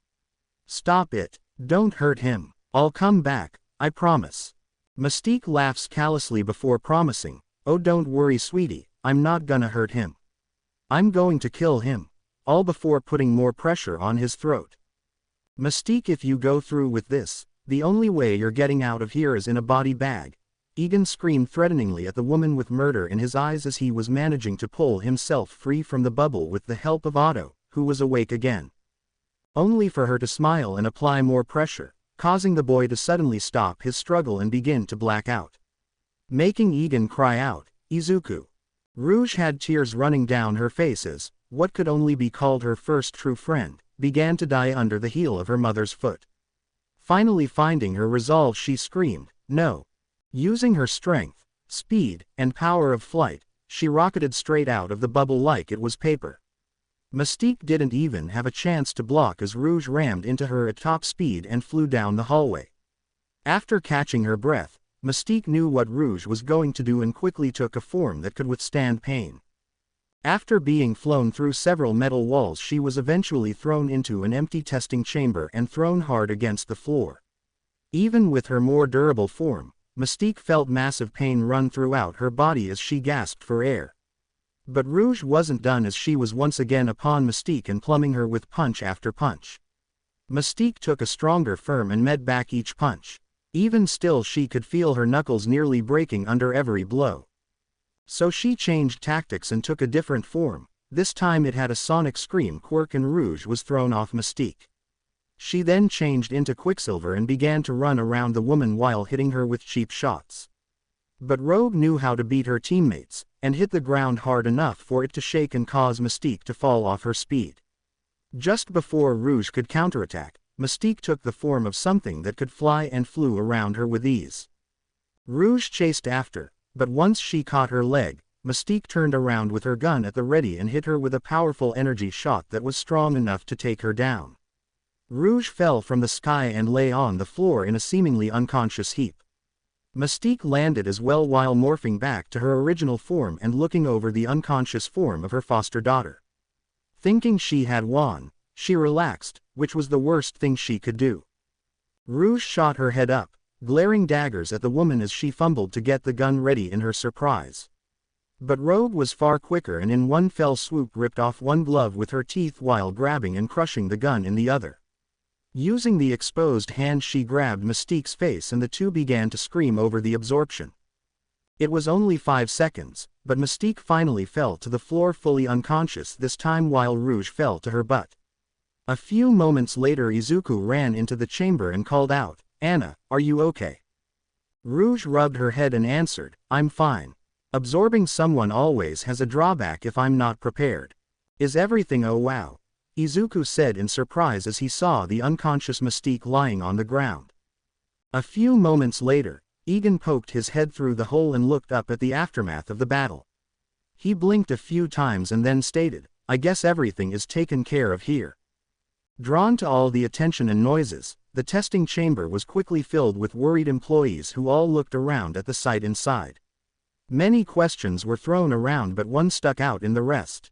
Stop it, don't hurt him. I'll come back, I promise." Mystique laughs callously before promising, "Oh don't worry sweetie, I'm not gonna hurt him. I'm going to kill him," all before putting more pressure on his throat. "Mystique, if you go through with this, the only way you're getting out of here is in a body bag." Egan screamed threateningly at the woman with murder in his eyes as he was managing to pull himself free from the bubble with the help of Otto, who was awake again. Only for her to smile and apply more pressure, causing the boy to suddenly stop his struggle and begin to black out. Making Egan cry out, "Izuku!" Rouge had tears running down her face as, what could only be called her first true friend, began to die under the heel of her mother's foot. Finally finding her resolve, she screamed, "No!" Using her strength, speed, and power of flight, she rocketed straight out of the bubble like it was paper. Mystique didn't even have a chance to block as Rouge rammed into her at top speed and flew down the hallway. After catching her breath, Mystique knew what Rouge was going to do and quickly took a form that could withstand pain. After being flown through several metal walls, she was eventually thrown into an empty testing chamber and thrown hard against the floor. Even with her more durable form, Mystique felt massive pain run throughout her body as she gasped for air. But Rouge wasn't done, as she was once again upon Mystique and plumbing her with punch after punch. Mystique took a stronger firm and met back each punch. Even still, she could feel her knuckles nearly breaking under every blow. So she changed tactics and took a different form. This time it had a sonic scream quirk and Rouge was thrown off Mystique. She then changed into Quicksilver and began to run around the woman while hitting her with cheap shots. But Rogue knew how to beat her teammates, and hit the ground hard enough for it to shake and cause Mystique to fall off her speed. Just before Rouge could counterattack, Mystique took the form of something that could fly and flew around her with ease. Rouge chased after, but once she caught her leg, Mystique turned around with her gun at the ready and hit her with a powerful energy shot that was strong enough to take her down. Rouge fell from the sky and lay on the floor in a seemingly unconscious heap. Mystique landed as well while morphing back to her original form and looking over the unconscious form of her foster daughter. Thinking she had won, she relaxed, which was the worst thing she could do. Rouge shot her head up, glaring daggers at the woman as she fumbled to get the gun ready in her surprise. But Rogue was far quicker and in one fell swoop ripped off one glove with her teeth while grabbing and crushing the gun in the other. Using the exposed hand, she grabbed Mystique's face and the two began to scream over the absorption. It was only 5 seconds, but Mystique finally fell to the floor fully unconscious, this time while Rouge fell to her butt. A few moments later, Izuku ran into the chamber and called out, "Anna, are you okay?" Rouge rubbed her head and answered, "I'm fine. Absorbing someone always has a drawback if I'm not prepared. Is everything oh wow?" Izuku said in surprise as he saw the unconscious Mystique lying on the ground. A few moments later, Egan poked his head through the hole and looked up at the aftermath of the battle. He blinked a few times and then stated, "I guess everything is taken care of here." Drawn to all the attention and noises, the testing chamber was quickly filled with worried employees who all looked around at the sight inside. Many questions were thrown around, but one stuck out in the rest.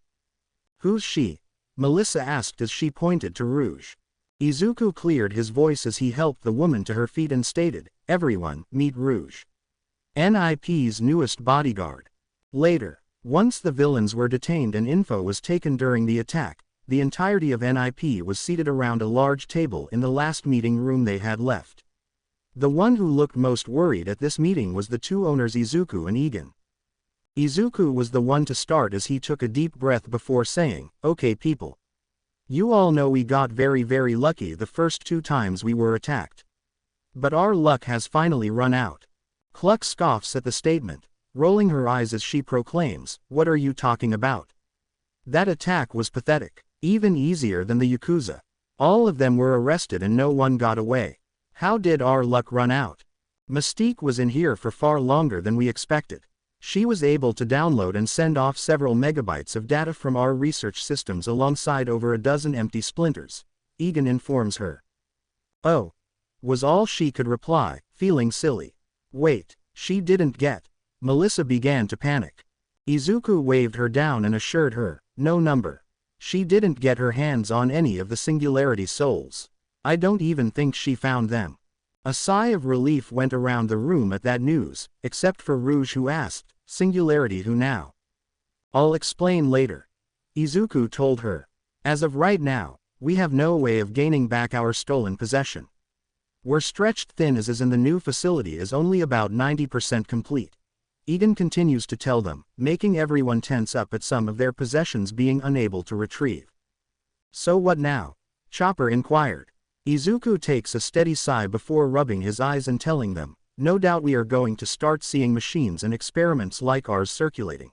"Who's she?" Melissa asked as she pointed to Rouge. Izuku cleared his voice as he helped the woman to her feet and stated, "Everyone, meet Rouge, NIP's newest bodyguard." Later, once the villains were detained and info was taken during the attack, the entirety of NIP was seated around a large table in the last meeting room they had left. The one who looked most worried at this meeting was the two owners, Izuku and Egan. Izuku was the one to start as he took a deep breath before saying, "Okay people. You all know we got very lucky the first 2 times we were attacked. But our luck has finally run out." Cluck scoffs at the statement, rolling her eyes as she proclaims, "What are you talking about? That attack was pathetic. Even easier than the Yakuza. All of them were arrested and no one got away. How did our luck run out? Mystique was in here for far longer than we expected. She was able to download and send off several megabytes of data from our research systems alongside over a dozen empty splinters," Egan informs her. "Oh," was all she could reply, feeling silly. "Wait, she didn't get..." Melissa began to panic. Izuku waved her down and assured her, "No number. She didn't get her hands on any of the Singularity souls. I don't even think she found them." A sigh of relief went around the room at that news, except for Rouge, who asked, "Singularity who now?" "I'll explain later," Izuku told her. "As of right now, we have no way of gaining back our stolen possession. We're stretched thin as is, in the new facility is only about 90% complete." Egan continues to tell them, making everyone tense up at some of their possessions being unable to retrieve. "So what now?" Chopper inquired. Izuku takes a steady sigh before rubbing his eyes and telling them, "No doubt we are going to start seeing machines and experiments like ours circulating.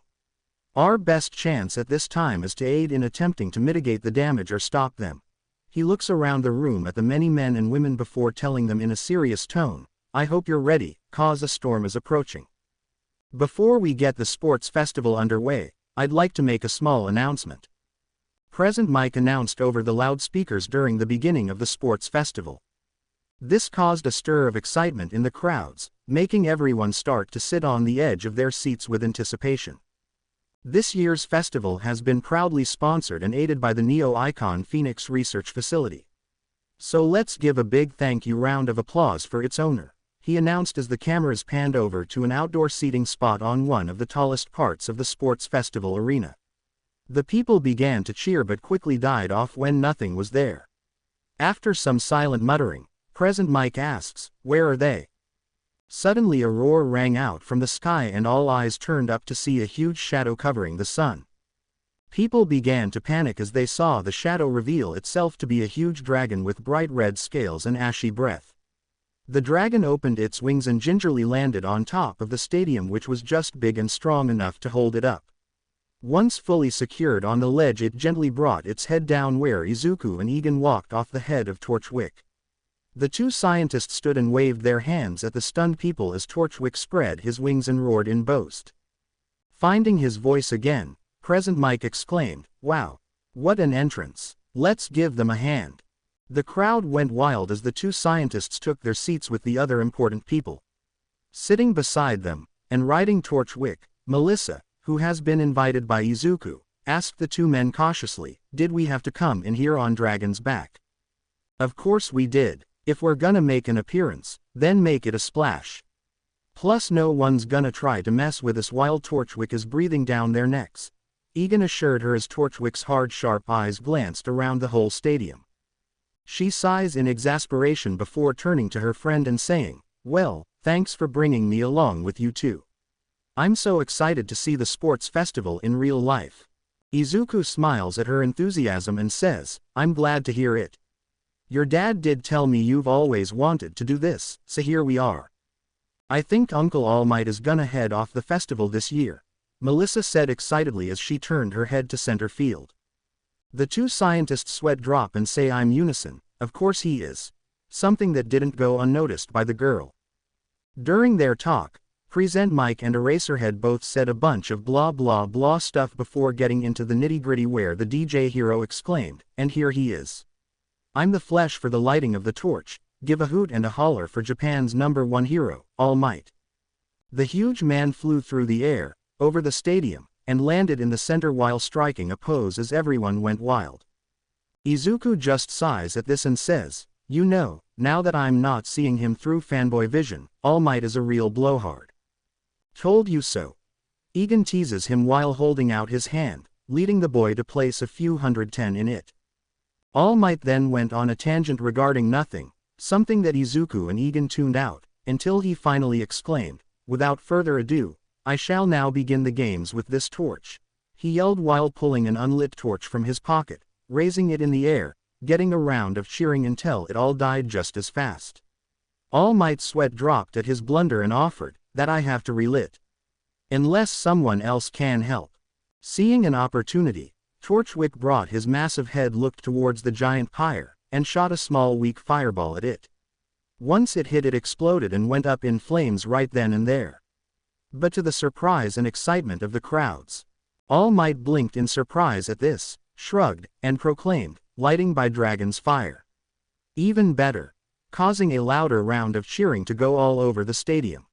Our best chance at this time is to aid in attempting to mitigate the damage or stop them." He looks around the room at the many men and women before telling them in a serious tone, "I hope you're ready, cause a storm is approaching. Before we get the sports festival underway, I'd like to make a small announcement." Present Mike announced over the loudspeakers during the beginning of the sports festival. This caused a stir of excitement in the crowds, making everyone start to sit on the edge of their seats with anticipation. This year's festival has been proudly sponsored and aided by the Neo Icon Phoenix Research Facility. So let's give a big thank you round of applause for its owner, he announced as the cameras panned over to an outdoor seating spot on one of the tallest parts of the sports festival arena. The people began to cheer but quickly died off when nothing was there. After some silent muttering, Present Mike asks, "Where are they?" Suddenly a roar rang out from the sky and all eyes turned up to see a huge shadow covering the sun. People began to panic as they saw the shadow reveal itself to be a huge dragon with bright red scales and ashy breath. The dragon opened its wings and gingerly landed on top of the stadium, which was just big and strong enough to hold it up. Once fully secured on the ledge, it gently brought its head down where Izuku and Egan walked off the head of Torchwick. The two scientists stood and waved their hands at the stunned people as Torchwick spread his wings and roared in boast. Finding his voice again, Present Mike exclaimed, "Wow! What an entrance! Let's give them a hand." The crowd went wild as the two scientists took their seats with the other important people. Sitting beside them, and riding Torchwick, Melissa, who has been invited by Izuku, asked the two men cautiously, "Did we have to come in here on Dragon's back?" "Of course we did. If we're gonna make an appearance, then make it a splash. Plus no one's gonna try to mess with us while Torchwick is breathing down their necks," Egan assured her as Torchwick's hard sharp eyes glanced around the whole stadium. She sighs in exasperation before turning to her friend and saying, "Well, thanks for bringing me along with you too. I'm so excited to see the sports festival in real life." Izuku smiles at her enthusiasm and says, "I'm glad to hear it. Your dad did tell me you've always wanted to do this, so here we are. I think Uncle All Might is gonna head off the festival this year," Melissa said excitedly as she turned her head to center field. The two scientists sweat drop and say in unison, "Of course he is," something that didn't go unnoticed by the girl. During their talk, Present Mike and Eraserhead both said a bunch of blah blah blah stuff before getting into the nitty-gritty where the DJ hero exclaimed, "And here he is. I'm the flesh for the lighting of the torch, give a hoot and a holler for Japan's #1 hero, All Might." The huge man flew through the air, over the stadium, and landed in the center while striking a pose as everyone went wild. Izuku just sighs at this and says, "You know, now that I'm not seeing him through fanboy vision, All Might is a real blowhard. Told you so." Egan teases him while holding out his hand, leading the boy to place a few 110 in it. All Might then went on a tangent regarding nothing, something that Izuku and Egan tuned out, until he finally exclaimed, "Without further ado, I shall now begin the games with this torch," he yelled while pulling an unlit torch from his pocket, raising it in the air, getting a round of cheering until it all died just as fast. All Might's sweat dropped at his blunder and offered, "That I have to relit. Unless someone else can help." Seeing an opportunity, Torchwick brought his massive head looked towards the giant pyre, and shot a small weak fireball at it. Once it hit, it exploded and went up in flames right then and there. But to the surprise and excitement of the crowds, All Might blinked in surprise at this, shrugged, and proclaimed, "Lighting by Dragon's fire. Even better," causing a louder round of cheering to go all over the stadium.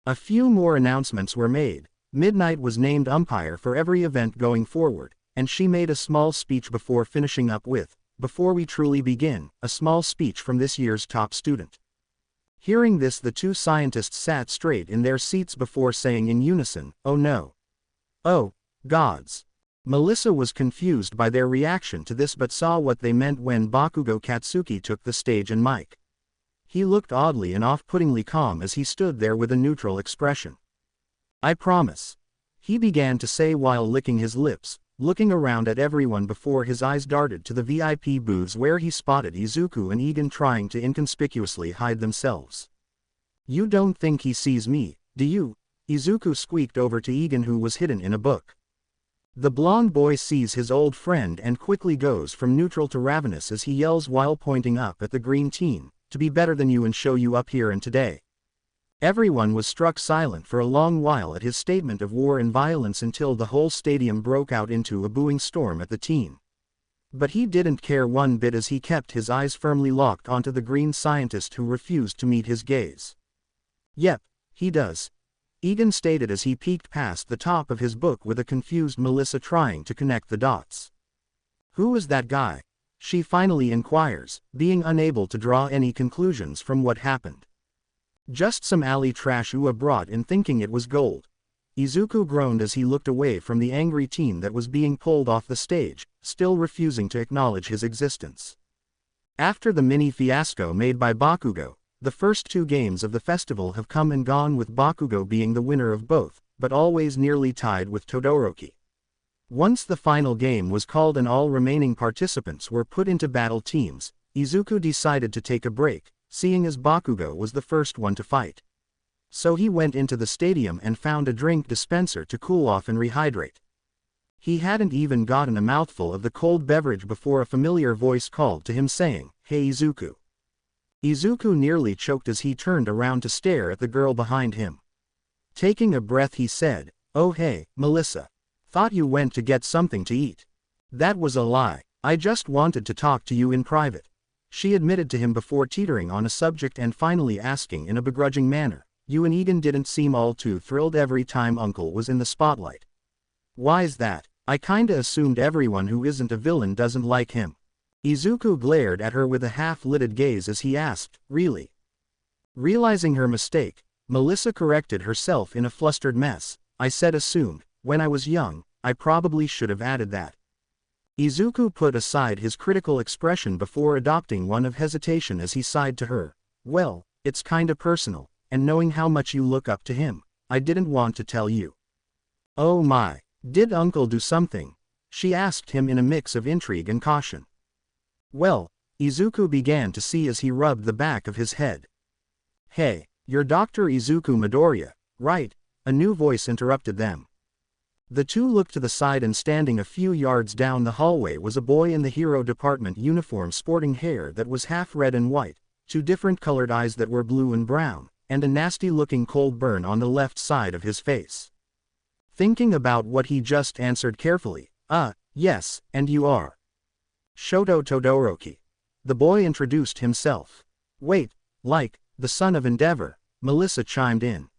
A few more announcements were made. Midnight was named umpire for every event going forward, and she made a small speech before finishing up with, "Before we truly begin, a small speech from this year's top student." Hearing this, the two scientists sat straight in their seats before saying in unison, "Oh no. Oh, gods." Melissa was confused by their reaction to this but saw what they meant when Bakugo Katsuki took the stage and Mike. He looked oddly and off-puttingly calm as he stood there with a neutral expression. "I promise," he began to say while licking his lips, looking around at everyone before his eyes darted to the VIP booths where he spotted Izuku and Egan trying to inconspicuously hide themselves. "You don't think he sees me, do you?" Izuku squeaked over to Egan, who was hidden in a book. The blonde boy sees his old friend and quickly goes from neutral to ravenous as he yells while pointing up at the green teen, "To be better than you and show you up here and today." Everyone was struck silent for a long while at his statement of war and violence until the whole stadium broke out into a booing storm at the teen. But he didn't care one bit as he kept his eyes firmly locked onto the green scientist who refused to meet his gaze. Yep, he does, Egan stated as he peeked past the top of his book with a confused Melissa trying to connect the dots. Who is that guy? She finally inquires, being unable to draw any conclusions from what happened. Just some alley trash Ua brought in thinking it was gold. Izuku groaned as he looked away from the angry teen that was being pulled off the stage, still refusing to acknowledge his existence. After the mini fiasco made by Bakugo, the first 2 games of the festival have come and gone with Bakugo being the winner of both, but always nearly tied with Todoroki. Once the final game was called and all remaining participants were put into battle teams, Izuku decided to take a break, seeing as Bakugo was the first one to fight. So he went into the stadium and found a drink dispenser to cool off and rehydrate. He hadn't even gotten a mouthful of the cold beverage before a familiar voice called to him saying, "Hey Izuku." Izuku nearly choked as he turned around to stare at the girl behind him. Taking a breath he said, "Oh hey, Melissa. Thought you went to get something to eat." "That was a lie. I just wanted to talk to you in private," she admitted to him before teetering on a subject and finally asking in a begrudging manner, "You and Egan didn't seem all too thrilled every time Uncle was in the spotlight." "Why's that? I kinda assumed everyone who isn't a villain doesn't like him." Izuku glared at her with a half-lidded gaze as he asked, "Really?" Realizing her mistake, Melissa corrected herself in a flustered mess. "I said assumed. When I was young, I probably should have added that." Izuku put aside his critical expression before adopting one of hesitation as he sighed to her. "Well, it's kinda personal, and knowing how much you look up to him, I didn't want to tell you." "Oh my, did Uncle do something?" she asked him in a mix of intrigue and caution. "Well," Izuku began to see as he rubbed the back of his head. "Hey, you're Dr. Izuku Midoriya, right?" a new voice interrupted them. The two looked to the side and standing a few yards down the hallway was a boy in the hero department uniform sporting hair that was half red and white, 2 different colored eyes that were blue and brown, and a nasty-looking cold burn on the left side of his face. Thinking about what he just answered carefully, yes, and you are Shoto Todoroki. The boy introduced himself. "Wait, like, the son of Endeavor," Melissa chimed in.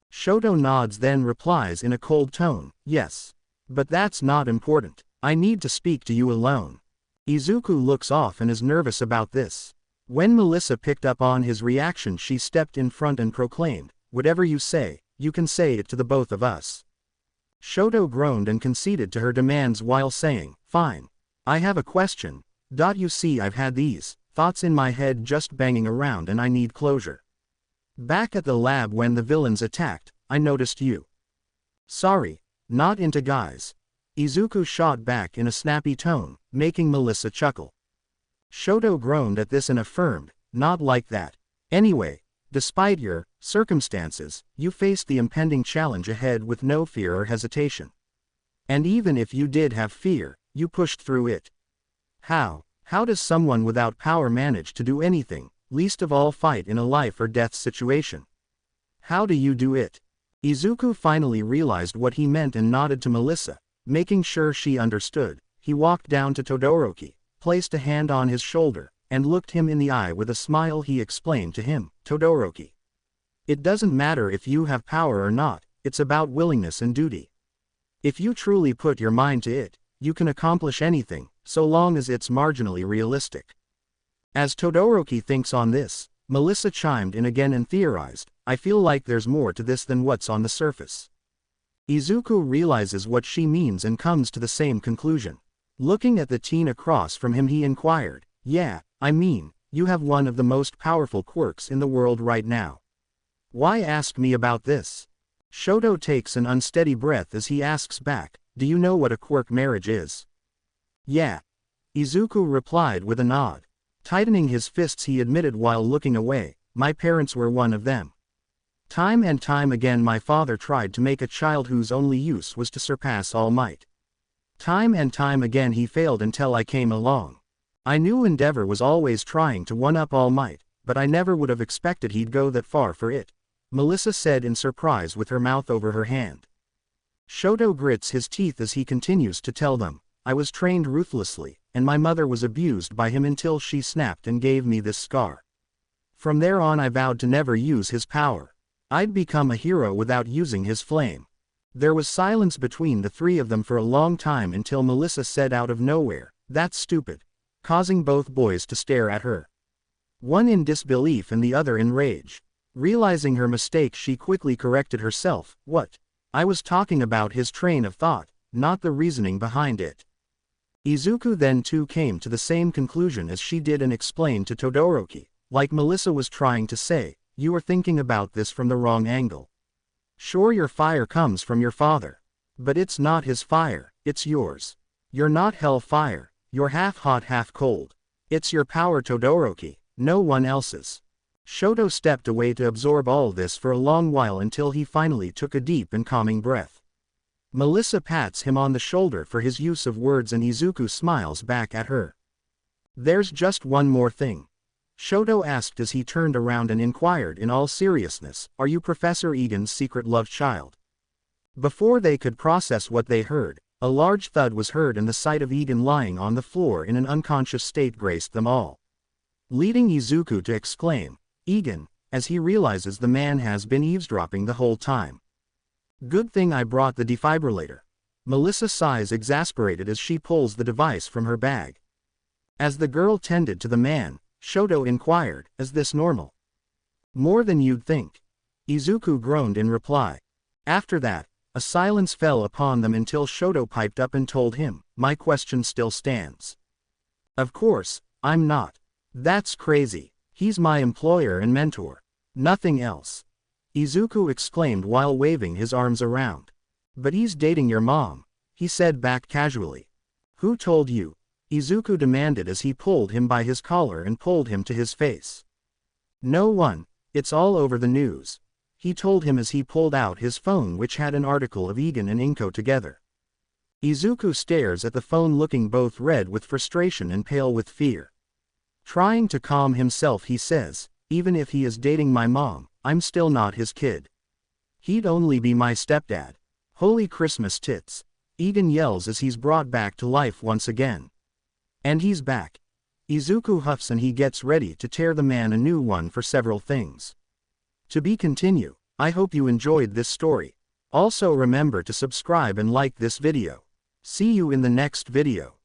Shoto nods then replies in a cold tone, "Yes. But that's not important. I need to speak to you alone." Izuku looks off and is nervous about this. When Melissa picked up on his reaction she stepped in front and proclaimed, "Whatever you say, you can say it to the both of us." Shoto groaned and conceded to her demands while saying, "Fine. I have a question. You see I've had these thoughts in my head just banging around and I need closure. Back at the lab when the villains attacked, I noticed you." "Sorry, not into guys," Izuku shot back in a snappy tone, making Melissa chuckle. Shoto groaned at this and affirmed, "Not like that. Anyway, despite your circumstances, you faced the impending challenge ahead with no fear or hesitation. And even if you did have fear, you pushed through it. How does someone without power manage to do anything, least of all fight in a life or death situation? How do you do it?" Izuku finally realized what he meant and nodded to Melissa, making sure she understood. He walked down to Todoroki, placed a hand on his shoulder, and looked him in the eye with a smile. He explained to him, "Todoroki, it doesn't matter if you have power or not, it's about willingness and duty. If you truly put your mind to it, you can accomplish anything, so long as it's marginally realistic." As Todoroki thinks on this, Melissa chimed in again and theorized, "I feel like there's more to this than what's on the surface." Izuku realizes what she means and comes to the same conclusion. Looking at the teen across from him he inquired, "Yeah, I mean, you have one of the most powerful quirks in the world right now. Why ask me about this?" Shoto takes an unsteady breath as he asks back, "Do you know what a quirk marriage is?" "Yeah," Izuku replied with a nod. Tightening his fists he admitted while looking away, "My parents were one of them. Time and time again my father tried to make a child whose only use was to surpass All Might. Time and time again he failed until I came along. I knew Endeavor was always trying to one-up All Might, but I never would have expected he'd go that far for it," Melissa said in surprise with her mouth over her hand. Shoto grits his teeth as he continues to tell them, I was trained ruthlessly, and my mother was abused by him until she snapped and gave me this scar. From there on I vowed to never use his power. I'd become a hero without using his flame. There was silence between the three of them for a long time until Melissa said out of nowhere, "That's stupid," causing both boys to stare at her. One in disbelief and the other in rage. Realizing her mistake, she quickly corrected herself. "What? I was talking about his train of thought, not the reasoning behind it." Izuku then too came to the same conclusion as she did and explained to Todoroki, like Melissa was trying to say, "You are thinking about this from the wrong angle. Sure, your fire comes from your father. But it's not his fire, it's yours. You're not hell fire, you're half hot half cold. It's your power, Todoroki, no one else's." Shoto stepped away to absorb all this for a long while until he finally took a deep and calming breath. Melissa pats him on the shoulder for his use of words and Izuku smiles back at her. "There's just one more thing," Shoto asked as he turned around and inquired in all seriousness, "Are you Professor Egan's secret love child?" Before they could process what they heard, a large thud was heard and the sight of Egan lying on the floor in an unconscious state graced them all, leading Izuku to exclaim, "Egan," as he realizes the man has been eavesdropping the whole time. "Good thing I brought the defibrillator." Melissa sighs exasperated as she pulls the device from her bag. As the girl tended to the man, Shoto inquired, "Is this normal?" "More than you'd think," Izuku groaned in reply. After that, a silence fell upon them until Shoto piped up and told him, "My question still stands." "Of course, I'm not. That's crazy. He's my employer and mentor. Nothing else," Izuku exclaimed while waving his arms around. "But he's dating your mom," he said back casually. "Who told you?" Izuku demanded as he pulled him by his collar and pulled him to his face. "No one, it's all over the news," he told him as he pulled out his phone which had an article of Egan and Inko together. Izuku stares at the phone looking both red with frustration and pale with fear. Trying to calm himself he says, "Even if he is dating my mom, I'm still not his kid. He'd only be my stepdad. Holy Christmas tits," Egan yells as he's brought back to life once again. And he's back. Izuku huffs and he gets ready to tear the man a new one for several things. To be continued. I hope you enjoyed this story. Also remember to subscribe and like this video. See you in the next video.